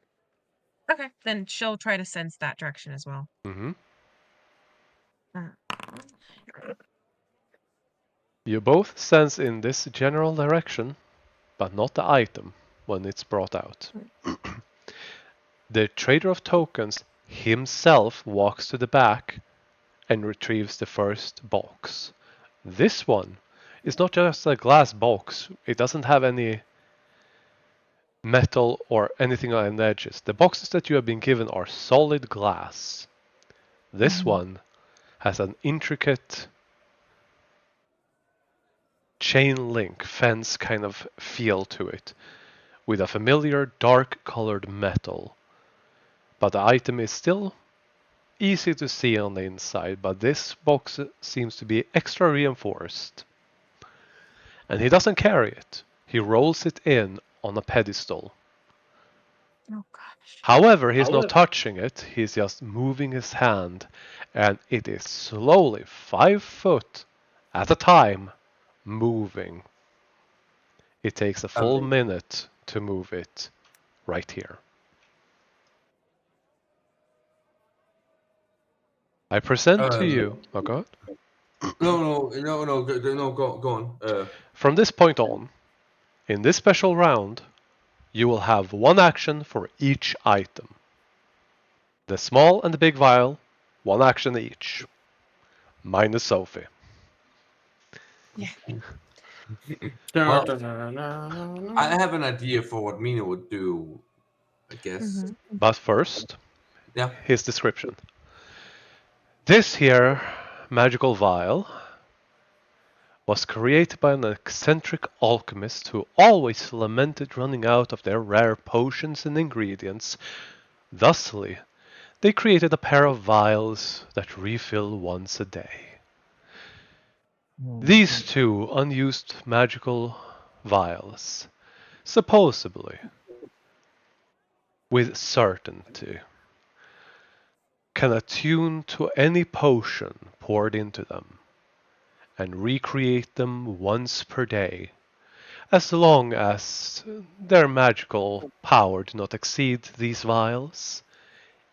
S4: Okay, then she'll try to sense that direction as well.
S3: Mm-hmm.
S4: Uh,
S3: You both sense in this general direction, but not the item when it's brought out. The trader of tokens himself walks to the back and retrieves the first box. This one is not just a glass box. It doesn't have any metal or anything on the edges. The boxes that you have been given are solid glass. This one has an intricate chain link fence kind of feel to it, with a familiar dark colored metal. But the item is still easy to see on the inside, but this box seems to be extra reinforced. And he doesn't carry it. He rolls it in on a pedestal.
S4: oh gosh.
S3: However, he's not touching it, he's just moving his hand, and it is slowly, 5 foot at a time, moving. It takes a full minute to move it right here. I present to you. Oh, God.
S2: No. Go on.
S3: From this point on, in this special round, you will have one action for each item. The small and the big vial, one action each. Minus Sophie.
S2: Well, I have an idea for what Mina would do, I guess.
S3: But first,
S2: Yeah.
S3: his description. This here magical vial was created by an eccentric alchemist who always lamented running out of their rare potions and ingredients. Thusly, they created a pair of vials that refill once a day. These two unused magical vials, supposedly, with certainty, can attune to any potion poured into them and recreate them once per day, as long as their magical power do not exceed these vials.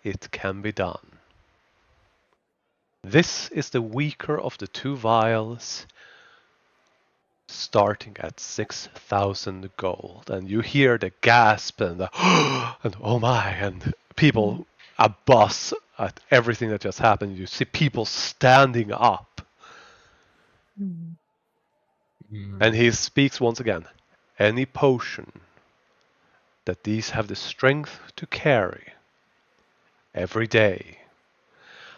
S3: It can be done. This is the weaker of the two vials, starting at 6,000 gold, and you hear the gasp and the and oh my, and people a buzz at everything that just happened. You see people standing up, and he speaks once again. Any potion that these have the strength to carry every day.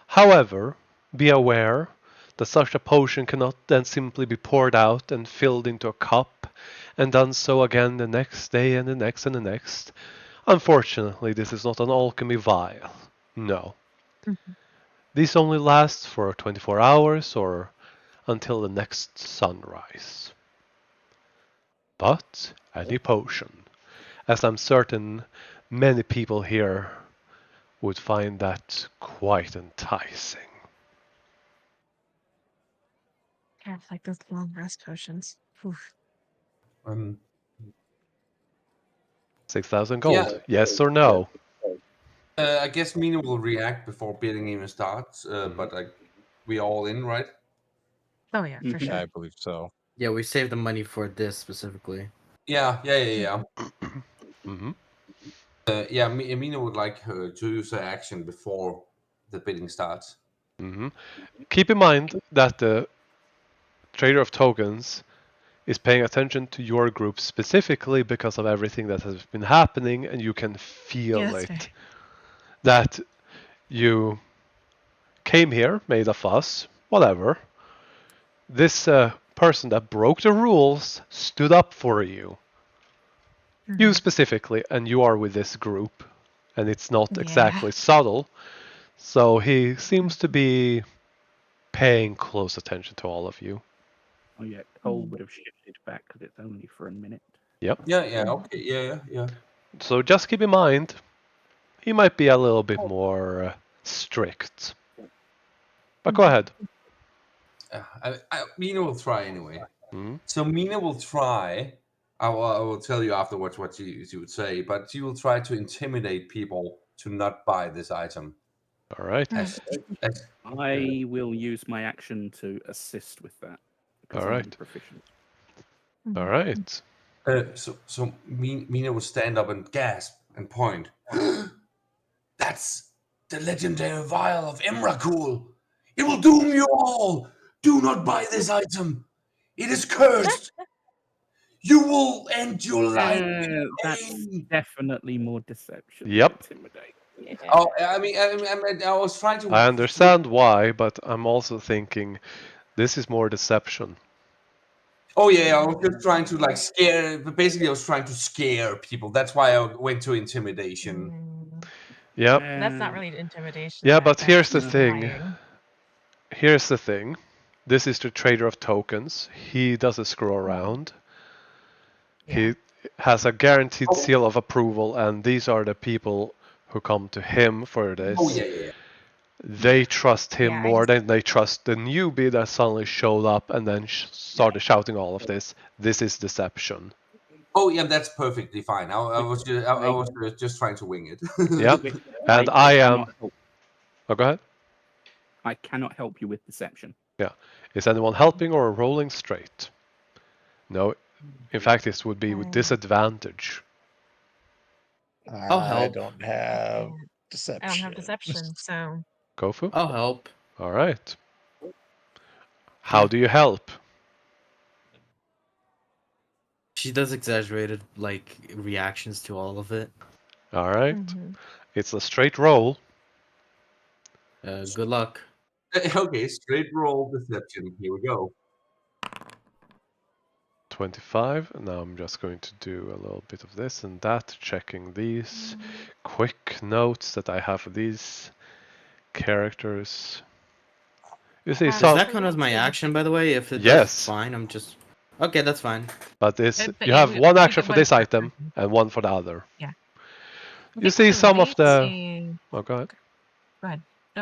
S3: However, be aware that such a potion cannot then simply be poured out and filled into a cup and done so again the next day and the next and the next. Unfortunately, this is not an alchemy vial. No. These only last for 24 hours or until the next sunrise. But any potion, as I'm certain many people here would find that quite enticing.
S4: Yeah, like those long rest potions. Oof.
S3: 6,000 gold.
S2: Yeah.
S3: Yes or no?
S2: I guess Mina will react before bidding even starts, but we all in, right?
S4: Oh yeah, for
S6: Yeah,
S4: sure.
S6: I believe so.
S1: Yeah, we saved the money for this specifically.
S2: Yeah.
S3: Mm-hmm.
S2: Yeah, Mina would like her to use her action before the bidding starts.
S3: Mm-hmm. Keep in mind that the trader of tokens is paying attention to your group specifically because of everything that has been happening, and you can feel
S4: Yeah, that's
S3: it.
S4: fair.
S3: That you came here, made a fuss, whatever. This person that broke the rules stood up for you. You specifically, and you are with this group, and it's not
S4: Yeah.
S3: exactly subtle. So he seems to be paying close attention to all of you.
S5: Oh yeah, Cole would have shifted back because it's only for a minute.
S3: Yep.
S2: Yeah, okay, yeah.
S3: So just keep in mind, he might be a little bit more strict. But go ahead.
S2: Mina will try anyway.
S3: Mhm.
S2: So Mina will try. I will tell you afterwards what she would say, but she will try to intimidate people to not buy this item.
S3: All right.
S2: As
S5: I will use my action to assist with that because
S3: All
S5: I'm
S3: right.
S5: proficient.
S3: All right.
S2: so Mina will stand up and gasp and point. That's the legendary vial of Emrakul. It will doom you all. Do not buy this item. It is cursed. You will end your life in
S5: That's
S2: pain.
S5: definitely more deception
S3: Yep.
S5: than intimidate.
S4: Yeah.
S2: Oh, I mean, I was trying to.
S3: I understand why, but I'm also thinking this is more deception.
S2: Oh yeah, I was just trying to like scare. Basically, I was trying to scare people. That's why I went to intimidation.
S3: Yep.
S4: That's not really intimidation.
S3: Yeah, but here's the
S4: that's
S3: thing.
S4: lying.
S3: Here's the thing. This is the trader of tokens. He doesn't screw around.
S4: Yeah.
S3: He has a guaranteed
S2: Oh.
S3: seal of approval, and these are the people who come to him for this.
S2: Oh yeah.
S3: They trust him
S4: Yeah, I
S3: more
S4: just-
S3: than they trust the newbie that suddenly showed up and then started shouting all of this. This is deception.
S2: Oh yeah, that's perfectly fine. I was just trying to wing it.
S3: Yep. And I am.
S5: cannot help-
S3: Oh, go ahead.
S5: I cannot help you with deception.
S3: Is anyone helping or rolling straight? No. In fact, this would be with disadvantage.
S1: I'll
S6: I
S1: help.
S6: don't have
S4: I
S6: deception.
S4: don't have deception, so
S3: Kofu?
S1: I'll help.
S3: All right. How
S1: Yeah.
S3: do you help?
S1: She does exaggerated like reactions to all of it.
S3: All right.
S4: mhm.
S3: It's a straight roll.
S1: Good luck.
S2: Okay, straight roll deception. Here we go.
S3: 25. Now I'm just going to do a little bit of this and that, checking these quick notes that I have for these characters. You see
S1: Does
S3: some,
S1: that count as my action, by the way? If it does,
S3: yes,
S1: fine. I'm just okay. That's fine.
S3: but this
S4: But
S3: you
S4: yeah,
S3: have one
S4: we
S3: action
S4: get
S3: for
S4: one
S3: this
S4: per
S3: item
S4: person.
S3: and one for the other.
S4: I
S3: You
S4: think
S3: see some of the.
S4: Felici-
S3: Oh, go ahead.
S4: Go ahead.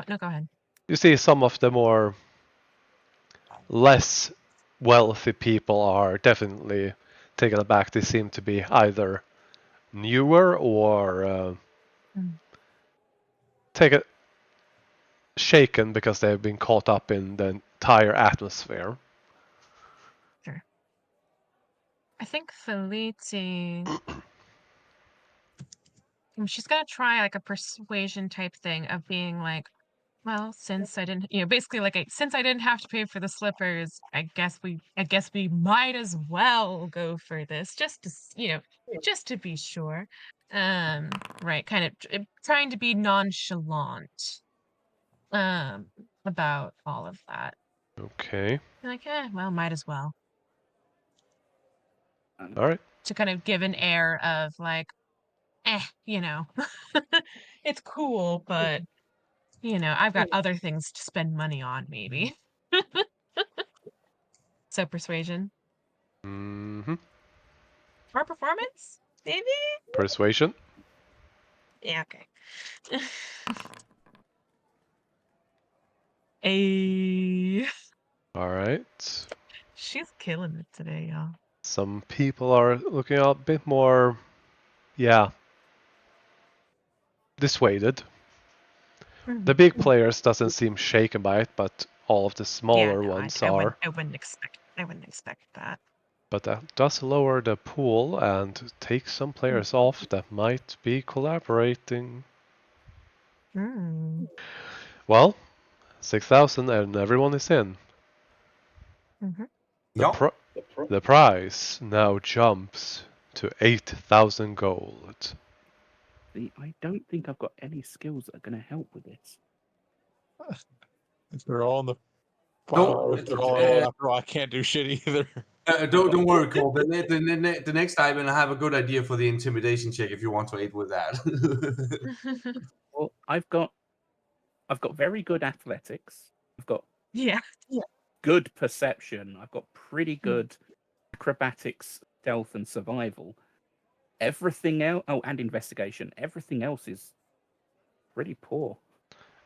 S4: No, go ahead.
S3: You see some of the more less wealthy people are definitely taken aback. They seem to be either newer or taken shaken because they've been caught up in the entire atmosphere.
S4: Sure. I think Felici. She's gonna try like a persuasion type thing of being like, well, since I didn't, basically like, since I didn't have to pay for the slippers, I guess we might as well go for this, just to, just to be sure. Right, kind of trying to be nonchalant, about all of that.
S3: Okay.
S4: Like, well, might as well.
S3: All right.
S4: To kind of give an air of like, it's cool, but I've got other things to spend money on, maybe. So persuasion
S3: Mm-hmm.
S4: or performance, maybe.
S3: Persuasion.
S4: Yeah, okay. A.
S3: All right.
S4: She's killing it today, y'all.
S3: Some people are looking a bit more, dissuaded. The big players doesn't seem shaken by it, but all of the smaller ones are.
S4: I wouldn't expect that.
S3: But that does lower the pool and take some players off that might be collaborating.
S4: Mm.
S3: Well, 6,000 and everyone is in.
S4: Mm-hmm.
S3: The prize now jumps to 8,000 gold.
S5: See, I don't think I've got any skills that are going to help with this.
S6: If they're all in the
S2: Don't-
S6: if they're all in one after all, I can't do shit either.
S2: Don't worry, Cole. The next time, and I have a good idea for the intimidation check if you want to aid with that.
S5: Well, I've got very good athletics. I've got
S4: Yeah.
S5: good perception. I've got pretty good acrobatics, stealth, and survival. Everything else, and investigation. Everything else is pretty poor.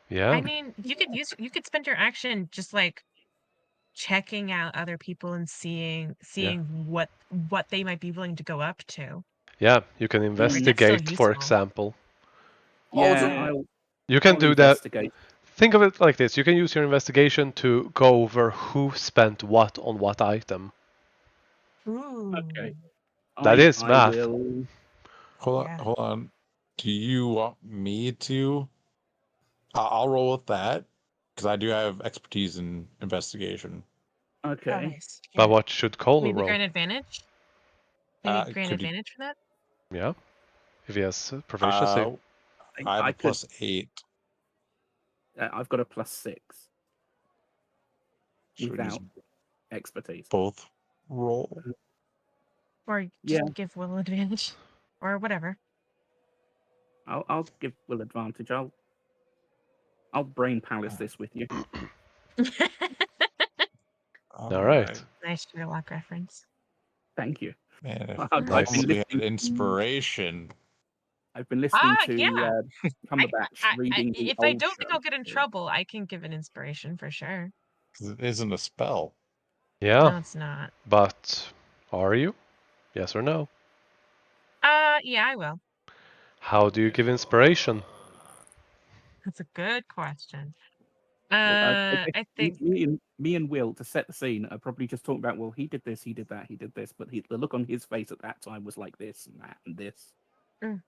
S3: Yeah.
S4: I mean, you could spend your action just like checking out other people and seeing what they might be willing to go up to.
S3: Yeah, you can
S4: Right, that's still
S3: investigate, for
S4: useful.
S3: example.
S5: Yeah,
S3: You can
S5: I'll
S3: do that.
S5: investigate.
S3: Think of it like this. You can use your investigation to go over who spent what on what item.
S4: Ooh.
S5: Okay.
S3: That is
S5: I
S3: math.
S5: will.
S6: Hold on. Do you want me to? I'll roll with that because I do have expertise in investigation.
S5: Okay.
S4: Oh, nice.
S3: But what should Cole
S4: Maybe
S3: roll?
S4: grant advantage? Maybe grant
S6: could you-
S4: advantage for that?
S3: Yeah. If he has proficiency.
S6: I have
S5: I
S6: a plus 8.
S5: I've got a +6
S6: Should we use
S5: without expertise.
S6: both roll?
S4: Or just
S5: Yeah.
S4: give Will advantage? Or whatever.
S5: I'll give Will advantage. I'll brain palace this with you.
S3: All right.
S4: Nice Sherlock reference.
S5: Thank you.
S6: Man, if
S5: I've
S3: Nice.
S5: been
S6: only we had
S5: listening.
S6: inspiration.
S5: I've been listening to
S4: Yeah.
S5: Cumberbatch reading the
S4: If I
S5: old
S4: don't think
S5: show,
S4: I'll get in
S5: so-
S4: trouble, I can give an inspiration for sure.
S6: 'Cause it isn't a spell.
S3: Yeah.
S4: No, it's not.
S3: But are you? Yes or no?
S4: Yeah, I will.
S3: How do you give inspiration?
S4: That's a good question. I think
S5: me and Will, to set the scene, are probably just talking about, well, he did this, he did that, he did this, but the look on his face at that time was like this and that and this.
S4: Mm.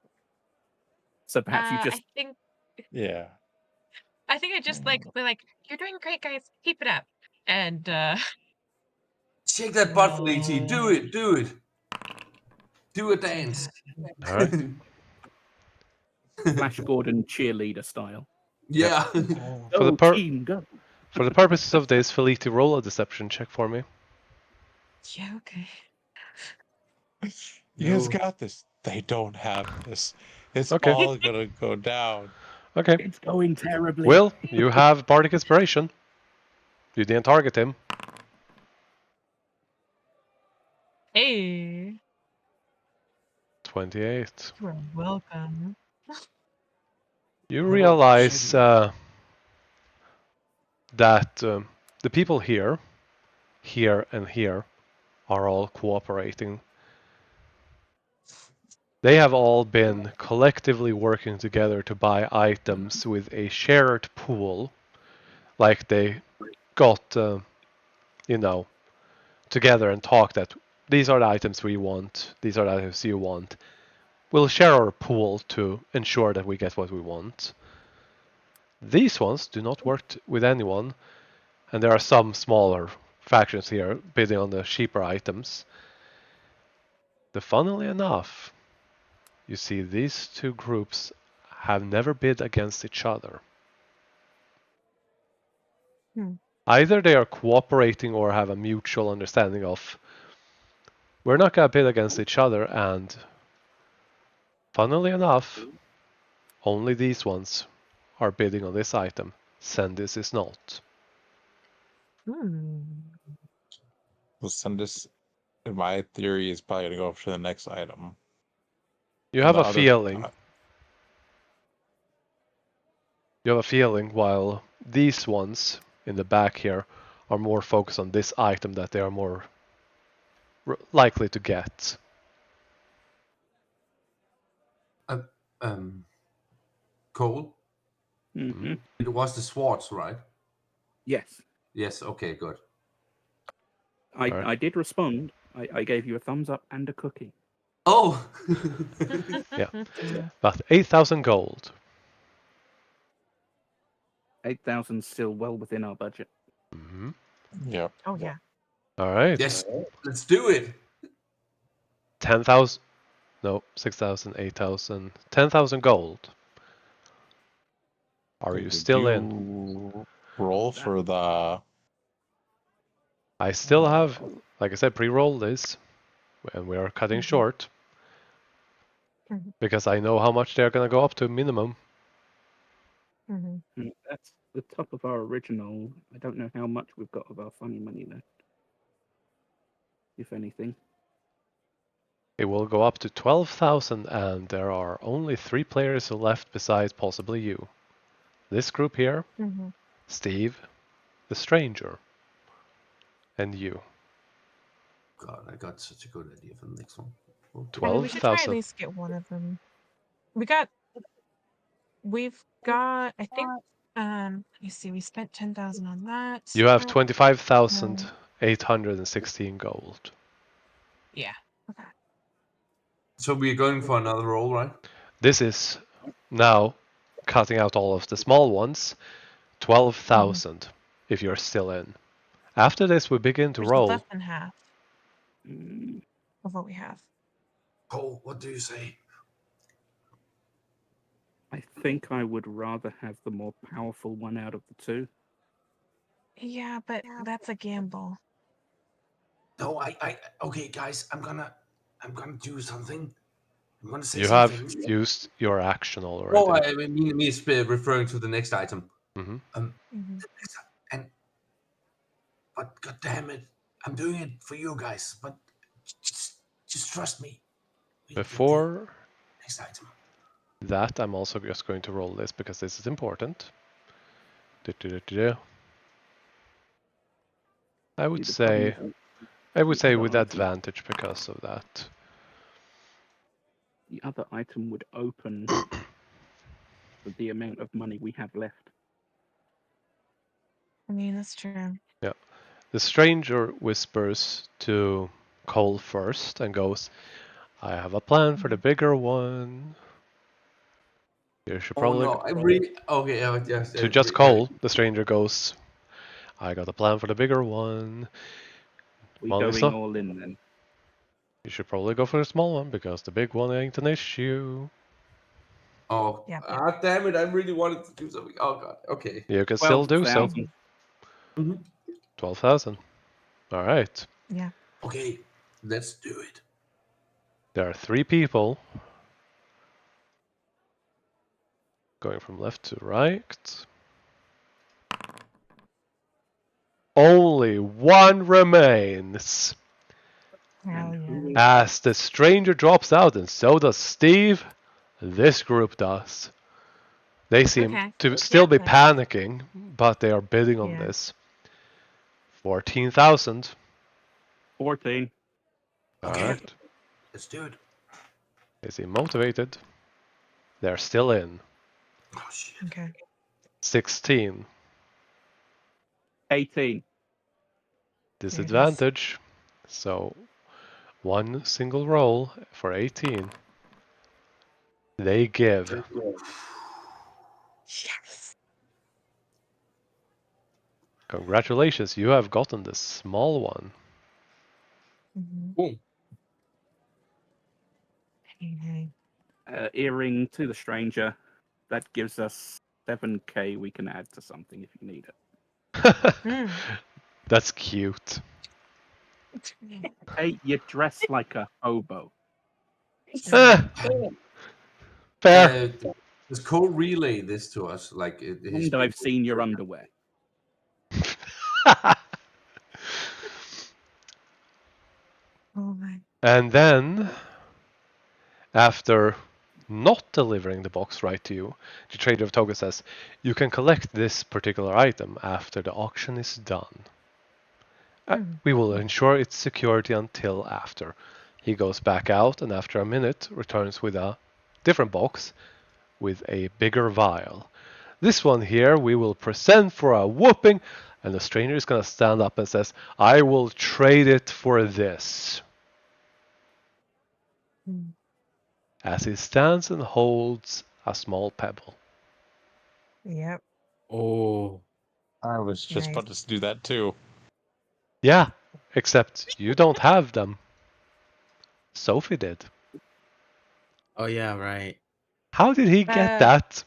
S5: So perhaps you
S4: I
S5: just
S4: think
S6: Yeah.
S4: I just like we're like, you're doing great, guys. Keep it up. And
S2: Shake that butt, Felici. Do it. Do it. Do a dance.
S3: All right.
S5: Flash Gordon cheerleader style.
S2: Yeah.
S3: For the
S5: Go team, go.
S3: for the purposes of this, Felici, roll a deception check for me.
S4: yeah, okay.
S6: You guys
S2: No.
S6: got this. They don't have this. It's
S3: Okay.
S6: all gonna go down.
S3: Okay.
S5: It's going terribly.
S3: Will, you have bardic inspiration. You didn't target him.
S4: Hey,
S3: 28.
S4: you are welcome.
S3: You
S2: Oh,
S3: realize
S2: shit.
S3: that the people here, and here, are all cooperating. They have all been collectively working together to buy items with a shared pool, like they got, together and talked that these are the items we want, these are the items you want. We'll share our pool to ensure that we get what we want. These ones do not work with anyone, and there are some smaller factions here bidding on the cheaper items. Funnily enough, you see these two groups have never bid against each other. Either they are cooperating or have a mutual understanding of, we're not going to bid against each other, and funnily enough, only these ones are bidding on this item. Sendis is not.
S6: Well, Sendis, in my theory, is probably gonna go up to the next item.
S3: You
S6: And
S3: have
S6: the
S3: a
S6: other,
S3: feeling. You have a feeling while these ones in the back here are more focused on this item that they are more likely to get.
S2: Cole?
S5: Mm-hmm.
S2: It was the swords, right?
S5: Yes,
S2: Yes, okay, good.
S3: Alright.
S5: I did respond. I gave you a thumbs up and a cookie.
S2: Oh!
S3: Yeah. But 8,000 gold.
S5: 8,000 still well within our budget.
S3: Mm-hmm.
S6: yep.
S4: Oh yeah.
S3: Alright.
S2: Yes, let's do it!
S3: 10,000. No, 6,000, 8,000. 10,000 gold. Are you
S6: Did
S3: still in?
S6: you roll for the?
S3: I still have, like I said, pre-roll this, and we are cutting short. Because I know how much they're gonna go up to minimum.
S5: That's the top of our original. I don't know how much we've got of our funny money left, if anything.
S3: It will go up to 12,000, and there are only 3 players left besides possibly you. This group here, Steve, the stranger, and you.
S2: God, I got such a good idea for the next one.
S4: I mean, we should try at
S3: 12,000.
S4: least get one of them. We've got, I think, let me see, we spent 10,000 on that.
S3: You have 25,816 gold.
S4: Yeah. Okay.
S2: So we're going for another roll, right?
S3: This is now cutting out all of the small ones. 12,000 if you're still in. After this, we begin to
S4: Which is
S3: roll.
S4: less than half of what we have.
S2: Cole, what do you say?
S5: I think I would rather have the more powerful one out of the two.
S4: Yeah, but that's a gamble.
S2: No, okay, guys, I'm gonna do something. I'm gonna say
S3: You have
S2: something.
S3: used your action already.
S2: Oh, I mean, me is referring to the next item.
S3: Mm-hmm.
S2: But god damn it, I'm doing it for you guys. But just trust me.
S3: Before
S2: Next item.
S3: that, I'm also just going to roll this because this is important. I would say with advantage because of that.
S5: The other item would open the amount of money we have left.
S4: I mean, that's true.
S3: The stranger whispers to Cole first and goes, I have a plan for the bigger one. You should
S2: Oh
S3: probably.
S2: no, I really okay. Yes,
S3: To just Cole, the stranger goes, I got a plan for the bigger one.
S5: We
S3: Money's
S5: going
S3: not.
S5: all in then?
S3: You should probably go for the small one because the big one ain't an issue.
S2: Oh,
S4: Yep.
S2: damn it! I really wanted to do something. Oh god. Okay.
S3: You can still do so.
S5: 12,000.
S3: 12,000. All right.
S4: Yeah.
S2: Okay, let's do it.
S3: There are 3 people going from left to right. Only one remains.
S4: Hell
S5: And
S4: yeah.
S3: As the stranger drops out, and so does Steve, this group does. They seem
S4: Okay.
S3: to still be
S4: Yeah.
S3: panicking, but they are bidding on
S4: Yeah.
S3: this. 14,000.
S5: 14.
S2: Okay.
S3: Alright.
S2: Let's do it.
S3: Is he motivated? They're still in.
S2: Oh shit.
S4: Okay.
S3: 16.
S5: 18.
S3: Disadvantage. So, one single roll for 18. They give.
S4: Yes.
S3: Congratulations, you have gotten the small one.
S2: Boom.
S4: Hey.
S5: Earring to the stranger. That gives us 7k we can add to something if you need it.
S3: That's cute.
S5: Hey, you dress like a hobo.
S3: Eh, fair.
S2: Does Cole relay this to us? Like his
S5: And I've seen your underwear.
S4: Oh my.
S3: And then, after not delivering the box right to you, the trader of Toga says, you can collect this particular item after the auction is done. We will ensure its security until after. He goes back out and after a minute returns with a different box with a bigger vial. This one here we will present for a whooping, and the stranger is going to stand up and says, I will trade it for this. As he stands and holds a small pebble.
S4: Yep.
S1: Oh.
S6: I was just
S4: Nice.
S6: about to do that too.
S3: Yeah, except you don't have them. Sophie did.
S1: Oh yeah, right.
S3: How did he get that?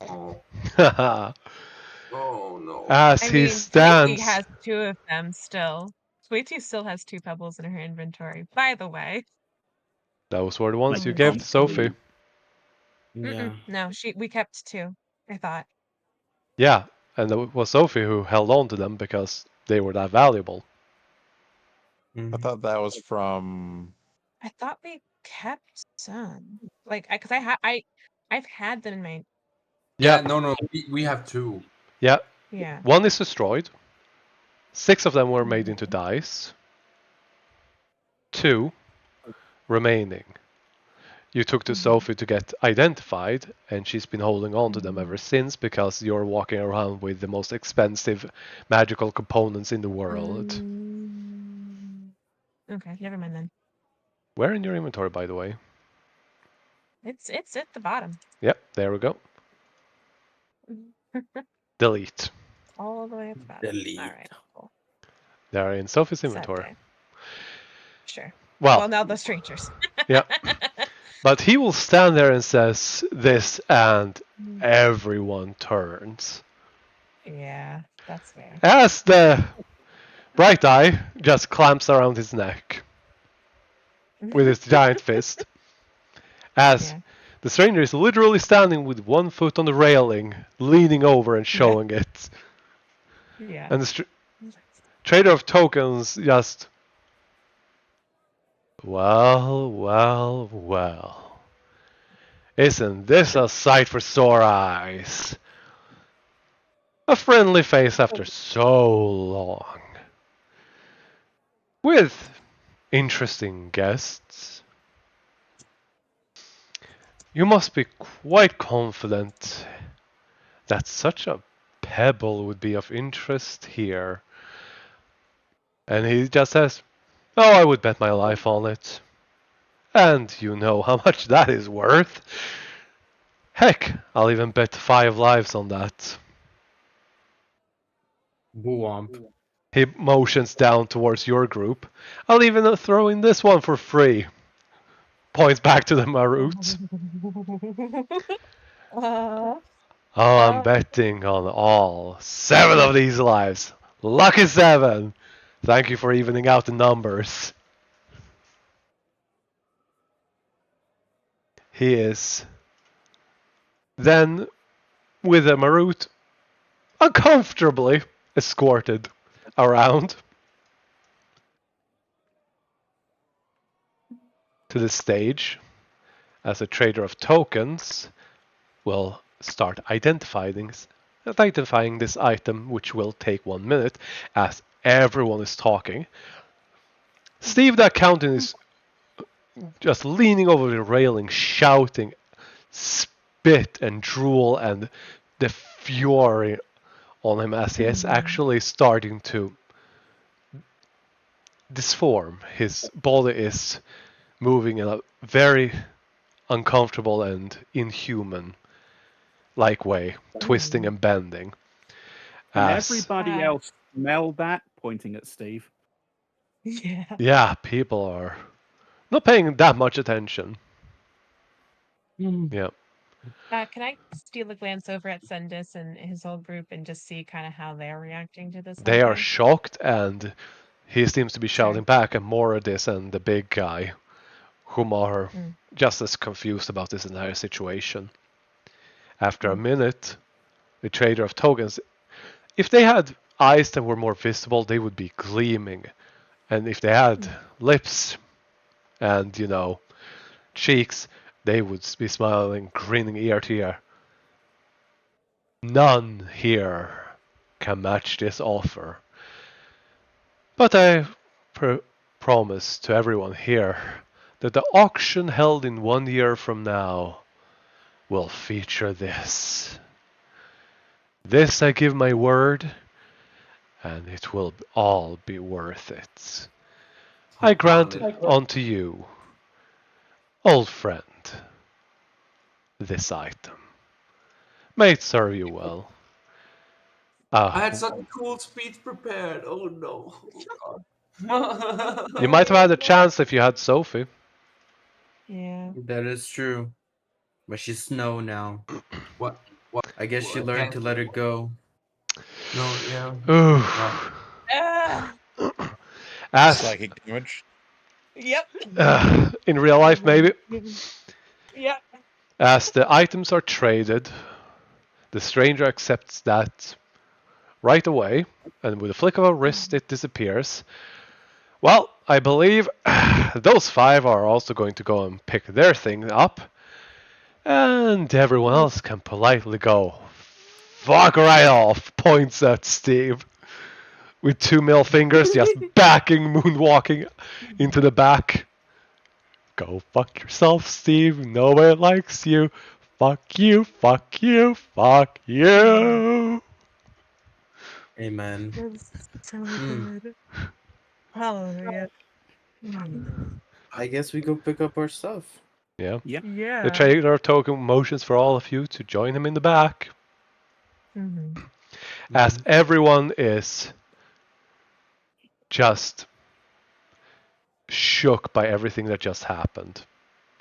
S2: Oh. Oh no.
S3: As
S4: I
S3: he
S4: mean, Sweetie
S3: stands.
S4: has 2 of them still. Sweetie still has 2 pebbles in her inventory, by the way.
S3: Those were the ones
S5: Like
S3: you
S5: you
S3: gave
S5: can't
S3: to Sophie.
S5: believe.
S1: Yeah.
S4: No, we kept 2. I thought.
S3: Yeah, and it was Sophie who held on to them because they were that valuable.
S6: I thought that was from.
S4: I thought we kept some. Like, because I've had them in my.
S3: Yeah,
S2: Yeah, no. We have 2.
S3: yeah.
S4: Yeah.
S3: One is destroyed. 6 of them were made into dice. 2 remaining. You took to Sophie to get identified, and she's been holding on to them ever since because you're walking around with the most expensive magical components in the world.
S4: Okay, never mind then.
S3: Where in your inventory, by the way?
S4: It's at the bottom.
S3: Yep, there we go. Delete.
S4: All the way at the bottom.
S2: Delete.
S4: All right, cool.
S3: They're in Sophie's
S4: Sad
S3: inventory.
S4: day. Sure.
S3: Well,
S4: now the strangers.
S3: yeah. But he will stand there and says this, and everyone turns.
S4: Yeah, that's fair.
S3: As the bright eye just clamps around his neck with his giant fist. As the stranger is literally standing with one foot on the railing, leaning over and showing it.
S4: Yeah.
S3: And the trader of tokens just... Well, well, well. Isn't this a sight for sore eyes? A friendly face after so long. With interesting guests. You must be quite confident that such a pebble would be of interest here. And he just says, oh, I would bet my life on it. And you know how much that is worth. Heck, I'll even bet 5 lives on that.
S1: Womp.
S3: He motions down towards your group. I'll even throw in this one for free. Points back to the Maroots. Oh, I'm betting on all 7 of these lives. Lucky 7. Thank you for evening out the numbers. He is then, with a Maroot, uncomfortably escorted around to the stage as a trader of tokens will start identifying this item, which will take 1 minute as everyone is talking. Steve the accountant is just leaning over the railing, shouting spit and drool and the fury on him as he is actually starting to disform. His body is moving in a very uncomfortable and inhuman like way, twisting and bending.
S5: And
S3: As,
S5: everybody else smelled that, pointing at Steve.
S3: yeah, people are not paying that much attention. Yeah.
S4: Can I steal a glance over at Sendis and his whole group and just see kind of how they're reacting to this?
S3: They
S4: whole
S3: are
S4: thing?
S3: shocked, and he seems to be
S4: Sure.
S3: shouting back, and Moradis and the big guy, whom are just as confused about this entire situation. After a minute, the trader of tokens, if they had eyes that were more visible, they would be gleaming. And if they had lips and, cheeks, they would be smiling, grinning ear to ear. None here can match this offer. But I promise to everyone here that the auction held in 1 year from now will feature this. This I give my word, and it will all be worth it. I grant unto you, old friend, this item. May it serve you well.
S2: I had such a cool speech prepared. Oh no. Oh, God.
S3: You might have had a chance if you had Sophie.
S4: Yeah.
S1: That is true. But she's snow now.
S2: What?
S1: I guess she learned to let it go.
S2: No, yeah.
S3: Ooh. As
S6: Psychic damage.
S4: Yep.
S3: in real life, maybe.
S4: Yep.
S3: As the items are traded, the stranger accepts that right away, and with a flick of a wrist, it disappears. Well, I believe those 5 are also going to go and pick their thing up, and everyone else can politely go fuck right off, points at Steve. With 2 middle fingers, just backing, moonwalking into the back. Go fuck yourself, Steve. Nobody likes you. Fuck you, fuck you, fuck you.
S1: Amen.
S4: That's so
S1: Mm.
S4: good. Hallelujah.
S1: I guess we go pick up our stuff.
S3: Yeah.
S5: Yep.
S4: Yeah.
S3: The trader token motions for all of you to join him in the back. As everyone is just shook by everything that just happened.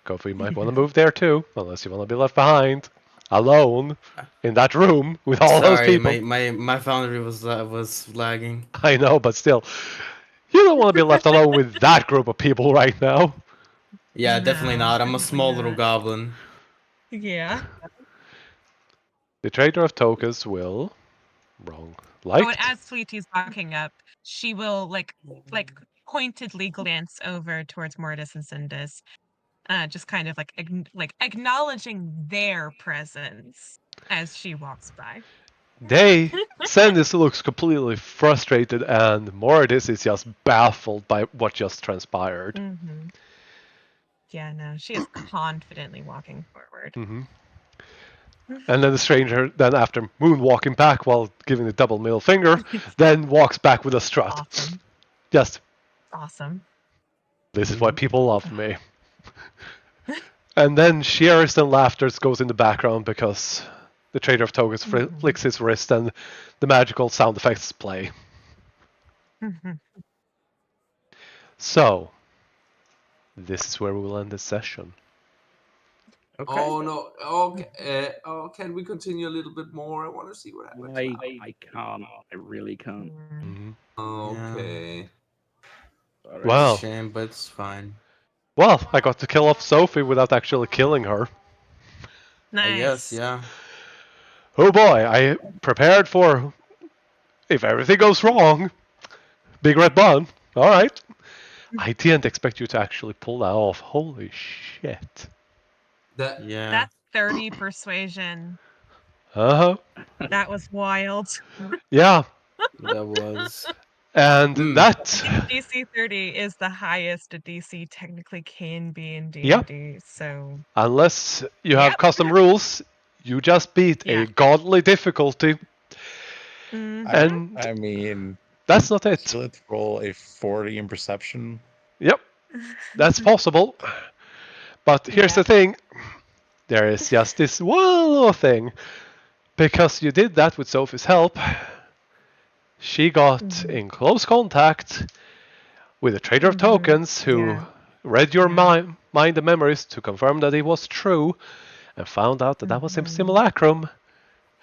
S3: Kofi might want to move there too, unless you want to be left behind, alone, in that room with all those
S1: Sorry,
S3: people.
S1: my foundry was lagging.
S3: I know, but still, you don't want to be left alone with that group of people right now.
S1: Yeah, definitely
S4: No,
S1: not. I'm a
S4: definitely
S1: small little
S4: not.
S1: goblin.
S4: Yeah.
S3: The trader of tokens will
S4: Oh, and
S3: liked.
S4: as Sweetie's walking up, she will like pointedly glance over towards Mortis and Sindis, just kind of like acknowledging their presence as she walks by.
S3: Sandis looks completely frustrated, and Mordis is just baffled by what just transpired.
S4: Yeah, no, she is confidently walking forward.
S3: And then the stranger, then after moonwalking back while giving the double middle finger, then walks back with a strut.
S4: Awesome.
S3: Just,
S4: Awesome.
S3: this is why people love me. And then cheers and laughter goes in the background because the Trader of Tokens flicks his wrist and the magical sound effects play. So, this is where we will end this session.
S1: Okay.
S2: Oh no. Okay. Can we continue a little bit more? I want to see what happens.
S5: I can't. I really can't.
S3: Mhm.
S2: Okay.
S5: Sorry.
S3: Well,
S1: Shame, but it's fine.
S3: well, I got to kill off Sophie without actually killing her.
S1: I guess,
S4: Nice.
S1: yeah.
S3: Oh boy, I prepared for if everything goes wrong. Big red bun. Alright. I didn't expect you to actually pull that off. Holy shit.
S2: That
S1: Yeah.
S4: That's 30 persuasion.
S3: Uh-huh.
S4: That was wild.
S3: Yeah.
S1: That was.
S3: And
S1: Mm.
S3: that
S4: DC 30 is the highest a DC technically can be in D&D,
S3: Yep.
S4: so
S3: unless you have
S4: Yep.
S3: custom rules, you just beat a
S4: Yeah.
S3: godly difficulty. And
S6: I mean,
S3: that's not it.
S6: so let's roll a 40 in perception.
S3: Yep, that's possible. But here's the thing. There is just this one little thing. Because you did that with Sophie's help, she got in close contact with a Trader of Tokens who read your mind and memories to confirm that it was true and found out that that was a simulacrum.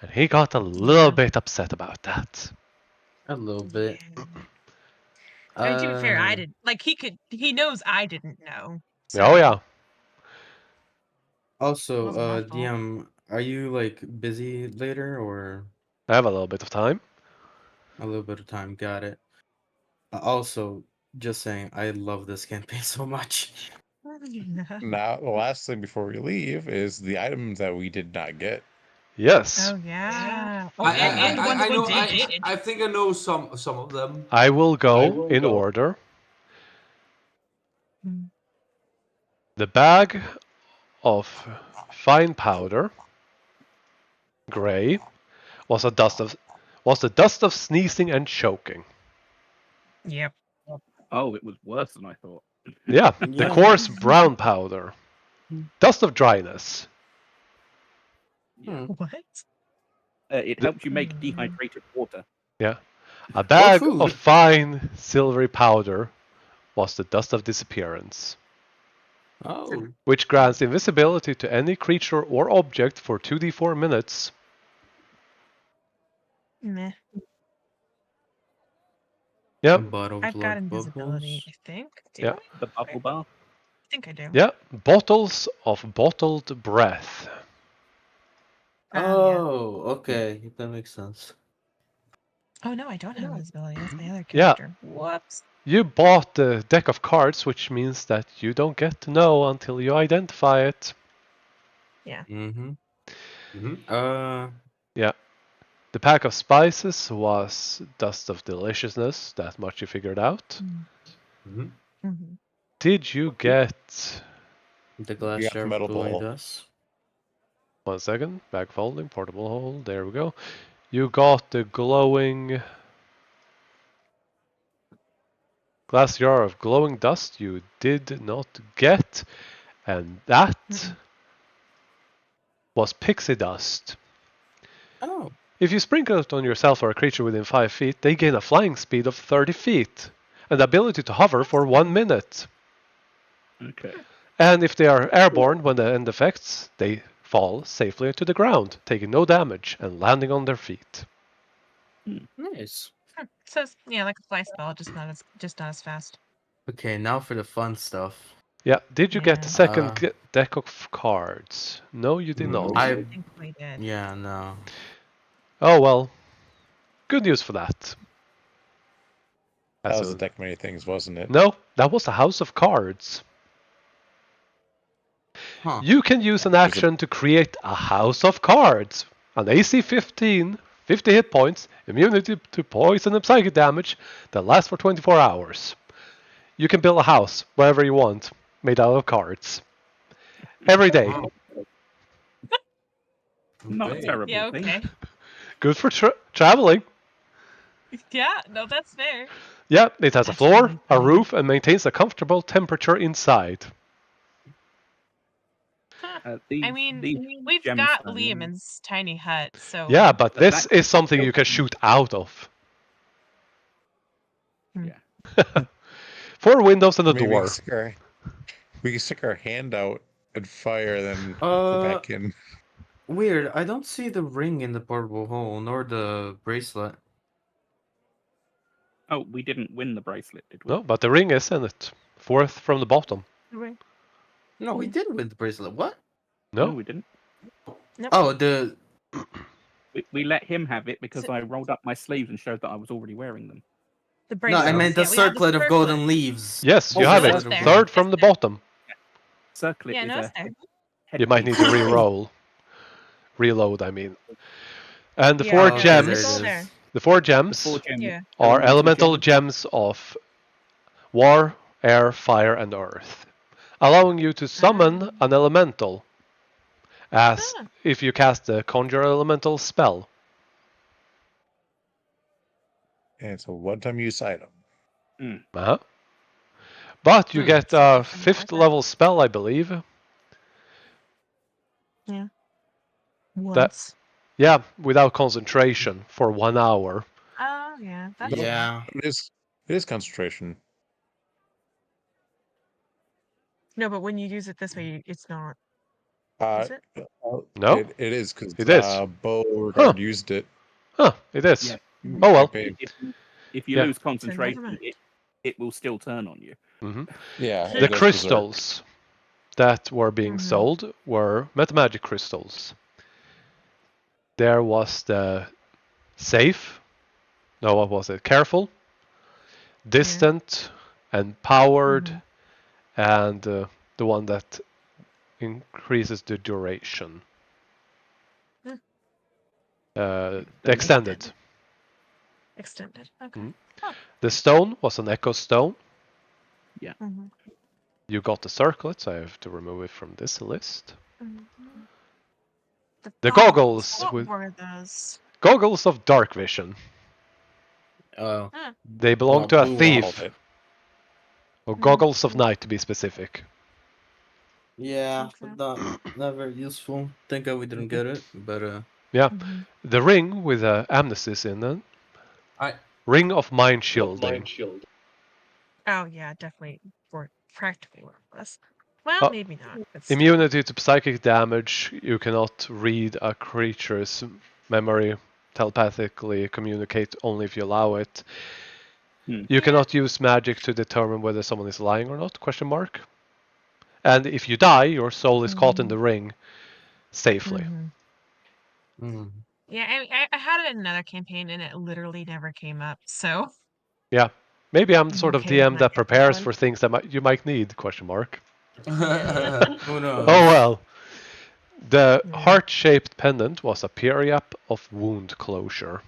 S3: And he got a little bit upset about that.
S1: A little bit.
S4: I mean, to be fair, I didn't like he knows I didn't know. So
S3: Oh yeah.
S1: Also,
S4: Wasn't my fault.
S1: DM, are you like busy later or
S3: I have a little bit of time.
S1: a little bit of time? Got it. Also, just saying, I love this campaign so much.
S6: Now, the last thing before we leave is the items that we did not get.
S3: Yes.
S4: Oh yeah. Oh, and the ones
S2: I
S4: we
S2: know.
S4: did.
S2: I think I know some of them.
S3: I will go in order. The bag of fine powder, gray, was the dust of sneezing and choking.
S4: Yep.
S5: Oh, it was worse than I thought.
S3: Yeah, the
S1: Yeah.
S3: coarse brown powder, dust of dryness.
S4: What?
S5: It helped you make dehydrated water.
S3: Yeah, a bag
S1: food.
S3: of fine silvery powder was the dust of disappearance,
S1: Oh.
S3: which grants invisibility to any creature or object for 2d4 minutes.
S4: Meh.
S1: A
S3: Yep.
S1: bottle of
S4: I've got
S1: love
S4: invisibility,
S1: bubbles.
S4: I think. Do
S3: Yeah.
S4: I?
S5: The bubble bath.
S4: I think I do.
S3: Yeah, bottles of bottled breath.
S1: Oh, okay. That makes sense.
S4: Oh no, I don't have invisibility. That's my other
S3: Yeah.
S4: character. Whoops.
S3: You bought the deck of cards, which means that you don't get to know until you identify it.
S4: Yeah.
S1: Mm-hmm. Mm-hmm.
S3: Yeah. The pack of spices was dust of deliciousness. That much you figured out.
S1: Mm-hmm.
S3: Did you get...
S1: The glass
S6: got
S1: jar
S6: the
S1: of
S6: metal
S1: glowing
S6: bowl.
S1: dust.
S3: 1 second. Bag folding, portable hole. There we go. You got the glowing... glass jar of glowing dust you did not get. And that was pixie dust.
S1: Oh.
S3: If you sprinkle it on yourself or a creature within 5 feet, they gain a flying speed of 30 feet and the ability to hover for 1 minute.
S5: Okay.
S3: And if they are airborne when they end effects, they fall safely to the ground, taking no damage and landing on their feet.
S1: Nice.
S4: So yeah, like a fly spell, just not as fast.
S1: Okay, now for the fun stuff.
S3: Yeah, did you get the second
S1: Uh,
S3: deck of cards? No, you did not.
S4: I don't think we did.
S1: Yeah, no.
S3: Oh well, good news for that.
S6: That was a deck of many things, wasn't it?
S3: No, that was a house of cards.
S1: Huh.
S3: You can use an action to create a house of cards. An AC 15, 50 hit points, immunity to poison and psychic damage that lasts for 24 hours. You can build a house wherever you want, made out of cards. Every day.
S5: Not a
S2: Okay.
S5: terrible
S4: Yeah,
S5: thing.
S4: okay.
S3: Good for traveling.
S4: Yeah, no, that's fair.
S3: Yeah, it has a
S4: That's
S3: floor,
S4: really
S3: a
S4: funny.
S3: roof, and maintains a comfortable temperature inside.
S4: Huh.
S5: These,
S4: I mean,
S5: these
S4: we've got
S5: gemstones.
S4: Liam's tiny hut, so
S3: Yeah, but
S5: But
S3: this
S5: that
S3: is something
S5: still
S3: you can shoot out of.
S5: Yeah.
S3: 4 windows and a
S6: Maybe
S3: door.
S6: we can stick our hand out and fire, then go
S1: Uh,
S6: back in.
S1: weird. I don't see the ring in the portable hole, nor the bracelet.
S5: Oh, we didn't win the bracelet, did we?
S3: No, but the ring is in it. 4th from the bottom.
S1: No, we did win the bracelet. What?
S5: No,
S3: No?
S5: we didn't.
S4: Nope.
S1: Oh, the
S5: We let him have it because I rolled up my sleeves and showed that I was already wearing them.
S4: The
S1: no,
S4: bracelets.
S1: I meant the
S4: yeah, we have
S1: circlet of
S4: circlet.
S1: golden leaves.
S3: Yes, you
S5: Oh,
S3: have
S5: so
S3: it.
S5: it's
S4: there.
S3: 3rd from the bottom.
S5: Circlet
S4: Yeah,
S5: is
S4: no,
S5: a
S4: it's there.
S5: head
S3: You might need to
S5: piece.
S3: re-roll. Reload, I mean. And the
S4: Yeah,
S3: 4
S1: Oh, okay,
S4: there
S1: there
S4: it's
S3: gems.
S4: all
S1: it
S4: there.
S1: is.
S3: The 4
S5: The
S3: gems
S5: 4 gems.
S4: Yeah.
S3: are elemental
S5: gems.
S3: gems of war, air, fire, and earth, allowing you to summon an elemental as
S4: Ah,
S3: if you cast a conjure elemental spell.
S6: And it's a one-time use item.
S3: Uh-huh. But you get
S4: so
S3: a
S4: definitely not
S3: 5th
S4: worth it.
S3: level spell, I believe.
S4: Once.
S3: Yeah, without concentration for 1 hour.
S4: Oh, yeah, that's fair.
S1: Yeah.
S6: It is concentration.
S4: No, but when you use it this way, it's not.
S6: Uh,
S4: Is it?
S3: No?
S6: it is because
S3: It is.
S6: Beauregard used it.
S3: Huh, it is.
S5: Yeah.
S3: Oh well.
S6: Campaign.
S5: If you
S3: Yeah.
S5: lose
S4: never
S5: concentration,
S4: mind.
S5: it will still turn on you.
S3: hmm
S6: Yeah,
S3: The
S6: it goes berserk.
S3: crystals that were being
S4: Mhm.
S3: sold were metamagic crystals. There was the safe. No, what was it? Careful, distant, and powered,
S4: Mhm.
S3: and the one that increases the duration.
S4: Hmm.
S3: The
S5: Don't know.
S3: extended.
S4: Extended. Okay.
S3: Mhm.
S4: Oh.
S3: The stone was an echo stone.
S4: Mhm.
S3: You got the circlet, so I have to remove it from this list.
S4: Mhm.
S3: The goggles
S4: What
S3: with
S4: were those?
S3: goggles of dark vision.
S1: Oh.
S3: They belong
S1: Well,
S3: to a
S1: blue
S3: thief,
S6: It.
S3: or goggles of night to be specific.
S1: Yeah,
S4: Okay.
S1: but not very useful. Thank God we didn't get it. But
S3: Yeah,
S4: Mhm.
S3: the ring with amnesties in it.
S2: I
S3: Ring of mind shielding.
S4: Oh yeah, definitely for practically worthless. Well,
S3: Oh,
S4: maybe not. But still.
S3: Immunity to psychic damage. You cannot read a creature's memory, telepathically communicate only if you allow it.
S5: Hmm.
S3: You cannot use magic to determine whether someone is lying or not, question mark. And if you die, your soul is caught in the ring safely.
S4: Mhm.
S1: mm.
S4: Yeah, I had it in another campaign and it literally never came up. So
S3: Yeah, maybe I'm the
S4: I'm
S3: sort of
S4: okay with
S3: DM
S4: not
S3: that
S4: getting
S3: prepares
S4: one.
S3: for things that you might need, question mark.
S1: Who knows?
S3: Oh well. The
S4: Yeah.
S3: heart-shaped pendant was a periap of wound closure.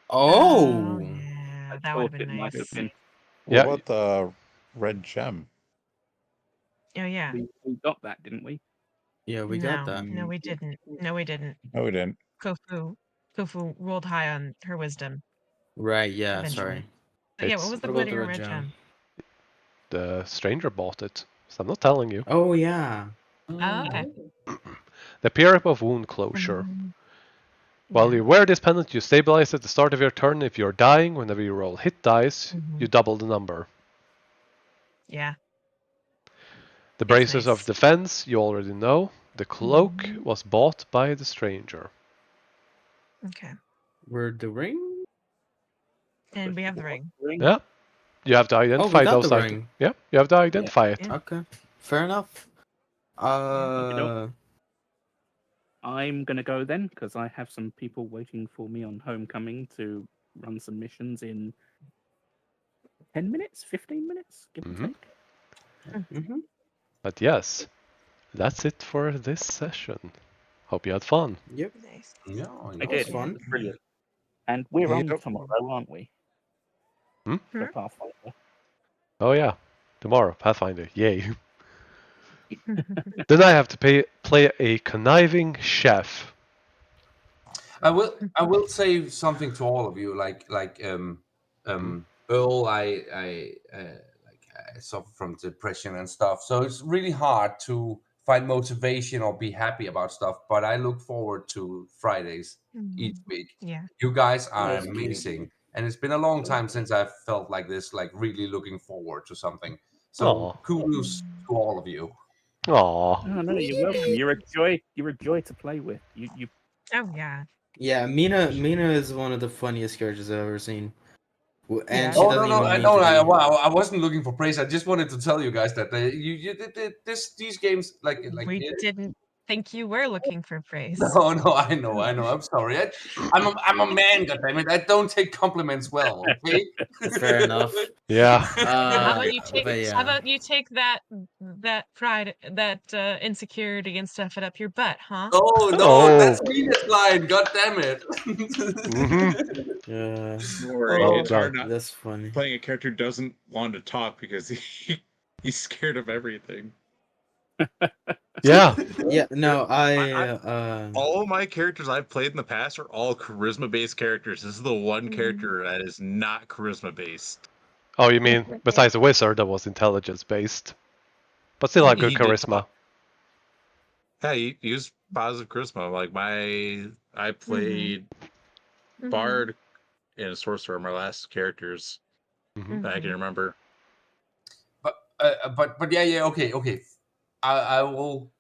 S1: Oh.
S4: Yeah,
S5: I
S4: that would have
S5: thought
S4: been
S5: it might have
S4: nice.
S5: been.
S6: What
S3: Yeah.
S6: about the red gem?
S4: Oh yeah.
S5: We got that, didn't we?
S1: Yeah, we
S4: no,
S1: got that.
S4: no, we didn't. No, we didn't.
S6: No, we didn't.
S4: Kofu rolled high on her wisdom.
S1: Right, yeah,
S4: Eventually.
S1: sorry.
S4: But yeah, what
S3: It's
S4: was the
S1: What about the
S4: glittering
S1: red
S4: red
S1: gem?
S4: gem?
S3: the stranger bought it, so I'm not telling you.
S1: Oh, yeah.
S4: Oh, okay.
S3: The periap of wound closure.
S4: Mhm.
S3: While
S4: Yeah.
S3: you wear this pendant, you stabilize at the start of your turn. If you're dying, whenever you roll hit dice, you
S4: Mhm.
S3: double the number.
S4: Yeah.
S3: The
S4: It's
S3: braces of
S4: nice.
S3: defense, you already know. The cloak
S4: Mhm.
S3: was bought by the stranger.
S4: Okay.
S1: Where the ring?
S4: And we have the ring.
S3: Yeah, you have to
S1: Oh, we
S3: identify
S1: got the
S3: those items.
S1: ring.
S3: Yeah, you have to identify it.
S4: Yeah.
S1: Okay. Fair enough.
S5: I'm gonna go then because I have some people waiting for me on homecoming to run some missions in 10 minutes, 15 minutes, give
S3: Mhm.
S5: or take.
S1: Mm-hmm.
S3: But yes, that's it for this session. Hope you had fun.
S1: Yep.
S4: Nice.
S2: yeah,
S5: I
S2: that
S5: did.
S2: was
S5: It
S2: fun.
S5: was brilliant. And we're on
S6: Yep.
S5: tomorrow, aren't we?
S3: Hmm?
S5: For Pathfinder.
S3: Oh yeah, tomorrow, Pathfinder. Yay. Then I have to play a conniving chef
S2: I will say something to all of you. Earl, I suffer from depression and stuff, so it's really hard to find motivation or be happy about stuff. But I look forward to Fridays each week.
S4: Yeah.
S2: You guys are
S5: That's cute.
S2: amazing, and it's been a long time since I've felt like this, like really looking forward to something. So
S3: Aw.
S2: kudos to all of you.
S3: Aw.
S5: Oh no, you're welcome. You're a joy. You're a joy to play with. You
S4: Oh yeah.
S1: Yeah, Mina is one of the funniest characters I've ever seen. And
S4: Yeah.
S1: she
S2: Oh
S1: doesn't
S2: no,
S1: even need
S2: no,
S1: to be.
S2: I wasn't looking for praise. I just wanted to tell you guys that these games
S4: We didn't think you were looking for praise.
S2: No, I know. I'm sorry. I'm a man, goddammit. I don't take compliments well. Okay.
S1: Fair enough.
S3: Yeah.
S4: How about you take?
S1: But
S4: How
S1: yeah.
S4: about you take that pride, that insecurity, and stuff it up your butt, huh?
S2: Oh no,
S3: Oh.
S2: that's Venus line. God damn it.
S1: Yeah.
S6: Rory,
S2: Oh,
S6: it's hard not
S1: That's funny.
S6: playing a character who doesn't want to talk because he's scared of everything.
S3: Yeah.
S1: Yeah. No,
S6: All of my characters I've played in the past are all charisma-based characters. This is the one character that is not charisma-based.
S3: Oh, you mean besides the wizard that was intelligence based, but still had good
S6: He did
S3: charisma.
S6: talk. Yeah, he used positive charisma. Like I played Bard and Sorcerer, my last characters that I can remember.
S2: but yeah. Okay. I will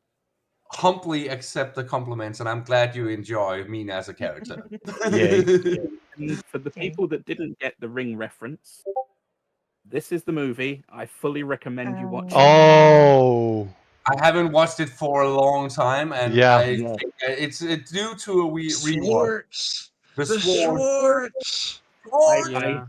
S2: humbly accept the compliments, and I'm glad you enjoy Mina as a character.
S3: Yay.
S5: And for the people that didn't get the Ring reference, this is the movie. I fully recommend you watch it.
S3: Oh.
S2: I haven't watched it for a long time, and
S3: Yeah.
S2: I think it's due to a rewatch.
S6: Swartz!
S2: The
S6: The
S2: Sword.
S6: Schwartz!
S1: Yeah.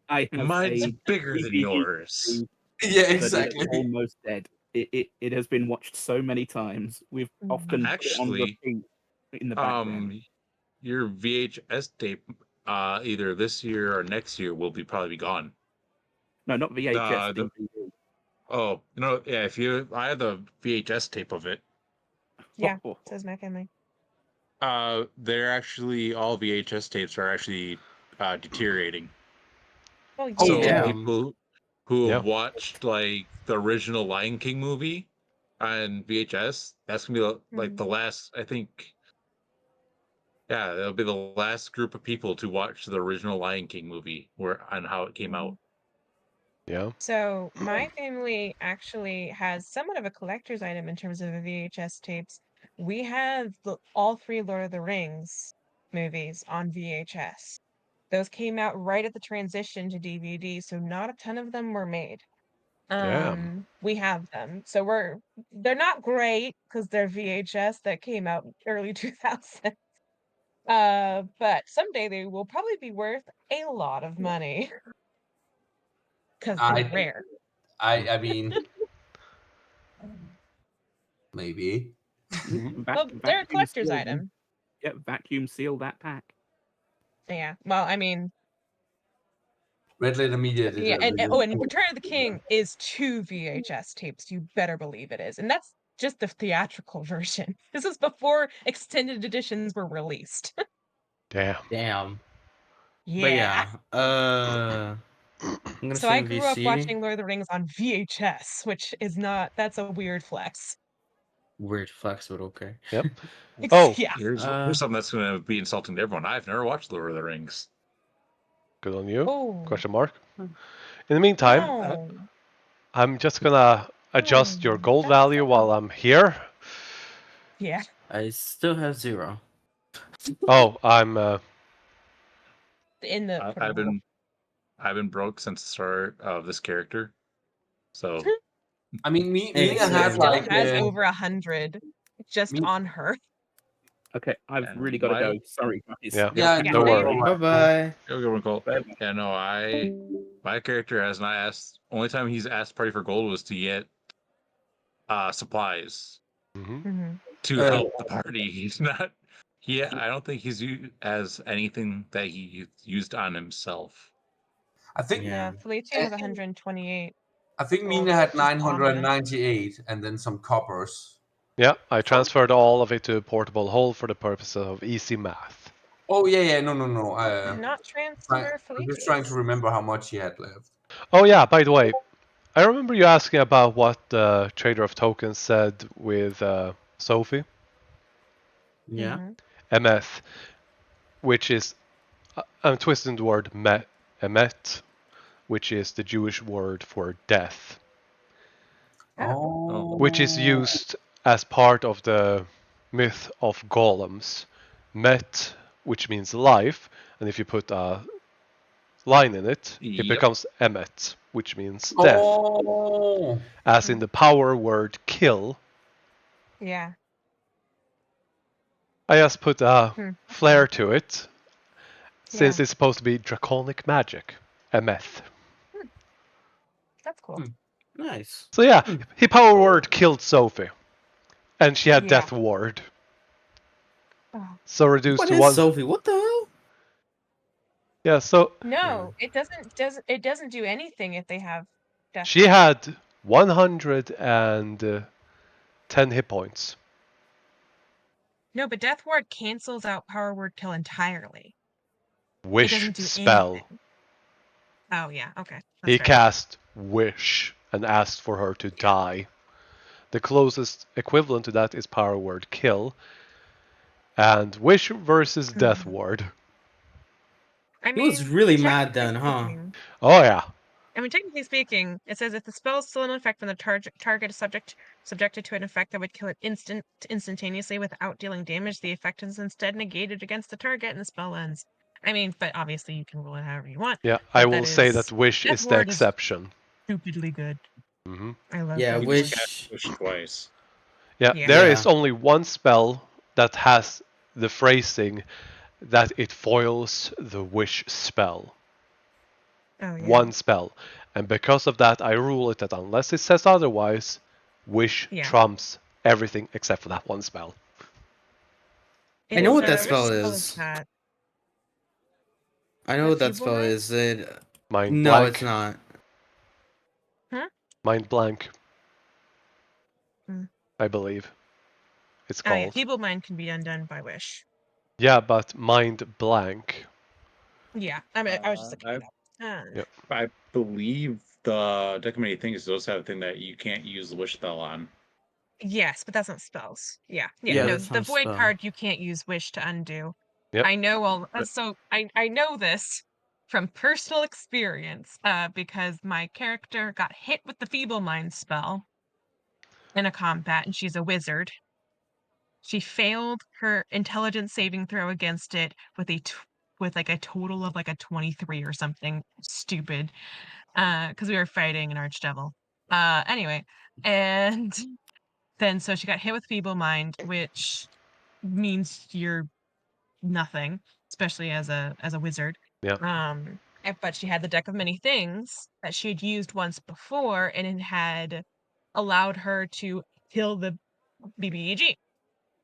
S5: I have
S6: Mine's
S5: a
S6: bigger than
S5: DVD
S6: yours.
S2: Yeah,
S5: that is
S2: exactly.
S5: almost dead. It has been watched so many times. We've often put it on
S6: Actually,
S5: repeat in the background.
S6: your VHS tape, either this year or next year, will probably be gone.
S5: No, not VHS.
S6: The-
S5: DVD.
S6: Oh, yeah. I have the VHS tape of it.
S4: Yeah, says my family.
S6: They're actually all VHS tapes are actually deteriorating.
S4: Oh yeah.
S6: So
S1: damn.
S6: people who have
S3: Yeah.
S6: watched like the original Lion King movie on VHS, that's gonna be like the last. I think. Yeah, that'll be the last group of people to watch the original Lion King movie, on how it came out.
S3: Yeah.
S4: So my family actually has somewhat of a collector's item in terms of the VHS tapes. We have all three Lord of the Rings movies on VHS. Those came out right at the transition to DVD, so not a ton of them were made.
S3: Damn.
S4: We have them. So they're not great because they're VHS that came out early 2000s. But someday they will probably be worth a lot of money because they're rare.
S2: I mean, maybe.
S4: Well, they're a collector's item.
S5: Yeah, vacuum seal that pack.
S4: Yeah. Well, I mean,
S2: Red Letter Media did
S4: yeah,
S2: a really
S4: and Return of the King is 2 VHS tapes. You better believe it is, and that's just the theatrical version. This is before extended editions were released.
S3: Damn.
S1: Damn.
S4: Yeah.
S1: But yeah. I'm gonna
S4: So I
S1: say
S4: grew up
S1: VC.
S4: watching Lord of the Rings on VHS, which is that's a weird flex.
S1: Weird flex, but okay.
S3: Yep. Oh,
S4: Yeah.
S6: Here's something that's going to be insulting to everyone. I've never watched Lord of the Rings.
S3: good on you.
S4: Oh.
S3: Question mark. In the meantime,
S4: No.
S3: I'm just gonna adjust your gold value while I'm here.
S4: Yeah.
S1: I still have 0.
S3: Oh, I'm
S4: In the
S6: I've been broke since the start of this character. So
S2: I mean,
S1: Hey,
S2: Mina
S1: same.
S2: has
S4: still
S2: like
S4: has over 100 just on her.
S5: Okay, I've
S6: And
S5: really got to
S6: my-
S5: go. Sorry, guys.
S3: yeah.
S2: yeah.
S3: Don't worry.
S1: Bye bye.
S6: Go good one, Cole.
S5: Bye.
S6: Yeah, no, my character has not asked. Only time he's asked party for gold was to get supplies
S3: Mm-hmm.
S6: to help the party. He's not. I don't think he's as anything that he used on himself.
S2: I think
S4: Yeah, Felicia has 128.
S2: I think
S4: gold
S2: Mina had
S4: just on her.
S2: 998 and then some coppers.
S3: Yeah, I transferred all of it to a portable hold for the purpose of easy math.
S2: Oh yeah. No.
S4: Not transfer
S2: I'm just trying to remember how much he had left.
S3: Oh yeah, by the way, I remember you asking about what the Trader of Tokens said with Sophie.
S1: Yeah.
S3: Emeth, which is, I'm twisting the word emet, which is the Jewish word for death,
S2: Oh.
S3: which is used as part of the myth of golems. Met, which means life, and if you put a line in it, it
S6: Yep.
S3: becomes emet, which means death.
S2: Oh.
S3: As in the power word kill.
S4: Yeah.
S3: I just put a
S4: Hmm.
S3: flair to it, since
S4: Yeah.
S3: it's supposed to be draconic magic. Emeth.
S4: That's cool.
S1: Nice.
S3: So yeah, he power word killed Sophie, and she had
S4: Yeah.
S3: death ward.
S4: Oh.
S3: So reduced
S1: What
S3: to
S1: is
S3: one.
S1: Sophie? What the hell?
S3: Yeah, so
S4: No, it doesn't do anything if they have death.
S3: she had 110 hit points.
S4: No, but death ward cancels out power word kill entirely.
S3: Wish
S4: doesn't do
S3: spell.
S4: anything. Oh yeah, okay.
S3: He
S4: That's fair.
S3: cast wish and asked for her to die. The closest equivalent to that is power word kill. And wish versus death ward.
S4: I
S1: He was
S4: mean,
S1: really mad
S4: technically
S1: then, huh?
S4: speaking-
S3: Oh yeah.
S4: I mean, technically speaking, it says if the spell is still in effect when the target is subjected to an effect that would kill it instantaneously without dealing damage, the effect is instead negated against the target and the spell ends. I mean, but obviously you can rule it however you want.
S3: Yeah,
S4: but
S3: I will say that wish
S4: Death
S3: is the
S4: ward is
S3: exception.
S4: stupidly good.
S3: Mm-hmm.
S4: I love
S1: Yeah,
S4: Death
S6: You
S4: ward.
S6: just
S1: wish.
S6: cast wish twice.
S3: Yeah,
S4: Yeah.
S3: there
S1: Yeah.
S3: is only one spell that has the phrasing that it foils the wish spell.
S4: Oh yeah.
S3: One spell. And because of that, I rule it that unless it says otherwise, wish
S4: Yeah.
S3: trumps everything except for that one spell.
S1: I know what that
S4: Which
S1: spell
S4: spell
S1: is.
S4: that?
S1: I know
S4: The
S1: what that
S4: Feeble
S1: spell
S4: Mind?
S1: is.
S3: Mind
S1: No,
S3: blank.
S1: it's not.
S3: Mind blank.
S4: Hmm.
S3: I believe it's
S4: Oh yeah,
S3: called.
S4: Feeble Mind can be undone by wish.
S3: Yeah, but mind blank.
S4: Yeah, I mean, I was just looking
S6: I-
S4: it up.
S3: Yep.
S6: I believe the Deck of Many Things does have a thing that you can't use the wish spell on.
S4: Yes, but that's not spells. Yeah.
S1: Yeah,
S4: No,
S1: that's
S4: the
S1: not a
S4: void
S1: spell.
S4: card you can't use wish to undo.
S3: Yep.
S4: I know so I know this from personal experience because my character got hit with the Feeble Mind spell in a combat, and she's a wizard. She failed her intelligence saving throw against it with with like a total of like a 23 or something stupid, because we were fighting an archdevil. Anyway, and then so she got hit with Feeble Mind, which means you're nothing, especially as a wizard.
S3: Yeah.
S4: But she had the Deck of Many Things that she had used once before, and it had allowed her to kill the BBEG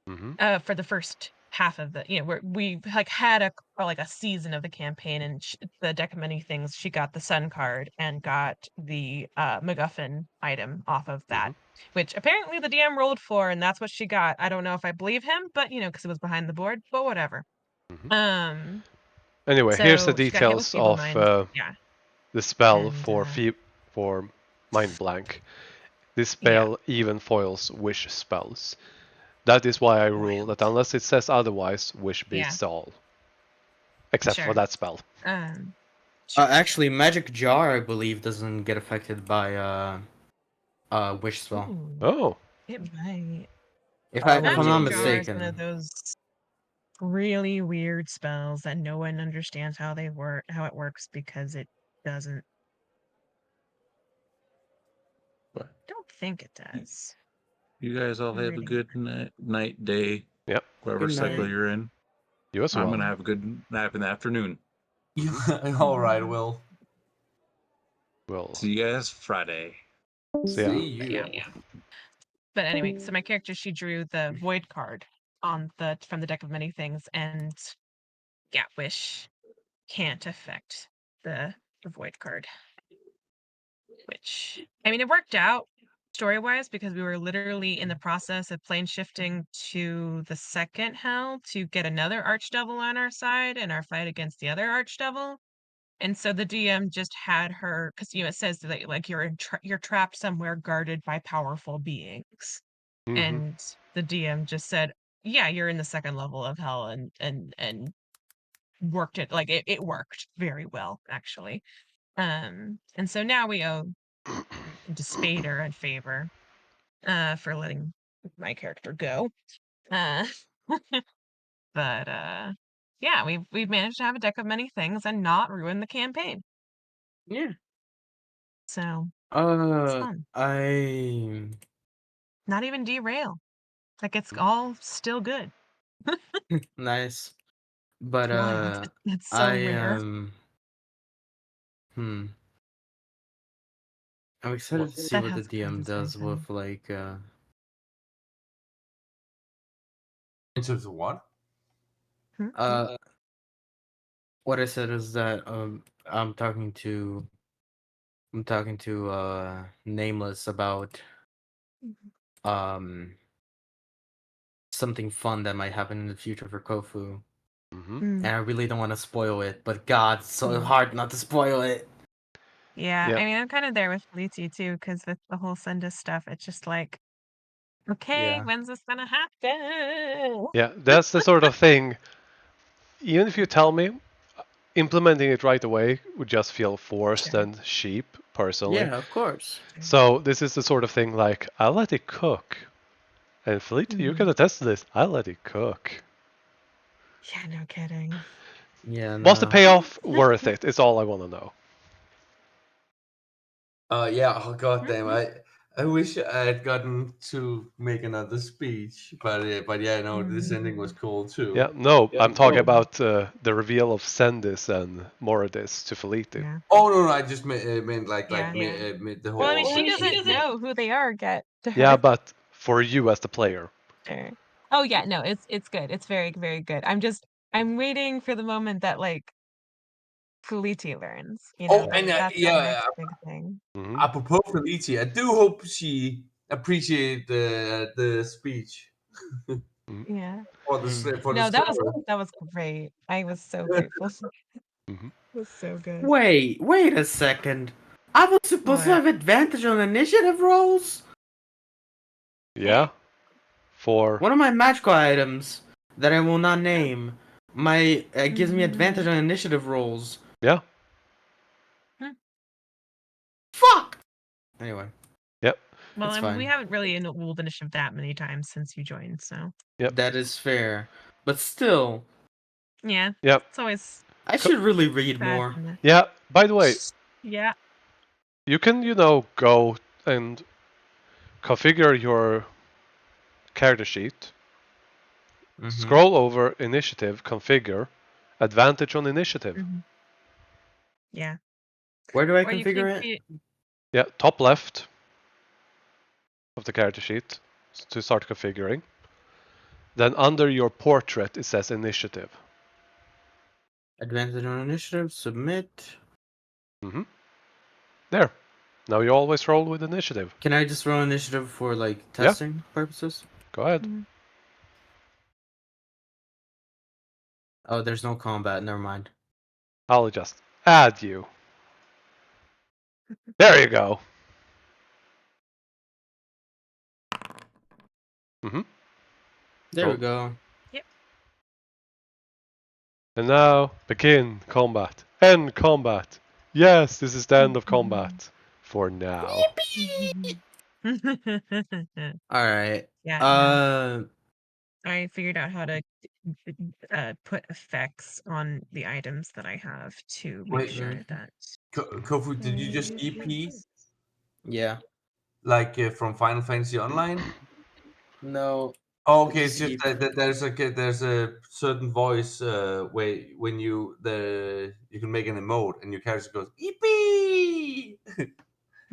S3: Mm-hmm.
S4: for the first half of the, where we like had a season of the campaign, and the Deck of Many Things, she got the Sun card and got the MacGuffin item off of that, which apparently the DM rolled for, and that's what she got. I don't know if I believe him, but because it was behind the board, but whatever.
S3: Mm-hmm. Anyway, here's the
S4: So she got hit with
S3: details
S4: Feeble
S3: of
S4: Mind. Yeah.
S3: the spell
S4: And,
S3: for mind blank. This
S4: Yeah.
S3: spell even foils wish spells. That is why I rule that unless it says otherwise, wish beats all. Except for
S4: Sure.
S3: that spell.
S1: Actually, Magic Jar, I believe, doesn't get affected by wish spell.
S4: Ooh,
S3: Oh.
S4: it might.
S1: If
S2: I
S1: I'm
S2: would
S1: not
S4: Magic Jar is one
S1: mistaken.
S4: of those really weird spells that no one understands how it works, because it doesn't.
S6: What?
S4: Don't think it does.
S6: You guys all have a good night, day.
S3: Yep.
S6: Whatever
S1: Good
S6: cycle
S1: night.
S6: you're in.
S3: You as
S6: I'm
S3: well.
S6: gonna have a good nap in the afternoon.
S2: All right, Will.
S3: We'll
S6: See you guys Friday.
S3: see ya.
S2: See you.
S4: But anyway, so my character, she drew the Void card from the Deck of Many Things, and wish can't affect the Void card. Which, I mean, it worked out. story-wise because we were literally in the process of plane shifting to the second hell to get another archdevil on our side in our fight against the other archdevil. And so the DM just had her, because it says that like you're trapped somewhere guarded by powerful beings,
S3: Mhm.
S4: and the DM just said, "Yeah, you're in the second level of hell," and worked it like it worked very well actually. And so now we owe Spader a favor for letting my character go. Uh, but yeah, we've managed to have a deck of many things and not ruin the campaign.
S1: Yeah.
S4: So it's fun.
S1: I
S4: Not even derail. Like it's all still good.
S1: nice, but
S4: Wild. It's so
S1: I
S4: rare.
S1: hmm. I'm excited to see
S4: That
S1: what the
S4: has
S1: DM does
S4: conversation.
S1: with like
S2: In terms of what?
S4: Hmm?
S1: what I said is that I'm talking to Nameless about um something fun that might happen in the future for Kofu.
S3: Mhm.
S1: And I really don't want to spoil it, but God, it's so
S4: Yeah.
S1: hard not to spoil it.
S4: Yeah,
S3: Yeah.
S4: I mean, I'm kind of there with Felici too, because with the whole Senda stuff, it's just like, okay,
S1: Yeah.
S4: when's this gonna happen?
S3: Yeah, that's the sort of thing. Even if you tell me, implementing it right away would just feel forced
S4: Sure.
S3: and cheap, personally.
S1: Yeah, of course.
S3: So this is the sort of thing like I'll let it cook. And Fleet, you can
S4: Mhm.
S3: attest to this. I'll let it cook.
S4: Yeah, no kidding.
S1: Yeah,
S3: Was the
S1: no.
S3: payoff worth it? Is all I want to know.
S2: Yeah. Oh god damn. I wish I had gotten to make another speech, but yeah, no, this ending was cool too.
S3: Yeah, no,
S2: Yeah.
S3: I'm talking about the reveal of Sendis and Moradis to Feliti.
S4: Yeah.
S2: Oh no, I just meant like
S4: Yeah.
S2: the whole.
S4: Well, I mean, she doesn't know who they are yet. To her.
S3: Yeah, but for you as the player.
S4: Sure. Oh yeah, no, it's good. It's very, very good. I'm waiting for the moment that like Felici learns.
S2: Oh,
S4: That's
S2: and
S4: the next big thing.
S3: Mhm.
S2: apropos Felici, I do hope she appreciated the speech
S3: Mhm.
S4: Yeah.
S2: for the for the
S4: No,
S2: server.
S4: that was great. I was so grateful.
S3: Mhm.
S4: It was so good.
S1: Wait a second. I was supposed to
S4: What?
S1: have advantage on initiative rolls?
S3: Yeah. For
S1: One of my magical items that I will not name, gives me advantage
S4: Mhm.
S1: on initiative rolls.
S3: yeah.
S1: Fuck! Anyway,
S3: Yep.
S4: Well,
S1: it's
S4: I mean, we
S1: fine.
S4: haven't really rolled initiative that many times since you joined, so
S3: Yep.
S1: That is fair. But still,
S4: yeah,
S3: Yep.
S4: it's always
S1: I should really read
S4: bad.
S1: more.
S3: Yeah. By the way,
S4: Yeah.
S3: you can go and configure your character sheet.
S1: Mm-hmm.
S3: Scroll over initiative, configure, advantage on initiative.
S4: Mhm. Yeah.
S1: Where do I
S4: Or you can
S1: configure it?
S4: create.
S3: Yeah, top left of the character sheet to start configuring. Then under your portrait, it says initiative.
S1: Advantage on initiative, submit.
S3: Mm-hmm. There. Now you always roll with initiative.
S1: Can I just roll initiative for like
S3: Yeah.
S1: testing purposes?
S3: Go ahead.
S4: Mhm.
S1: Oh, there's no combat. Never mind.
S3: I'll just add you. There you go. Mm-hmm.
S1: There
S3: Roll.
S1: we go.
S4: Yep.
S3: And now begin combat. End combat. Yes, this is the end of combat. For now.
S1: All right.
S4: Yeah. No. I figured out how to put effects on the items that I have to make
S2: Wait,
S4: sure that.
S2: Kofu, did you just EP
S1: Yeah.
S2: like from Final Fantasy Online?
S1: No.
S2: Oh, okay. It's
S1: Just
S2: just
S1: eat.
S2: that there's a certain voice way when you can make an emote and your character goes EP.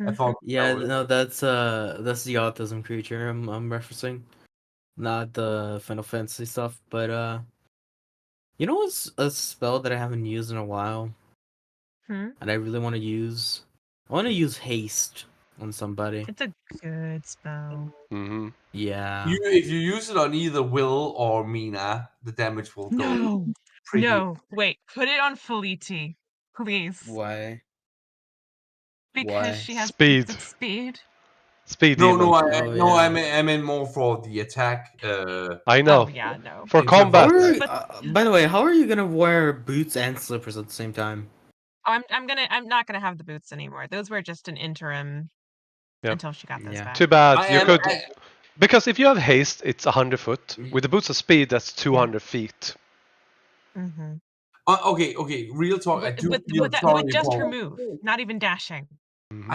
S2: I thought that
S1: Yeah,
S2: was
S1: no, that's the autism creature I'm referencing, not the Final Fantasy stuff. But you know what's a spell that I haven't used in a while,
S4: Hmm?
S1: and I really want to use? I want to use haste. on somebody.
S4: It's a good spell.
S3: Mm-hmm.
S1: Yeah.
S2: If you use it on either Will or Mina, the damage will go
S4: No,
S2: pretty.
S4: no, wait. Put it on Feliti, please,
S1: Why?
S4: because
S1: Why?
S4: she has
S3: Speed.
S4: boots of speed.
S3: Speed
S2: No,
S3: demon.
S2: I meant more for the attack.
S3: I know.
S4: Oh yeah, no.
S3: For
S2: In terms of
S1: How
S3: combat.
S1: are you,
S4: But-
S1: by the way, how are you gonna wear boots and slippers at the same time?
S4: I'm not gonna have the boots anymore. Those were just an interim
S3: Yeah.
S4: until she got those
S1: Yeah.
S4: back.
S3: Too bad.
S2: I
S3: You
S2: am.
S3: could. Because if you have haste, it's 100 foot. With the boots of speed, that's 200 feet.
S4: Mm-hmm.
S2: Okay. Real talk. I do feel
S4: With
S2: sorry
S4: just her
S2: for.
S4: move, not even dashing.
S3: Mm-hmm.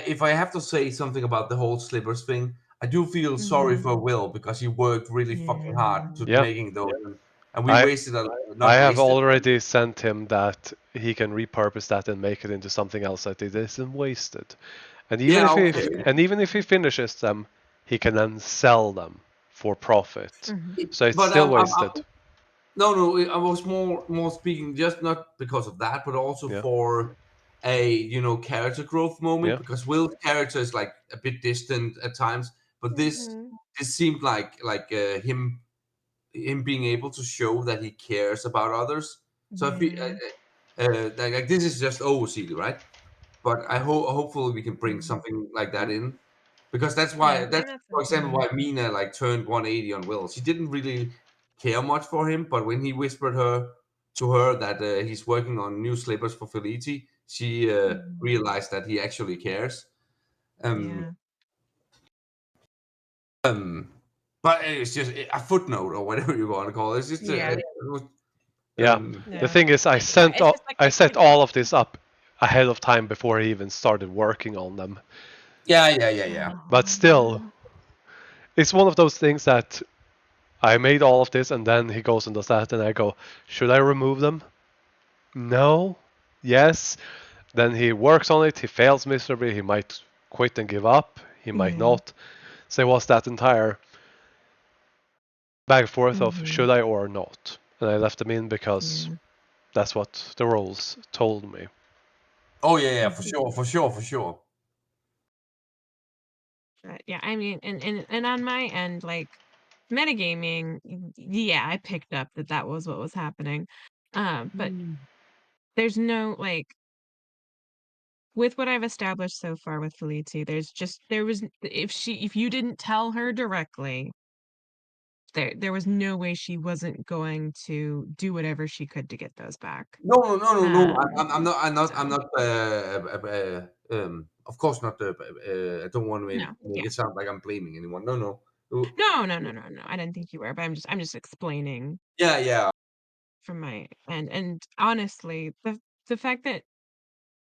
S2: If I have to say something about the whole slippers thing, I do feel sorry
S4: Mhm.
S2: for Will because he worked really fucking hard to
S3: Yeah.
S2: making those, and we
S3: I-
S2: wasted a
S3: I
S2: not
S3: have
S2: wasted.
S3: already sent him that he can repurpose that and make it into something else that it isn't wasted. And even
S2: Yeah,
S3: if
S2: okay.
S3: even if he finishes them, he can then sell them for profit.
S4: Mhm.
S3: So it's
S2: But
S3: still wasted.
S2: no, I was more speaking just not because of that, but also
S3: Yeah.
S2: for a character growth moment
S3: Yeah.
S2: because Will's character is like a bit distant at times, but this seemed like him being able to show that he cares about others. So I feel
S4: Yeah.
S2: like this is just overseas, right? But hopefully we can bring
S4: Mhm.
S2: something like that in because
S4: Yeah,
S2: that's
S4: and that's
S2: for example
S4: important.
S2: why Mina like turned 180 on Will. She didn't really care much for him, but when he whispered to her that he's working on new slippers for Felici, she
S4: Mhm.
S2: realized that he actually cares. Um,
S4: Yeah.
S2: but it's just a footnote or whatever you want to call it. It's just
S4: Yeah.
S3: Yeah. The
S4: Yeah.
S3: thing is, I
S4: Yeah,
S3: sent
S4: it's just like
S3: I
S4: they
S3: set
S4: could.
S3: all of this up ahead of time before he even started working on them.
S2: yeah.
S3: But still, it's one of those things that I made all of this and then he goes and does that and I go, should I remove them? No. Yes. Then he works on it, he fails miserably, he might quit and give up, he might
S4: Yeah.
S3: not. So it was that entire back and forth of
S4: Mhm.
S3: should I or not. And I left them in because
S4: Yeah.
S3: that's what the rules told me.
S2: Oh yeah, for
S4: Mhm.
S2: sure.
S4: But yeah, I mean, and on my end, like metagaming, yeah, I picked up that that was what was happening. But there's no like with what I've established so far with Felici, there was if you didn't tell her directly, there was no way she wasn't going to do whatever she could to get those back.
S2: No. I'm
S4: So
S2: not. Of course not. I don't want to make
S4: no,
S2: make
S4: yeah.
S2: it sound like I'm blaming anyone. No.
S4: No. I didn't think you were, but I'm just explaining
S2: Yeah.
S4: from my end. And honestly, the fact that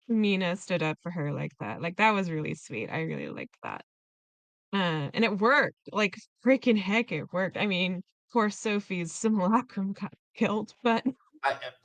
S4: Mina stood up for her like that was really sweet. I really liked that. And it worked. Like freaking heck, it worked. I mean, poor Sophie's simulacrum got killed, but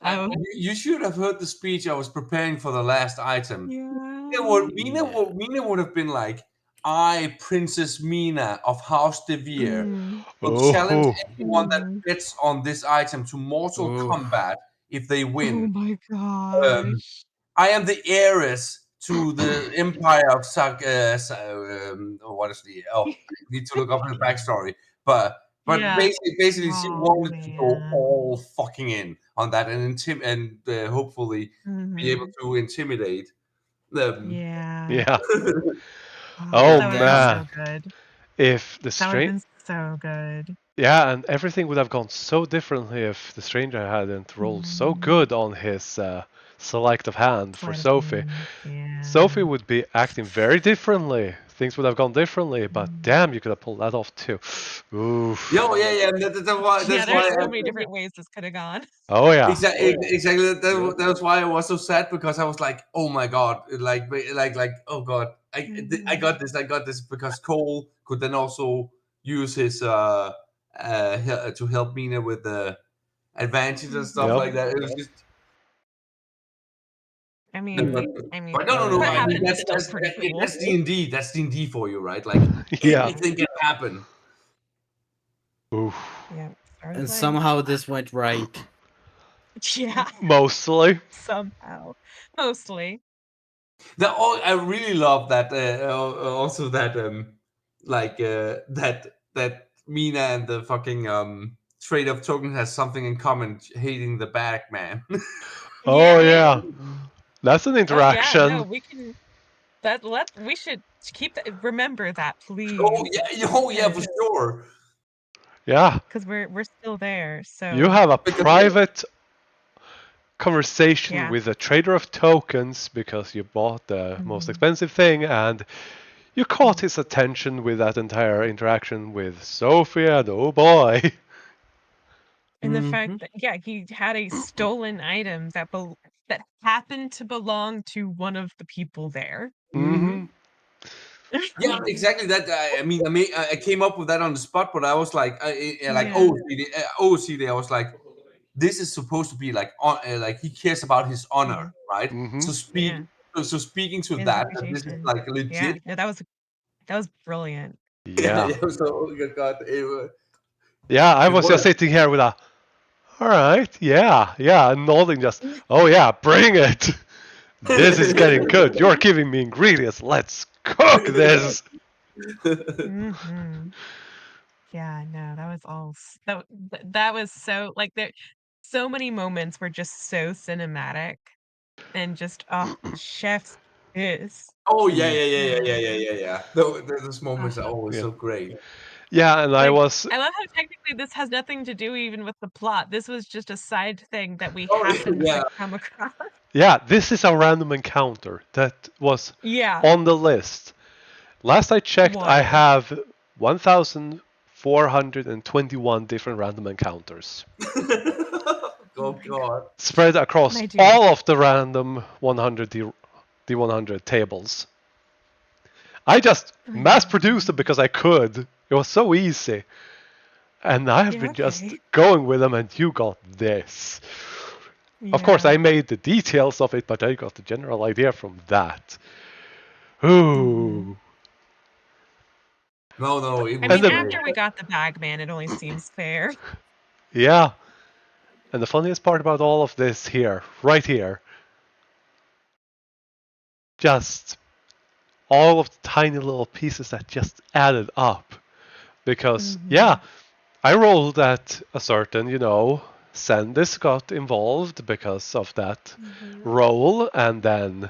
S4: oh
S2: You should have heard the speech I was preparing for the last item.
S4: yeah.
S2: Mina would have been like, "I, Princess Mina of House De Vere,
S4: Mm,
S2: will challenge
S3: Oh.
S2: anyone that
S4: mhm.
S2: bets on this item to mortal
S1: Oof.
S2: combat if they
S4: Oh
S2: win.
S4: my
S2: Um,
S4: gosh.
S2: I am the heiress to the empire of what is the? Oh, I need to look up his backstory. But
S4: Yeah.
S2: basically, she
S4: Oh
S2: wanted to go
S4: man.
S2: all fucking in on that and hopefully be able
S4: Mhm.
S2: to intimidate them.
S4: Yeah.
S3: Yeah.
S4: Oh,
S3: Oh
S4: that would have been
S2: And
S3: man.
S4: so good.
S3: If the
S4: That would have
S3: strange
S4: been so good.
S3: Yeah, and everything would have gone so differently if the stranger hadn't rolled so
S4: Mhm.
S3: good on his select of hand for
S4: Sleight of
S3: Sophie.
S4: hand.
S3: Sophie
S4: Yeah.
S3: would be acting very differently. Things would have gone differently, but
S4: Mm.
S3: damn, you could have pulled that off too. Oof.
S2: yeah.
S4: Yeah,
S2: That's
S4: there's
S2: why.
S4: so many different ways this could have gone.
S3: Oh yeah.
S2: Exactly. That's why I was so sad because I was like, oh my god, oh god,
S4: Mhm.
S2: I got this because Cole could then also use his to help Mina with the advantage and stuff
S3: Yep.
S2: like
S4: Mhm.
S2: that. It was just,
S4: I
S2: but,
S4: mean,
S2: no.
S4: what
S2: I mean,
S4: happened was still pretty cool.
S2: that's D&D. That's D&D for you, right? Like
S3: Yeah.
S2: anything can happen.
S3: Oof.
S4: Yeah, stars
S1: And
S4: align.
S1: somehow this went right.
S4: Yeah,
S3: Mostly.
S4: somehow. Mostly.
S2: I really love that. Also, that that Mina and the fucking trade of tokens has something in common: hating the bag man.
S3: Oh
S4: Yeah.
S3: yeah, that's an
S4: Oh yeah. No,
S3: interaction.
S4: we can. We should keep that. Remember that, please.
S2: Oh yeah, for sure.
S3: Yeah,
S4: Because we're still there. So
S3: you have a
S2: Because
S3: private conversation
S4: yeah.
S3: with a trader of tokens because you bought the most
S4: Mhm.
S3: expensive thing, and you caught his attention with that entire interaction with Sophia, and oh boy.
S4: And the
S1: Mhm.
S4: fact that he had a stolen item that happened to belong to one of the people there.
S3: Mm-hmm.
S2: Yeah, exactly. That I came up with that on the spot, but I was like, like
S4: Yeah.
S2: OCD. I was like, this is supposed to be like like he cares about his honor,
S4: Yeah.
S2: right?
S3: Mm-hmm.
S4: Yeah.
S2: So speaking to
S4: His
S2: that this is
S4: reputation.
S2: like
S4: Yeah.
S2: legit.
S4: No, that was brilliant.
S2: Yeah,
S3: Yeah.
S2: yeah. So oh my God,
S3: Yeah, I
S2: it
S3: was just
S2: was.
S3: sitting here with a, alright, yeah, yeah, and nodding just, oh yeah, bring it! This is getting good. You're giving me ingredients. Let's cook this!
S4: Hmm. Yeah, no, that was all that was so like there so many moments were just so cinematic and just chef's kiss.
S2: Oh yeah,
S1: Mm.
S2: yeah, yeah, yeah, yeah,
S4: Yeah.
S2: yeah, yeah, yeah. Those moments are always
S3: Yeah.
S2: so great.
S3: Yeah, and I
S4: Like,
S3: was,
S4: I love how technically this has nothing to do even with the plot. This was just a side thing that we
S2: Oh
S4: happened
S2: yeah.
S4: to come across.
S3: yeah, this is a random encounter that was
S4: Yeah,
S3: on the list. Last I checked, I
S4: wild.
S3: have 1,421 different random encounters
S2: Oh God.
S3: spread across
S4: My dude.
S3: all of the random 100 D100 tables. I just
S4: My
S3: mass produced them
S4: dude.
S3: because I could. It was so easy. And I have
S4: Yeah,
S3: been just
S4: okay.
S3: going with them, and you got this. Of course,
S4: Yeah.
S3: I made the details of it, but I got the general idea from that. Ooh.
S2: No.
S4: I
S3: And
S4: mean,
S3: the,
S4: after we got the bag man, it only seems fair.
S3: yeah. And the funniest part about all of this here, right here, just all of the tiny little pieces that just added up. Because, yeah,
S4: Hmm.
S3: I rolled at a certain, Sandis got involved because of that
S4: Hmm.
S3: roll, and then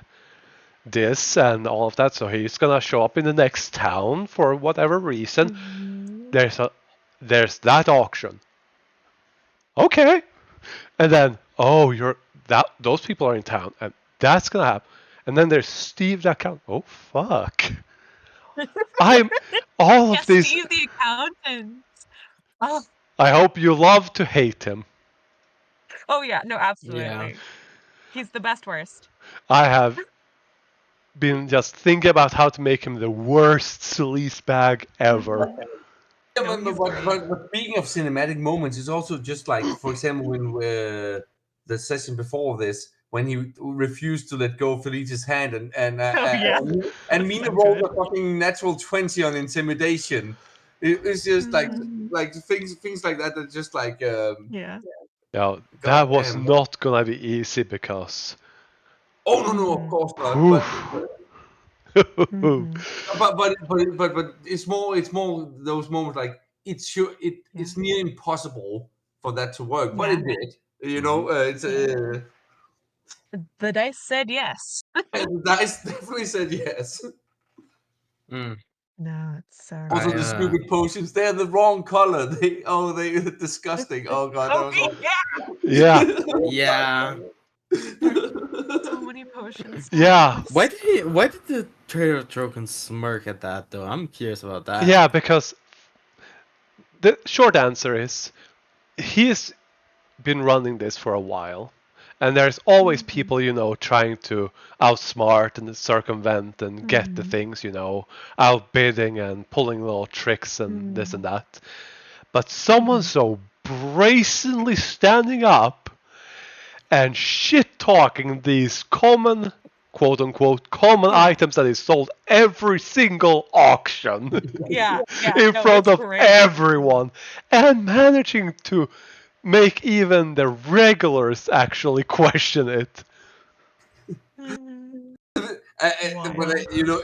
S3: this and all of that. So he's gonna show up in the next town for whatever reason.
S4: Hmm.
S3: There's that auction. Okay. And then, oh, you're that those people are in town, and that's gonna happen. And then there's Steve that count. Oh fuck! I'm all
S4: Yeah,
S3: of these.
S4: Steve the accountant. Oh,
S3: I hope you love to hate him.
S4: oh yeah, no,
S1: Yeah.
S4: absolutely. He's the best worst.
S3: I have been just thinking about how to make him the worst sleaze bag ever.
S4: Hmm.
S2: Yeah,
S4: No, he's great.
S2: but speaking of cinematic moments, it's also just like, for example, when the session before this, when he refused to let go of Felicia's hand,
S4: Oh yeah, that
S2: and
S4: was
S2: Mina
S4: so
S2: rolled
S4: good.
S2: a fucking natural 20 on intimidation. It's just
S4: Mhm.
S2: like things like that. That just like
S4: Yeah.
S3: Now
S2: god
S3: that was
S2: damn.
S3: not gonna be easy because.
S2: Oh no, of
S4: Mhm.
S2: course not.
S3: Whew.
S4: Mhm.
S2: But it's more those moments like
S4: Yeah.
S2: it's near impossible for that to work, but
S4: Yeah.
S2: it did. It's
S4: Yeah. The dice said yes.
S2: the dice definitely said yes.
S1: Mm.
S4: No, it's so
S2: Also,
S1: I
S2: the
S4: good.
S2: stupid potions, they're the wrong color. They disgusting. Oh god, that
S4: Oh
S2: was
S3: Yeah,
S1: yeah.
S4: yeah. So many potions
S3: yeah,
S4: now.
S1: Why did the Trader of Trokan smirk at that though? I'm curious about that.
S3: yeah, because the short answer is he's been running this for a while. And there's always
S4: Mhm.
S3: people, trying to outsmart and circumvent and get the
S4: Mhm.
S3: things, outbidding and pulling little tricks and this and
S4: Mhm.
S3: that. But someone
S4: Mhm.
S3: so brazenly standing up and shit talking these common, quote unquote, common
S4: Yeah.
S3: items that is sold every single auction
S4: Yeah. Yeah.
S3: in
S4: No,
S3: front
S4: it's
S3: of
S4: great.
S3: everyone and managing to make even the regulars actually question it.
S4: Mhm.
S2: But you know,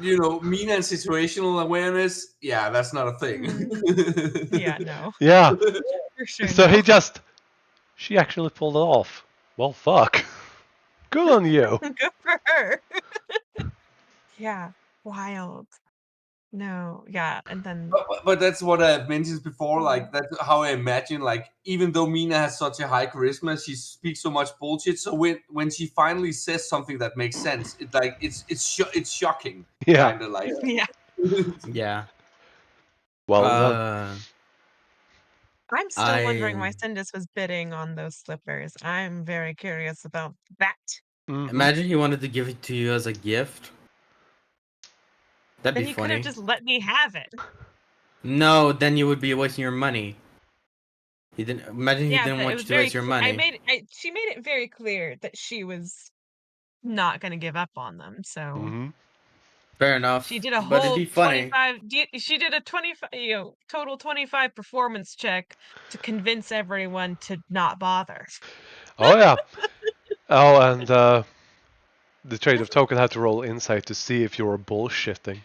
S2: you know, Mina and situational awareness, yeah, that's not a thing.
S4: Yeah, no.
S3: Yeah.
S4: For sure,
S3: So
S4: no.
S3: she actually pulled it off. Well, fuck. Good on you.
S4: Good for her. Yeah, wild. No, yeah, and then
S2: But that's what I mentioned before.
S4: Mhm.
S2: Like that's how I imagine. Like even though Mina has such a high charisma, she speaks so much bullshit. So when she finally says something that makes sense, it's shocking.
S3: Yeah.
S2: Kind of like.
S4: yeah.
S1: Yeah.
S3: Well,
S4: I'm still wondering why
S1: I
S4: Sindus was bidding on those slippers. I'm very curious about that.
S1: imagine he wanted to give it to you as a gift. That'd
S4: Then
S1: be
S4: he could have
S1: funny.
S4: just let me have it.
S1: No, then you would be wasting your money. He didn't imagine he
S4: Yeah,
S1: didn't
S4: but it
S1: want
S4: was
S1: you to
S4: very.
S1: waste your money.
S4: She made it very clear that she was not going to give up on them. So
S1: Fair enough.
S4: she did a
S1: But it'd
S4: whole
S1: be funny.
S4: 25. She did a 25, total 25 performance check to convince everyone to not bother.
S3: oh yeah. Oh, and the trade of token had to roll insight to see if you were bullshitting.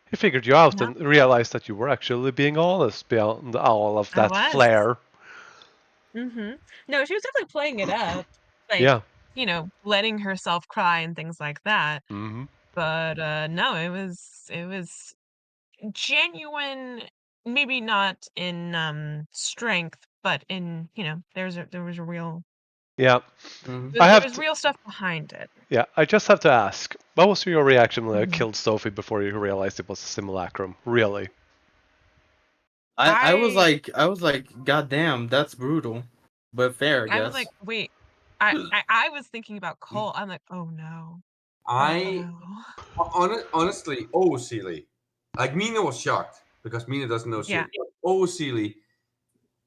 S3: He figured you out
S4: No.
S3: and realized that you were actually being honest beyond all of
S4: I
S3: that
S4: was.
S3: flair.
S4: No, she was definitely playing it up, like
S3: Yeah.
S4: letting herself cry and things like that.
S3: Mm-hmm.
S4: But no, it was genuine. Maybe not in strength, but in there was a real
S3: Yeah.
S1: Mhm.
S3: I
S4: there
S3: have
S4: was
S3: to,
S4: real stuff behind it.
S3: yeah, I just have to ask, what was your reaction when I
S4: Mhm.
S3: killed Sophie before you realized it was a simulacrum? Really?
S1: I was like, God damn, that's brutal. But fair, I
S4: I was like,
S1: guess.
S4: wait, I was thinking about Cole. I'm like, oh no, oh
S2: I
S4: no.
S2: honestly, oh Seely, like Mina was shocked because Mina doesn't know
S4: Yeah.
S2: shit. But, oh Seely,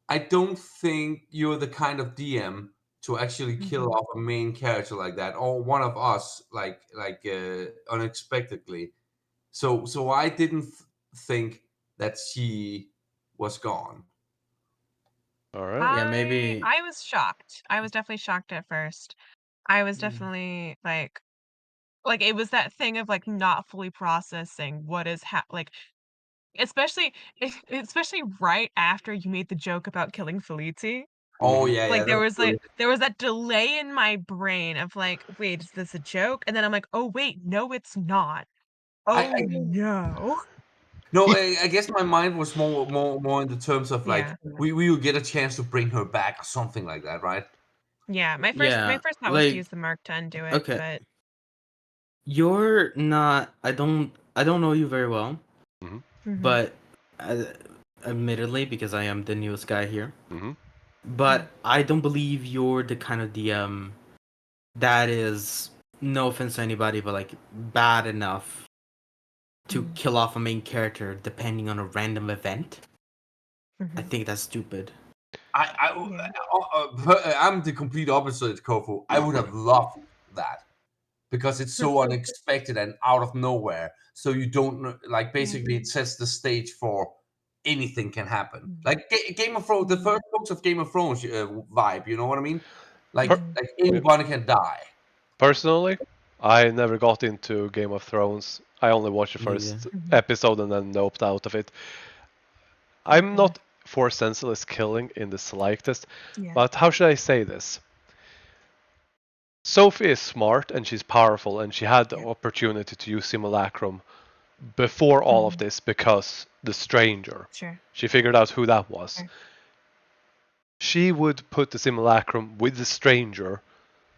S2: I don't think you're the kind of DM to actually kill
S4: Mhm.
S2: off a main character like that, or one of us, unexpectedly. So I didn't think that she was gone.
S3: All right.
S1: Yeah,
S4: I
S1: maybe.
S4: I was shocked. I was definitely shocked at first. I was
S1: Mm.
S4: definitely like it was that thing of like not fully processing what is like especially especially right after you made the joke about killing Felici.
S2: Oh
S3: Mm-hmm.
S2: yeah, yeah,
S4: Like
S2: that's true.
S4: there was that delay in my brain of like, wait, is this a joke? And then I'm like, oh wait, no, it's not.
S2: I
S4: Oh no.
S2: no, I guess my mind was more in the terms of like
S4: Yeah.
S2: we will get a chance to bring her back or something like that, right?
S4: Yeah. My
S1: Yeah,
S4: first thought was to
S1: like
S4: use the Mark to undo it,
S1: okay,
S4: but
S1: you're not. I don't know you very well,
S3: Mm-hmm.
S4: Mhm.
S1: but uh, admittedly, because I am the newest guy here,
S3: Mm-hmm.
S1: but I don't believe you're the kind of DM that is, no offense to anybody, but like bad enough to
S4: Mhm.
S1: kill off a main character depending on a random event. I
S4: Mhm.
S1: think that's stupid.
S4: Yeah.
S2: I'm the complete opposite, Kofu. I would have loved that because it's so unexpected and out of nowhere. So you don't know, like
S4: Yeah.
S2: basically it sets the stage for anything can happen.
S4: Mhm.
S2: Like Game of Thrones, the
S4: Mhm.
S2: first books of Game of Thrones vibe. You know what I mean? Like
S3: Per-
S4: Mhm.
S2: like anybody can die.
S3: Personally, I never got into Game of Thrones. I only watched the
S1: Neither.
S3: first
S4: Mhm.
S3: episode and then noped out of it. I'm
S4: Okay.
S3: not for senseless killing in the slightest,
S4: Yeah.
S3: but how should I say this? Sophie is smart and she's powerful, and she had the
S4: Yeah.
S3: opportunity to use Simulacrum before all of
S4: Mhm.
S3: this because the stranger.
S4: Sure.
S3: She figured out who that was.
S4: Sure.
S3: She would put the Simulacrum with the stranger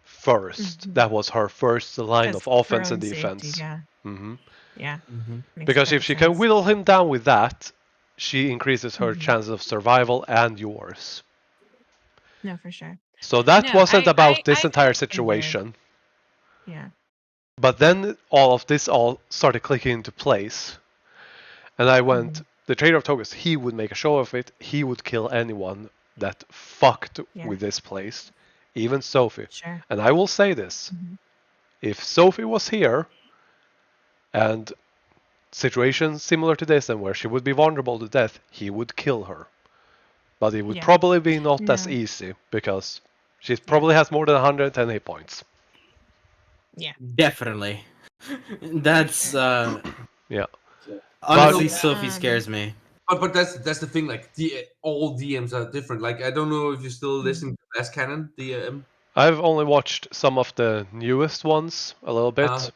S3: first.
S4: Mhm.
S3: That was her first line of
S4: Because for
S3: offense and
S4: own safety,
S3: defense.
S4: yeah.
S3: hmm
S4: Yeah.
S1: Mm-hmm.
S4: Makes
S3: Because if
S4: perfect
S3: she can
S4: sense.
S3: whittle him down with that, she increases her
S4: Mhm.
S3: chances of survival and yours.
S4: No, for sure.
S3: So that
S4: No,
S3: wasn't about this
S4: I
S3: entire
S4: fully figured.
S3: situation.
S4: Yeah.
S3: But then all of this all started clicking into place. And I went,
S4: Mhm.
S3: the Trader of Togas, he would make a show of it. He would kill anyone that fucked
S4: Yeah.
S3: with this place, even Sophie.
S4: Sure.
S3: And I will say this,
S4: Mhm.
S3: if Sophie was here and situations similar to this and where she would be vulnerable to death, he would kill her. But it would
S4: Yeah.
S3: probably be not as
S4: No.
S3: easy because she
S4: Yeah.
S3: probably has more than 110 hit points.
S4: Yeah.
S1: Definitely. That's
S3: Yeah.
S1: honestly,
S4: So,
S1: Sophie scares me.
S2: But that's the thing. Like all DMs are different. Like I don't know if you're still listening to Last Cannon DM.
S3: I've only watched some of the newest ones a little bit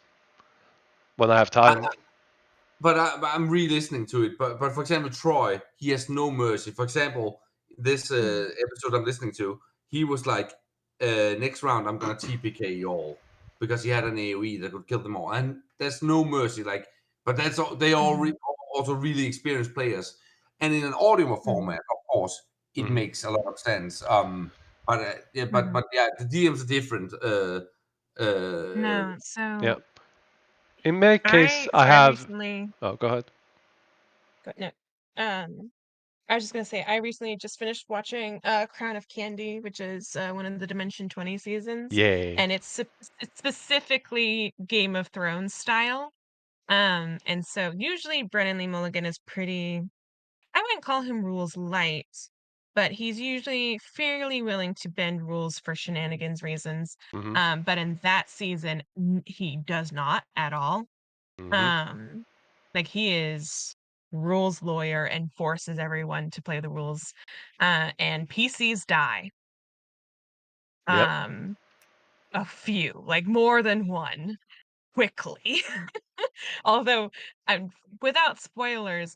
S3: when I have time.
S2: But I'm re-listening to it. But for example, Troy, he has no mercy. For example, this episode I'm listening to, he was like, next round I'm gonna TPK you all because he had an AOE that would kill them all, and there's no mercy. Like, but that's all, they all also really experienced players, and in an audio format, of course, it makes a lot of sense. But but yeah, the DMs are different.
S4: No, so
S3: Yeah. In my case, I
S4: I
S3: have.
S4: recently
S3: Oh, go ahead.
S4: no, I was just gonna say I recently just finished watching Crown of Candy, which is one of the Dimension 20 seasons,
S3: Yay.
S4: and it's specifically Game of Thrones style. And so usually Brennan Lee Mulligan is pretty, I wouldn't call him rules light, but he's usually fairly willing to bend rules for shenanigans reasons. But in that season, he does not at all. Um, like he is rules lawyer and forces everyone to play the rules. And PCs die.
S3: Yep.
S4: A few, like more than one, quickly. Although, without spoilers,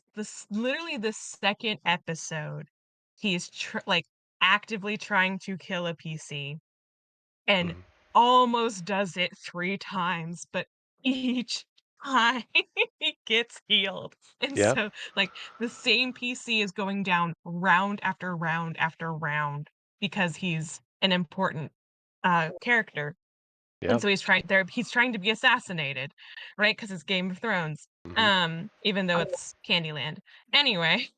S4: literally the second episode, he's like actively trying to kill a PC and almost does it 3 times, but each time he gets healed. And
S3: Yep.
S4: so, like, the same PC is going down round after round after round because he's an important character. And
S3: Yep.
S4: so he's trying to be assassinated, right? Because it's Game of Thrones. Even though it's Candyland. Anyway,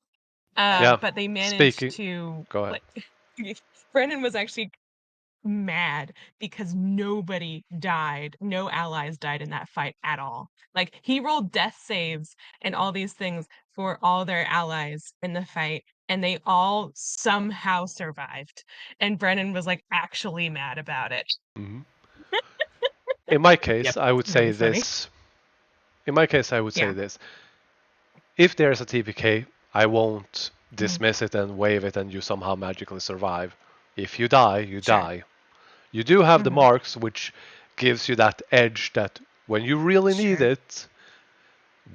S3: Yeah.
S4: but they managed
S3: Speaking.
S4: to
S3: Go ahead.
S4: like Brennan was actually mad because nobody died, no allies died in that fight at all. Like he rolled death saves and all these things for all their allies in the fight, and they all somehow survived. And Brennan was like actually mad about it.
S3: In my case, I would
S4: It's really
S3: say
S4: funny.
S3: this. In my case, I would say
S4: Yeah.
S3: this. If there's a TPK, I won't dismiss it and wave it and you somehow magically survive. If you die, you
S4: Sure.
S3: die. You do have the marks, which gives you that edge that when you really need
S4: Sure.
S3: it,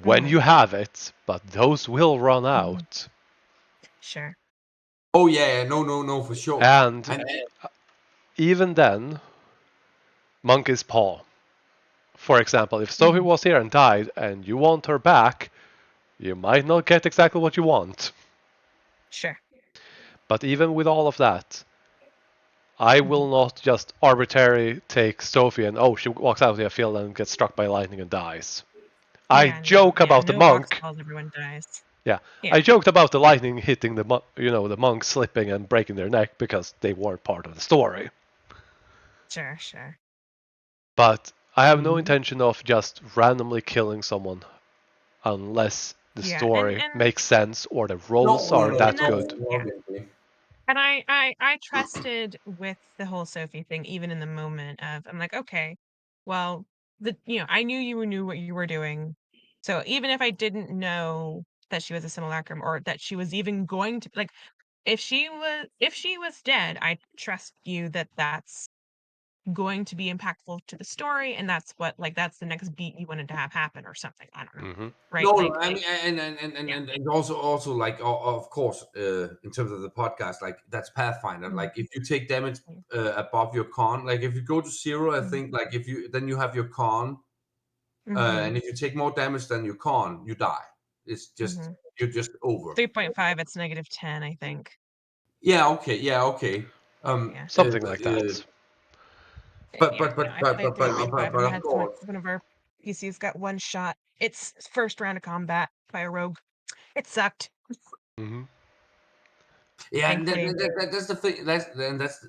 S3: when you have it, but those will run out.
S4: Sure.
S2: Oh yeah, no, for sure.
S3: And
S2: And
S3: even then, Monkey's Paw. For example, if Sophie was here and died and you want her back, you might not get exactly what you want.
S4: Sure.
S3: But even with all of that, I will not just arbitrarily take Sophie and she walks out of the field and gets struck by lightning and dies. I joke about the
S4: No box
S3: monk.
S4: calls, everyone dies.
S3: Yeah,
S4: Yeah.
S3: I joked about the lightning hitting the monk slipping and breaking their neck because they weren't part of the story.
S4: Sure.
S3: But I have no intention of just randomly killing someone unless the
S4: Yeah,
S3: story makes sense or the roles
S2: no,
S3: are that
S4: and that's
S3: good.
S2: obviously.
S4: and I trusted with the whole Sophie thing, even in the moment of I'm like, okay, well, I knew you knew what you were doing. So even if I didn't know that she was a simulacrum or that she was even going to like if she was dead, I trust you that that's going to be impactful to the story and that's that's the next beat you wanted to have happen or something. I don't know. Right?
S2: No,
S4: Like
S2: I mean, and also like of course, in terms of the podcast, like that's Pathfinder. Like if you take damage above your con, like if you go to 0, I think like if you then you have your con, and if you take more damage than your con, you die. It's just you're just over.
S4: 3.5, it's -10, I think.
S2: Yeah. Okay.
S4: Yeah.
S3: Something like that.
S4: I played
S2: But
S4: 3.5 and
S2: of
S4: had
S2: course,
S4: one of our PCs got one shot. It's first round of combat by a rogue. It sucked.
S2: yeah, and
S4: Thankfully.
S2: that's the thing.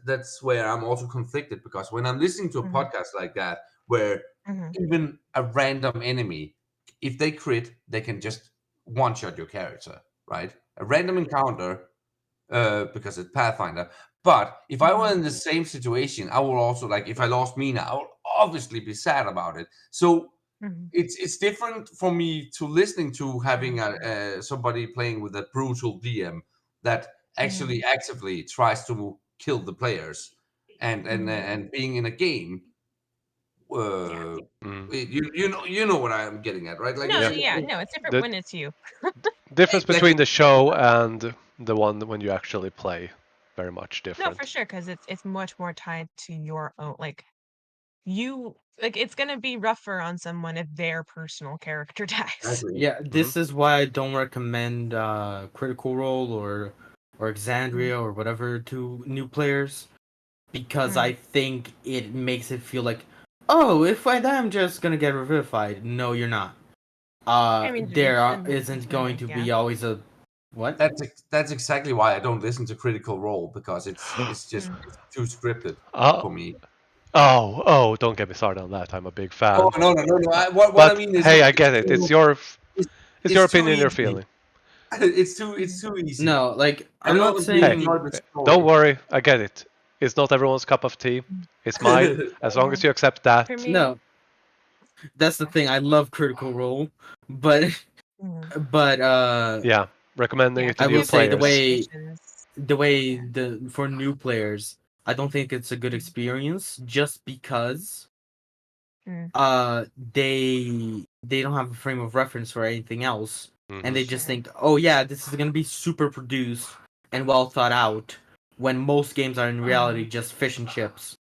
S2: That's where I'm also conflicted because when I'm listening to a podcast like that, where even a random enemy, if they crit, they can just one shot your character, right? A random encounter, because it's Pathfinder. But if I were in the same situation, I would also, like, if I lost Mina, I would obviously be sad about it. So it's different for me to listening to having somebody playing with a brutal DM that actually actively tries to kill the players, and being in a game. You know what I am getting at, right? Like,
S4: No,
S3: Yeah.
S4: no, it's different
S3: The
S4: when it's you.
S3: difference
S2: like
S3: between the show and the one when you actually play, very much
S4: No,
S3: different.
S4: for sure, because it's much more tied to your own, like, you, like, it's gonna be rougher on someone if their personal character dies.
S1: Yeah, this is why I don't recommend Critical Role or Exandria or whatever to new players, because I think it makes it feel like, oh, if I die, I'm just gonna get revivified. No, you're not.
S4: I mean,
S1: Isn't going to be always a what?
S2: that's exactly why I don't listen to Critical Role, because it's just it's too scripted
S3: Oh,
S2: for me.
S3: oh, don't get me started on that. I'm a big
S2: Oh,
S3: fan.
S2: no. What I
S3: But
S2: mean is,
S3: hey, I get it. It's your
S2: too
S3: opinion, your
S2: easy.
S3: feeling.
S2: It's too easy.
S1: No, like
S2: I
S1: I'm not
S2: don't really
S3: Hey,
S1: saying.
S2: enjoy the
S3: don't
S2: story.
S3: worry. I get it. It's not everyone's cup of tea. It's mine. As long as you accept that.
S4: For me,
S1: No, that's the thing. I love Critical Role, but
S3: Yeah, recommending
S4: yeah,
S3: it
S4: for
S3: to
S1: I
S4: me,
S3: new
S1: will
S4: it's
S1: say the
S3: players.
S1: way
S4: Yeah.
S1: for new players, I don't think it's a good experience just because
S4: Mm.
S1: they don't have a frame of reference for anything else, and they just
S4: Sure.
S1: think, oh yeah, this is gonna be super produced and well thought out, when most games are in reality just fish and chips.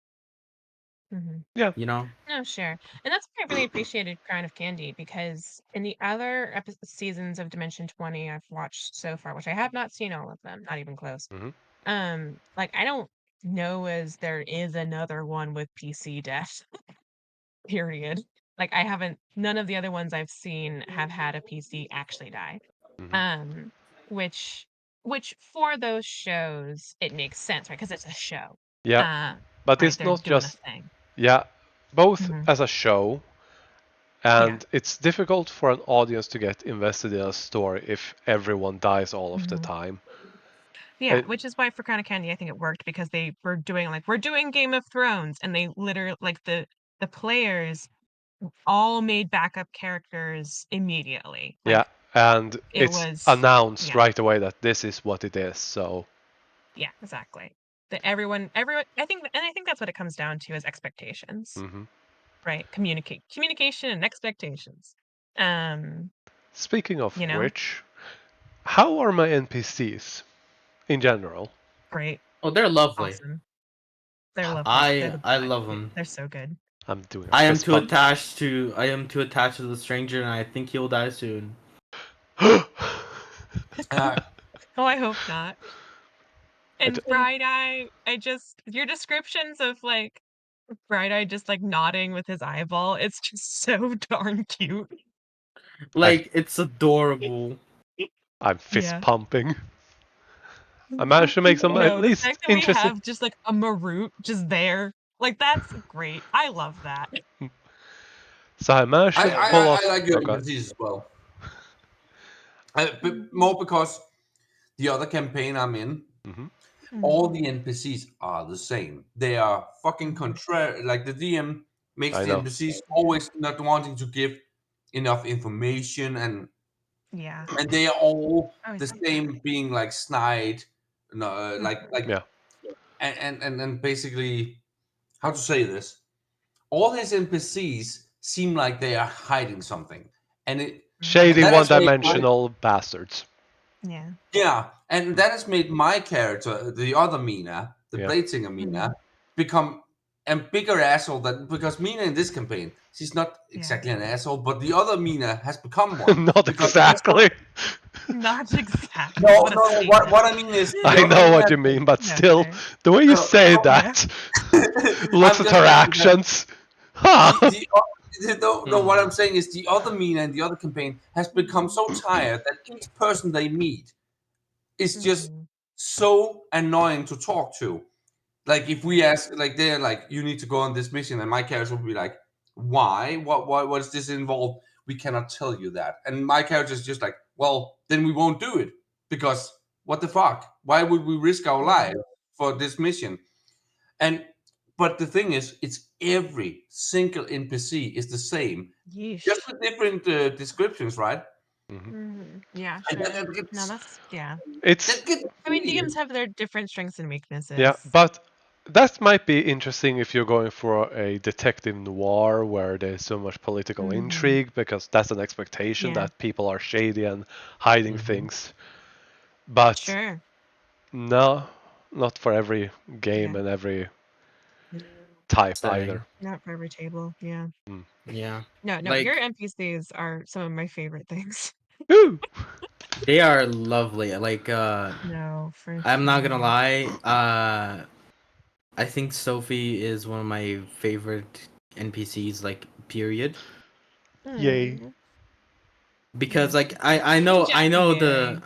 S3: Yeah.
S1: You know?
S4: No, sure. And that's why I really appreciated Crown of Candy, because in the other seasons of Dimension 20 I've watched so far, which I have not seen all of them, not even close. Like, I don't know as there is another one with PC death. Period. Like, I haven't, none of the other ones I've seen have had a PC actually die. Um, which for those shows it makes sense, right? Because it's a show.
S3: Yeah. But
S4: Right?
S3: it's
S4: They're
S3: not
S4: doing a
S3: just,
S4: thing.
S3: yeah, both as a show,
S4: Yeah.
S3: and it's difficult for an audience to get invested in a story if everyone dies all of the time.
S4: Yeah, which is why for Crown of Candy I think it worked, because they were doing, like, we're doing Game of Thrones, and they literally, like, the players all made backup characters immediately.
S3: Yeah,
S4: Like,
S3: and
S4: it
S3: it's
S4: was,
S3: announced
S4: yeah,
S3: right away that this is what it is. So
S4: yeah, exactly. That everyone, I think that's what it comes down to, is expectations, right? Communication and expectations.
S3: speaking of
S4: You know,
S3: which, how are my NPCs in general?
S4: great,
S1: Oh, they're lovely.
S4: awesome. They're lovely. They're the
S1: I love them.
S4: they're so good.
S3: I'm doing a
S1: I am
S3: fist
S1: too
S3: bump.
S1: attached to the stranger, and I think he'll die soon.
S4: Oh, I hope not. And
S3: d-
S4: Bright Eye, your descriptions of, like, Bright Eye just, like, nodding with his eyeball, it's just so darn cute.
S1: Like, it's adorable.
S3: I'm fist
S4: Yeah.
S3: pumping. I managed to make some at
S4: No, the
S3: least
S4: fact that we
S3: interesting.
S4: have just, like, a Marut just there, like, that's great. I love that.
S3: So I managed to pull
S2: I
S3: off.
S2: like your
S3: Okay.
S2: NPCs as well. But more because the other campaign I'm in, all the NPCs are the same. They are fucking contrary. Like, the DM makes
S3: I
S2: the
S3: know.
S2: NPCs always not wanting to give enough information,
S4: Yeah.
S2: and they are all
S4: Always
S2: the
S4: like that.
S2: same, being like snide, no,
S3: Yeah.
S2: and basically, how to say this? All his NPCs seem like they are hiding something, and
S3: Shady
S2: that has made my
S3: one-dimensional bastards.
S4: Yeah.
S2: and that has made my character, the other Mina, the
S3: Yeah.
S2: Bladesinger Mina, become a bigger asshole. Because Mina in this campaign, she's not
S4: Yeah.
S2: exactly an asshole, but the other Mina has become one.
S3: Not
S2: Because
S3: exactly.
S4: Not exactly.
S2: no,
S4: What a
S2: no,
S4: statement.
S2: what I mean is, the
S3: I
S2: other
S3: know
S2: Mina.
S3: what you mean, but
S4: No,
S3: still,
S4: fair.
S3: the way you
S2: No,
S3: say
S2: no,
S3: that, looks
S2: I'm
S3: at
S2: just
S3: her
S2: saying that
S3: actions. Huh.
S2: no, what I'm saying is, the other Mina in the other campaign has become so tired that each person they meet is just so annoying to talk to. Like, if we ask, like, they're like, you need to go on this mission, and my character will be like, why? What does this involve? We cannot tell you that. And my character is just like, well, then we won't do it, because What the fuck? Why would we risk our life for this mission? But the thing is, it's every single NPC is the same,
S4: Yeesh.
S2: just with different descriptions, right?
S4: Yeah,
S2: And
S4: sure.
S2: that
S4: No,
S2: gets,
S4: that's yeah.
S3: It's
S2: that gets
S4: I mean,
S2: weird.
S4: DMs have their different strengths and
S3: yeah,
S4: weaknesses.
S3: but that might be interesting if you're going for a detective noir where there's so much political intrigue, because that's an expectation
S4: Yeah.
S3: that people are shady and hiding
S1: Mhm.
S3: things. But
S4: Sure.
S3: no, not for every game
S4: Yeah.
S3: and every type
S1: Setting.
S3: either.
S4: Not for every table. Yeah.
S1: Yeah.
S4: No,
S1: Like
S4: your NPCs are some of my favorite things.
S3: Woo!
S1: they are lovely. Like
S4: No, for
S1: I'm not
S4: sure.
S1: gonna lie. I think Sophie is one of my favorite NPCs. Like period.
S3: Yay.
S4: Mm.
S1: Because
S4: Yeah.
S1: like I know
S4: Jack and
S1: the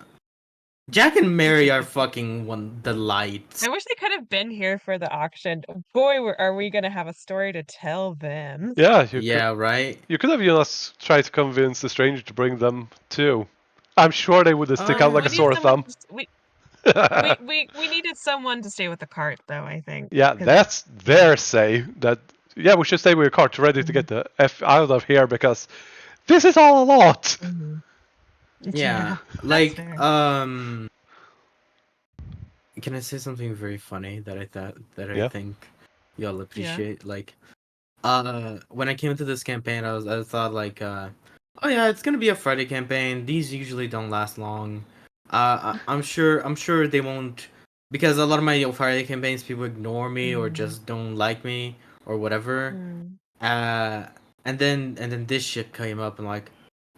S1: Jack and Mary are fucking one delights.
S4: I wish they could have been here for the auction. Boy, are we gonna have a story to tell them.
S3: Yeah,
S1: Yeah, right.
S3: you could have just tried to convince the stranger to bring them too. I'm sure they would have stick out like
S4: We
S3: a
S4: need
S3: sore
S4: someone.
S3: thumb.
S4: We needed someone to stay with the cart, though. I think.
S3: Yeah,
S4: 'cause-
S3: that's their say. That yeah, we should stay with your cart ready to get the F out of here because this is all a lot.
S4: Mhm.
S1: Yeah.
S4: that's
S1: Like
S4: fair.
S1: can I say something very funny that I
S3: Yeah.
S1: think y'all
S4: Yeah.
S1: appreciate? Like when I came into this campaign I thought like oh yeah, it's gonna be a Friday campaign. These usually don't last long. I'm sure they won't, because a lot of my Friday campaigns people ignore me or just don't like me or whatever.
S4: Mm.
S1: And then this shit came up and like,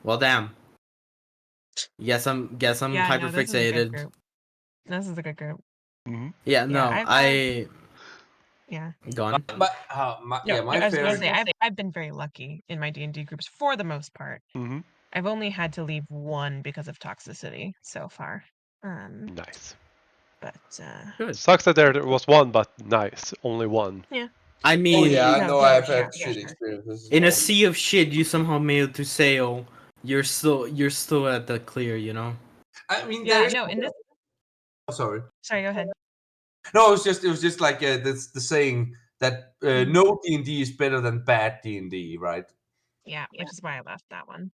S1: well damn. Guess I'm
S4: Yeah,
S1: hyper
S4: no, this is a good
S1: fixated.
S4: group. This is a good group.
S3: Mm-hmm.
S1: Yeah,
S4: Yeah,
S1: no,
S4: I've had. Yeah.
S1: gone.
S2: But
S4: No,
S2: my
S4: I was gonna
S2: favorite.
S4: say I've been very lucky in my D&D groups for the most part.
S3: Mm-hmm.
S4: I've only had to leave one because of toxicity so far.
S3: Nice.
S4: But
S1: Good.
S3: Sucks that there was one, but nice. Only one.
S4: yeah.
S1: I
S2: Oh
S1: mean,
S2: yeah,
S4: No,
S2: no,
S4: yeah,
S2: I've
S4: yeah,
S2: had
S4: yeah,
S2: shit
S4: sure.
S2: experiences. As
S1: in a
S2: well.
S1: sea of shit, you somehow made it to sail. You're still at the clear, you know.
S2: I mean,
S4: Yeah,
S2: there's.
S4: no, in this.
S2: Oh, sorry.
S4: Sorry, go ahead.
S2: No, it was just like that's the saying that no D&D is better than bad D&D, right?
S4: Yeah, which is why I left that one.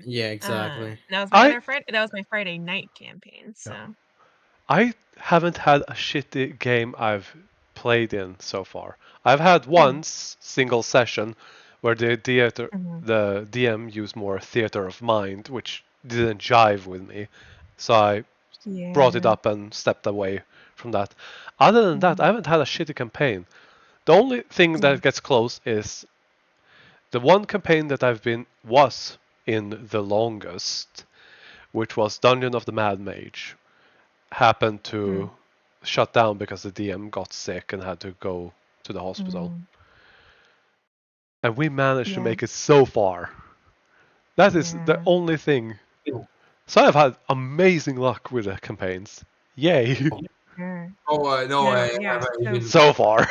S1: Yeah, exactly.
S4: That was my other Friday. That was my Friday night campaign. So
S3: I haven't had a shitty game I've played in so far. I've had one single session where the DM used more theater of mind, which didn't jive with me. So I brought it up and stepped away from that. Other than that, I haven't had a shitty campaign. The only thing that gets close is the one campaign that was in the longest, which was Dungeon of the Mad Mage, happened to shut down because the DM got sick and had to go to the hospital. And we managed to make it so far. That is the only thing. So I've had amazing luck with the campaigns. Yay.
S2: Oh no, I have even
S3: So far.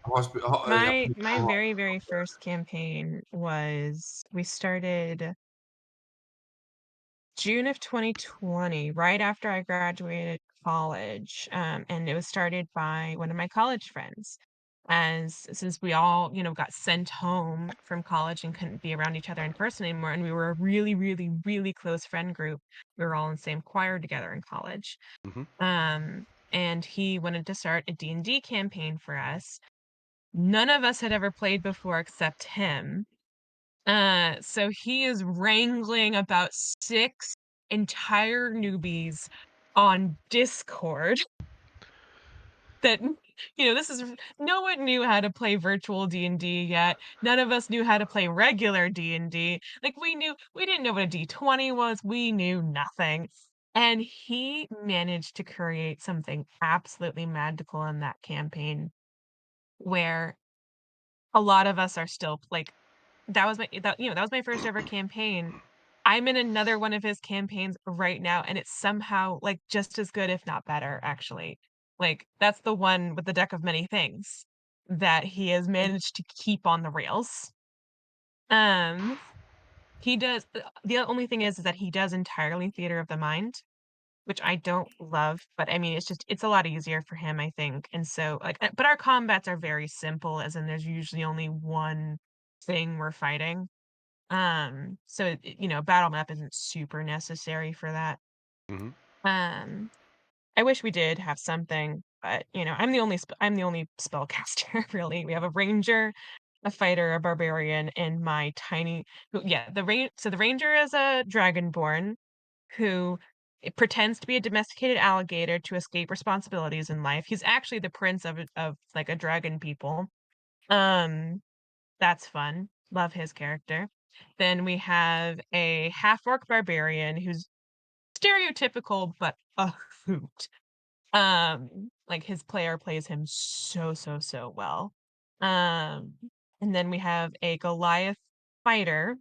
S2: hospital.
S4: my very, very first campaign was we started June of 2020, right after I graduated college. And it was started by one of my college friends. Since we all, got sent home from college and couldn't be around each other in person anymore, and we were a really, really, really close friend group. We were all in the same choir together in college. And he wanted to start a D&D campaign for us. None of us had ever played before except him. So he is wrangling about 6 entire newbies on Discord that this is no one knew how to play virtual D&D yet. None of us knew how to play regular D&D. Like we didn't know what a D20 was. We knew nothing. And he managed to create something absolutely magical in that campaign where a lot of us are still like that was my first ever campaign. I'm in another one of his campaigns right now, and it's somehow like just as good, if not better, actually. Like that's the one with the deck of many things that he has managed to keep on the rails. He does. The only thing is that he does entirely theater of the mind, which I don't love, but I mean, it's a lot easier for him, I think. And so like, but our combats are very simple, as in there's usually only one thing we're fighting. So battle map isn't super necessary for that.
S3: Hmm.
S4: Um, I wish we did have something, but I'm the only spellcaster really. We have a ranger, a fighter, a barbarian, and my tiny the ranger is a dragonborn who pretends to be a domesticated alligator to escape responsibilities in life. He's actually the prince of like a dragon people. Um, that's fun. Love his character. Then we have a half orc barbarian who's stereotypical but a hoot. Like his player plays him so, so, so well. Um, and then we have a Goliath fighter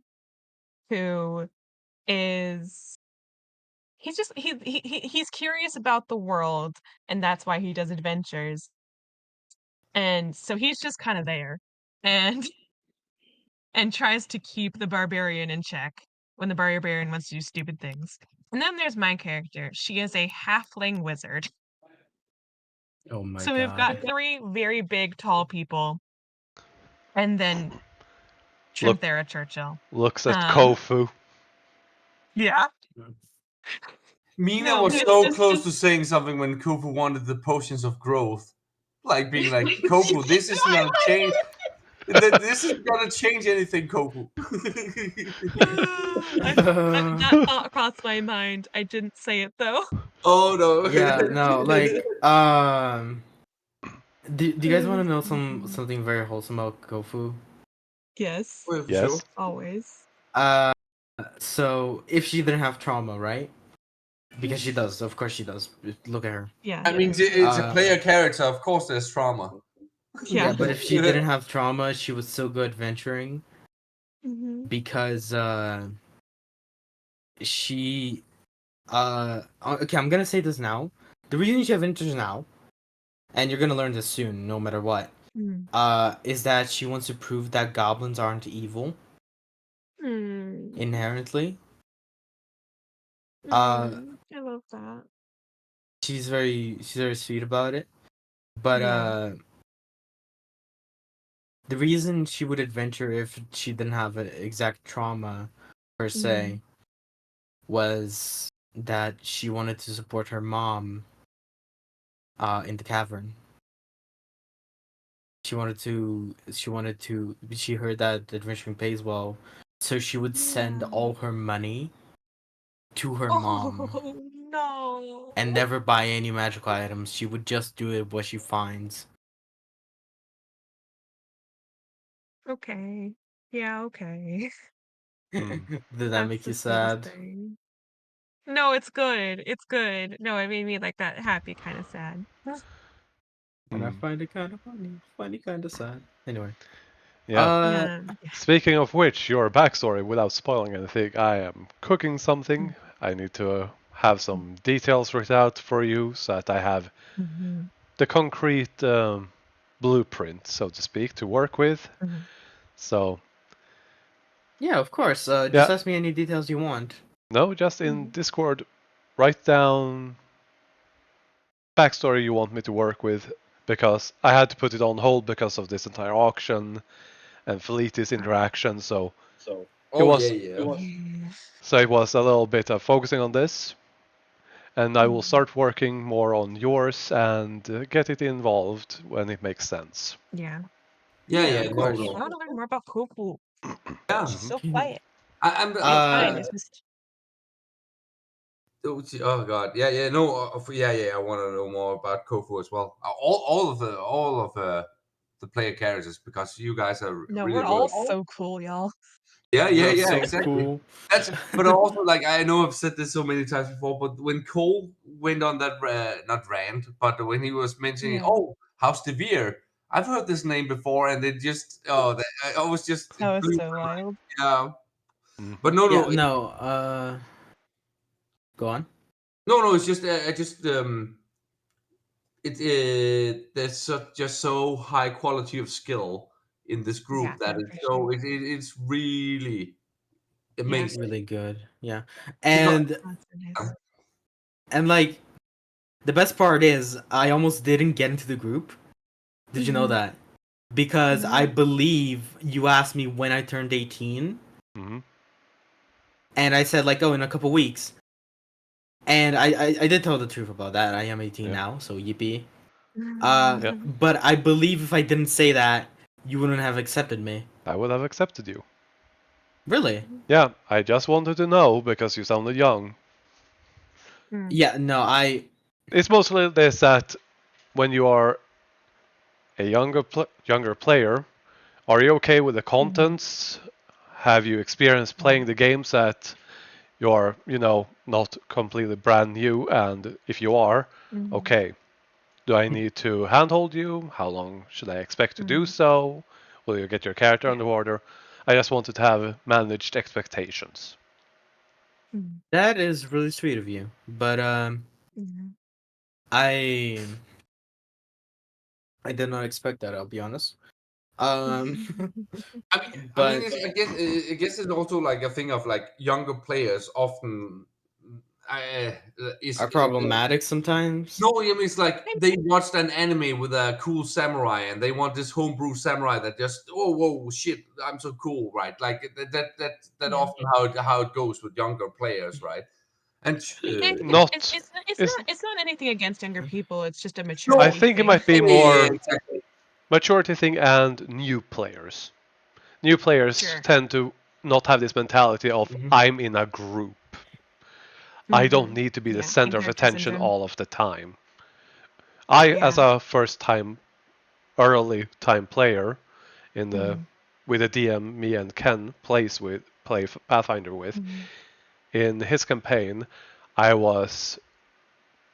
S4: who is he's curious about the world, and that's why he does adventures. And so he's just kind of there and and tries to keep the barbarian in check when the barbarian wants to do stupid things. And then there's my character. She is a halfling wizard.
S1: Oh my
S4: So we've got
S1: god.
S4: 3 very big, tall people, and then
S3: Look,
S4: Trimthera Churchill.
S3: looks at
S4: Um,
S3: Kofu.
S4: yeah.
S2: Mina
S4: No,
S2: was
S4: it's
S2: so
S4: just
S2: close to saying something when Kofu wanted the potions of growth. Like being like, Kofu, this isn't gonna change. This isn't gonna change anything, Kofu.
S4: That thought crossed my mind. I didn't say it though.
S2: Oh no.
S1: Yeah, no, like, do you guys want to know something very wholesome about Gofu?
S4: Yes,
S2: Well, for
S3: Yes.
S2: sure.
S4: always.
S1: So if she didn't have trauma, right? Because she does, of course she does. Look at her.
S4: Yeah.
S2: I mean, it's a
S1: Uh,
S2: player character. Of course, there's trauma.
S1: Yeah,
S4: Yeah.
S1: but if she didn't have trauma, she would still go adventuring
S4: Mhm.
S1: because she okay, I'm gonna say this now. The reason she adventures now, and you're gonna learn this soon, no matter what,
S4: Mm.
S1: is that she wants to prove that goblins aren't evil
S4: Mm.
S1: inherently. Uh,
S4: I love that.
S1: she's very sweet about it. But
S4: Yeah.
S1: the reason she would adventure if she didn't have an exact trauma per se was that she wanted to support her mom in the cavern. She heard that adventuring pays well, so she would send
S4: Yeah.
S1: all her money to her mom
S4: Oh no.
S1: and never buy any magical items. She would just do it what she finds.
S4: Okay. Yeah, okay.
S3: Mm.
S1: Did that
S4: That's
S1: make
S4: the
S1: you
S4: sweetest
S1: sad?
S4: thing. No, it's good. It's good. No, it made me like that happy kind of sad.
S1: And I
S3: Mm.
S1: find it kind of funny, kind of sad. Anyway,
S3: Yeah.
S4: Yeah.
S3: Speaking of which, your backstory, without spoiling anything, I am cooking something. I need to have some details written out for you so that I have
S4: Mhm.
S3: the concrete blueprint, so to speak, to work with.
S4: Mhm.
S3: So,
S1: yeah, of course. Just
S3: yeah,
S1: ask me any details you want.
S3: no, just in
S4: Mhm.
S3: Discord, write down backstory you want me to work with, because I had to put it on hold because of this entire auction and Felicity's interaction. So it
S2: Oh yeah,
S3: was
S2: yeah.
S4: Yeah.
S3: it was a little bit of focusing on this, and I will
S4: Mhm.
S3: start working more on yours and get it involved when it makes sense.
S4: Yeah.
S2: Yeah,
S1: Yeah,
S2: yeah.
S1: of
S2: No,
S1: course.
S4: I
S2: no.
S4: want to learn more about Koku.
S2: Yeah.
S4: She's so quiet. It's fine.
S1: uh,
S4: It's just
S2: Oh god. Yeah, yeah. No. Yeah, yeah. I want to know more about Kofu as well. All of the player characters, because you guys are
S4: no,
S2: really
S4: we're all
S2: well.
S4: so cool, y'all.
S2: Yeah, yeah,
S1: we're
S2: yeah.
S1: so
S2: Exactly.
S1: cool.
S2: That's. But also, like, I know I've said this so many times before, but when Cole went on that not rant, but when he was mentioning,
S4: Yeah.
S2: oh, how's Devere? I've heard this name before, and it just I was just it
S4: That was
S2: blew
S4: so wild.
S2: yeah. But
S3: Mhm.
S2: no,
S1: Yeah,
S2: no,
S1: no. Go on.
S2: no. It's just I just there's just so high quality of skill in this
S4: Yeah,
S2: group that
S4: no,
S2: it's
S4: for
S2: so
S4: sure.
S2: it's really
S4: Yeah.
S2: amazing
S1: Really good. Yeah,
S2: because
S1: and
S4: That's so nice.
S1: And like, the best part is I almost didn't get into the group. Did you know that? Because I believe you asked me when I turned 18,
S3: Hmm.
S1: and I said like, oh, in a couple weeks. And I did tell the truth about that. I am 18
S3: Yeah.
S1: now, so yippee.
S3: Yeah.
S1: But I believe if I didn't say that, you wouldn't have accepted me.
S3: I would have accepted you.
S1: Really?
S3: Yeah, I just wanted to know because you sounded young.
S1: Yeah, no,
S3: It's mostly this that when you are a younger player, are you okay with the contents? Have you experienced playing the games that you're, not completely brand new? And if you are, okay, do I need to handhold you? How long should I expect to do so? Will you get your character on the order? I just wanted to have managed expectations.
S1: that is really sweet of you. But I I did not expect that, I'll be honest. But
S2: I guess it's also like a thing of like younger players often is
S1: are problematic sometimes.
S2: no, I mean it's like they watched an anime with a cool samurai and they want this homebrew samurai that just whoa shit, I'm so cool, right? Like that often how it goes with younger players, right? And
S3: Not,
S4: It's not anything against younger people. It's just a
S3: I
S4: maturity
S3: think it
S4: thing.
S3: might be
S2: yeah,
S3: more
S2: exactly.
S3: maturity thing and new players. New players
S4: Sure.
S3: tend to not have this mentality of I'm in a group. I don't need to be the center of
S4: Imposter
S3: attention
S4: syndrome.
S3: all of the time. I, as a first time, early time player in the with a DM me and Ken play Pathfinder with, in his campaign, I was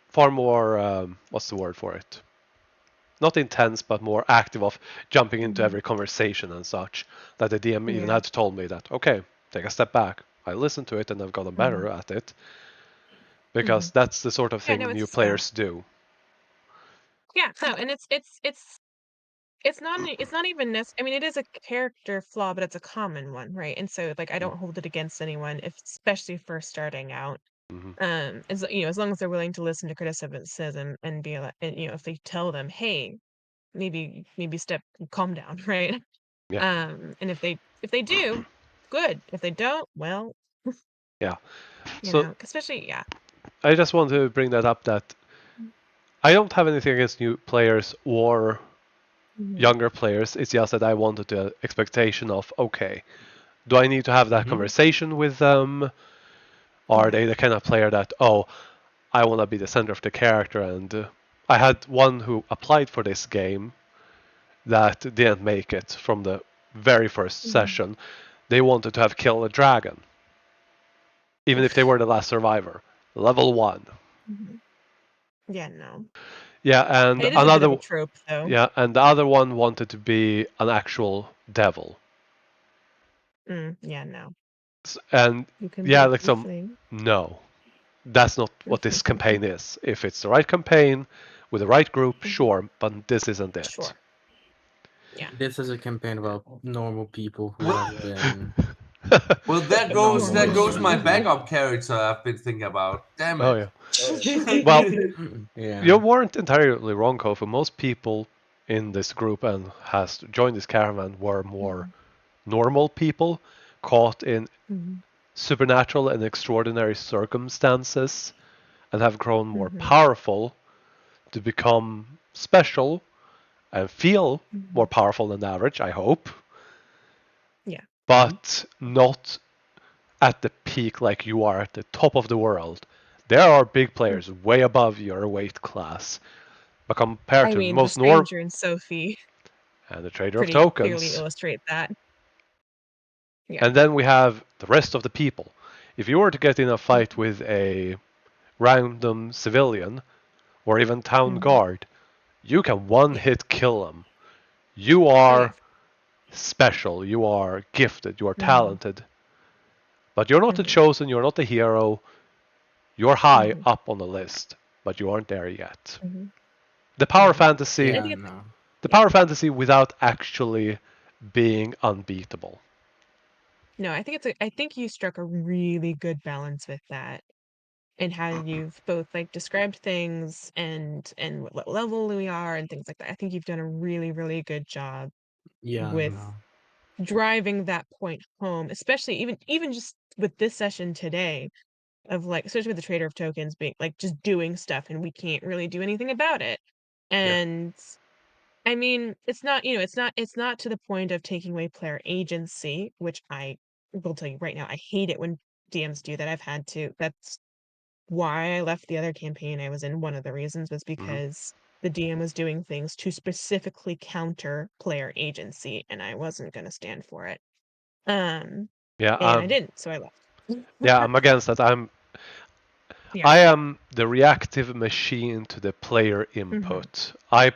S3: far more what's the word for it? Not intense, but more active of jumping into every conversation and such. That the DM even had told me that okay, take a step back. I listened to it and I've gotten better at it because that's the sort of
S4: Yeah,
S3: thing
S4: no,
S3: new
S4: it's yeah.
S3: players do.
S4: Yeah, no, and it's not even I mean, it is a character flaw, but it's a common one, right? And so like I don't hold it against anyone, especially for starting out.
S3: Hmm.
S4: As long as they're willing to listen to criticism and be like, and, if they tell them, hey, maybe calm down, right?
S3: Yeah,
S4: And if they do, good. If they don't, well,
S3: yeah. So
S4: especially
S3: I just want to bring that up that I don't have anything against new players or younger players. It's just that I wanted the expectation of okay, do I need to have that conversation with them? Are they the kind of player that I want to be the center of the character? And I had one who applied for this game that didn't make it from the very first session. They wanted to have killed a dragon, even if they were the last survivor, level 1.
S4: yeah, no.
S3: Yeah, and
S4: It is a bit of a trope, though.
S3: yeah, and the other one wanted to be an actual devil.
S4: Yeah, no.
S3: And
S4: You can be
S3: yeah,
S4: a
S3: like some
S4: tiefling.
S3: no, that's not what this campaign is. If it's the right campaign with the right group, sure, but this isn't it.
S4: Sure. Yeah.
S1: this is a campaign about normal people who have been
S2: Well, there goes my backup character I've been thinking about. Damn
S3: Oh
S2: it.
S3: yeah. Well,
S1: yeah.
S3: you weren't entirely wrong, Kofu. Most people in this group and has joined this caravan were more normal people caught in supernatural and extraordinary circumstances and have grown more powerful to become special and feel more powerful than average, I hope.
S4: Yeah.
S3: But not at the peak like you are at the top of the world. There are big players way above your weight class. But compared
S4: I
S3: to
S4: mean, the
S3: most norm
S4: stranger and Sophie
S3: and the trader of
S4: pretty clearly
S3: tokens,
S4: illustrate that. Yeah.
S3: and then we have the rest of the people. If you were to get in a fight with a random civilian or even town guard, you can one hit kill them. You
S4: Oh yeah.
S3: are special, you are gifted, you are talented. But you're not the chosen, you're not the hero. You're high up on the list, but you aren't there yet. The power fantasy,
S4: I think
S1: no.
S3: the power fantasy without actually being unbeatable.
S4: No, I think I think you struck a really good balance with that. and how you've both like described things and what level we are and things like that. I think you've done a really, really good job
S1: Yeah,
S4: with
S1: no.
S4: driving that point home, especially even just with this session today of like, especially with the trader of tokens being like just doing stuff and we can't really do anything about it. And I mean, it's not, it's not to the point of taking away player agency, which I will tell you right now, I hate it when DMs do that. That's why I left the other campaign I was in. One of the reasons was because the DM was doing things to specifically counter player agency, and I wasn't going to stand for it.
S3: Yeah,
S4: And I didn't, so I left.
S3: yeah, I'm against that.
S4: Yeah.
S3: I am the reactive machine to the player input. I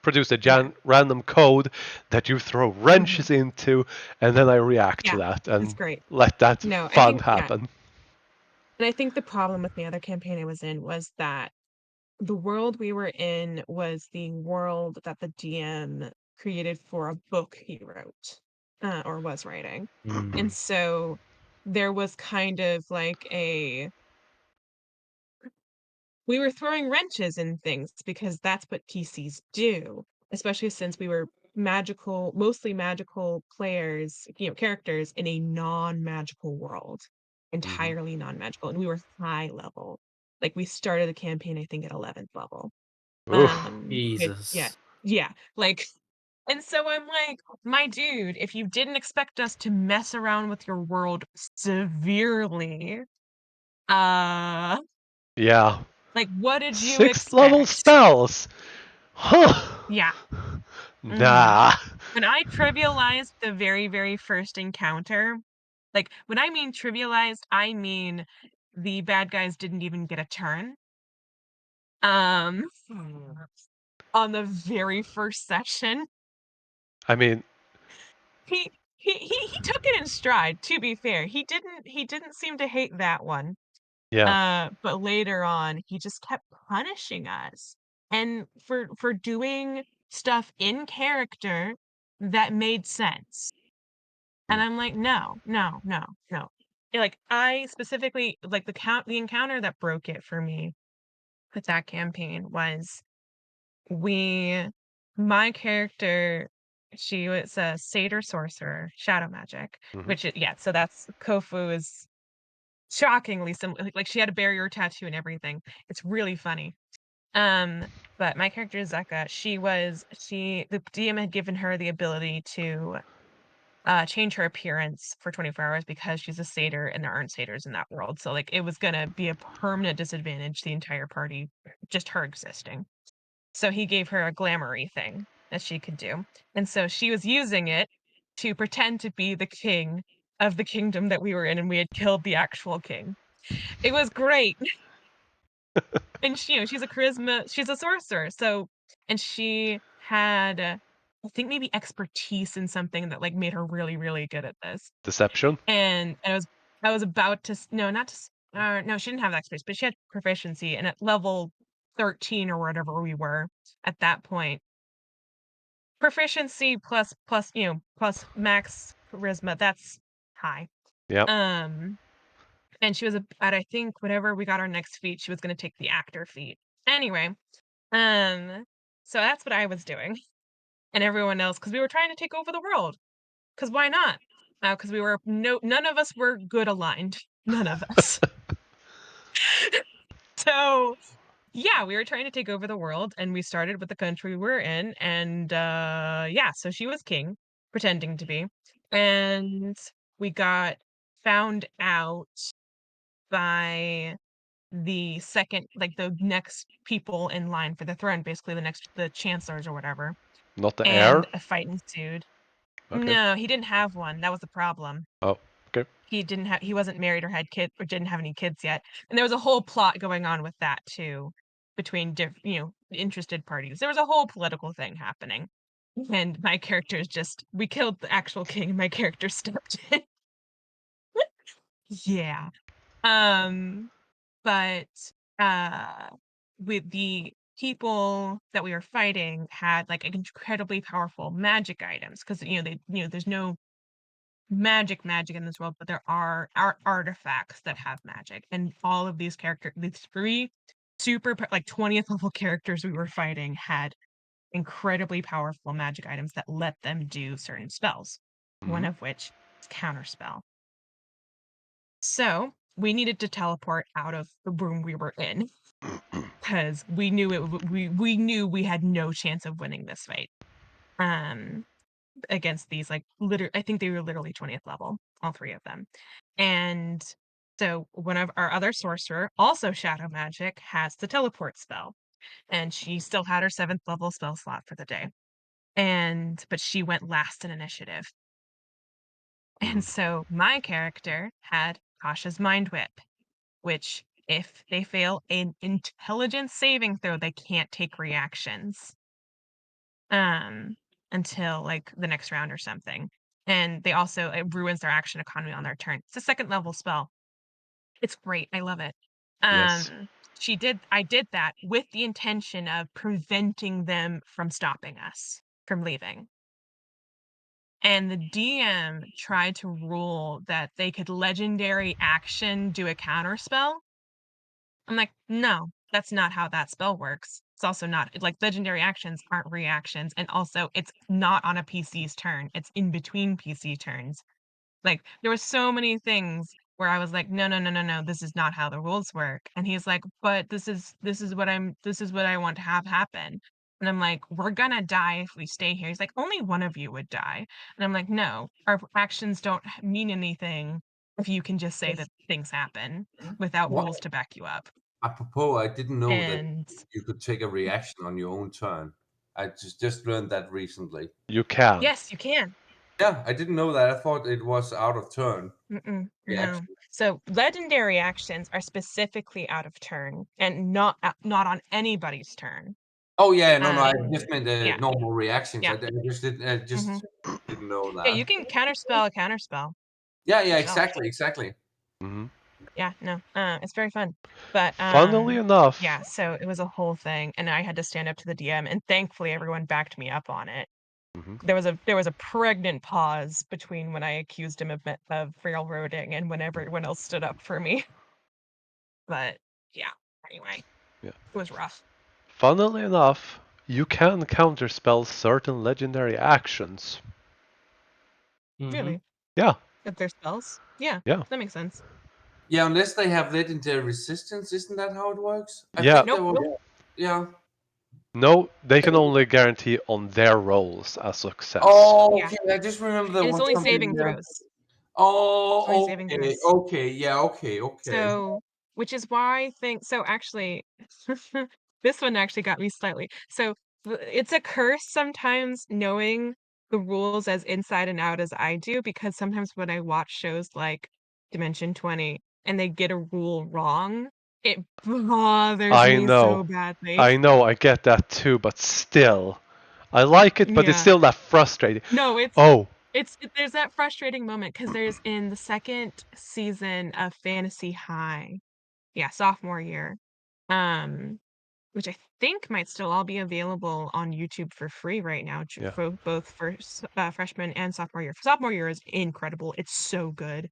S3: produce a
S4: Yeah.
S3: random code that you throw wrenches into, and then I react to
S4: Yeah,
S3: that
S4: that's
S3: and
S4: great.
S3: let that
S4: No, I
S3: fun
S4: think, yeah.
S3: happen.
S4: And I think the problem with the other campaign I was in was that the world we were in was the world that the DM created for a book he wrote, or was writing. And so there was kind of like we were throwing wrenches in things because that's what PCs do, especially since we were mostly magical players, characters in a non-magical world, entirely non-magical, and we were high level. Like we started the campaign, I think, at 11th level.
S3: Oof.
S4: Yeah,
S1: Jesus.
S4: yeah, like, and so I'm like, my dude, if you didn't expect us to mess around with your world severely, uh,
S3: Yeah.
S4: like, what did you
S3: 6th level
S4: expect?
S3: spells. Huh.
S4: Yeah.
S3: Nah.
S4: When I trivialized the very, very first encounter, like, when I mean trivialized, I mean the bad guys didn't even get a turn. Um, on the very first session,
S3: I mean,
S4: he took it in stride, to be fair. He didn't seem to hate that one.
S3: yeah.
S4: But later on, he just kept punishing us. And for doing stuff in character that made sense. And I'm like, no, no, no, no. Like I specifically like the encounter that broke it for me with that campaign was we my character, she was a satyr sorcerer, shadow magic, which yeah, so that's Kofu is shockingly similar. Like she had a barrier tattoo and everything. It's really funny. Um, but my character Zeka, the DM had given her the ability to change her appearance for 24 hours because she's a satyr and there aren't satyrs in that world. So like it was gonna be a permanent disadvantage the entire party, just her existing. So he gave her a glamoury thing that she could do. And so she was using it to pretend to be the king of the kingdom that we were in, and we had killed the actual king. It was great. And she's a charisma, she's a sorcerer. So, and she had, I think maybe expertise in something that like made her really, really good at this.
S3: Deception.
S4: And I was about to, no, not to, no, she didn't have that expertise, but she had proficiency. And at level 13 or whatever we were at that point, proficiency plus max charisma, that's high.
S3: Yep.
S4: And she was at, I think, whenever we got our next feat, she was going to take the actor feat. Anyway, so that's what I was doing, and everyone else, because we were trying to take over the world. Because why not? Because none of us were good aligned. None of us. So yeah, we were trying to take over the world, and we started with the country we were in, and yeah, so she was king, pretending to be, and we got found out by the next people in line for the throne, basically the chancellors or whatever,
S3: Not the heir.
S4: and a fight ensued.
S3: Okay.
S4: No, he didn't have one. That was the problem.
S3: Oh, okay.
S4: He wasn't married or had kids or didn't have any kids yet. And there was a whole plot going on with that too, between interested parties. There was a whole political thing happening. And my character is just we killed the actual king and my character stepped in. Yeah. Um but uh with the people that we were fighting had like incredibly powerful magic items because there's no magic in this world, but there are artifacts that have magic, and all of these 3 super like 20th level characters we were fighting had incredibly powerful magic items that let them do certain spells. One of which is counterspell. So we needed to teleport out of the room we were in because we knew we knew we had no chance of winning this fight. Against these like I think they were literally 20th level, all 3 of them. And so one of our other sorcerer, also shadow magic, has the teleport spell. And she still had her 7th level spell slot for the day. But she went last in initiative. And so my character had Kasha's Mind Whip, which if they fail an intelligence saving throw, they can't take reactions. Until like the next round or something. And they also it ruins their action economy on their turn. It's a 2nd level spell. It's great. I love it.
S3: Yes.
S4: I did that with the intention of preventing them from stopping us from leaving. And the DM tried to rule that they could legendary action do a counter spell. I'm like, no, that's not how that spell works. It's also not like legendary actions aren't reactions, and also it's not on a PC's turn. It's in between PC turns. Like there were so many things where I was like, no, this is not how the rules work. And he's like, but this is what I want to have happen. And I'm like, we're gonna die if we stay here. He's like, only one of you would die. And I'm like, no, our actions don't mean anything if you can just say that things happen without
S2: What?
S4: rules to back you up.
S2: Apropos, I didn't know that
S4: And
S2: you could take a reaction on your own turn. I just learned that recently.
S3: You can.
S4: yes, you can.
S2: Yeah, I didn't know that. I thought it was out of turn.
S4: No.
S2: Reaction.
S4: So legendary actions are specifically out of turn and not on anybody's turn.
S2: Oh yeah, no, I just meant
S4: Yeah.
S2: normal reactions.
S4: Yeah.
S2: I just
S4: Mhm.
S2: didn't know
S4: Yeah,
S2: that.
S4: you can counterspell a counterspell.
S2: Yeah,
S4: yourself.
S2: exactly.
S3: hmm
S4: Yeah, no, it's very fun. But
S3: Funnily enough,
S4: yeah, so it was a whole thing, and I had to stand up to the DM, and thankfully everyone backed me up on it.
S3: Mhm.
S4: There was a pregnant pause between when I accused him of railroading and when everyone else stood up for me. But yeah, anyway,
S3: Yeah.
S4: it was rough.
S3: Funnily enough, you can counterspell certain legendary actions.
S4: Really,
S3: Yeah,
S4: if they're spells, yeah,
S3: yeah,
S4: that makes sense.
S2: Yeah, unless they have legendary resistance, isn't that how it works? I
S3: yeah.
S2: think
S4: Nope.
S2: there was. Yeah.
S3: No, they can only guarantee on their rolls a success.
S2: Oh,
S4: Yeah,
S2: okay. I just remember there
S4: and it's
S2: was
S4: only
S2: something
S4: saving
S2: there.
S4: throws. Only
S2: Oh,
S4: saving
S2: okay,
S4: throws.
S2: yeah, okay.
S4: So, which is why I think so actually this one actually got me slightly. So, it's a curse sometimes knowing the rules as inside and out as I do, because sometimes when I watch shows like Dimension 20 and they get a rule wrong, it bothers
S3: I
S4: me so
S3: know,
S4: badly.
S3: I get that too, but still, I like it, but it's
S4: Yeah.
S3: still that frustrating.
S4: No,
S3: Oh,
S4: there's that frustrating moment because there's in the 2nd season of Fantasy High. Yeah, sophomore year. Um, which I think might still all be available on YouTube for free right now,
S3: yeah,
S4: for both for freshman and sophomore year. Sophomore year is incredible. It's so good.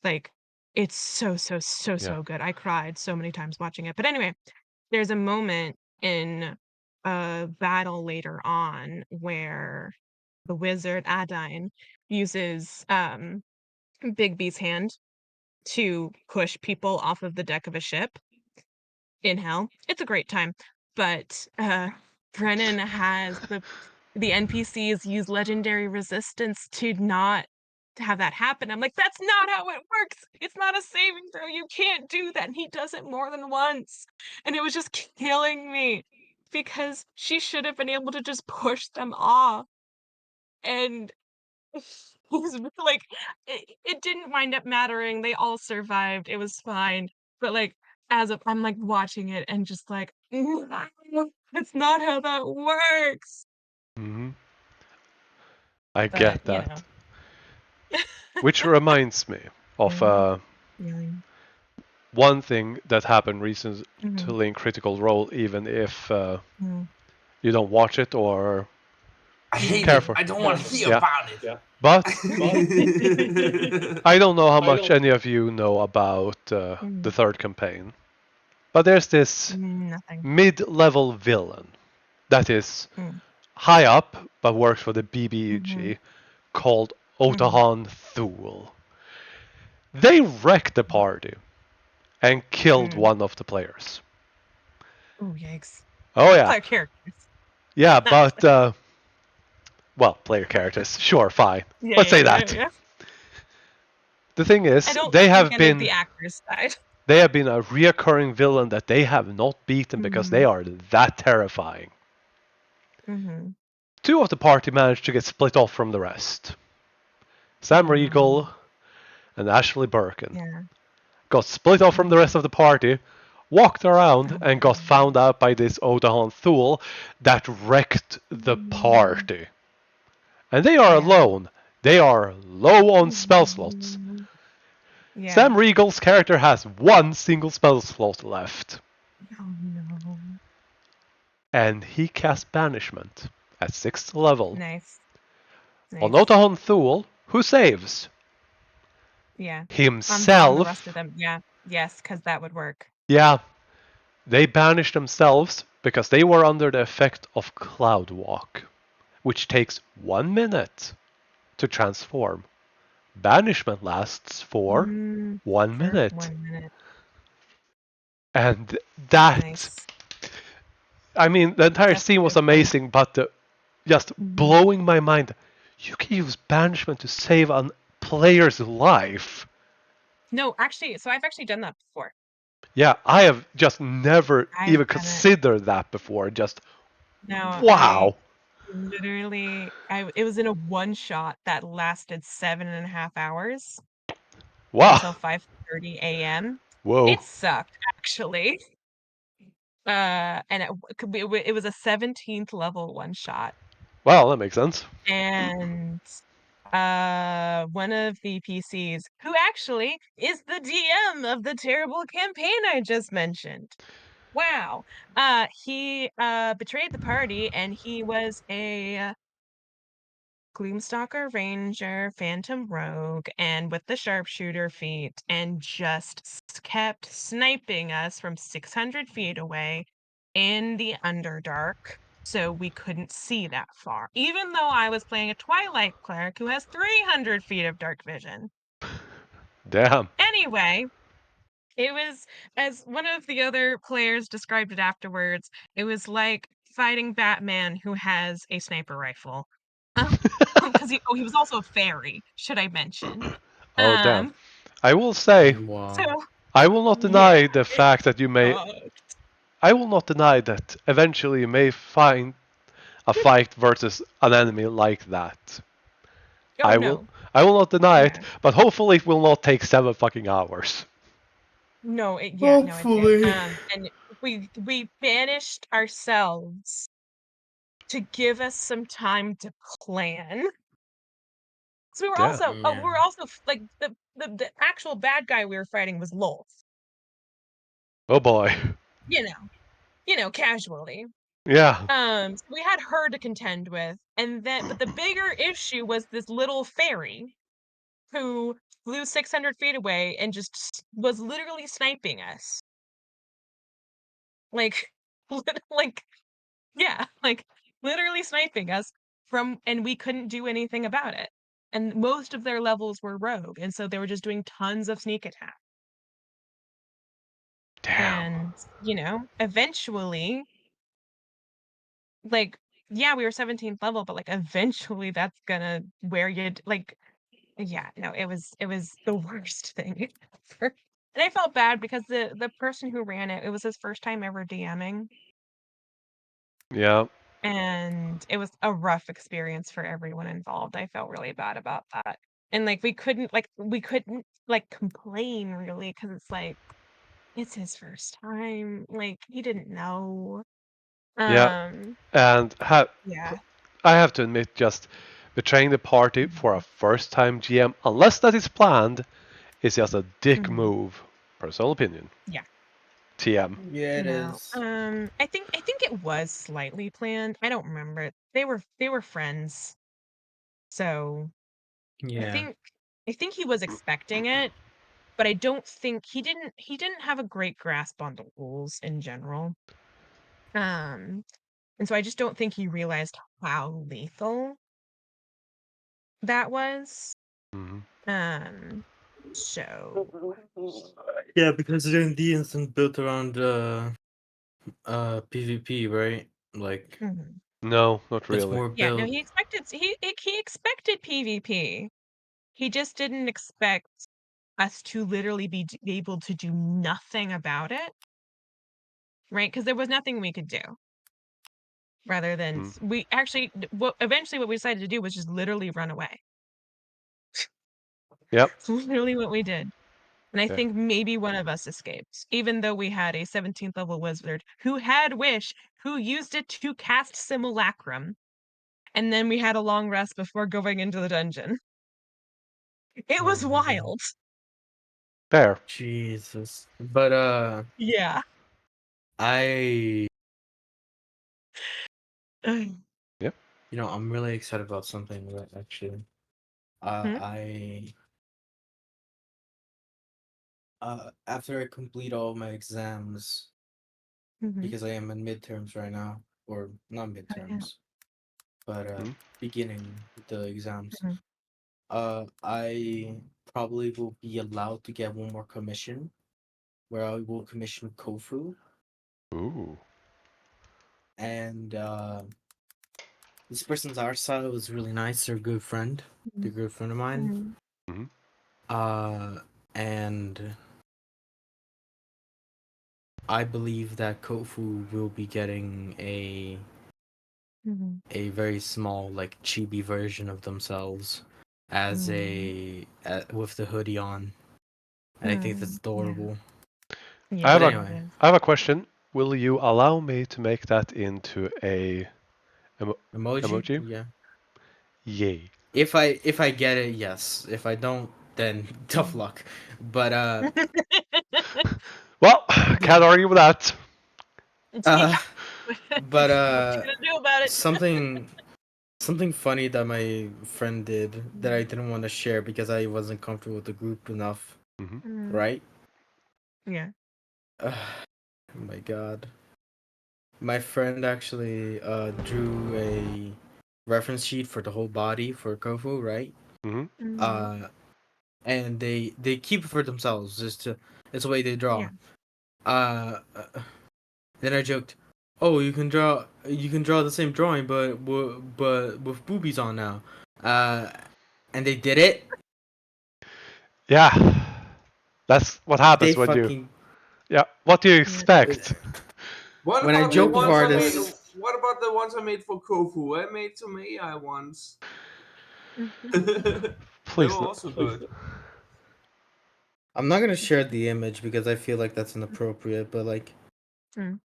S4: Like, it's
S3: yeah.
S4: so good. I cried so many times watching it. But anyway, there's a moment in a battle later on where the wizard Adine uses Big B's hand to push people off of the deck of a ship in hell. It's a great time. But Brennan has the NPCs use legendary resistance to not to have that happen. I'm like, that's not how it works. It's not a saving throw. You can't do that. And he does it more than once. And it was just killing me because she should have been able to just push them off. And he's like, it didn't wind up mattering. They all survived. It was fine. But like, I'm like watching it and just like, it's not how that works.
S3: hmm I
S4: But
S3: get that. Which reminds me of
S4: yeah.
S3: one thing that happened
S4: Mhm.
S3: recently in Critical Role, even if
S4: Mhm.
S3: you don't watch it or
S2: I hate
S3: Careful.
S2: it. I don't want to hear
S3: Yeah.
S2: about it.
S3: But I don't know how much any of you know about the third campaign. But there's this
S4: Nothing.
S3: mid-level villain that is
S4: Mm.
S3: high up but works for the BBUG
S4: Mhm.
S3: called Otahan Thule. They wrecked the party and killed one of the players.
S4: Oh, yikes.
S3: Oh yeah.
S4: Player characters.
S3: Yeah,
S4: Not
S3: but well, player characters. Sure, fine.
S4: Yeah,
S3: Let's say
S4: yeah,
S3: that.
S4: yeah.
S3: The thing
S4: I
S3: is,
S4: don't
S3: they
S4: speak
S3: have
S4: any of
S3: been
S4: the actors' side.
S3: they have been a reoccurring villain that they have not beaten because they are that terrifying.
S4: Mm-hmm.
S3: Two of the party managed to get split off from the rest. Sam Riegel and Ashley Birkin
S4: Yeah.
S3: got split off from the rest of the party, walked around, and got found out by this Otahan Thule that wrecked the party. And they are alone. They are low on spell slots.
S4: Yeah.
S3: Sam Riegel's character has one single spell slot left.
S4: Oh no.
S3: And he casts Banishment at 6th level
S4: Nice.
S3: on Otahan Thule, who saves
S4: Yeah. On the
S3: himself.
S4: rest of them, yeah. Yes, because that would work.
S3: Yeah, they banished themselves because they were under the effect of Cloud Walk, which takes 1 minute to transform. Banishment lasts for 1 minute.
S4: 1 minute.
S3: And that,
S4: Nice.
S3: I mean, the entire
S4: That's
S3: scene was
S4: beautiful.
S3: amazing, but just blowing my mind. You can use Banishment to save a player's life.
S4: No, actually, so I've actually done that before.
S3: Yeah, I have just never
S4: I've
S3: even
S4: done it.
S3: considered that before. Just,
S4: No,
S3: wow.
S4: Literally, it was in a one shot that lasted 7.5 hours
S3: Wow.
S4: until 5:30 a.m.
S3: Whoa.
S4: It sucked, actually. And it was a 17th level one shot.
S3: Well, that makes sense.
S4: And one of the PCs, who actually is the DM of the terrible campaign I just mentioned. Wow. He betrayed the party, and he was a Gloomstalker Ranger, Phantom Rogue, and with the sharpshooter feat, and just kept sniping us from 600 feet away in the Underdark, so we couldn't see that far. Even though I was playing a Twilight cleric who has 300 feet of dark vision.
S3: Damn.
S4: Anyway, it was, as one of the other players described it afterwards, it was like fighting Batman who has a sniper rifle. Because he was also a fairy, should I mention.
S3: Oh, damn. I will say,
S1: Wow.
S4: So,
S3: I will not deny
S4: yeah,
S3: the fact that you may. I will not deny that eventually you may find a fight versus an enemy like that.
S4: Oh,
S3: I
S4: no.
S3: will not deny it,
S4: Yeah.
S3: but hopefully it will not take 7 fucking hours.
S4: No, it
S1: Hopefully.
S4: did. And we banished ourselves to give us some time to plan. So we were
S3: Yeah.
S4: also like the actual bad guy we were fighting was Lolth.
S3: Oh boy.
S4: You know, casually.
S3: Yeah.
S4: So we had her to contend with, but the bigger issue was this little fairy who flew 600 feet away and just was literally sniping us. Like, yeah, like literally sniping us and we couldn't do anything about it. And most of their levels were rogue, and so they were just doing tons of sneak attack.
S3: Damn.
S4: And, eventually, like, yeah, we were 17th level, but like eventually that's gonna wear you yeah, no, it was the worst thing ever. And I felt bad because the person who ran it was his first time ever DMing.
S3: Yeah.
S4: And it was a rough experience for everyone involved. I felt really bad about that. And like we couldn't complain really because it's like it's his first time. Like he didn't know.
S3: Yeah. And
S4: Yeah.
S3: I have to admit, just betraying the party for a first-time GM, unless that is planned, is just a dick move. Personal opinion.
S4: Yeah.
S3: TM.
S1: Yeah, it is.
S4: I think it was slightly planned. I don't remember it they were friends. So I
S1: Yeah.
S4: think he was expecting it, but I don't think he didn't have a great grasp on the rules in general. And so I just don't think he realized how lethal that was.
S3: Mhm.
S4: So
S1: Yeah, because D&D isn't built around PvP, right? Like
S4: Mhm.
S3: No, not
S1: it's
S3: really.
S1: more
S4: Yeah, no,
S1: built.
S4: he expected PvP. He just didn't expect us to literally be able to do nothing about it, right? Because there was nothing we could do rather than
S3: Mm.
S4: we actually what eventually what we decided to do was just literally run away.
S3: Yep.
S4: It's literally what we did. And I
S3: Yeah.
S4: think maybe one of us escaped, even though we had a 17th level wizard who had Wish, who used it to cast Simulacrum. And then we had a long rest before going into the dungeon. It
S1: Oh
S4: was
S1: my God.
S4: wild.
S3: Fair.
S1: Jesus. But
S4: Yeah.
S1: I
S3: Yep.
S1: I'm really excited about something that actually.
S4: Hmm?
S1: After I complete all my exams,
S4: Mhm.
S1: because I am in midterms right now, or not
S4: Oh, yeah.
S1: midterms, but
S3: Mhm.
S1: beginning the exams.
S4: Mhm.
S1: I probably will be allowed to get one more commission, where I will commission Kofu,
S3: Ooh.
S1: and this person's art style was really nice. They're a good friend. They're a good friend of mine.
S4: Mhm.
S3: Mhm.
S1: And I believe that Kofu will be getting
S4: Mhm.
S1: a very small, like chibi version of themselves as with the hoodie on, and I think that's
S4: Yeah.
S1: adorable.
S3: I
S4: Yeah,
S3: have
S1: But
S3: a
S4: that
S1: anyway,
S4: is.
S3: I have a question. Will you allow me to make that into a
S1: emoji,
S3: emoji?
S1: yeah.
S3: Yay.
S1: If I get it, yes. If I don't, then tough luck. But
S3: Well, can't argue with that.
S1: uh, but
S4: What you gonna do about it?
S1: something funny that my friend did that I didn't want to share because I wasn't comfortable with the group enough,
S3: Mhm.
S1: right?
S4: Yeah.
S1: Oh my god. My friend actually drew a reference sheet for the whole body for Kofu, right?
S3: Mhm.
S1: Uh and they keep it for themselves, just to it's the way they draw.
S4: Yeah.
S1: Uh then I joked, "Oh, you can draw the same drawing but with boobies on now." Uh and they did it.
S3: Yeah. That's what
S1: They
S3: happens when you.
S1: fucking
S3: Yeah. What do you
S4: Yeah.
S3: expect?
S2: What
S1: when I
S2: about the
S1: joke with
S2: ones I made?
S1: artists,
S2: What about the ones I made for Kofu? I made some AI ones. They were
S3: Please no.
S2: also good.
S1: I'm not gonna share the image because I feel like that's inappropriate, but like
S4: Mm.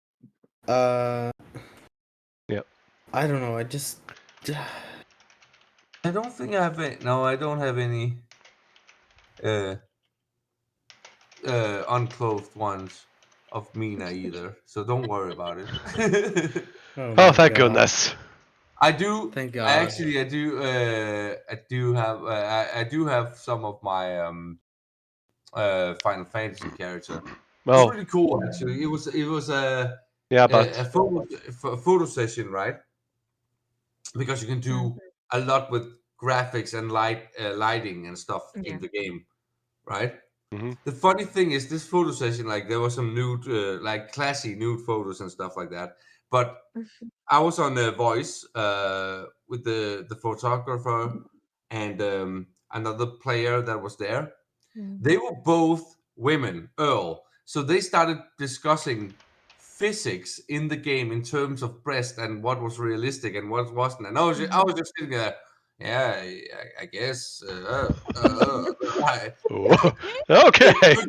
S1: uh
S3: Yeah.
S1: I don't know, I just
S2: I don't think I have any. No, I don't have any uh, unclothed ones of Mina either. So don't worry about it.
S1: oh
S3: Oh,
S1: my
S3: thank
S1: god.
S3: goodness.
S2: I do.
S1: Thank
S2: I
S1: god.
S2: actually, I do. I do have. I do have some of my Final Fantasy character. It's
S3: Well,
S2: really cool, actually. It was
S3: yeah,
S2: a
S3: but.
S2: photo session, right? Because you can
S4: Mhm.
S2: do a lot with graphics and lighting and stuff in
S4: Yeah.
S2: the game, right?
S3: Mhm.
S2: The funny thing is, this photo session, like there was some nude, like classy nude photos and stuff like that. But I was on a voice with the photographer and another player that was there.
S4: Mhm.
S2: They were both women, Earl. So they started discussing physics in the game in terms of breast and what was realistic and what wasn't. And I was just sitting there, yeah, I guess.
S3: Oh,
S2: It
S3: okay.
S2: was,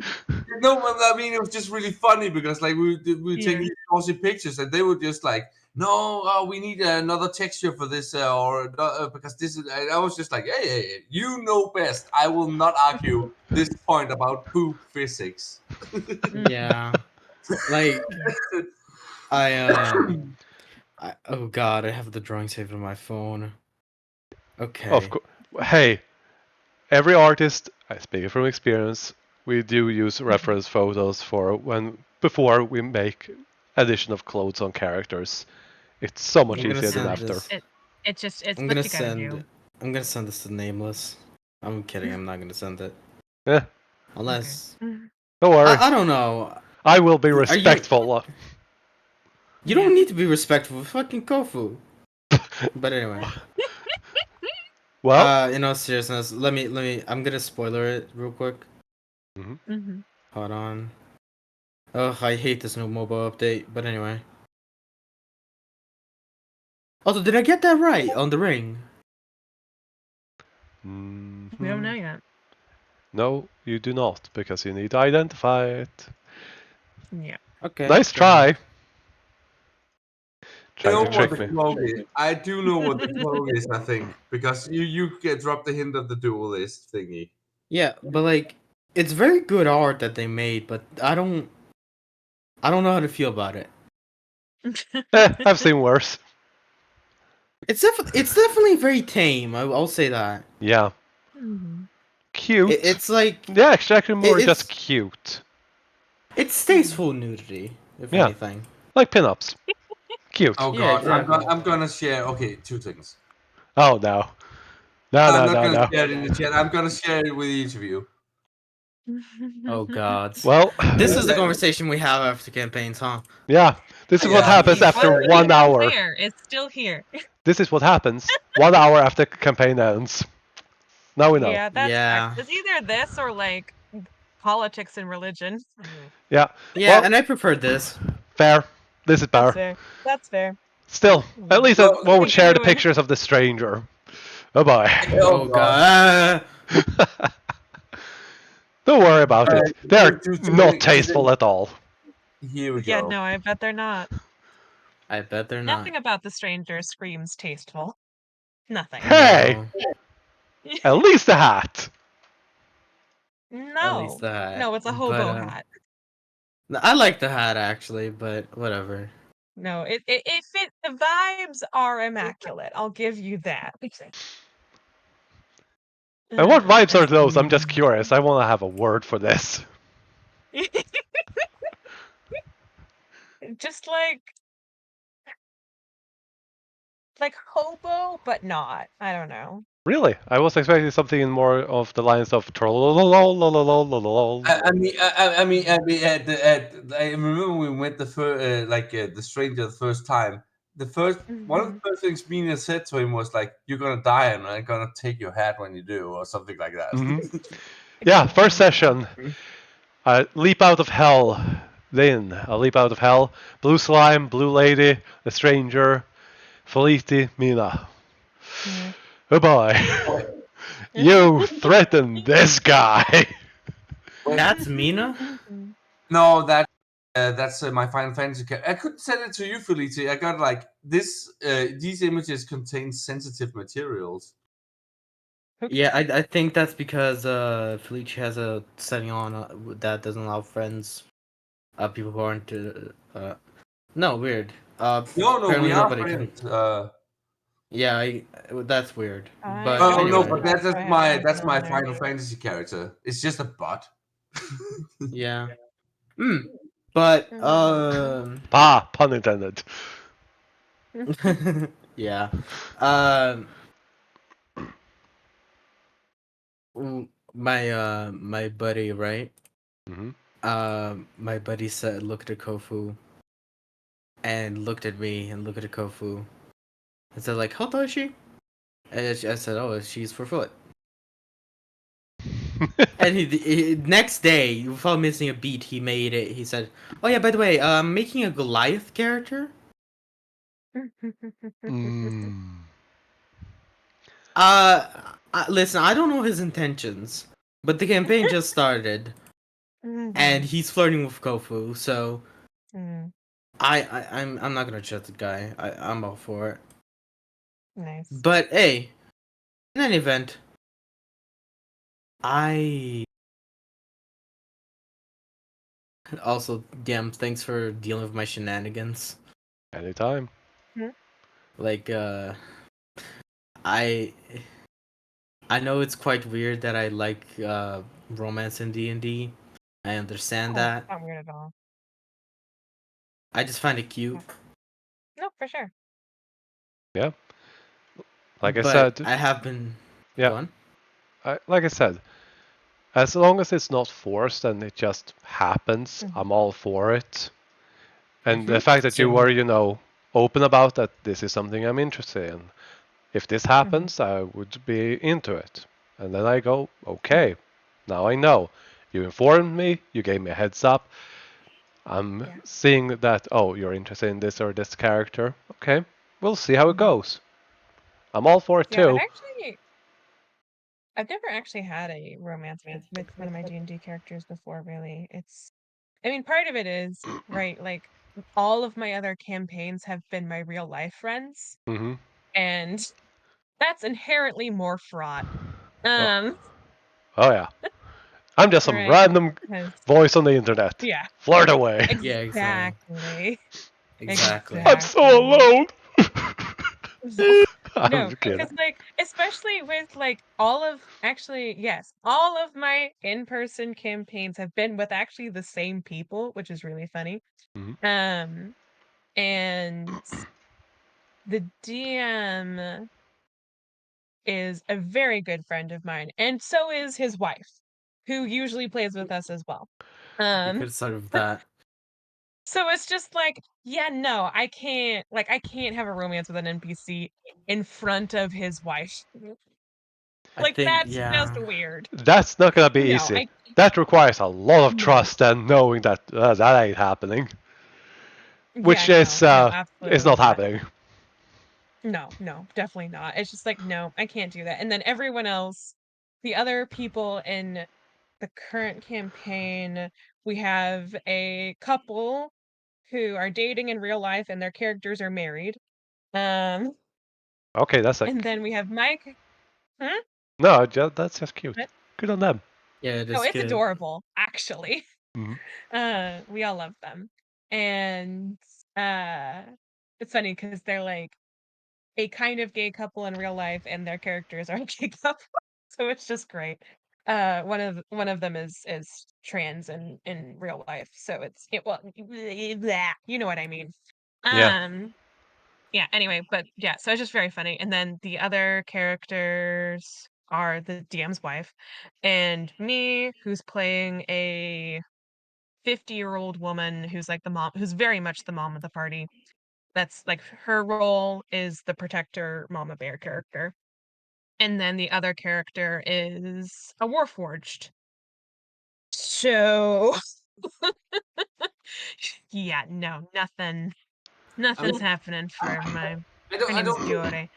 S2: no, but I mean, it was just really funny because like we were taking
S4: Yeah.
S2: these glossy pictures and they were just like, no, we need another texture for this, because this is. And I was just like, hey, you know best. I will not argue this point about poop physics.
S4: Mhm.
S1: Yeah. Like
S4: Yeah.
S1: I Oh god, I have the drawing saved on my phone. Okay.
S3: Of course. Hey, every artist, I speak from experience, we do use reference photos for before we make addition of clothes on characters. It's so much
S1: I'm gonna
S3: easier than
S1: send
S3: after.
S1: this.
S4: It's
S1: I'm
S4: what
S1: gonna
S4: you gotta do.
S1: send. I'm gonna send this to Nameless. I'm kidding. I'm not gonna send it
S3: Yeah,
S1: unless
S4: Mm,
S3: don't worry.
S1: I don't know.
S3: I will be
S1: Are you-
S3: respectful.
S1: You
S4: Yeah.
S1: don't need to be respectful of fucking Kofu. But anyway.
S3: Well,
S1: In all seriousness, let me. I'm gonna spoiler it real quick.
S4: mhm.
S1: Hold on. Ugh, I hate this new mobile update. But anyway. Also, did I get that right on the ring?
S4: We don't know yet.
S3: No, you do not, because you need to identify it.
S4: Yeah.
S1: Okay.
S3: Nice
S1: fair enough.
S3: try.
S2: I know
S3: Trying to
S2: what
S3: trick
S2: the
S3: me.
S2: cloak is. I do know what the cloak is, I think. Because you get dropped the hint of the duelist thingy.
S1: Yeah, but like, it's very good art that they made, but I don't know how to feel about it.
S3: I've seen worse.
S1: It's definitely very tame. I'll say that.
S3: Yeah.
S4: Mhm.
S3: Cute.
S1: It's like
S3: Yeah, actually more just
S1: it's
S3: cute.
S1: it's tasteful nudity, if
S3: Yeah.
S1: anything.
S3: Like pinups. Cute.
S2: Oh
S1: Yeah,
S2: god,
S1: exactly.
S2: I'm gonna share. Okay, two things.
S3: Oh no. No,
S2: I'm
S3: no,
S2: not
S3: no,
S2: gonna
S3: no.
S2: share it in the chat. I'm gonna share it with each of you.
S1: Oh god.
S3: Well,
S1: This is the
S2: That-
S1: conversation we have after campaigns, huh?
S3: yeah. This is what
S2: Yeah.
S3: happens
S4: It
S3: after
S4: wasn't
S3: 1
S4: even
S3: hour.
S4: clear. It's still here.
S3: This is what happens 1 hour after campaign ends. Now we know.
S4: Yeah, that's
S1: Yeah.
S4: It's either this or like politics and religion.
S3: Yeah.
S1: Yeah,
S3: Well,
S1: and I prefer this.
S3: fair. This is
S4: That's
S3: better.
S4: fair. That's fair.
S3: Still, at least I
S2: Well,
S3: won't
S4: We can
S3: share the
S4: do it.
S3: pictures of the stranger. Oh boy.
S1: Oh god.
S3: Don't worry about it. They're
S2: to
S3: not tasteful at all.
S2: Here we
S4: Yeah,
S2: go.
S4: no, I bet they're not.
S1: I bet they're not.
S4: Nothing about the stranger screams tasteful. Nothing.
S3: Hey,
S1: No.
S3: at least a hat.
S1: At least
S4: No.
S1: that.
S4: No, it's a
S1: But,
S4: hobo hat.
S1: I like the hat actually, but whatever.
S4: No, it fit. The vibes are immaculate. I'll give you that.
S3: And what vibes are
S4: It's-
S3: those? I'm just curious. I want to have a word for this.
S4: Just like hobo, but not. I don't know.
S3: Really? I was expecting something in more of the lines of trollolololololololol.
S2: I remember we went the first, the stranger the first time. One of the first things Mina said to him was like, "You're gonna die, and I'm gonna take your hat when you do," or something like that.
S3: Yeah, first session. Leap out of hell. Then a leap out of hell. Blue slime, blue lady, the stranger, Feliti, Mina.
S4: Yeah.
S3: Oh boy. You threatened this guy.
S1: That's Mina?
S2: No, that's my Final Fantasy character. I couldn't send it to you, Felice. I got like this. These images contain sensitive materials.
S1: Yeah, I think that's because Felice has a setting on that doesn't allow friends, people who aren't no, weird.
S2: No,
S1: apparently
S2: we are
S1: nobody
S2: friends.
S1: Yeah, that's weird.
S4: I
S1: But
S2: Oh no,
S1: anyway,
S2: but
S4: That's
S2: that's
S4: why I
S2: my
S4: have
S2: that's my
S4: friends on
S2: Final
S4: there.
S2: Fantasy character. It's just a bot.
S1: yeah. But
S3: Pun intended.
S1: yeah. Um my buddy, right?
S3: Mhm.
S1: My buddy said looked at Kofu and looked at me and looked at Kofu and said like, how tall is she? And I said, oh, she's 4 foot. And he next day, without missing a beat, he made it. He said, "Oh yeah, by the way, I'm making a Goliath character.
S3: Mm.
S1: Listen, I don't know his intentions, but the campaign just started, and he's flirting with Kofu. So I'm not gonna judge the guy. I'm all for it.
S4: Nice.
S1: But hey, in any event, I also damn thanks for dealing with my shenanigans.
S3: Anytime.
S1: Like I I know it's quite weird that I like romance in D&D. I understand
S4: Oh,
S1: that.
S4: it's not weird at all.
S1: I just find it cute.
S4: No, for sure.
S3: Yeah. Like I
S1: But
S3: said,
S1: I have been
S3: yeah.
S1: gone.
S3: Like I said, as long as it's not forced and it just happens,
S4: Mhm.
S3: I'm all for it. And the
S1: Mhm.
S3: fact that you
S1: Same
S3: were,
S1: here.
S3: open about that this is something I'm interested in. If this
S4: Mhm.
S3: happens, I would be into it. And then I go,
S4: Mhm.
S3: okay, now I know. You informed me, you gave me a heads up. I'm
S4: Yeah.
S3: seeing that, oh, you're interested in this or this character. Okay, we'll see how it
S4: Mhm.
S3: goes. I'm all for it
S4: Yeah,
S3: too.
S4: I've never actually had a romance with one of my D&D characters before, really. I mean, part of it is, right, like all of my other campaigns have been my real life friends,
S3: hmm
S4: and that's inherently more fraught.
S3: Oh,
S4: Um,
S3: oh yeah. I'm just some
S4: right?
S3: random
S4: Because
S3: voice on the internet.
S4: yeah,
S3: Flirt away.
S1: Yeah, exactly.
S4: exactly.
S1: Exactly.
S3: I'm so
S4: Exactly.
S3: alone.
S4: No,
S3: I'm
S4: no,
S3: just
S4: because
S3: kidding.
S4: like, especially with like all of actually, yes, all of my in-person campaigns have been with actually the same people, which is really funny.
S3: hmm
S4: Um, and the DM is a very good friend of mine, and so is his wife, who usually plays with us as well.
S1: We
S4: Um,
S1: could start with that.
S4: so it's just like, yeah, no, I can't have a romance with an NPC in front of his wife.
S1: I
S4: Like
S1: think,
S4: that's just
S1: yeah.
S4: weird.
S3: That's not gonna be
S4: No,
S3: easy.
S4: I
S3: That requires a lot of
S4: no.
S3: trust and knowing that that ain't happening,
S4: Yeah,
S3: which
S4: no, no,
S3: is
S4: absolutely
S3: not
S4: not.
S3: happening.
S4: No, no, definitely not. It's just like, no, I can't do that. And then everyone else, the other people in the current campaign, we have a couple who are dating in real life and their characters are married. Um,
S3: Okay, that's
S4: and
S3: like
S4: then we have Mike. Hmm?
S3: no, that's just cute.
S4: What?
S3: Good on them.
S1: Yeah,
S4: No,
S1: that's
S4: it's
S1: good.
S4: adorable, actually.
S3: hmm
S4: We all love them. And uh it's funny because they're like a kind of gay couple in real life and their characters are a gay couple. So it's just great. One of them is trans in real life. So well blah, you know what I mean.
S3: Yeah.
S4: Um yeah, anyway, but yeah, so it's just very funny. And then the other characters are the DM's wife and me, who's playing a 50-year-old woman who's like the mom, who's very much the mom of the party. That's like her role is the protector mama bear character. And then the other character is a warforged. So yeah, no,
S2: I
S4: nothing's
S2: mean,
S4: happening for my
S2: I
S4: her name is
S2: don't think
S4: Diore.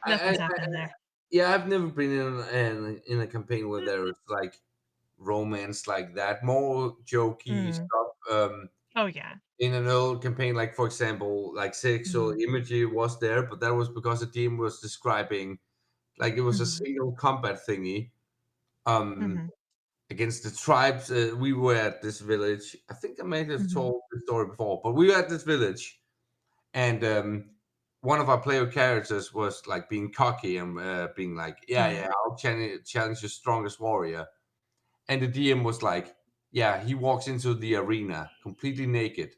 S2: I,
S4: Nothing's happening there.
S2: yeah, I've never been in a campaign where there's like romance like that. More jokey
S4: Mhm.
S2: stuff.
S4: Oh yeah.
S2: In an old campaign, like for example, like sexual
S4: Mhm.
S2: imagery was there, but that was because the team was describing like it was a
S4: Mhm.
S2: single combat thingy. Um,
S4: Mhm.
S2: against the tribes. We were at this village. I think I may have
S4: Mhm.
S2: told the story before, but we were at this village, and one of our player characters was like being cocky and being like, "Yeah,
S4: Yeah.
S2: yeah, I'll challenge the strongest warrior." And the DM was like, "Yeah, he walks into the arena completely naked.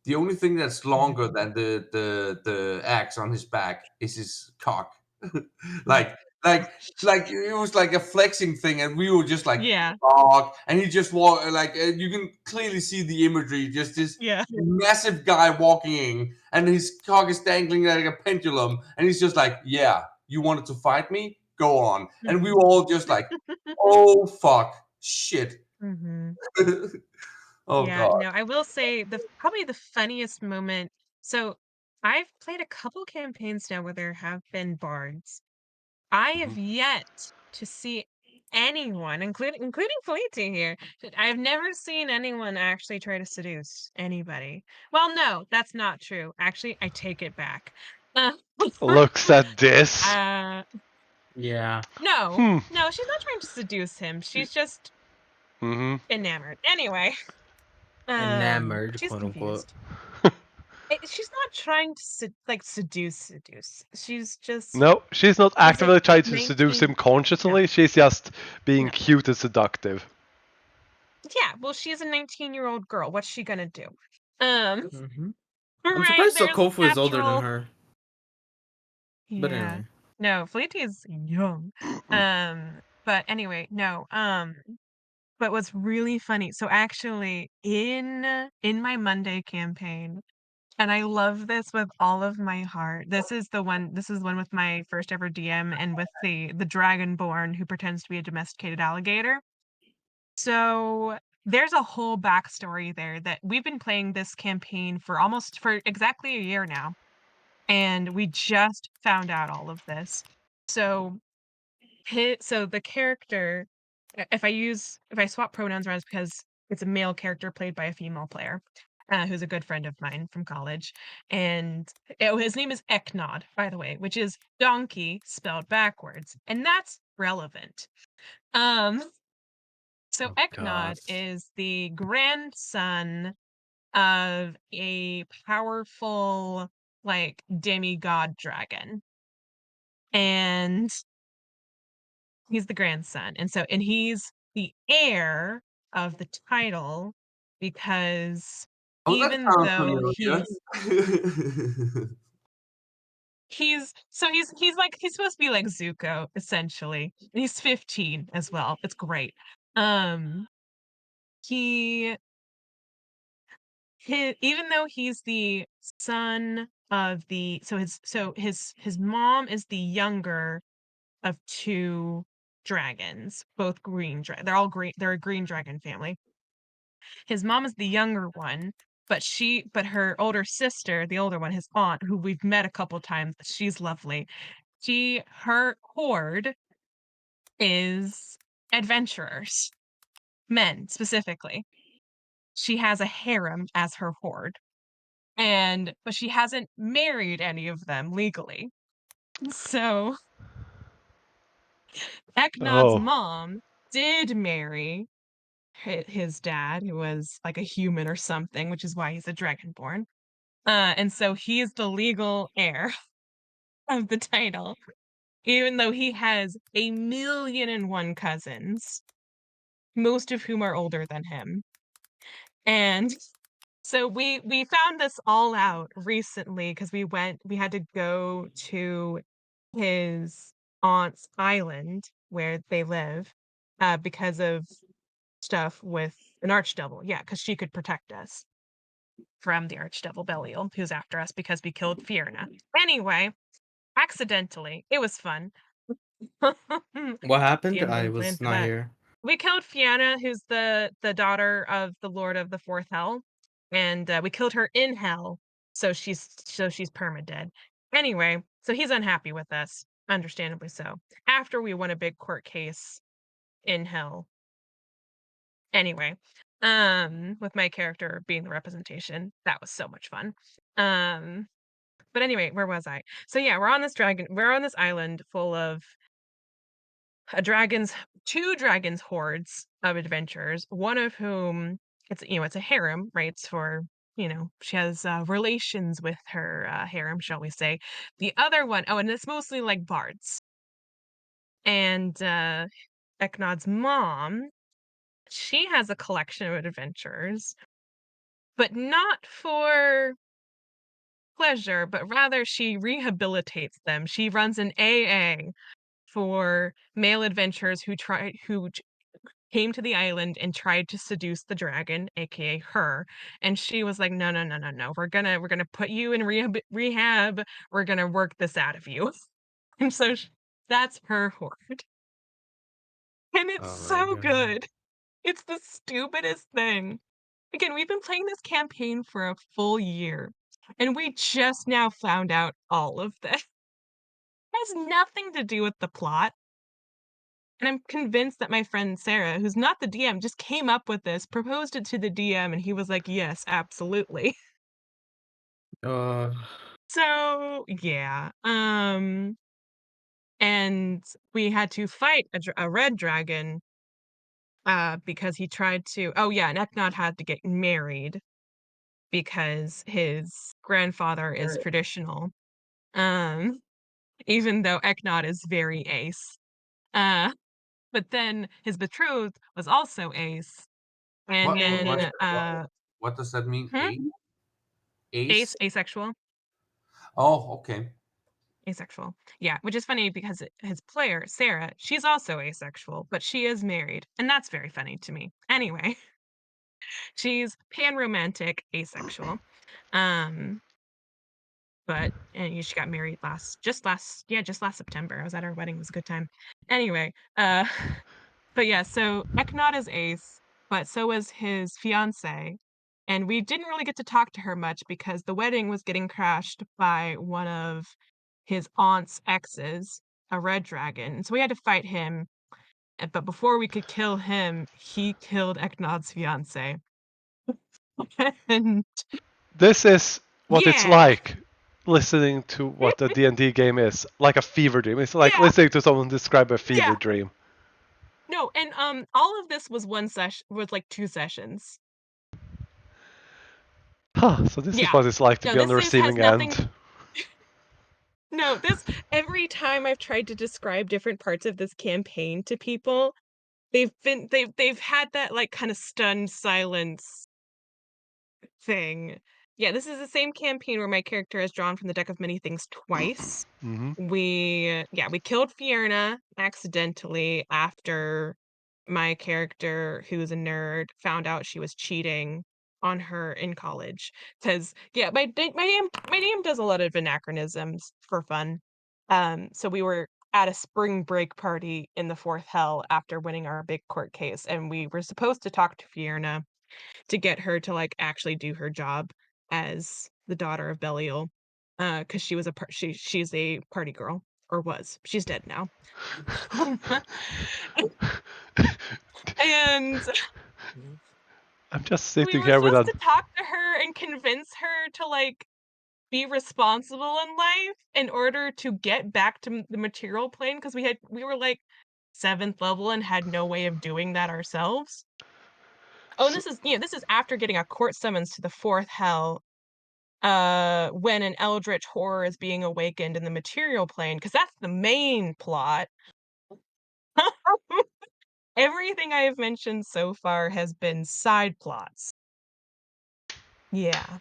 S2: The only thing that's
S4: Mhm.
S2: longer than the axe on his back is his cock."
S4: Mhm.
S2: like like like it was like a flexing thing, and we were just like,
S4: Yeah.
S2: "Fuck," and he just walk like you can clearly see the imagery, just this
S4: Yeah.
S2: massive guy walking in, and his cock is dangling like a pendulum, and he's just like, "Yeah, you wanted to fight me, go on," and we
S4: Mhm.
S2: were all just like, "Oh fuck, shit."
S4: Mhm.
S2: Oh
S4: Yeah,
S2: god.
S4: no, I will say probably the funniest moment. So I've played a couple campaigns now where there have been bards. I
S3: hmm
S4: have yet to see anyone, including Felicia here. I have never seen anyone actually try to seduce anybody. Well, no, that's not true. Actually, I take it back. Uh,
S3: Looks at this.
S1: Yeah.
S4: no,
S3: Hmm.
S4: no, she's not trying to seduce him. She's just
S3: hmm
S4: enamored. Anyway,
S1: Enamored,
S4: she's
S1: quote unquote.
S4: confused. She's not trying to seduce. She's just
S3: No, she's not
S4: she's a
S3: actively trying to seduce
S4: 19.
S3: him consciously.
S4: No,
S3: She's just being
S4: no.
S3: cute and seductive.
S4: Yeah, well, she's a 19-year-old girl. What's she gonna do? Um,
S1: I'm
S4: right,
S1: surprised
S4: there's a
S1: Sokofu is older than
S4: natural.
S1: her. But
S4: Yeah.
S1: anyway.
S4: No, Fleety is young. But anyway, no. But what's really funny, so actually in my Monday campaign, and I love this with all of my heart. This is the one with my first ever DM and with the dragonborn who pretends to be a domesticated alligator. So there's a whole backstory there that we've been playing this campaign for exactly a year now, and we just found out all of this. So so the character, if I swap pronouns around, it's because it's a male character played by a female player, who's a good friend of mine from college, and his name is Eknod, by the way, which is donkey spelled backwards, and that's relevant. Um, so
S1: Oh
S4: Eknod
S1: God.
S4: is the grandson of a powerful, like, demigod dragon, and he's the grandson, and he's the heir of the title because
S2: Oh, that
S4: even
S2: sounds
S4: though
S2: familiar.
S4: he's supposed to be like Zuko, essentially, and he's 15 as well. It's great. He even though he's the son of the his mom is the younger of 2 dragons, both they're all green, they're a green dragon family. His mom is the younger one, but her older sister, the older one, his aunt, who we've met a couple times, she's lovely. Her horde is adventurers, men specifically. She has a harem as her horde, but she hasn't married any of them legally. So Eknod's
S3: Oh,
S4: mom did marry his dad, who was like a human or something, which is why he's a dragonborn. And so he is the legal heir of the title, even though he has 1,000,001 cousins, most of whom are older than him. And so we found this all out recently because we had to go to his aunt's island where they live, because of stuff with an archdevil. Yeah, because she could protect us from the archdevil Belial, who's after us because we killed Fiona. Anyway, accidentally, it was fun.
S1: What happened?
S4: DM
S1: I
S4: didn't plan
S1: was
S4: for
S1: not
S4: that.
S1: here.
S4: We killed Fiona, who's the daughter of the Lord of the Fourth Hell, and we killed her in Hell, so she's perma-dead. Anyway, so he's unhappy with us, understandably so. After we won a big court case in Hell. Anyway, with my character being the representation, that was so much fun. But anyway, where was I? So yeah, we're on this island full of a dragon's 2 dragons hordes of adventurers, one of whom it's a harem, right? It's for, she has relations with her harem, shall we say. The other one, oh, and it's mostly like bards. And Eknod's mom, she has a collection of adventurers, but not for pleasure, but rather she rehabilitates them. She runs an AA for male adventurers who came to the island and tried to seduce the dragon, aka her, and she was like, "No, no, no, no, no. We're gonna put you in rehab. We're gonna work this out of you." And so that's her horde, and it's
S1: Oh my
S4: so
S1: God.
S4: good. It's the stupidest thing. Again, we've been playing this campaign for a full year, and we just now found out all of this. It has nothing to do with the plot. And I'm convinced that my friend Sarah, who's not the DM, just came up with this, proposed it to the DM, and he was like, "Yes, absolutely."
S1: Uh,
S4: So, yeah. And we had to fight a red dragon, because he tried to. Oh yeah, and Eknod had to get married because his grandfather is traditional. Even though Eknod is very ace. But then his betrothed was also ace. And
S2: What does that mean?
S4: Hmm?
S2: Ace?
S4: Asexual.
S2: Oh, okay.
S4: Asexual. Yeah, which is funny because his player, Sarah, she's also asexual, but she is married, and that's very funny to me. Anyway, she's panromantic asexual. Um, and she got married just last September. I was at her wedding. It was a good time. Anyway, but yeah, so Eknod is ace, but so is his fiance. And we didn't really get to talk to her much because the wedding was getting crashed by one of his aunt's exes, a red dragon. So we had to fight him. But before we could kill him, he killed Eknod's fiance. And
S3: This is what it's
S4: yeah,
S3: like listening to what the D&D game is, like a fever dream. It's like
S4: yeah,
S3: listening to someone describe a fever
S4: yeah.
S3: dream.
S4: No, and all of this was like 2 sessions.
S3: Huh, so this is
S4: Yeah.
S3: what it's like to
S4: No,
S3: be on the
S4: has
S3: receiving
S4: nothing.
S3: end.
S4: No, every time I've tried to describe different parts of this campaign to people, they've had that like kind of stunned silence thing. Yeah, this is the same campaign where my character has drawn from the deck of many things twice.
S3: Hmm.
S4: We killed Fierna accidentally after my character, who's a nerd, found out she was cheating on her in college. Because yeah, my name does a lot of anachronisms for fun. So we were at a spring break party in the fourth hell after winning our big court case, and we were supposed to talk to Fierna to get her to like actually do her job as the daughter of Belial, because she was she's a party girl, or was. She's dead now. And
S3: I'm just
S4: we
S3: sitting
S4: were
S3: here with
S4: supposed
S3: a.
S4: to talk to her and convince her to like be responsible in life in order to get back to the material plane, because we were like 7th level and had no way of doing that ourselves. Oh, and this is after getting a court summons to the fourth hell, when an eldritch horror is being awakened in the material plane, because that's the main plot. Everything I have mentioned so far has been side plots. Yeah.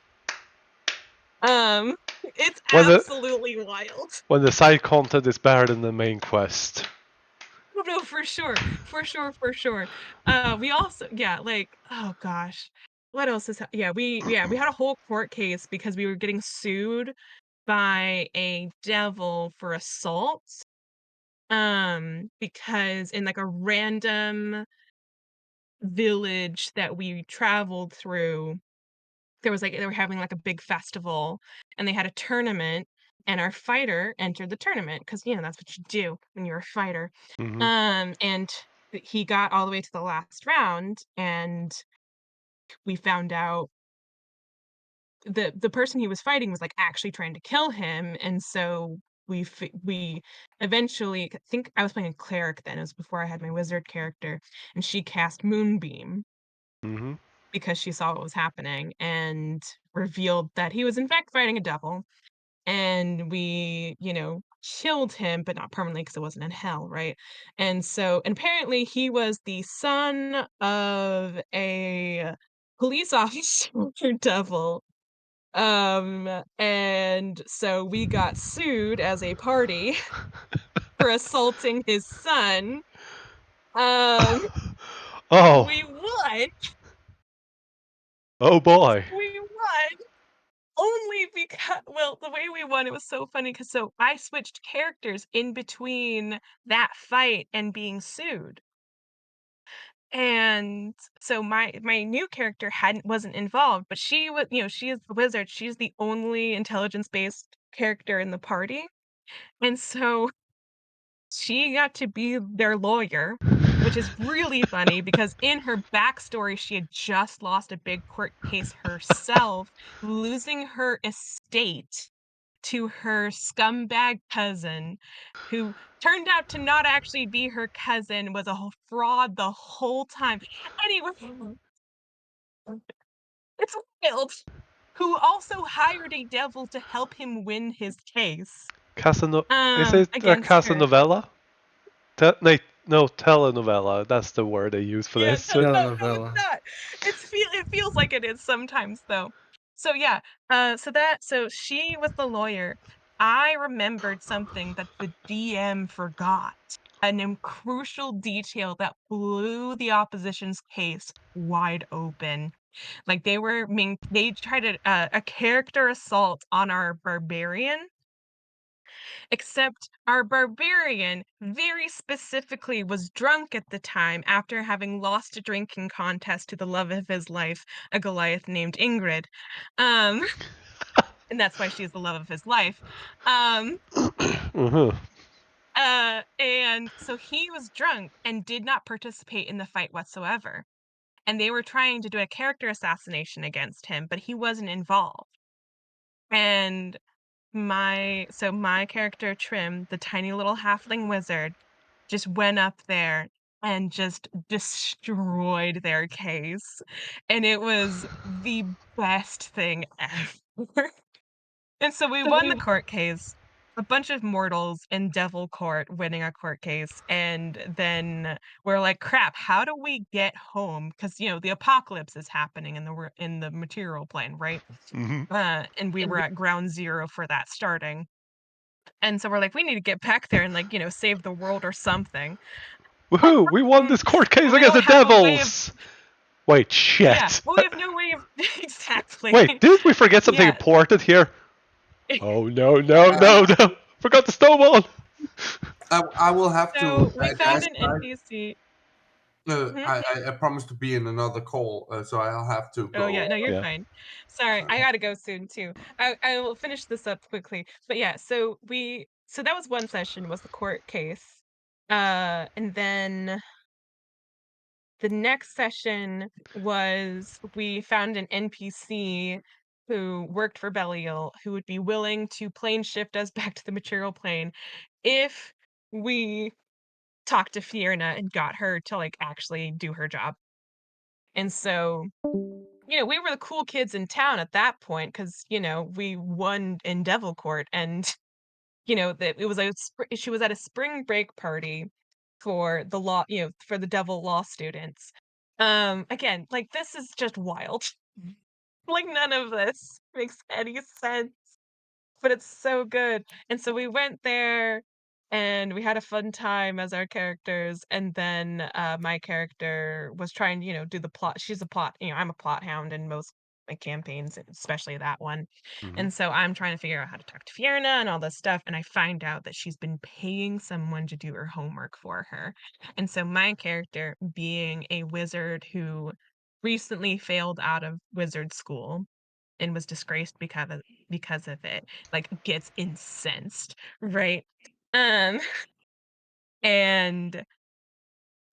S4: It's
S3: When the
S4: absolutely wild.
S3: when the side content is better than the main quest.
S4: No, for sure. For sure, for sure. We also like, oh gosh. What else is we had a whole court case because we were getting sued by a devil for assault. Because in like a random village that we traveled through, they were having like a big festival, and they had a tournament, and our fighter entered the tournament because that's what you do when you're a fighter.
S3: Hmm.
S4: And he got all the way to the last round, and we found out the person he was fighting was like actually trying to kill him, and so we eventually, I think I was playing a cleric then, it was before I had my wizard character, and she cast Moonbeam
S3: Hmm.
S4: because she saw what was happening and revealed that he was in fact fighting a devil. And we killed him, but not permanently because it wasn't in hell, right? And apparently he was the son of a police officer devil. And so we got sued as a party for assaulting his son. Um,
S3: Oh,
S4: we won.
S3: oh boy.
S4: We won only because, well, the way we won, it was so funny because I switched characters in between that fight and being sued. And so my new character wasn't involved, but she was, she is the wizard. She's the only intelligence-based character in the party. And so she got to be their lawyer, which is really funny because in her backstory, she had just lost a big court case herself, losing her estate to her scumbag cousin, who turned out to not actually be her cousin, was a fraud the whole time. Anyway, it's wild. who also hired a devil to help him win his case.
S3: Is it a
S4: Against her.
S3: Casanovella? No, telenovela. That's the word they use for
S4: Yeah,
S3: this.
S4: no, it's
S1: Telenovela.
S4: not. It feels like it is sometimes though. So yeah, so she was the lawyer. I remembered something that the DM forgot, crucial detail that blew the opposition's case wide open. Like they tried a character assault on our barbarian, except our barbarian very specifically was drunk at the time after having lost a drinking contest to the love of his life, a Goliath named Ingrid. Um, and that's why she's the love of his life.
S3: Mhm.
S4: And so he was drunk and did not participate in the fight whatsoever. And they were trying to do a character assassination against him, but he wasn't involved. And my character Trim, the tiny little halfling wizard, just went up there and just destroyed their case. And it was the best thing ever. And so we won the court case. A bunch of mortals in Devil Court winning a court case. And then we're like, crap, how do we get home? Because the apocalypse is happening in the material plane, right?
S3: Mhm.
S4: And we were at ground zero for that starting. And so we're like, we need to get back there and save the world or something.
S3: Woohoo! We won this court case
S4: But we
S3: against the
S4: don't have a way of
S3: devils. Wait,
S4: yeah,
S3: shit.
S4: well, we have no way of exactly.
S3: Wait, did we forget something
S4: Yeah.
S3: important here? Oh no! Forgot the snowball.
S2: I will have
S4: So
S2: to,
S4: we found
S2: guys.
S4: an NPC. Mhm.
S2: I promised to be in another call, so I'll have to
S4: Oh yeah,
S2: go.
S4: no, you're
S3: Yeah.
S4: fine. Sorry, I gotta go soon too. I will finish this up quickly. But yeah, so that was one session, was the court case. And then the next session was we found an NPC who worked for Belial who would be willing to plane shift us back to the material plane if we talked to Fierna and got her to actually do her job. And so, we were the cool kids in town at that point because, we won in Devil Court and that it was she was at a spring break party for the law, for the devil law students. Again, this is just wild. None of this makes any sense, but it's so good. And so we went there and we had a fun time as our characters. And then my character was trying to, do the plot. She's a plot, I'm a plot hound in most my campaigns, especially that one.
S3: Mhm.
S4: And so I'm trying to figure out how to talk to Fierna and all this stuff. And I find out that she's been paying someone to do her homework for her. And so my character, being a wizard who recently failed out of wizard school and was disgraced because of it, gets incensed, right? Um, and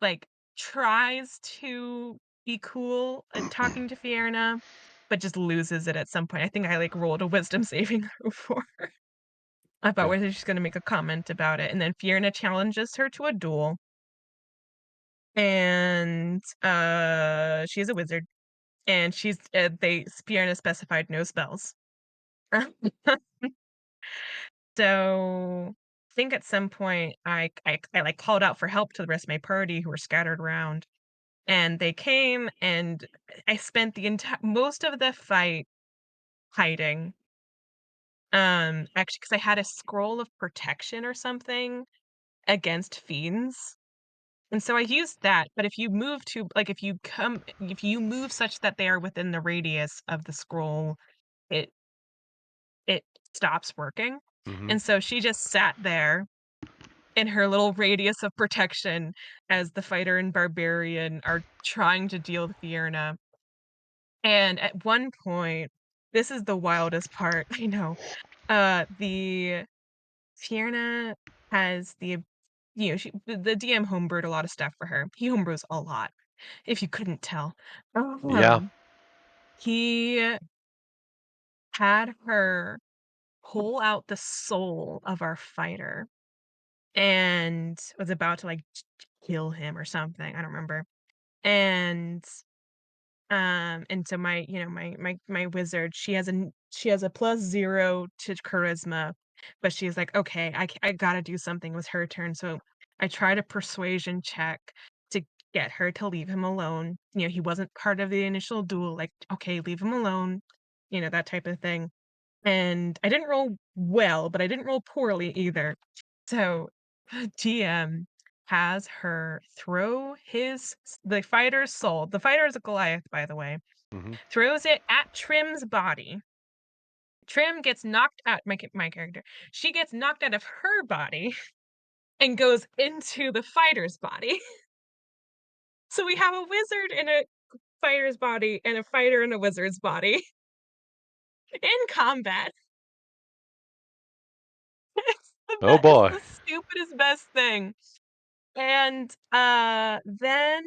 S4: like tries to be cool at talking to Fierna, but just loses it at some point. I think I rolled a wisdom saving throw for her about
S3: Yeah.
S4: whether she's going to make a comment about it, and then Fierna challenges her to a duel, and she's a wizard, and Fierna specified no spells. So, I think at some point I called out for help to the rest of my party who were scattered around, and they came, and I spent the most of the fight hiding. Actually, because I had a scroll of protection or something against fiends, and so I used that, but if you move to if you move such that they are within the radius of the scroll, it it stops working,
S3: Mhm.
S4: and so she just sat there in her little radius of protection as the fighter and barbarian are trying to deal with Fierna. And at one point, this is the wildest part, I know. The Fierna has the DM homebrewed a lot of stuff for her. He homebrews a lot, if you couldn't tell.
S3: Yeah.
S4: He had her pull out the soul of our fighter and was about to kill him or something. I don't remember. And And so my wizard, she has a +0 to charisma, but she's like, okay, I gotta do something. It was her turn, so I tried a persuasion check to get her to leave him alone. He wasn't part of the initial duel. Like, okay, leave him alone. That type of thing. And I didn't roll well, but I didn't roll poorly either. So GM has her throw the fighter's soul. The fighter is a Goliath, by the way.
S3: Mhm.
S4: Throws it at Trim's body. Trim gets knocked out. My character. She gets knocked out of her body and goes into the fighter's body. So we have a wizard in a fighter's body and a fighter in a wizard's body in combat.
S3: Oh
S4: It's
S3: boy.
S4: the stupidest best thing. And then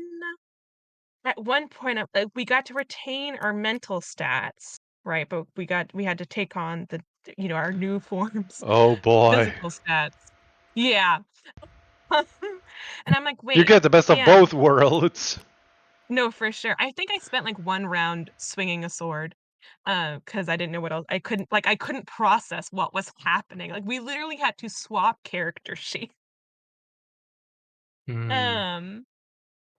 S4: at one point, we got to retain our mental stats, right? But we had to take on our new forms,
S3: Oh boy.
S4: physical stats. Yeah. And I'm like,
S3: You
S4: wait,
S3: get the best of
S4: DM.
S3: both worlds.
S4: No, for sure. I think I spent like one round swinging a sword, because I didn't know what else. I couldn't process what was happening. Like we literally had to swap character sheets.
S1: Hmm.
S4: Um,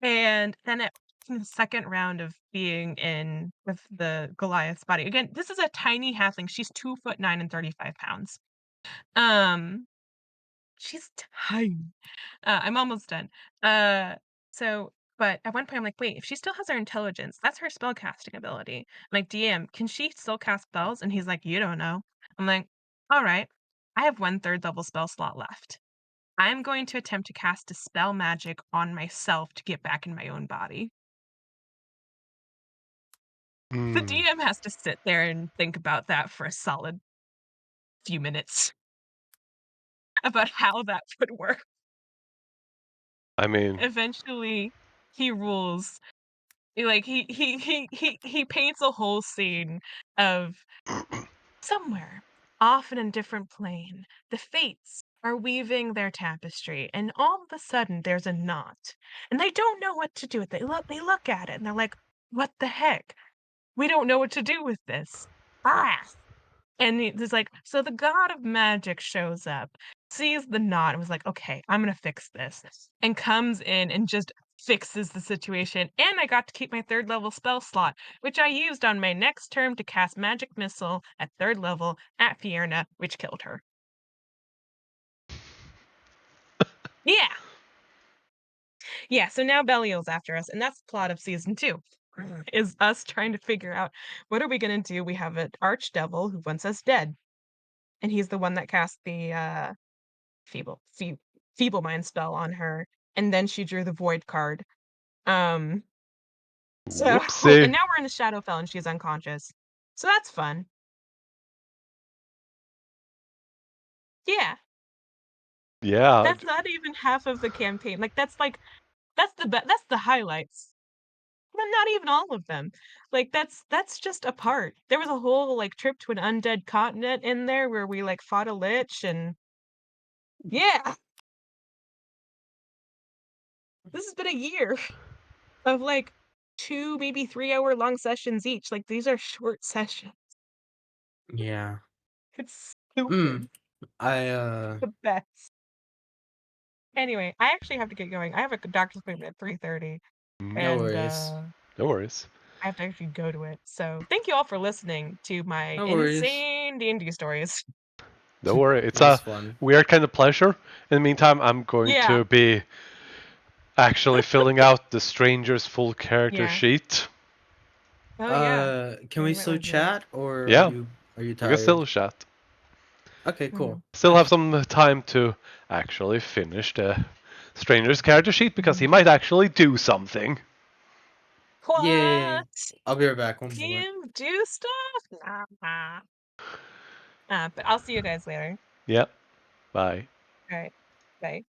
S4: and then in the second round of being in with the Goliath's body. Again, this is a tiny halfling. She's 2'9" and 35 pounds. Um, she's tiny. I'm almost done. Uh, but at one point I'm like, wait, if she still has her intelligence, that's her spellcasting ability. I'm like, DM, can she still cast spells? And he's like, you don't know. I'm like, all right. I have 1/3 level spell slot left. I'm going to attempt to cast Dispel Magic on myself to get back in my own body. The
S3: Hmm.
S4: DM has to sit there and think about that for a solid few minutes about how that would work.
S3: I mean,
S4: Eventually, he rules. Like he paints a whole scene of somewhere, off in a different plane, the fates are weaving their tapestry, and all of a sudden there's a knot, and they don't know what to do with it. They look at it and they're like, "What the heck? We don't know what to do with this." Ah. And it's like, so the god of magic shows up, sees the knot, and was like, okay, I'm gonna fix this. And comes in and just fixes the situation. And I got to keep my 3rd level spell slot, which I used on my next turn to cast Magic Missile at 3rd level at Fierna, which killed her. Yeah. Yeah, so now Belial's after us, and that's the plot of season 2. Is us trying to figure out what are we gonna do? We have an archdevil who wants us dead. And he's the one that cast the feeble fee feeble mind spell on her, and then she drew the void card. Um, so and
S3: whoopsie.
S4: now we're in the Shadowfell and she's unconscious. So that's fun. Yeah,
S3: Yeah.
S4: that's not even half of the campaign. That's the highlights. But not even all of them. Like that's just a part. There was a whole like trip to an undead continent in there where we like fought a lich and yeah, this has been a year of like 2, maybe 3-hour long sessions each. Like these are short sessions.
S1: Yeah.
S4: It's
S1: Hmm.
S4: stupid.
S1: I
S4: The best. Anyway, I actually have to get going. I have a doctor's appointment at 3:30,
S1: no
S4: and
S1: worries.
S3: No worries.
S4: I have to actually go to it. So thank you all for listening to my
S1: No worries.
S4: insane D&D stories.
S3: Don't worry.
S1: It
S3: It's
S1: was
S3: a
S1: fun.
S3: weird kind of pleasure. In the meantime, I'm going
S4: Yeah,
S3: to be actually filling out the stranger's full character
S4: yeah.
S3: sheet.
S4: Oh yeah.
S1: Can
S4: Yeah,
S1: we
S4: you might
S1: still
S4: want to do that.
S1: chat or
S3: Yeah,
S1: are you
S3: we can still
S1: tired?
S3: chat.
S1: Okay,
S4: Mm.
S1: cool.
S3: Still have
S1: Nice.
S3: some time to actually finish the stranger's character sheet because he
S4: Mm.
S3: might actually do something.
S1: Yay.
S4: What?
S1: I'll be right back. One moment.
S4: You do stuff? Nah. But I'll see you guys later.
S3: Yeah. Bye.
S4: All right. Bye.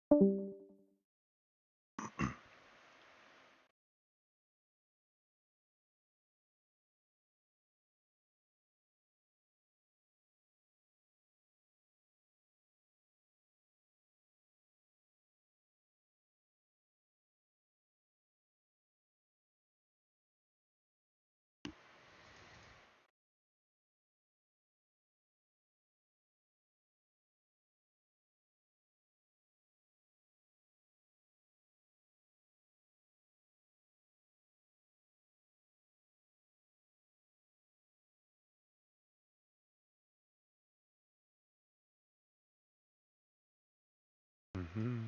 S3: Mhm.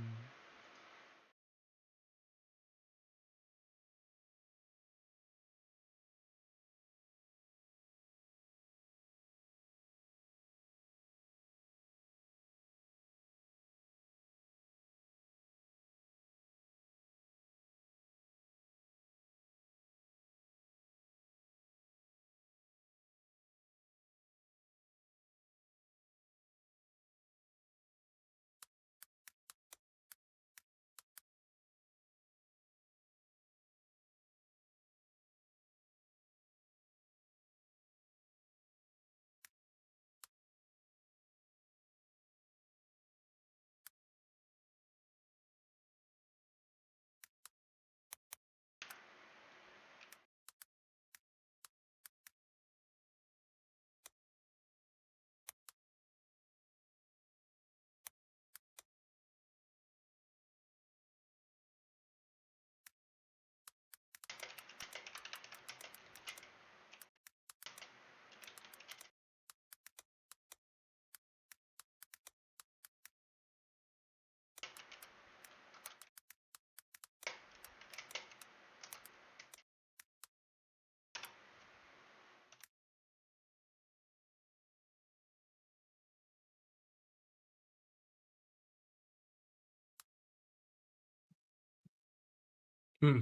S1: Hmm.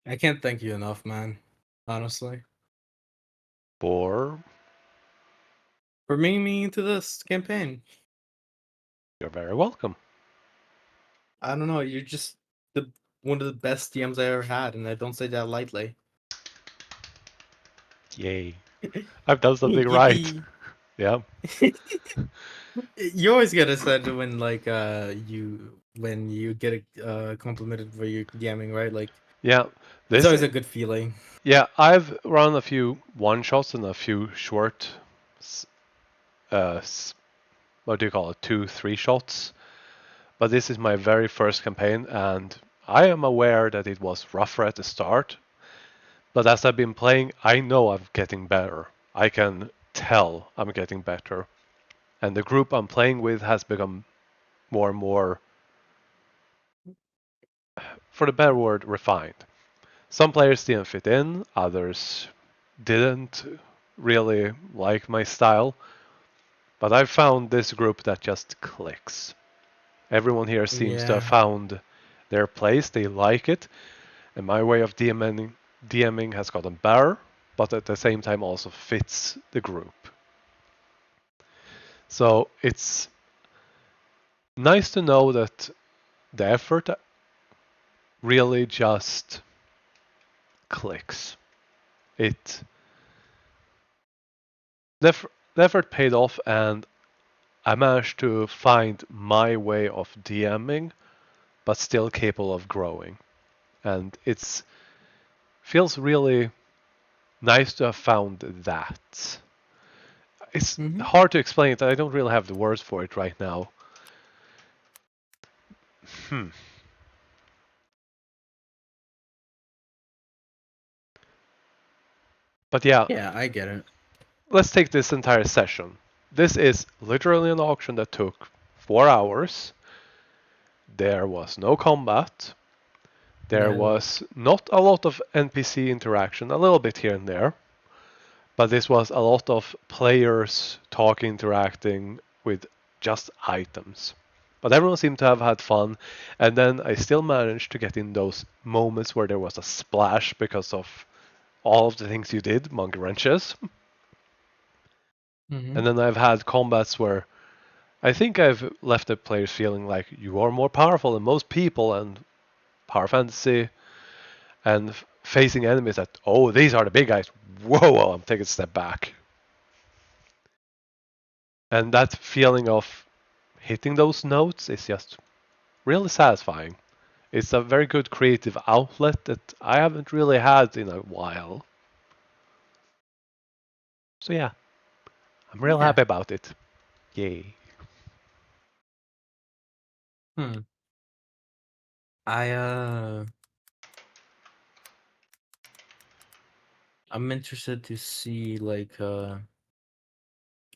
S1: I can't thank you enough, man. Honestly,
S3: For
S1: for bringing me into this campaign.
S3: you're very welcome.
S1: I don't know. You're just the one of the best DMs I ever had, and I don't say that lightly.
S3: Yay. I've done something right.
S1: Yippee!
S3: Yeah.
S1: You always get excited when when you get complimented for your DMing, right? Like
S3: Yeah.
S1: it's
S3: This
S1: always a good feeling.
S3: Yeah, I've run a few one shots and a few short what do you call it? 2, 3 shots. But this is my very first campaign and I am aware that it was rougher at the start. But as I've been playing, I know I'm getting better. I can tell I'm getting better. And the group I'm playing with has become more and more, for the better word, refined. Some players didn't fit in, others didn't really like my style. But I've found this group that just clicks. Everyone here seems to have
S1: Yeah.
S3: found their place, they like it, and my way of DMing has gotten better, but at the same time also fits the group. So it's nice to know that the effort really just clicks. It the effort paid off, and I managed to find my way of DMing, but still capable of growing. And it's feels really nice to have found that. It's
S1: Mm-hmm.
S3: hard to explain it. I don't really have the words for it right now. Hmm. But yeah,
S1: Yeah, I get it.
S3: let's take this entire session. This is literally an auction that took 4 hours. There was no combat. There
S1: No.
S3: was not a lot of NPC interaction, a little bit here and there. But this was a lot of players talking, interacting with just items. But everyone seemed to have had fun, and then I still managed to get in those moments where there was a splash because of all of the things you did, monkey wrenches.
S1: Mm-hmm.
S3: And then I've had combats where I think I've left the players feeling like you are more powerful than most people, and power fantasy, and facing enemies that, oh, these are the big guys. Whoa, I'm taking a step back. And that feeling of hitting those notes is just really satisfying. It's a very good creative outlet that I haven't really had in a while. So yeah, I'm real
S1: Yeah.
S3: happy about it. Yay.
S1: Hmm. I I'm interested to see like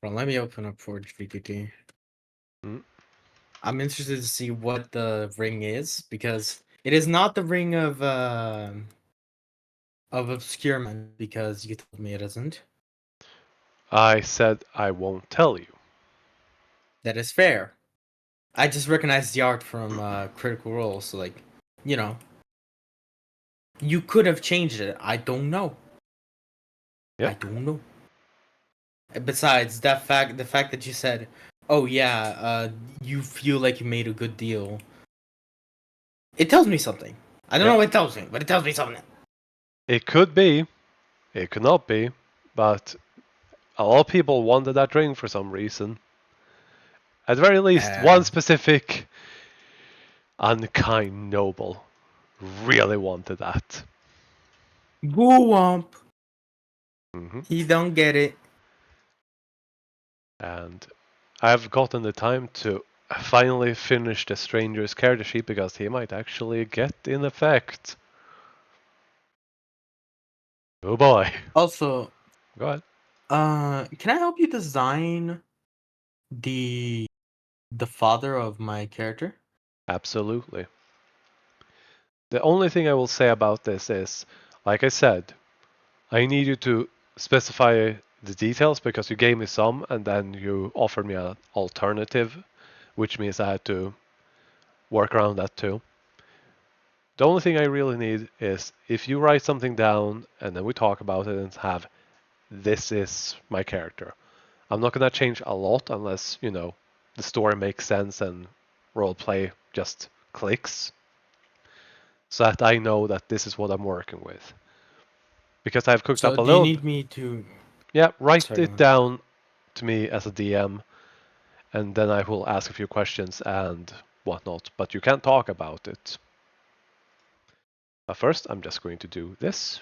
S1: Well, let me open up Forge VTT.
S3: Mm.
S1: I'm interested to see what the ring is because it is not the ring of obscure man because you told me it isn't.
S3: I said I won't tell you.
S1: That is fair. I just recognize the art from Critical Role, so like, you know, you could have changed it. I don't know.
S3: Yeah.
S1: I don't know. Besides the fact that you said, "Oh yeah, you feel like you made a good deal," it tells me something. I don't
S3: Yeah.
S1: know what it tells me, but it tells me something.
S3: It could be, it could not be, but a lot of people wanted that ring for some reason. At the very least, one specific unkind noble really wanted that.
S1: Boo womp.
S3: Hmm.
S1: He don't get it.
S3: And I've gotten the time to finally finish the stranger's character sheet because he might actually get in effect. Oh boy.
S1: Also,
S3: Go ahead.
S1: can I help you design the father of my character?
S3: Absolutely. The only thing I will say about this is, like I said, I need you to specify the details because you gave me some and then you offered me an alternative, which means I had to work around that too. The only thing I really need is if you write something down and then we talk about it and have this is my character. I'm not gonna change a lot unless, the story makes sense and roleplay just clicks. So that I know that this is what I'm working with. Because I've cooked
S1: So
S3: up a
S1: do you
S3: little.
S1: need me to?
S3: Yeah, write
S1: Sorry, go
S3: it
S1: on.
S3: down to me as a DM, and then I will ask a few questions and whatnot. But you can't talk about it. But first, I'm just going to do this.